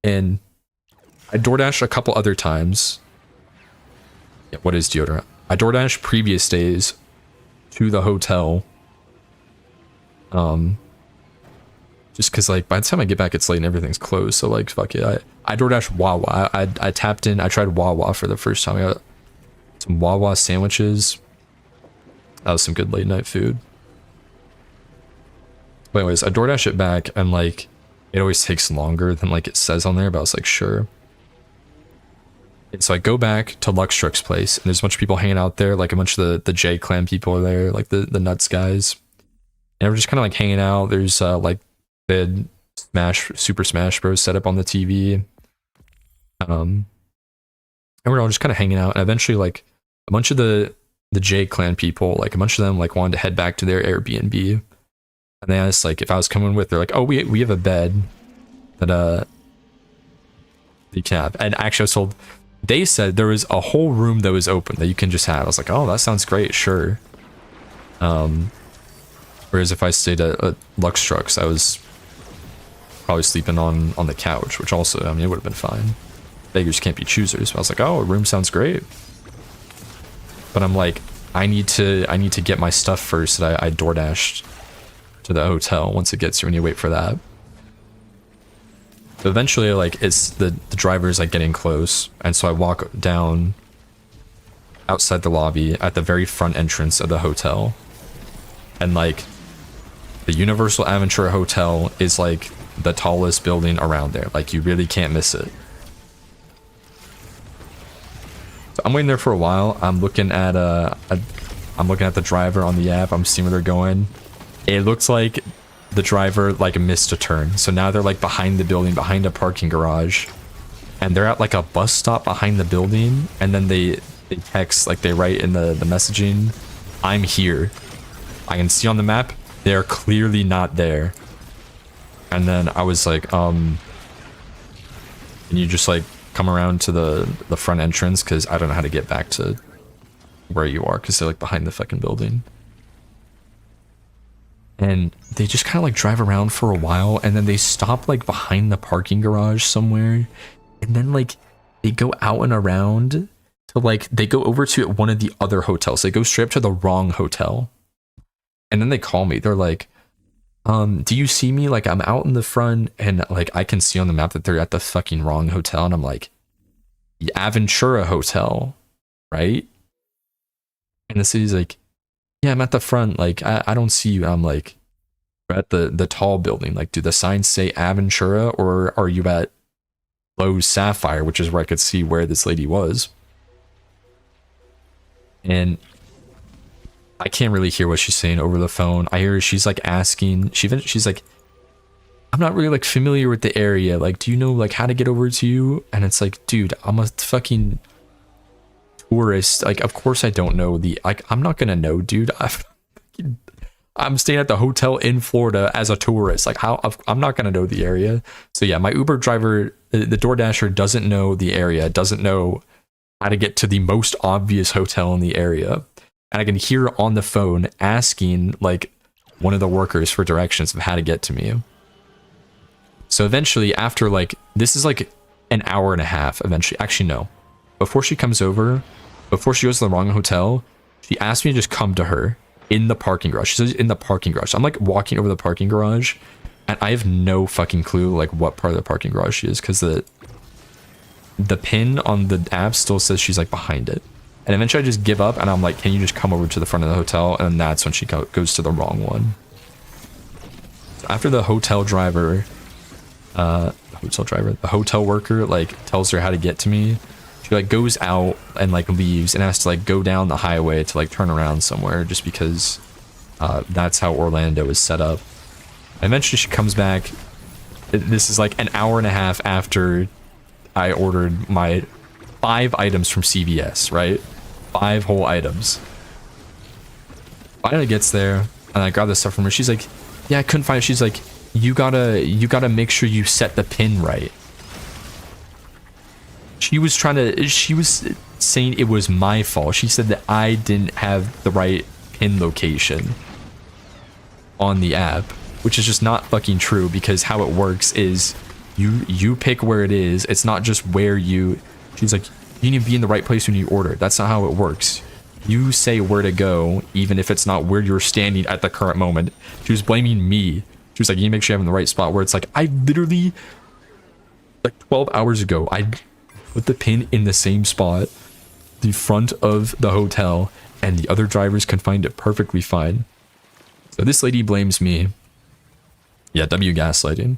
And I DoorDash a couple other times. Yeah, what is deodorant? I DoorDash previous days to the hotel. Just because like by the time I get back it's late and everything's closed, so like fuck it. I DoorDash Wawa. I tapped in, I tried Wawa for the first time. I got some Wawa sandwiches. That was some good late night food. But anyways, I DoorDash it back and like it always takes longer than like it says on there, but I was like, sure. And so I go back to Lux Truck's place and there's a bunch of people hanging out there, like a bunch of the J Clan people are there, like the nuts guys. And we're just kind of like hanging out. There's like the Super Smash Bros set up on the TV. And we're all just kind of hanging out. And eventually like a bunch of the J Clan people, like a bunch of them like wanted to head back to their Airbnb. And they asked like if I was coming with, they're like, oh, we have a bed that you can have. And actually I was told, they said there was a whole room that was open that you can just have. I was like, oh, that sounds great, sure. Whereas if I stayed at Lux Trucks, I was probably sleeping on the couch, which also, I mean, it would have been fine. Beggars can't be choosers. But I was like, oh, a room sounds great. But I'm like, I need to get my stuff first that I DoorDashed to the hotel. Once it gets here, we need to wait for that. But eventually, like, it's the driver's like getting close, and so I walk down outside the lobby at the very front entrance of the hotel, and like the Universal Aventura Hotel is like the tallest building around there. Like you really can't miss it. So I'm waiting there for a while. I'm looking at the driver on the app. I'm seeing where they're going. It looks like the driver like missed a turn, so now they're like behind the building, behind a parking garage, and they're at like a bus stop behind the building. And then they text, like they write in the messaging, I'm here. I can see on the map they're clearly not there. And then I was like, can you just like come around to the front entrance, because I don't know how to get back to where you are, because they're like behind the fucking building. And they just kind of like drive around for a while, and then they stop like behind the parking garage somewhere, and then like they go out and around to like, they go over to one of the other hotels. They go straight up to the wrong hotel, and then they call me. They're like, do you see me? Like I'm out in the front, and like I can see on the map that they're at the fucking wrong hotel. And I'm like, the Aventura Hotel, right? And the city's like, yeah, I'm at the front. Like, I don't see you. I'm like, you're at the tall building. Like, do the signs say Aventura, or are you at Lowe's Sapphire, which is where I could see where this lady was? And I can't really hear what she's saying over the phone. I hear she's like asking, she's like, I'm not really like familiar with the area. Like, do you know like how to get over to you? And it's like, dude, I'm a fucking tourist. Like, of course I don't know I'm not gonna know, dude. I'm staying at the hotel in Florida as a tourist. Like, I'm not gonna know the area. So yeah, my Uber driver, the DoorDasher, doesn't know the area, doesn't know how to get to the most obvious hotel in the area. And I can hear on the phone asking like one of the workers for directions of how to get to me. So eventually, after like, this is like an hour and a half eventually. Actually, no. Before she comes over, before she goes to the wrong hotel, she asked me to just come to her in the parking garage. She says in the parking garage. I'm like walking over the parking garage, and I have no fucking clue like what part of the parking garage she is, because the pin on the app still says she's like behind it. And eventually I just give up, and I'm like, can you just come over to the front of the hotel? And that's when she goes to the wrong one. So after the hotel driver hotel driver, the hotel worker like tells her how to get to me. She like goes out and like leaves and has to like go down the highway to like turn around somewhere just because that's how Orlando is set up. Eventually she comes back. This is like an hour and a half after I ordered my 5 items from CVS, right? 5 whole items. Finally gets there and I grab the stuff from her. She's like, yeah, I couldn't find it. She's like, you gotta make sure you set the pin right. She was saying it was my fault. She said that I didn't have the right pin location on the app, which is just not fucking true, because how it works is you pick where it is. It's not just where you... She's like, you need to be in the right place when you order. That's not how it works. You say where to go, even if it's not where you're standing at the current moment. She was blaming me. She was like, you need to make sure you're in the right spot, where it's like, I literally, like 12 hours ago, I put the pin in the same spot, the front of the hotel, and the other drivers can find it perfectly fine. So this lady blames me. Yeah, W gaslighting.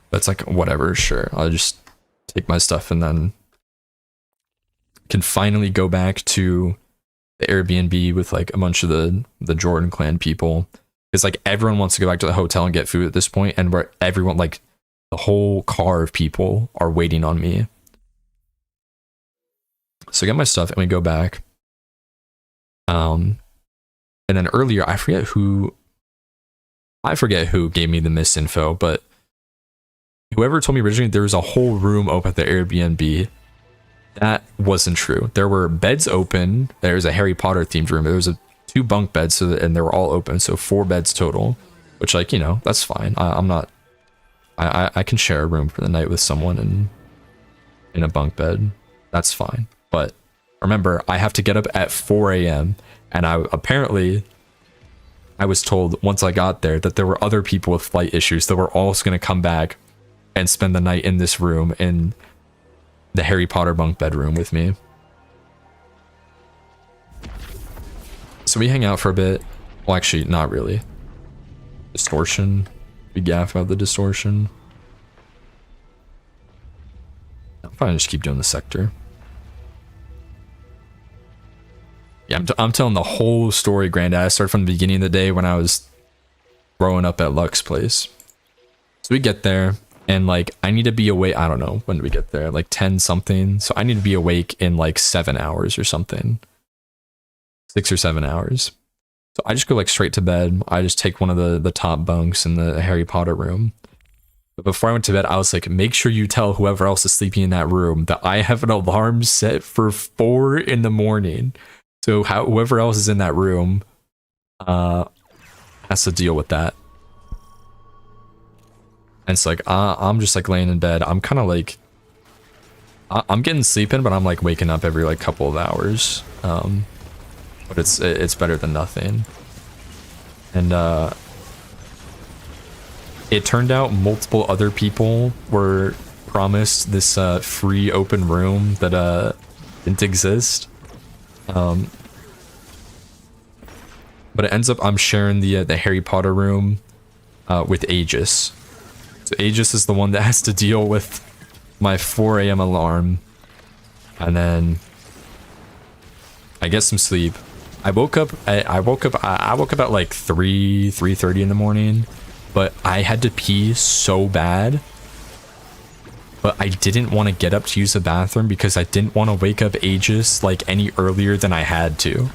That's like, whatever, sure. I'll just take my stuff and then can finally go back to the Airbnb with like a bunch of the Jordan clan people. Because like everyone wants to go back to the hotel and get food at this point, and where everyone, like the whole car of people are waiting on me. So I get my stuff and we go back. And then earlier, I forget who gave me the misinfo, but whoever told me originally there was a whole room open at the Airbnb. That wasn't true. There were beds open. There was a Harry Potter themed room. There was 2 bunk beds, and they were all open, so 4 beds total. Which, like, you know, that's fine. I can share a room for the night with someone in a bunk bed. That's fine. But remember, I have to get up at 4 a.m. and I was told once I got there that there were other people with flight issues that were also going to come back and spend the night in this room in the Harry Potter bunk bedroom with me. So we hang out for a bit. Well, actually, not really. Distortion. We gaff about the distortion. I'm fine, just keep doing the sector. Yeah, I'm telling the whole story, Granddad. I started from the beginning of the day when I was growing up at Luck's place. So we get there, and like, I need to be awake. I don't know, when do we get there? Like 10 something. So I need to be awake in like 7 hours or something. 6 or 7 hours. So I just go like straight to bed. I just take one of the top bunks in the Harry Potter room. But before I went to bed, I was like, make sure you tell whoever else is sleeping in that room that I have an alarm set for 4 in the morning. So whoever else is in that room has to deal with that. And it's like, I'm just like laying in bed. I'm kind of like, I'm getting sleeping, but I'm like waking up every like couple of hours. But it's better than nothing. And it turned out multiple other people were promised this free open room that didn't exist. But it ends up I'm sharing the Harry Potter room with Aegis. So Aegis is the one that has to deal with my 4 a.m. alarm, and then I get some sleep. I woke up at like 3:30 in the morning, but I had to pee so bad. But I didn't want to get up to use the bathroom because I didn't want to wake up Aegis like any earlier than I had to.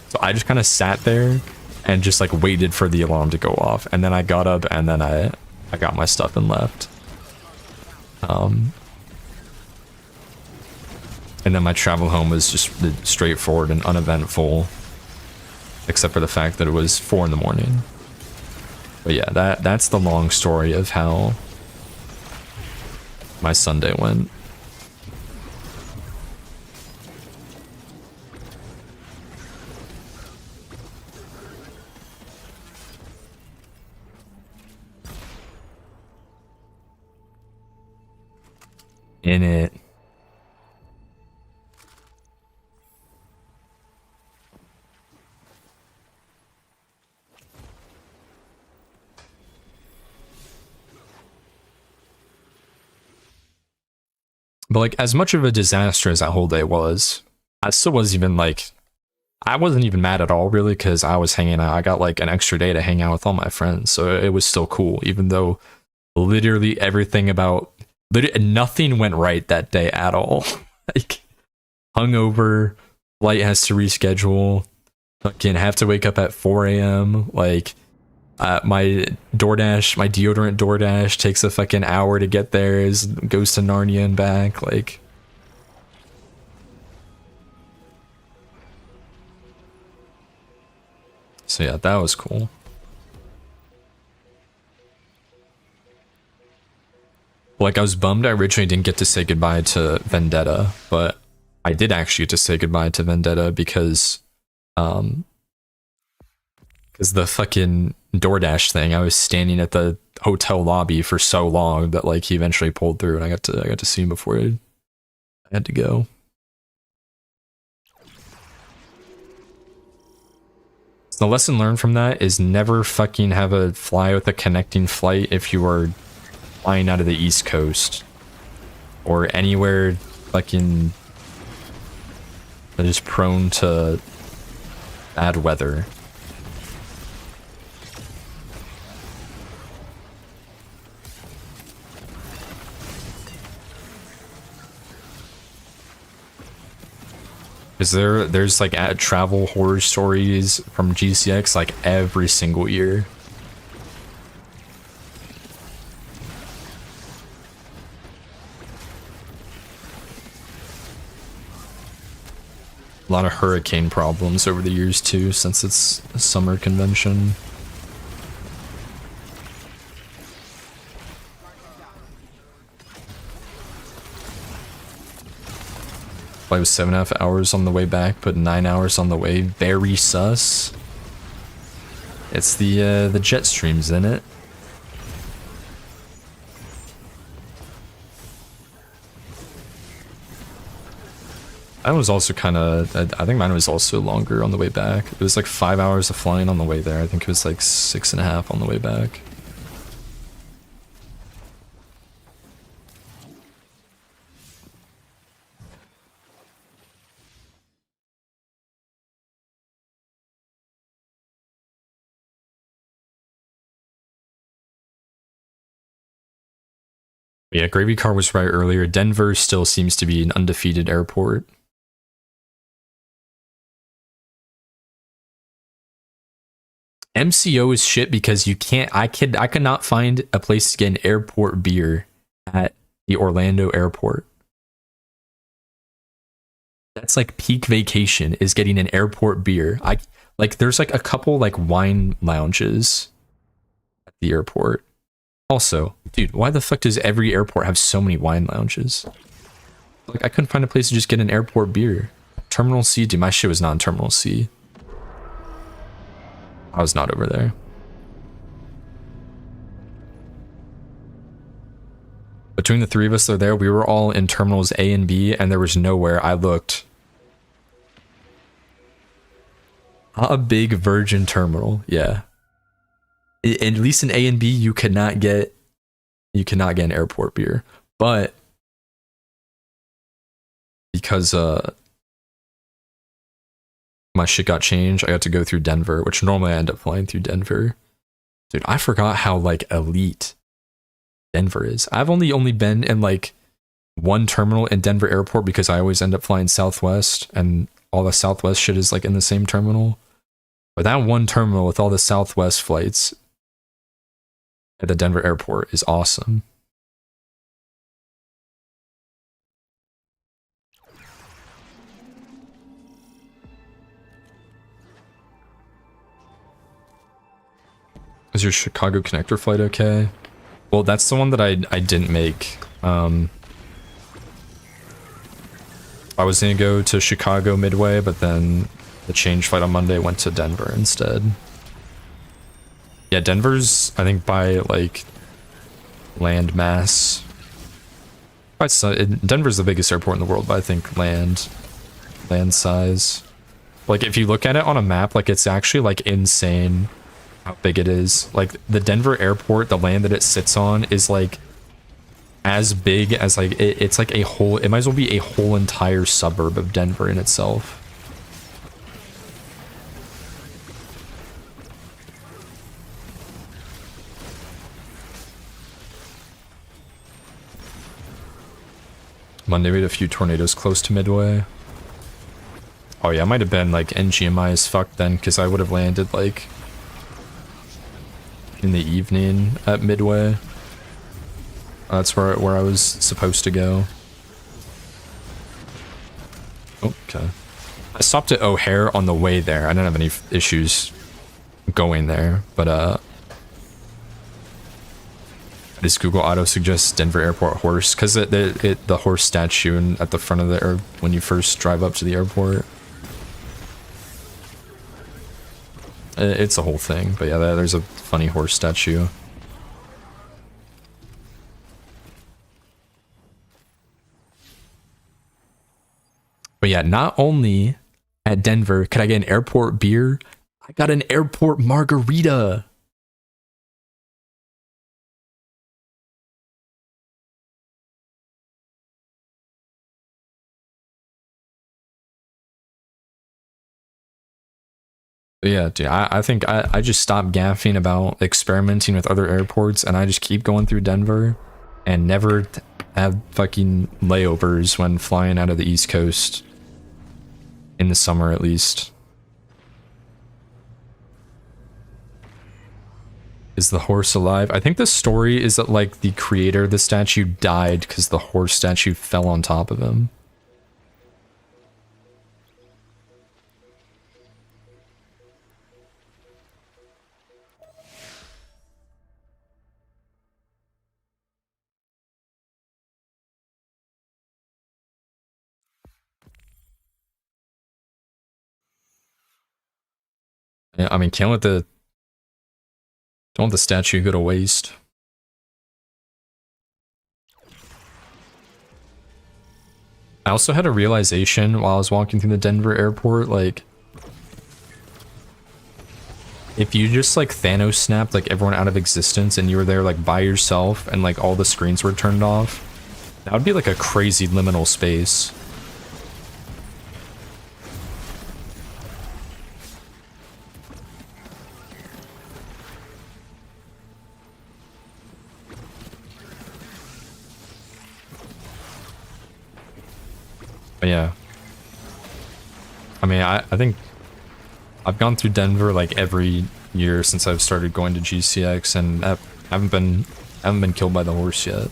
So I just kind of sat there and just like waited for the alarm to go off, and then I got up and then I got my stuff and left. And then my travel home was just straightforward and uneventful, except for the fact that it was 4 in the morning. But yeah, that's the long story of how my Sunday went. In it. But like, as much of a disaster as that whole day was, I still wasn't even like, I wasn't even mad at all really, because I was hanging out. I got like an extra day to hang out with all my friends, so it was still cool, even though literally everything about nothing went right that day at all. Like, hungover, flight has to reschedule, fucking have to wake up at 4 a.m. Like, my deodorant DoorDash takes a fucking hour to get there, goes to Narnia and back, like. So yeah, that was cool. Like, I was bummed I originally didn't get to say goodbye to Vendetta, but I did actually get to say goodbye to Vendetta because the fucking DoorDash thing, I was standing at the hotel lobby for so long that like he eventually pulled through, and I got to see him before I had to go. The lesson learned from that is never fucking have a fly with a connecting flight if you are flying out of the East Coast or anywhere fucking that is prone to bad weather. Is there's like travel horror stories from GCX like every single year. A lot of hurricane problems over the years too, since it's a summer convention. I was 7.5 hours on the way back, but 9 hours on the way. Very sus. It's the jet streams in it. Mine was also kind of, I think mine was also longer on the way back. It was like 5 hours of flying on the way there. I think it was like 6.5 on the way back. Yeah, Gravy Car was right earlier. Denver still seems to be an undefeated airport. MCO is shit because you can't. I could not find a place to get an airport beer at the Orlando airport. That's like peak vacation, is getting an airport beer. There's like a couple like wine lounges at the airport. Also, dude, why the fuck does every airport have so many wine lounges? Like, I couldn't find a place to just get an airport beer. Terminal C, dude, my shit was not in Terminal C. I was not over there. Between the three of us that are there, we were all in Terminals A and B, and there was nowhere I looked. A big Virgin terminal, yeah. At least in A and B, you cannot get an airport beer. But because my shit got changed, I got to go through Denver, which normally I end up flying through Denver. Dude, I forgot how like elite Denver is. I've only been in like one terminal in Denver airport because I always end up flying Southwest, and all the Southwest shit is like in the same terminal. But that one terminal with all the Southwest flights at the Denver airport is awesome. Is your Chicago connector flight okay? Well, that's the one that I didn't make. I was gonna go to Chicago Midway, but then the change flight on Monday went to Denver instead. Yeah, Denver's, I think, by like land mass. Denver's the biggest airport in the world, but I think land size. Like, if you look at it on a map, like, it's actually like insane how big it is. Like, the Denver airport, the land that it sits on is like as big as like it's like a whole. It might as well be a whole entire suburb of Denver in itself. Monday we had a few tornadoes close to Midway. Oh yeah, I might have been like NGMI as fuck then, because I would have landed like in the evening at Midway. That's where I was supposed to go. Okay. I stopped at O'Hare on the way there. I didn't have any issues going there, but does Google Auto suggest Denver Airport horse? Because the horse statue at the front of the, or when you first drive up to the airport. It's a whole thing, but yeah, there's a funny horse statue. But yeah, not only at Denver could I get an airport beer, I got an airport margarita. But yeah, dude, I think I just stopped gaffing about experimenting with other airports, and I just keep going through Denver and never have fucking layovers when flying out of the East Coast. In the summer, at least. Is the horse alive? I think the story is that, like, the creator of the statue died because the horse statue fell on top of him. Yeah, I mean, don't let the statue go to waste. I also had a realization while I was walking through the Denver airport, like, if you just like Thanos snapped like everyone out of existence and you were there like by yourself and like all the screens were turned off, that would be like a crazy liminal space. But yeah, I mean, I think I've gone through Denver like every year since I've started going to GCX, and I haven't been killed by the horse yet.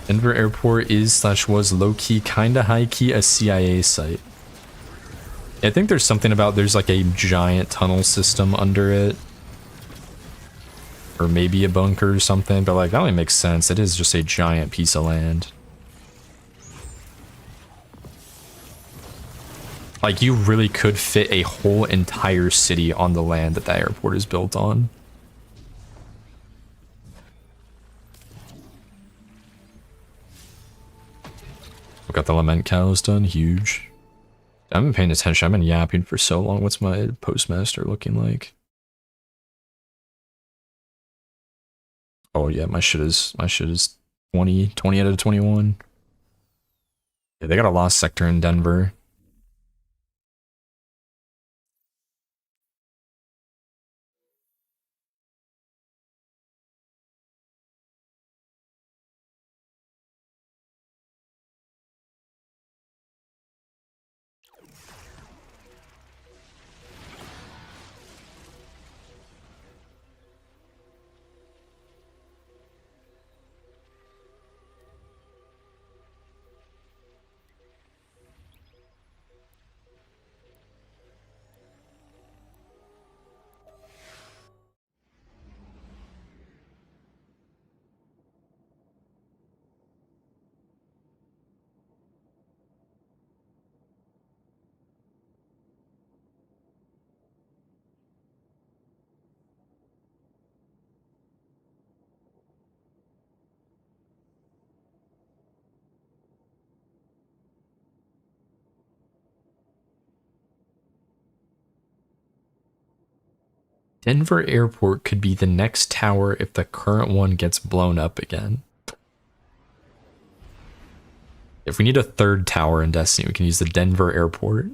Denver Airport is/was low-key, kinda high-key a CIA site. I think there's something about there's like a giant tunnel system under it. Or maybe a bunker or something, but like that only makes sense. It is just a giant piece of land. Like you really could fit a whole entire city on the land that airport is built on. Got the lament cows done, huge. I haven't been paying attention, I've been yapping for so long. What's my postmaster looking like? Oh yeah, my shit is 20 out of 21. Yeah, they got a lost sector in Denver. Denver Airport could be the next tower if the current one gets blown up again. If we need a third tower in Destiny, we can use the Denver Airport.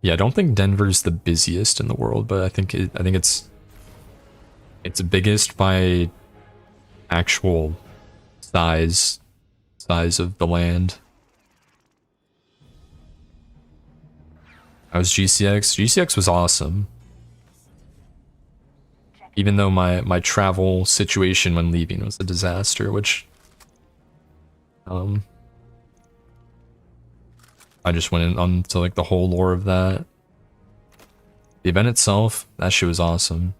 Yeah, I don't think Denver's the busiest in the world, but I think it's biggest by actual size of the land. That was GCX. GCX was awesome. Even though my travel situation when leaving was a disaster, which I just went on to like the whole lore of that. The event itself, that shit was awesome.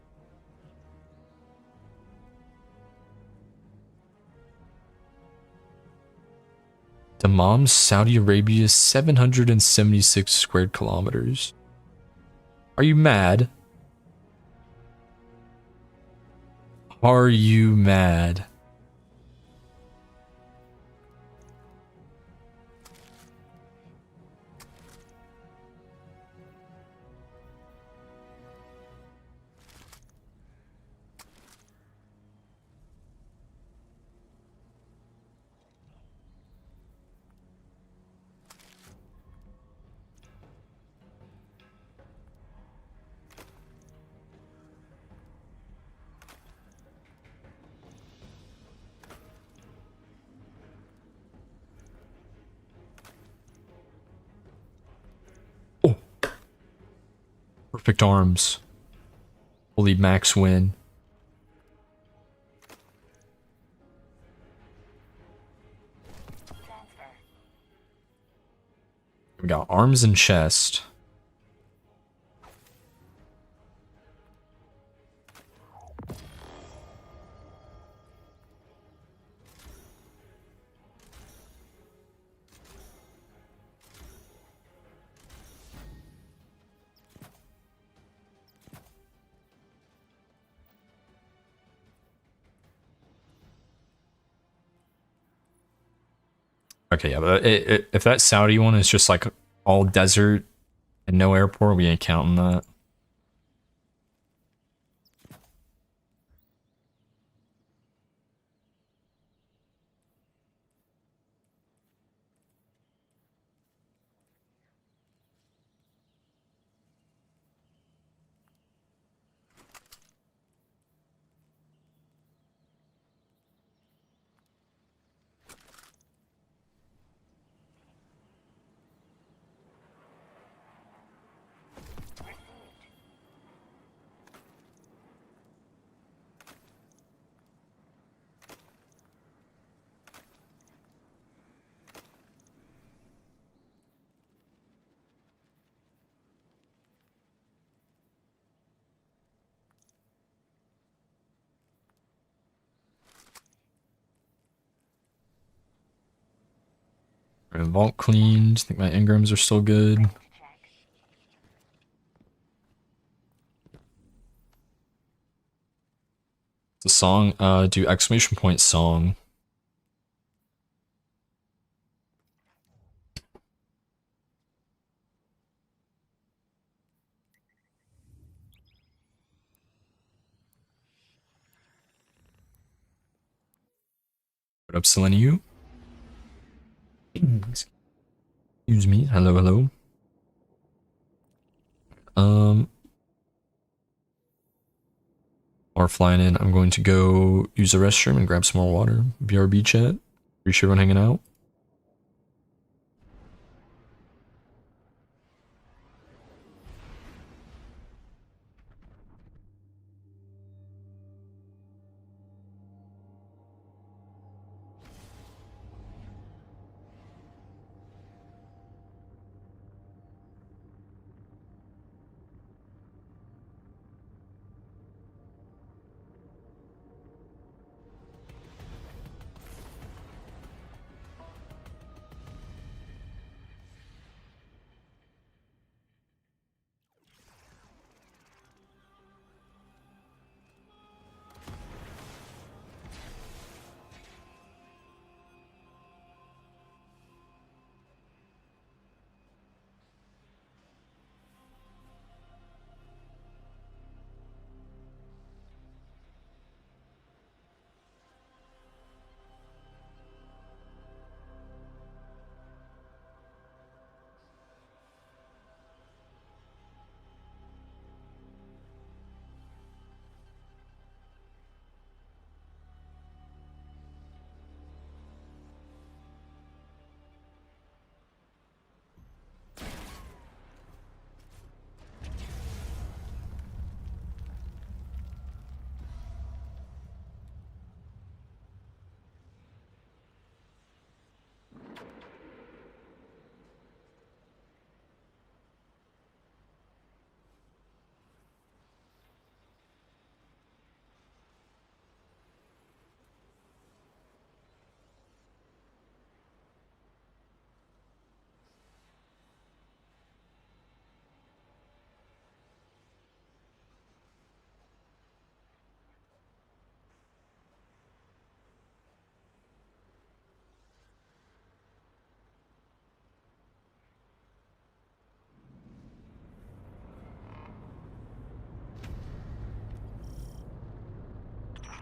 Dammam, Saudi Arabia, 776 square kilometers. Are you mad? Are you mad? Perfect arms. Holy max win. We got arms and chest. Okay, yeah, but if that Saudi one is just like all desert and no airport, we ain't counting that. Vault cleaned. I think my engrams are still good. The song, do exclamation point song. What up, Seleniu? Excuse me. Hello, hello. Or flying in. I'm going to go use the restroom and grab some more water. BRB chat. Appreciate everyone hanging out.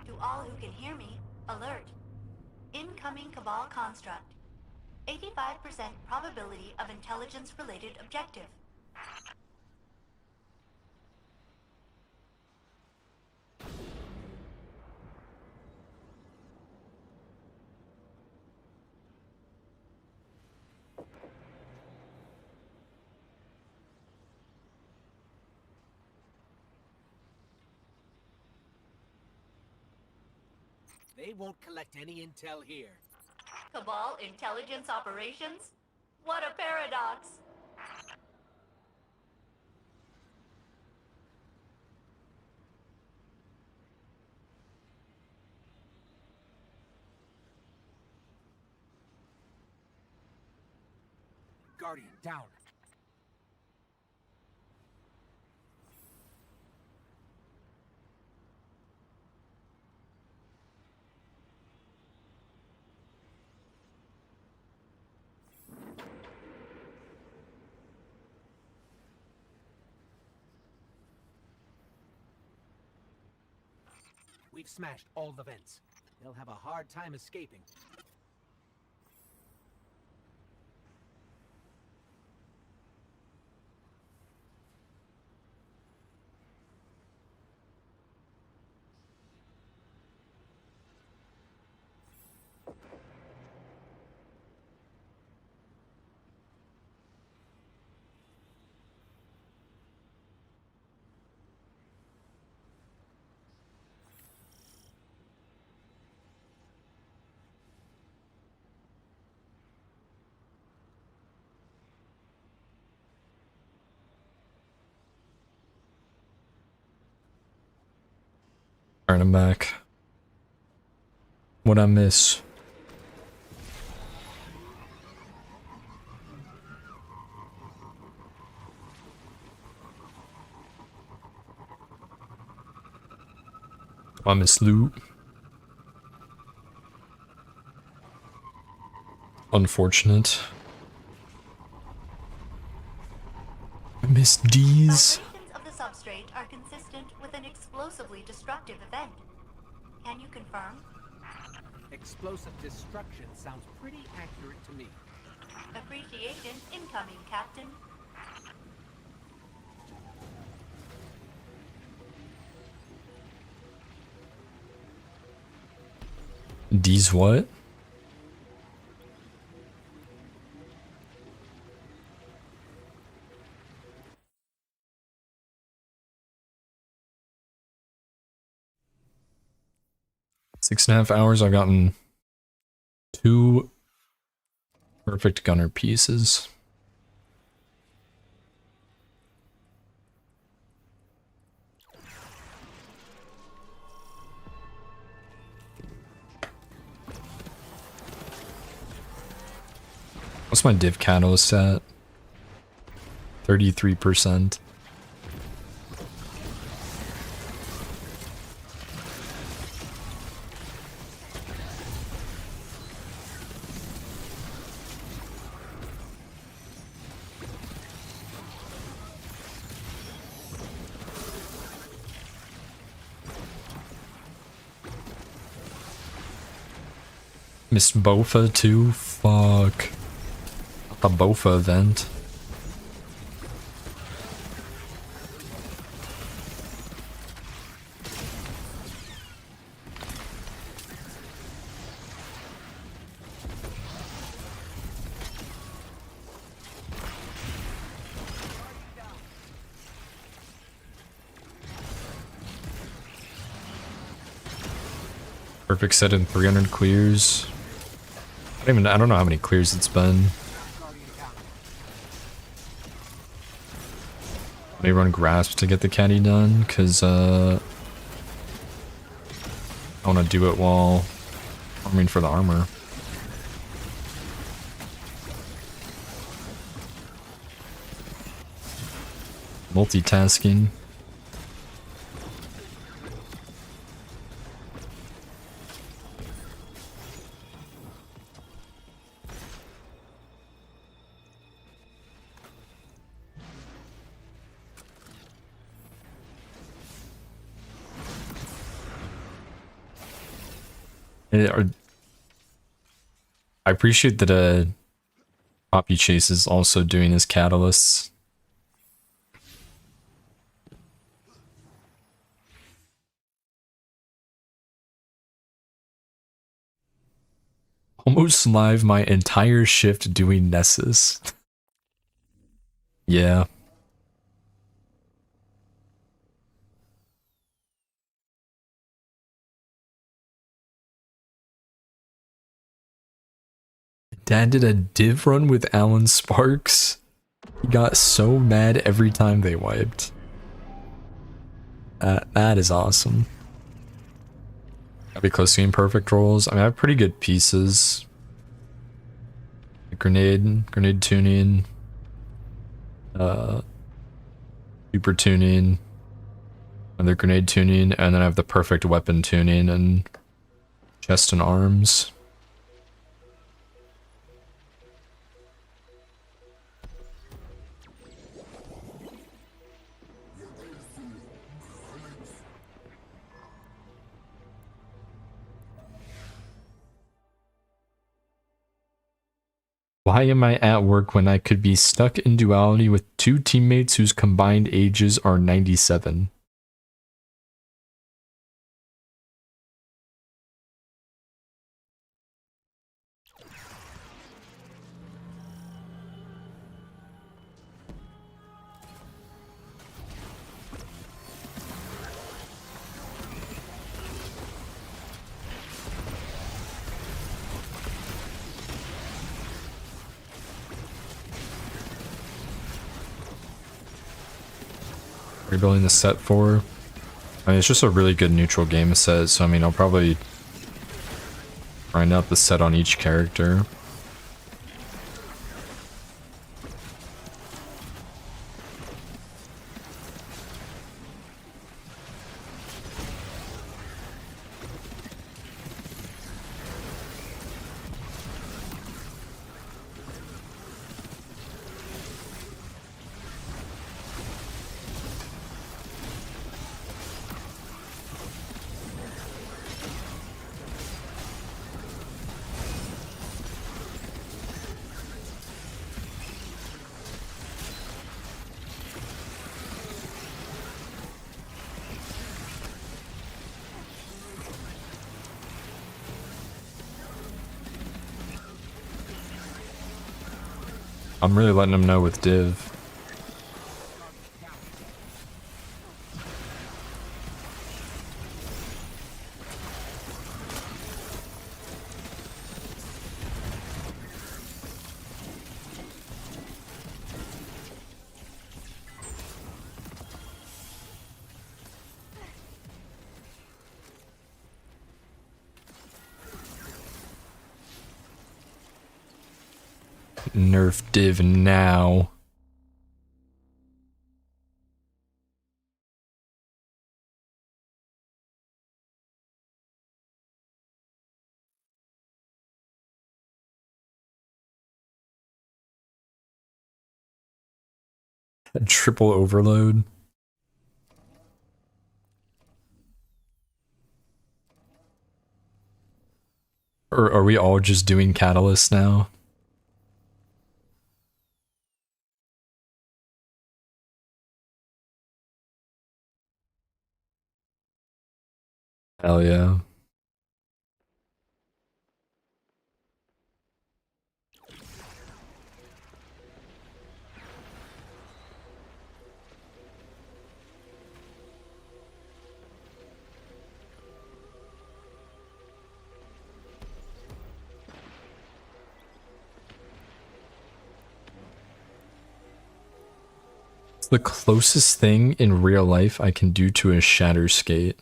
To all who can hear me, alert. Incoming Cabal construct. 85% probability of intelligence-related objective. They won't collect any intel here. Cabal intelligence operations? What a paradox! Guardian, down. We've smashed all the vents. They'll have a hard time escaping. Alright, I'm back. What'd I miss? I miss loot. Unfortunate. I miss D's. Vibrations of the substrate are consistent with an explosively destructive event. Can you confirm? Explosive destruction sounds pretty accurate to me. Appreciation incoming, Captain. D's what? Six and a half hours, I've gotten 2 perfect gunner pieces. What's my div catalyst at? 33%. Missed Bofa too? Fuck. The Bofa event. Perfect set in 300 clears. I don't know how many clears it's been. May run grasp to get the caddy done, cause I wanna do it while farming for the armor. Multitasking. I appreciate that Poppy Chase is also doing his catalysts. Almost live my entire shift doing Nessus. Yeah. Dad did a div run with Alan Sparks. He got so mad every time they wiped. That is awesome. Gotta be close to game perfect rolls. I mean, I have pretty good pieces. Grenade tuning. Super tuning. Another grenade tuning. And then I have the perfect weapon tuning and chest and arms. Why am I at work when I could be stuck in duality with two teammates whose combined ages are 97? Rebuilding the set for. I mean, it's just a really good neutral game set, so I mean, I'll probably grind out the set on each character. I'm really letting them know with Div. Nerf Div now. A triple overload. Or are we all just doing catalysts now? Hell yeah. It's the closest thing in real life I can do to a shatter skate.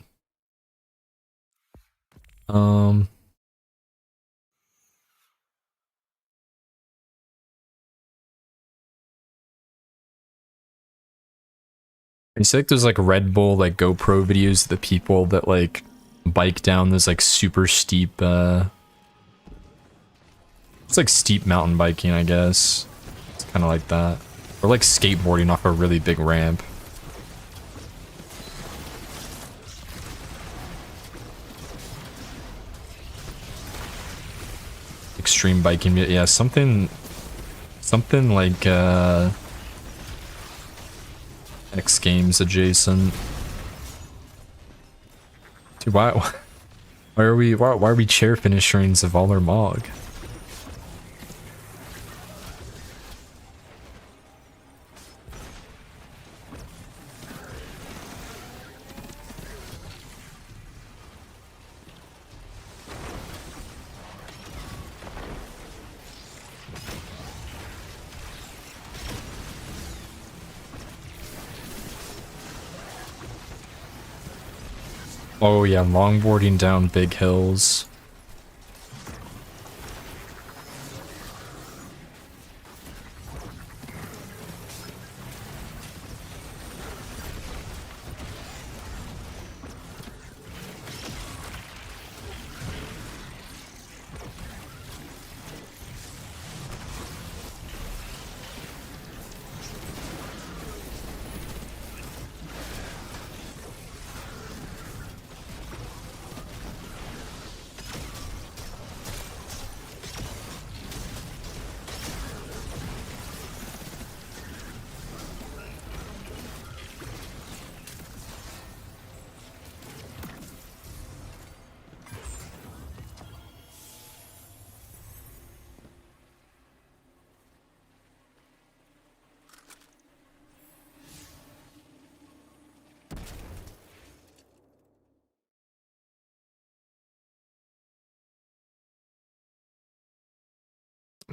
You see like those like Red Bull like GoPro videos of the people that like bike down those like super steep it's like steep mountain biking, I guess. It's kind of like that. Or like skateboarding off a really big ramp. extreme biking. Yeah, something like X Games adjacent. Dude, why are we chair finishings of all our Mog? Oh yeah, longboarding down big hills.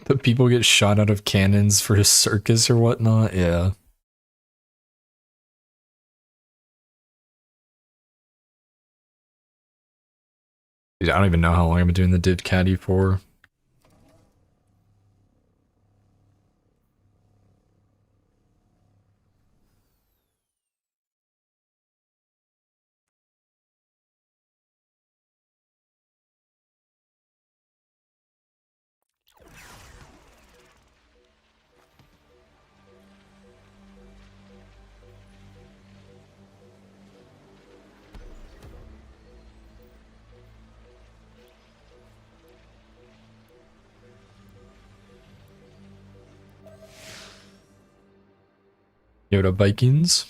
The people get shot out of cannons for his circus or whatnot, yeah. Dude, I don't even know how long I've been doing the Div Caddy for. Yoda Vikings.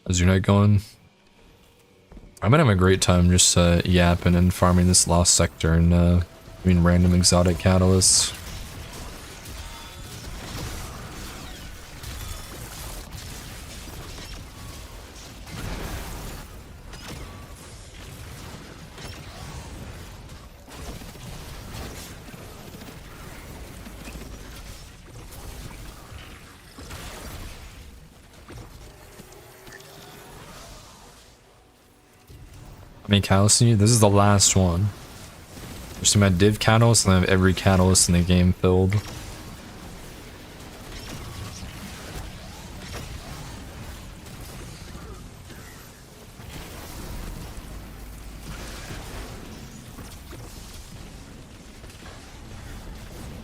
How's your night going? I've been having a great time just yapping and farming this lost sector and doing random exotic catalysts. How many catalysts do you need? This is the last one. Just my div catalyst and I have every catalyst in the game filled.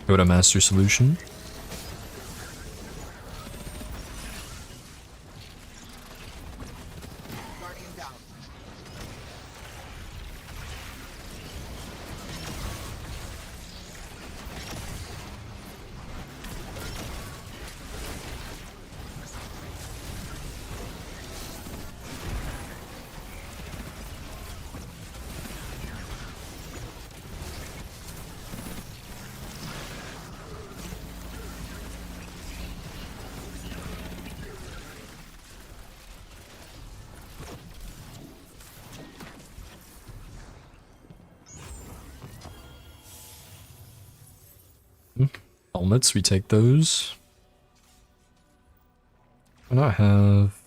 Go to master solution. Helmets, we take those. I don't have...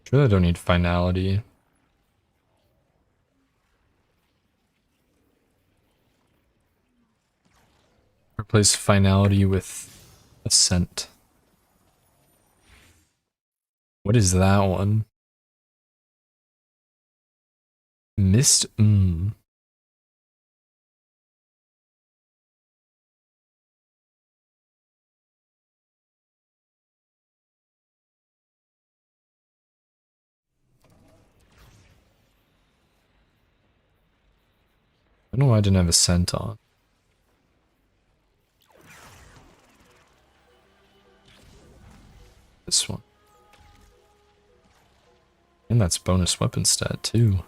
Sure, I don't need finality. Replace finality with ascent. What is that one? Mist. I don't know why I didn't have a scent on. This one. And that's bonus weapon stat too.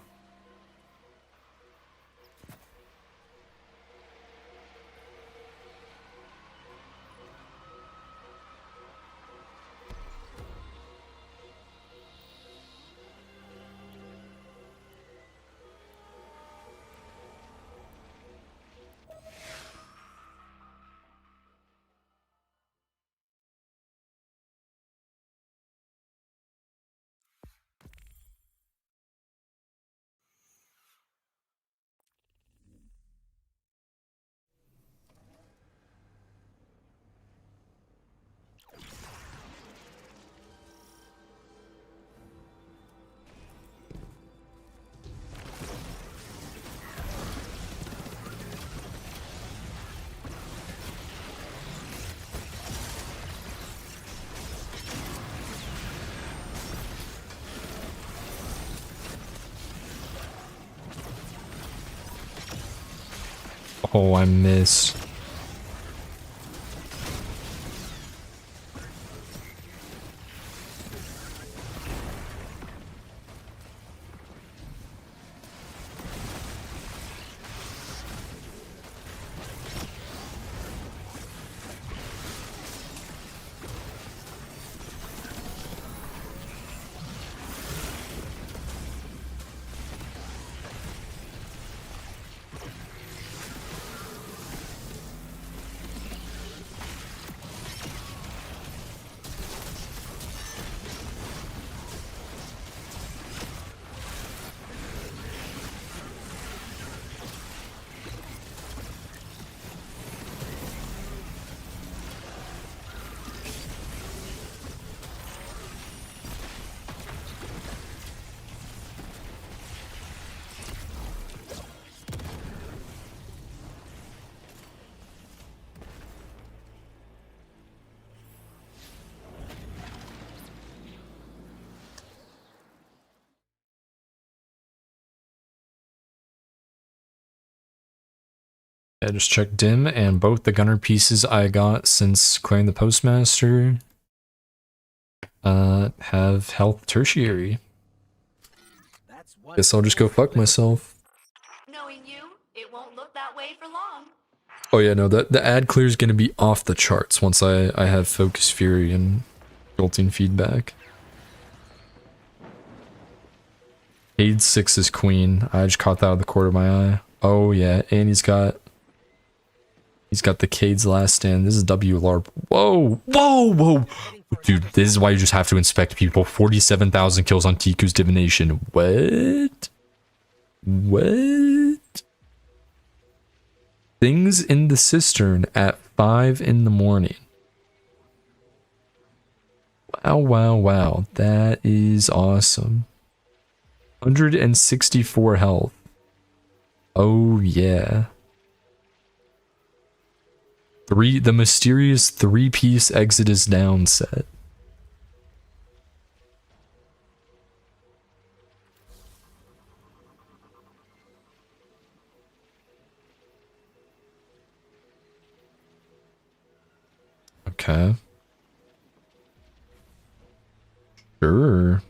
Oh, I miss. I just checked dim, and both the gunner pieces I got since clearing the postmaster have health tertiary. Guess I'll just go fuck myself. Knowing you, it won't look that way for long. Oh yeah, no, the ad clear is gonna be off the charts once I have Focus Fury and Jolting Feedback. Cade 6 is queen. I just caught that out of the corner of my eye. Oh yeah, and he's got the Cade's Last Stand. This is W LARP. Whoa, whoa, whoa. Dude, this is why you just have to inspect people. 47,000 kills on Tiku's Divination. What? What? Things in the Cistern at 5 in the morning. Wow, wow, wow. That is awesome. 164 health. Oh, yeah. The mysterious 3-piece Exodus down set. Okay. Sure.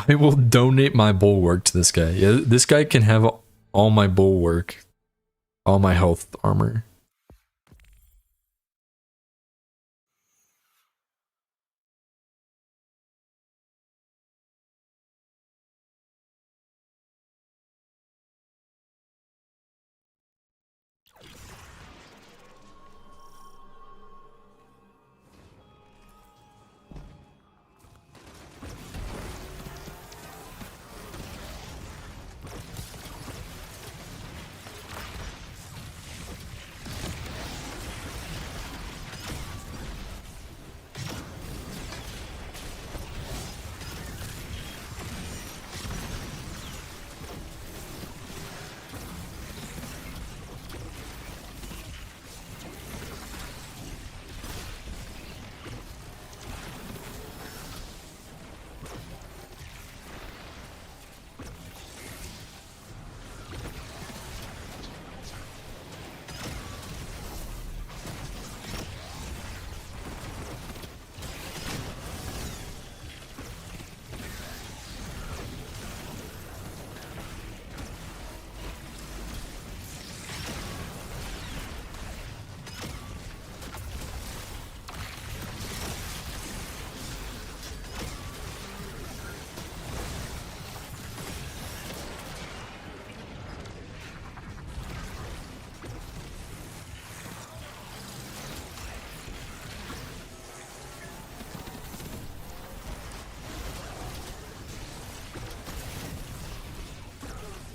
I will donate my bulwark to this guy. Yeah, this guy can have all my bulwark, all my health armor.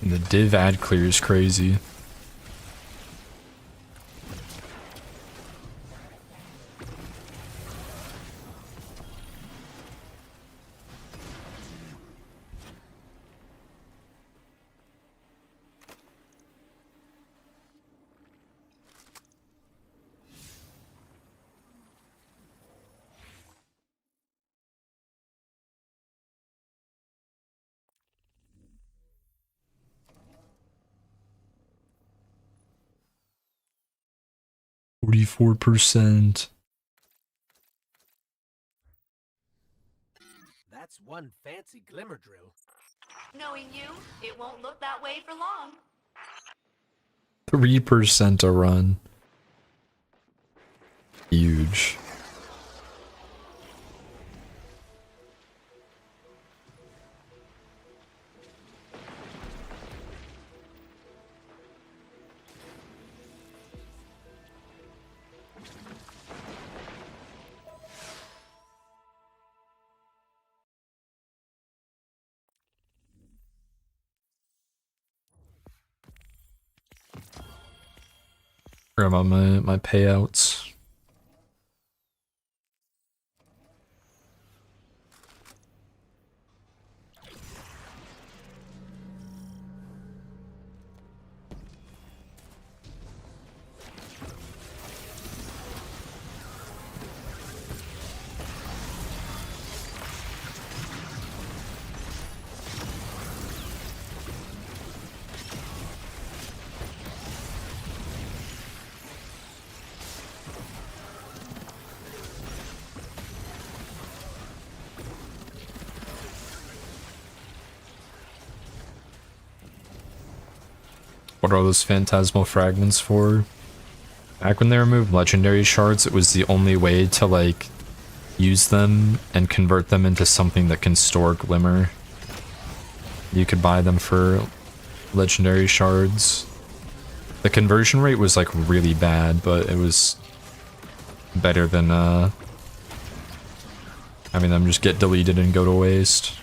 And the div ad clear is crazy. %. That's one fancy glimmer drill. Knowing you, it won't look that way for long. 3% a run. Huge. Forgot about my payouts. What are those phantasmal fragments for? Back when they removed legendary shards, it was the only way to like use them and convert them into something that can store glimmer. You could buy them for legendary shards. The conversion rate was like really bad, but it was better than having them just get deleted and go to waste.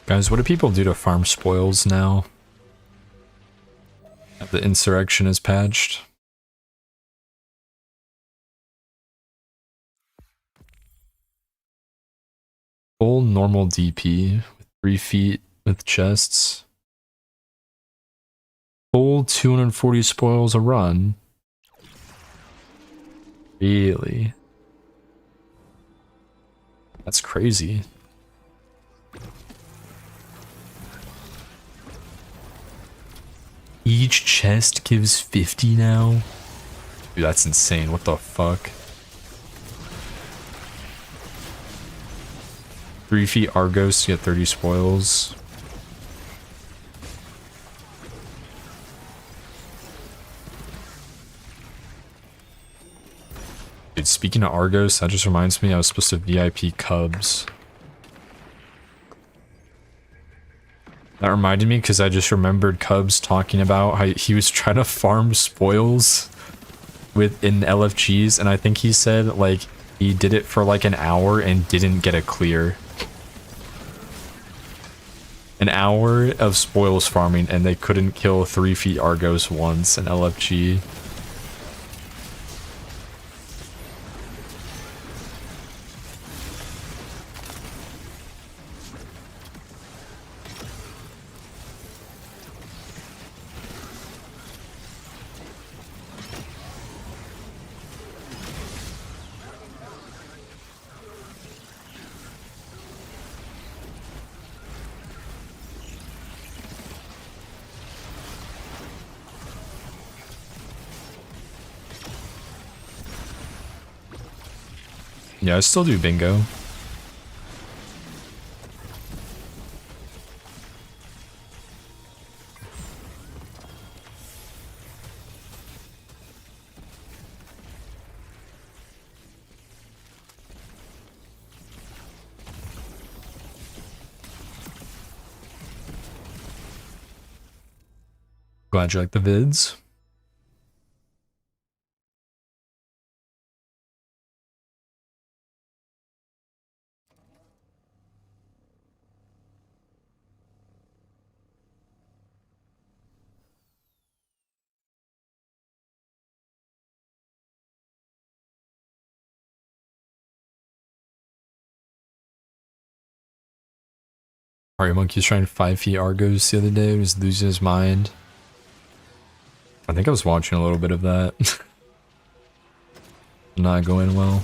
Guys, what do people do to farm spoils now? The insurrection is patched. Full normal DP with 3 feet with chests. Full 240 spoils a run. Really? That's crazy. Each chest gives 50 now? Dude, that's insane. What the fuck? 3 feet Argos to get 30 spoils. Dude, speaking of Argos, that just reminds me I was supposed to VIP Cubs. That reminded me because I just remembered Cubs talking about how he was trying to farm spoils in LFGs, and I think he said like he did it for like an hour and didn't get a clear. An hour of spoils farming and they couldn't kill 3 feet Argos once in LFG. Yeah, I still do bingo. Glad you like the vids. Mario Monkey was trying 5 feet Argos the other day. He was losing his mind. I think I was watching a little bit of that. Not going well.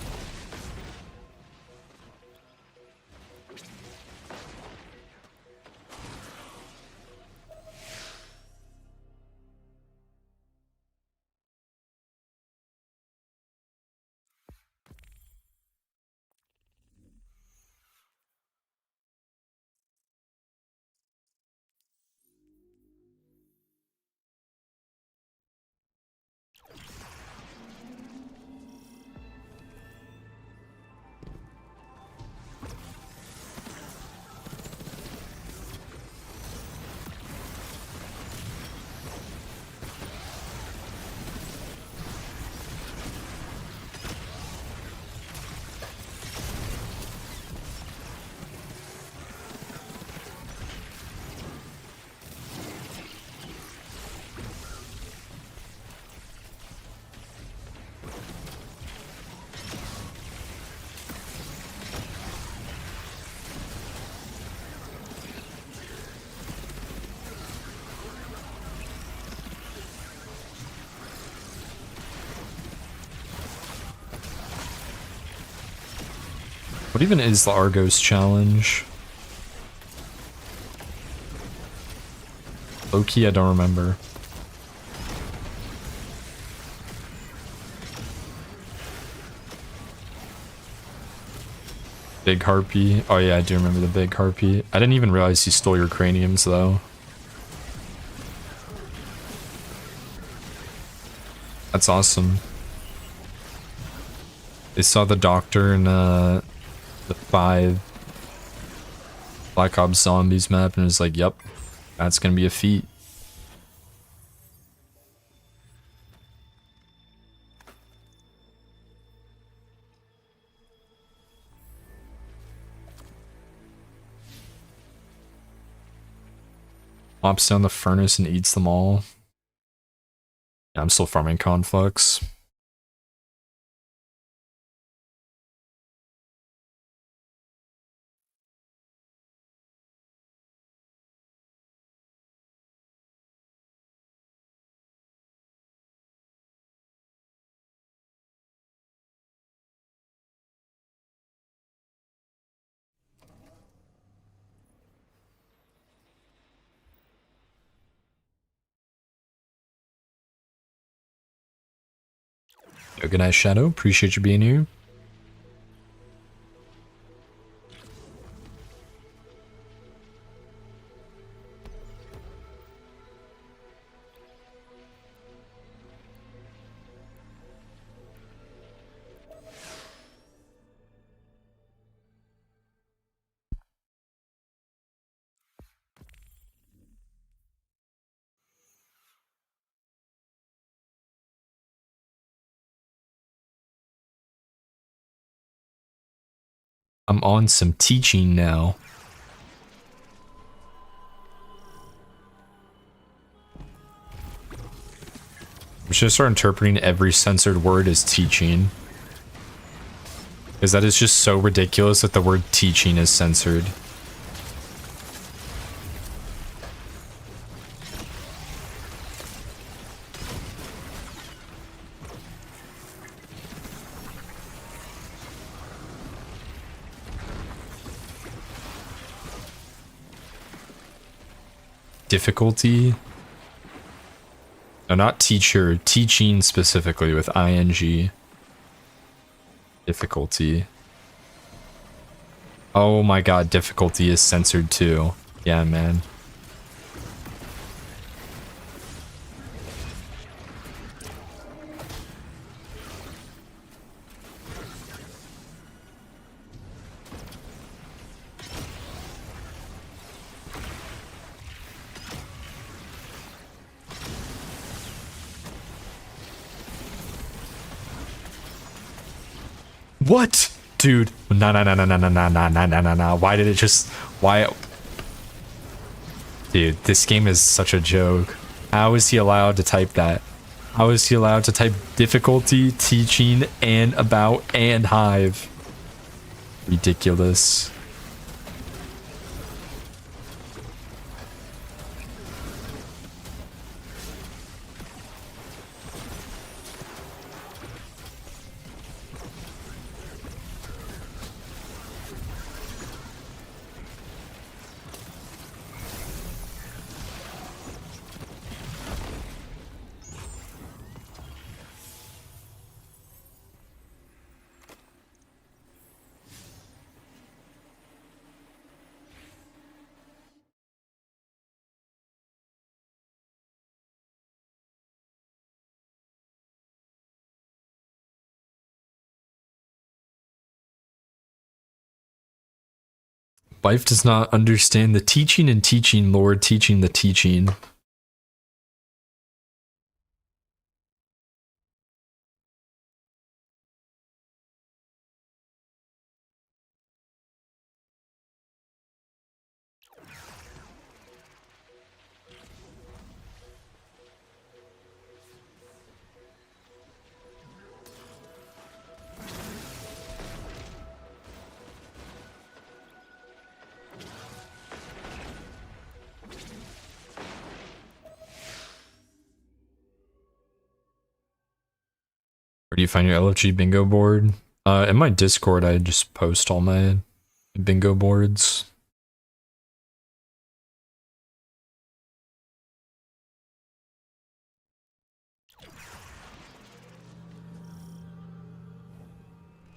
What even is the Argos challenge? Low-key, I don't remember. Big Harpy. Oh yeah, I do remember the Big Harpy. I didn't even realize he stole your craniums though. That's awesome. They saw the doctor in the 5 Black Ops Zombies map and was like, yep, that's gonna be a feat. Pops down the furnace and eats them all. Yeah, I'm still farming Conflux. Yo, good night, Shadow. Appreciate you being here. I'm on some teaching now. We should start interpreting every censored word as teaching. Because that is just so ridiculous that the word teaching is censored. Difficulty? No, not teacher. Teaching specifically with ing. Difficulty. Oh my god, difficulty is censored too. Yeah, man. What? Dude. No. Why did it just... Why... Dude, this game is such a joke. How is he allowed to type that? How is he allowed to type difficulty, teaching, and about, and hive? Ridiculous. Life does not understand the teaching and teaching Lord teaching the teaching. Where do you find your LFG bingo board? In my Discord, I just post all my bingo boards.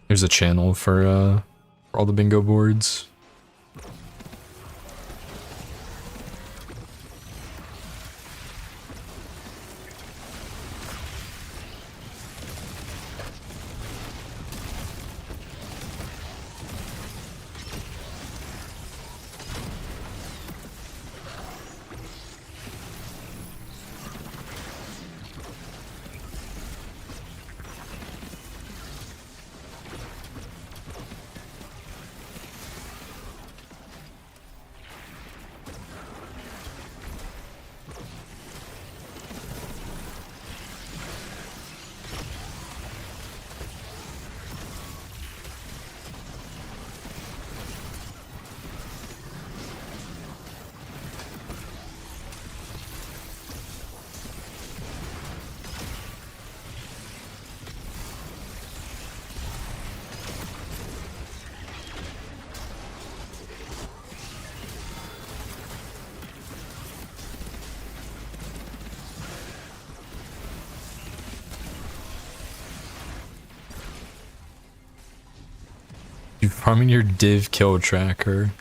There's a channel for all the bingo boards. You farming your div kill tracker.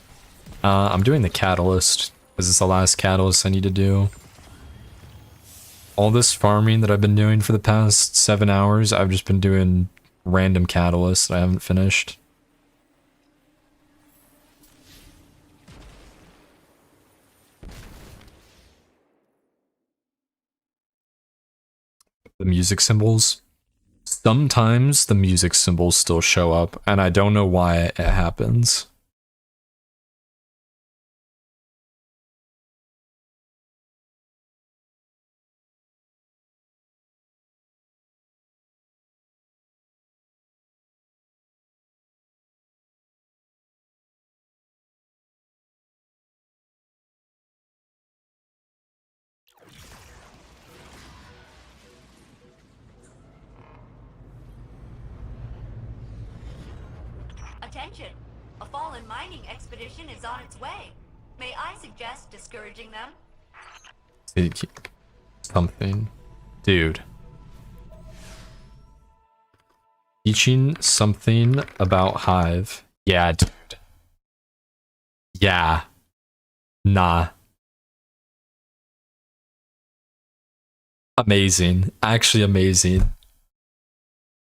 I'm doing the catalyst, because it's the last catalyst I need to do. All this farming that I've been doing for the past 7 hours, I've just been doing random catalysts that I haven't finished. The music symbols. Sometimes the music symbols still show up, and I don't know why it happens. attention. A fallen mining expedition is on its way. May I suggest discouraging them? Something. Dude. Teaching something about Hive. Yeah, dude. Yeah. Nah. Amazing. Actually amazing.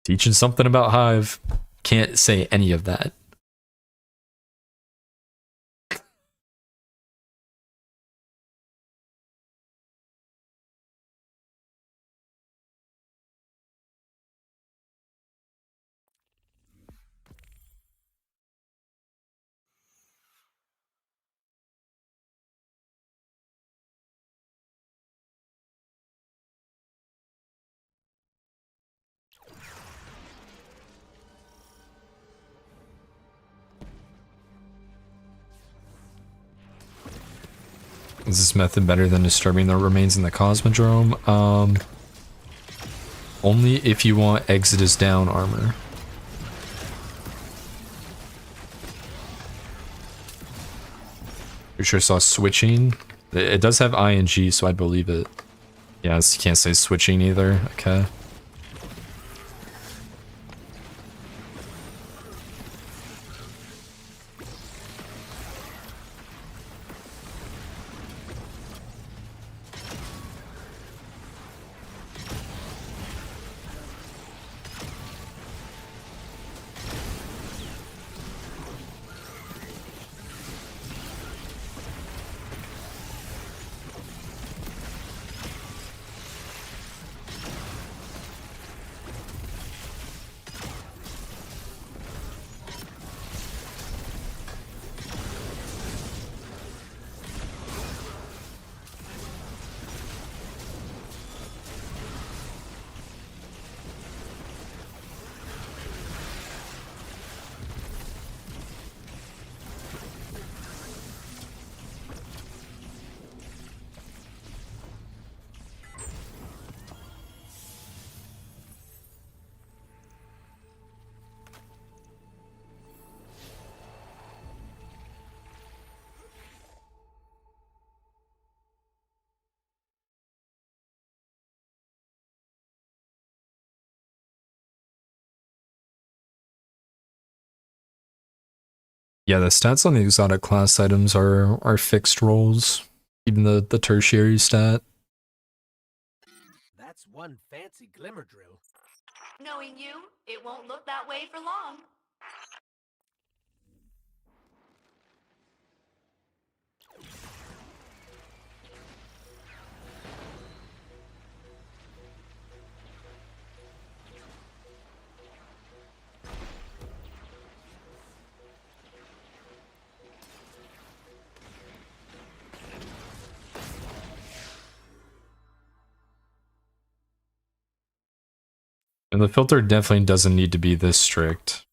Teaching something about Hive. Can't say any of that. Is this method better than disturbing the remains in the Cosmodrome? Only if you want Exodus down armor. You sure saw switching? It does have ING, so I believe it. Yes, you can't say switching either. Okay. Yeah, the stats on the exotic class items are fixed rolls. Even the tertiary stat. That's one fancy glimmer drill. Knowing you, it won't look that way for long. And the filter definitely doesn't need to be this strict.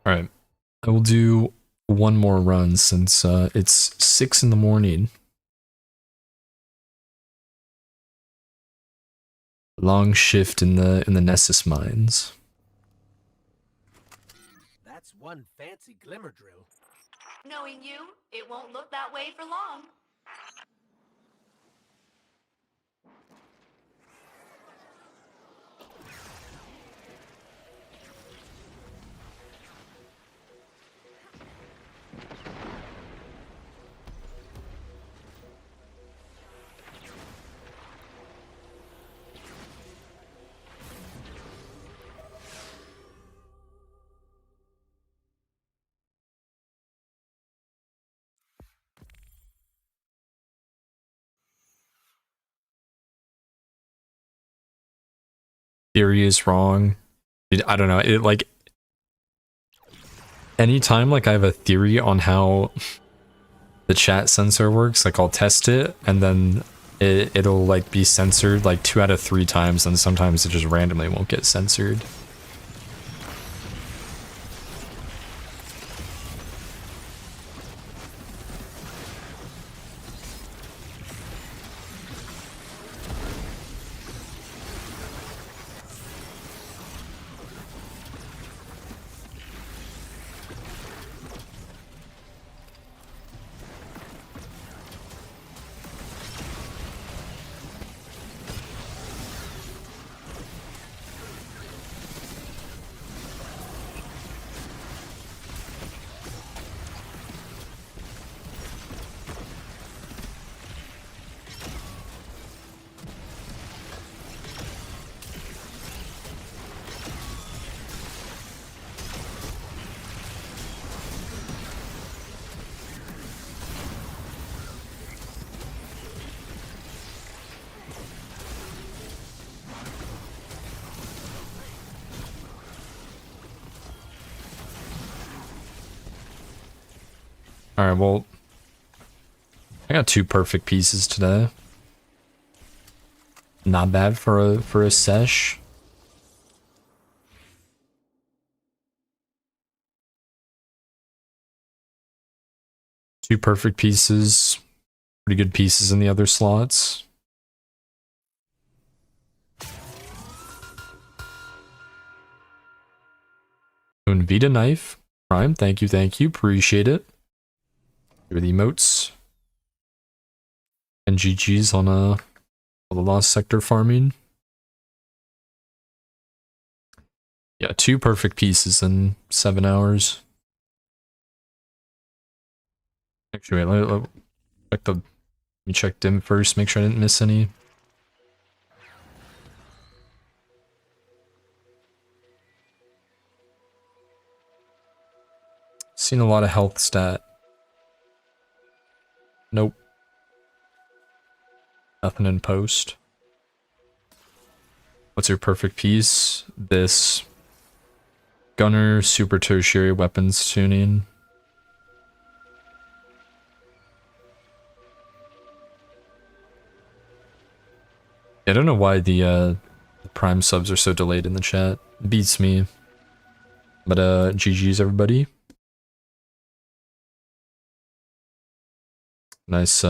Alright. I will do one more run since it's 6 in the morning. Long shift in the Nessus mines. That's one fancy glimmer drill. Knowing you, it won't look that way for long. Theory is wrong. I don't know. It like anytime like I have a theory on how the chat sensor works, like I'll test it and then it'll like be censored like 2 out of 3 times, and sometimes it just randomly won't get censored. Alright, well, I got 2 perfect pieces today. Not bad for a sesh. Two perfect pieces. Pretty good pieces in the other slots. Vita knife. Prime, thank you, appreciate it. Here are the emotes. And GG's on all the lost sector farming. Yeah, 2 perfect pieces in 7 hours. Actually, wait, let me check dim first, make sure I didn't miss any. Seen a lot of health stat. Nope. Nothing in post. What's your perfect piece? This Gunner Super Tertiary Weapons tuning. I don't know why the Prime subs are so delayed in the chat. It beats me. But GG's everybody. Nice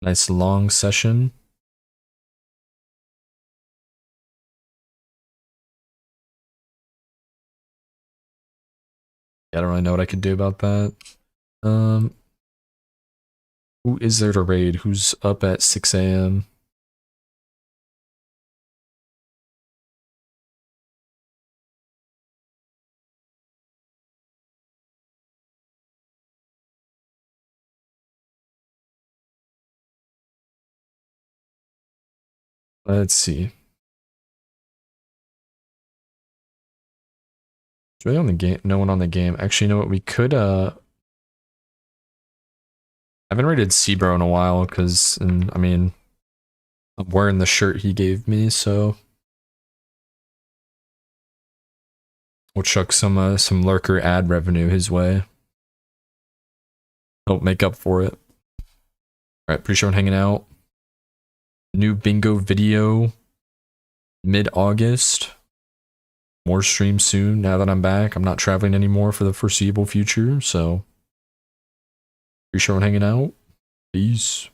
nice long session. I don't really know what I could do about that. Who is there to raid? Who's up at 6 AM? Let's see. It's really on the game. No one on the game. Actually, you know what? We could I haven't rated Sebro in a while because, I mean, I'm wearing the shirt he gave me, so we'll chuck some lurker ad revenue his way. Help make up for it. Alright, appreciate everyone hanging out. New bingo video mid-August. more streams soon now that I'm back. I'm not traveling anymore for the foreseeable future, so appreciate everyone hanging out. Peace.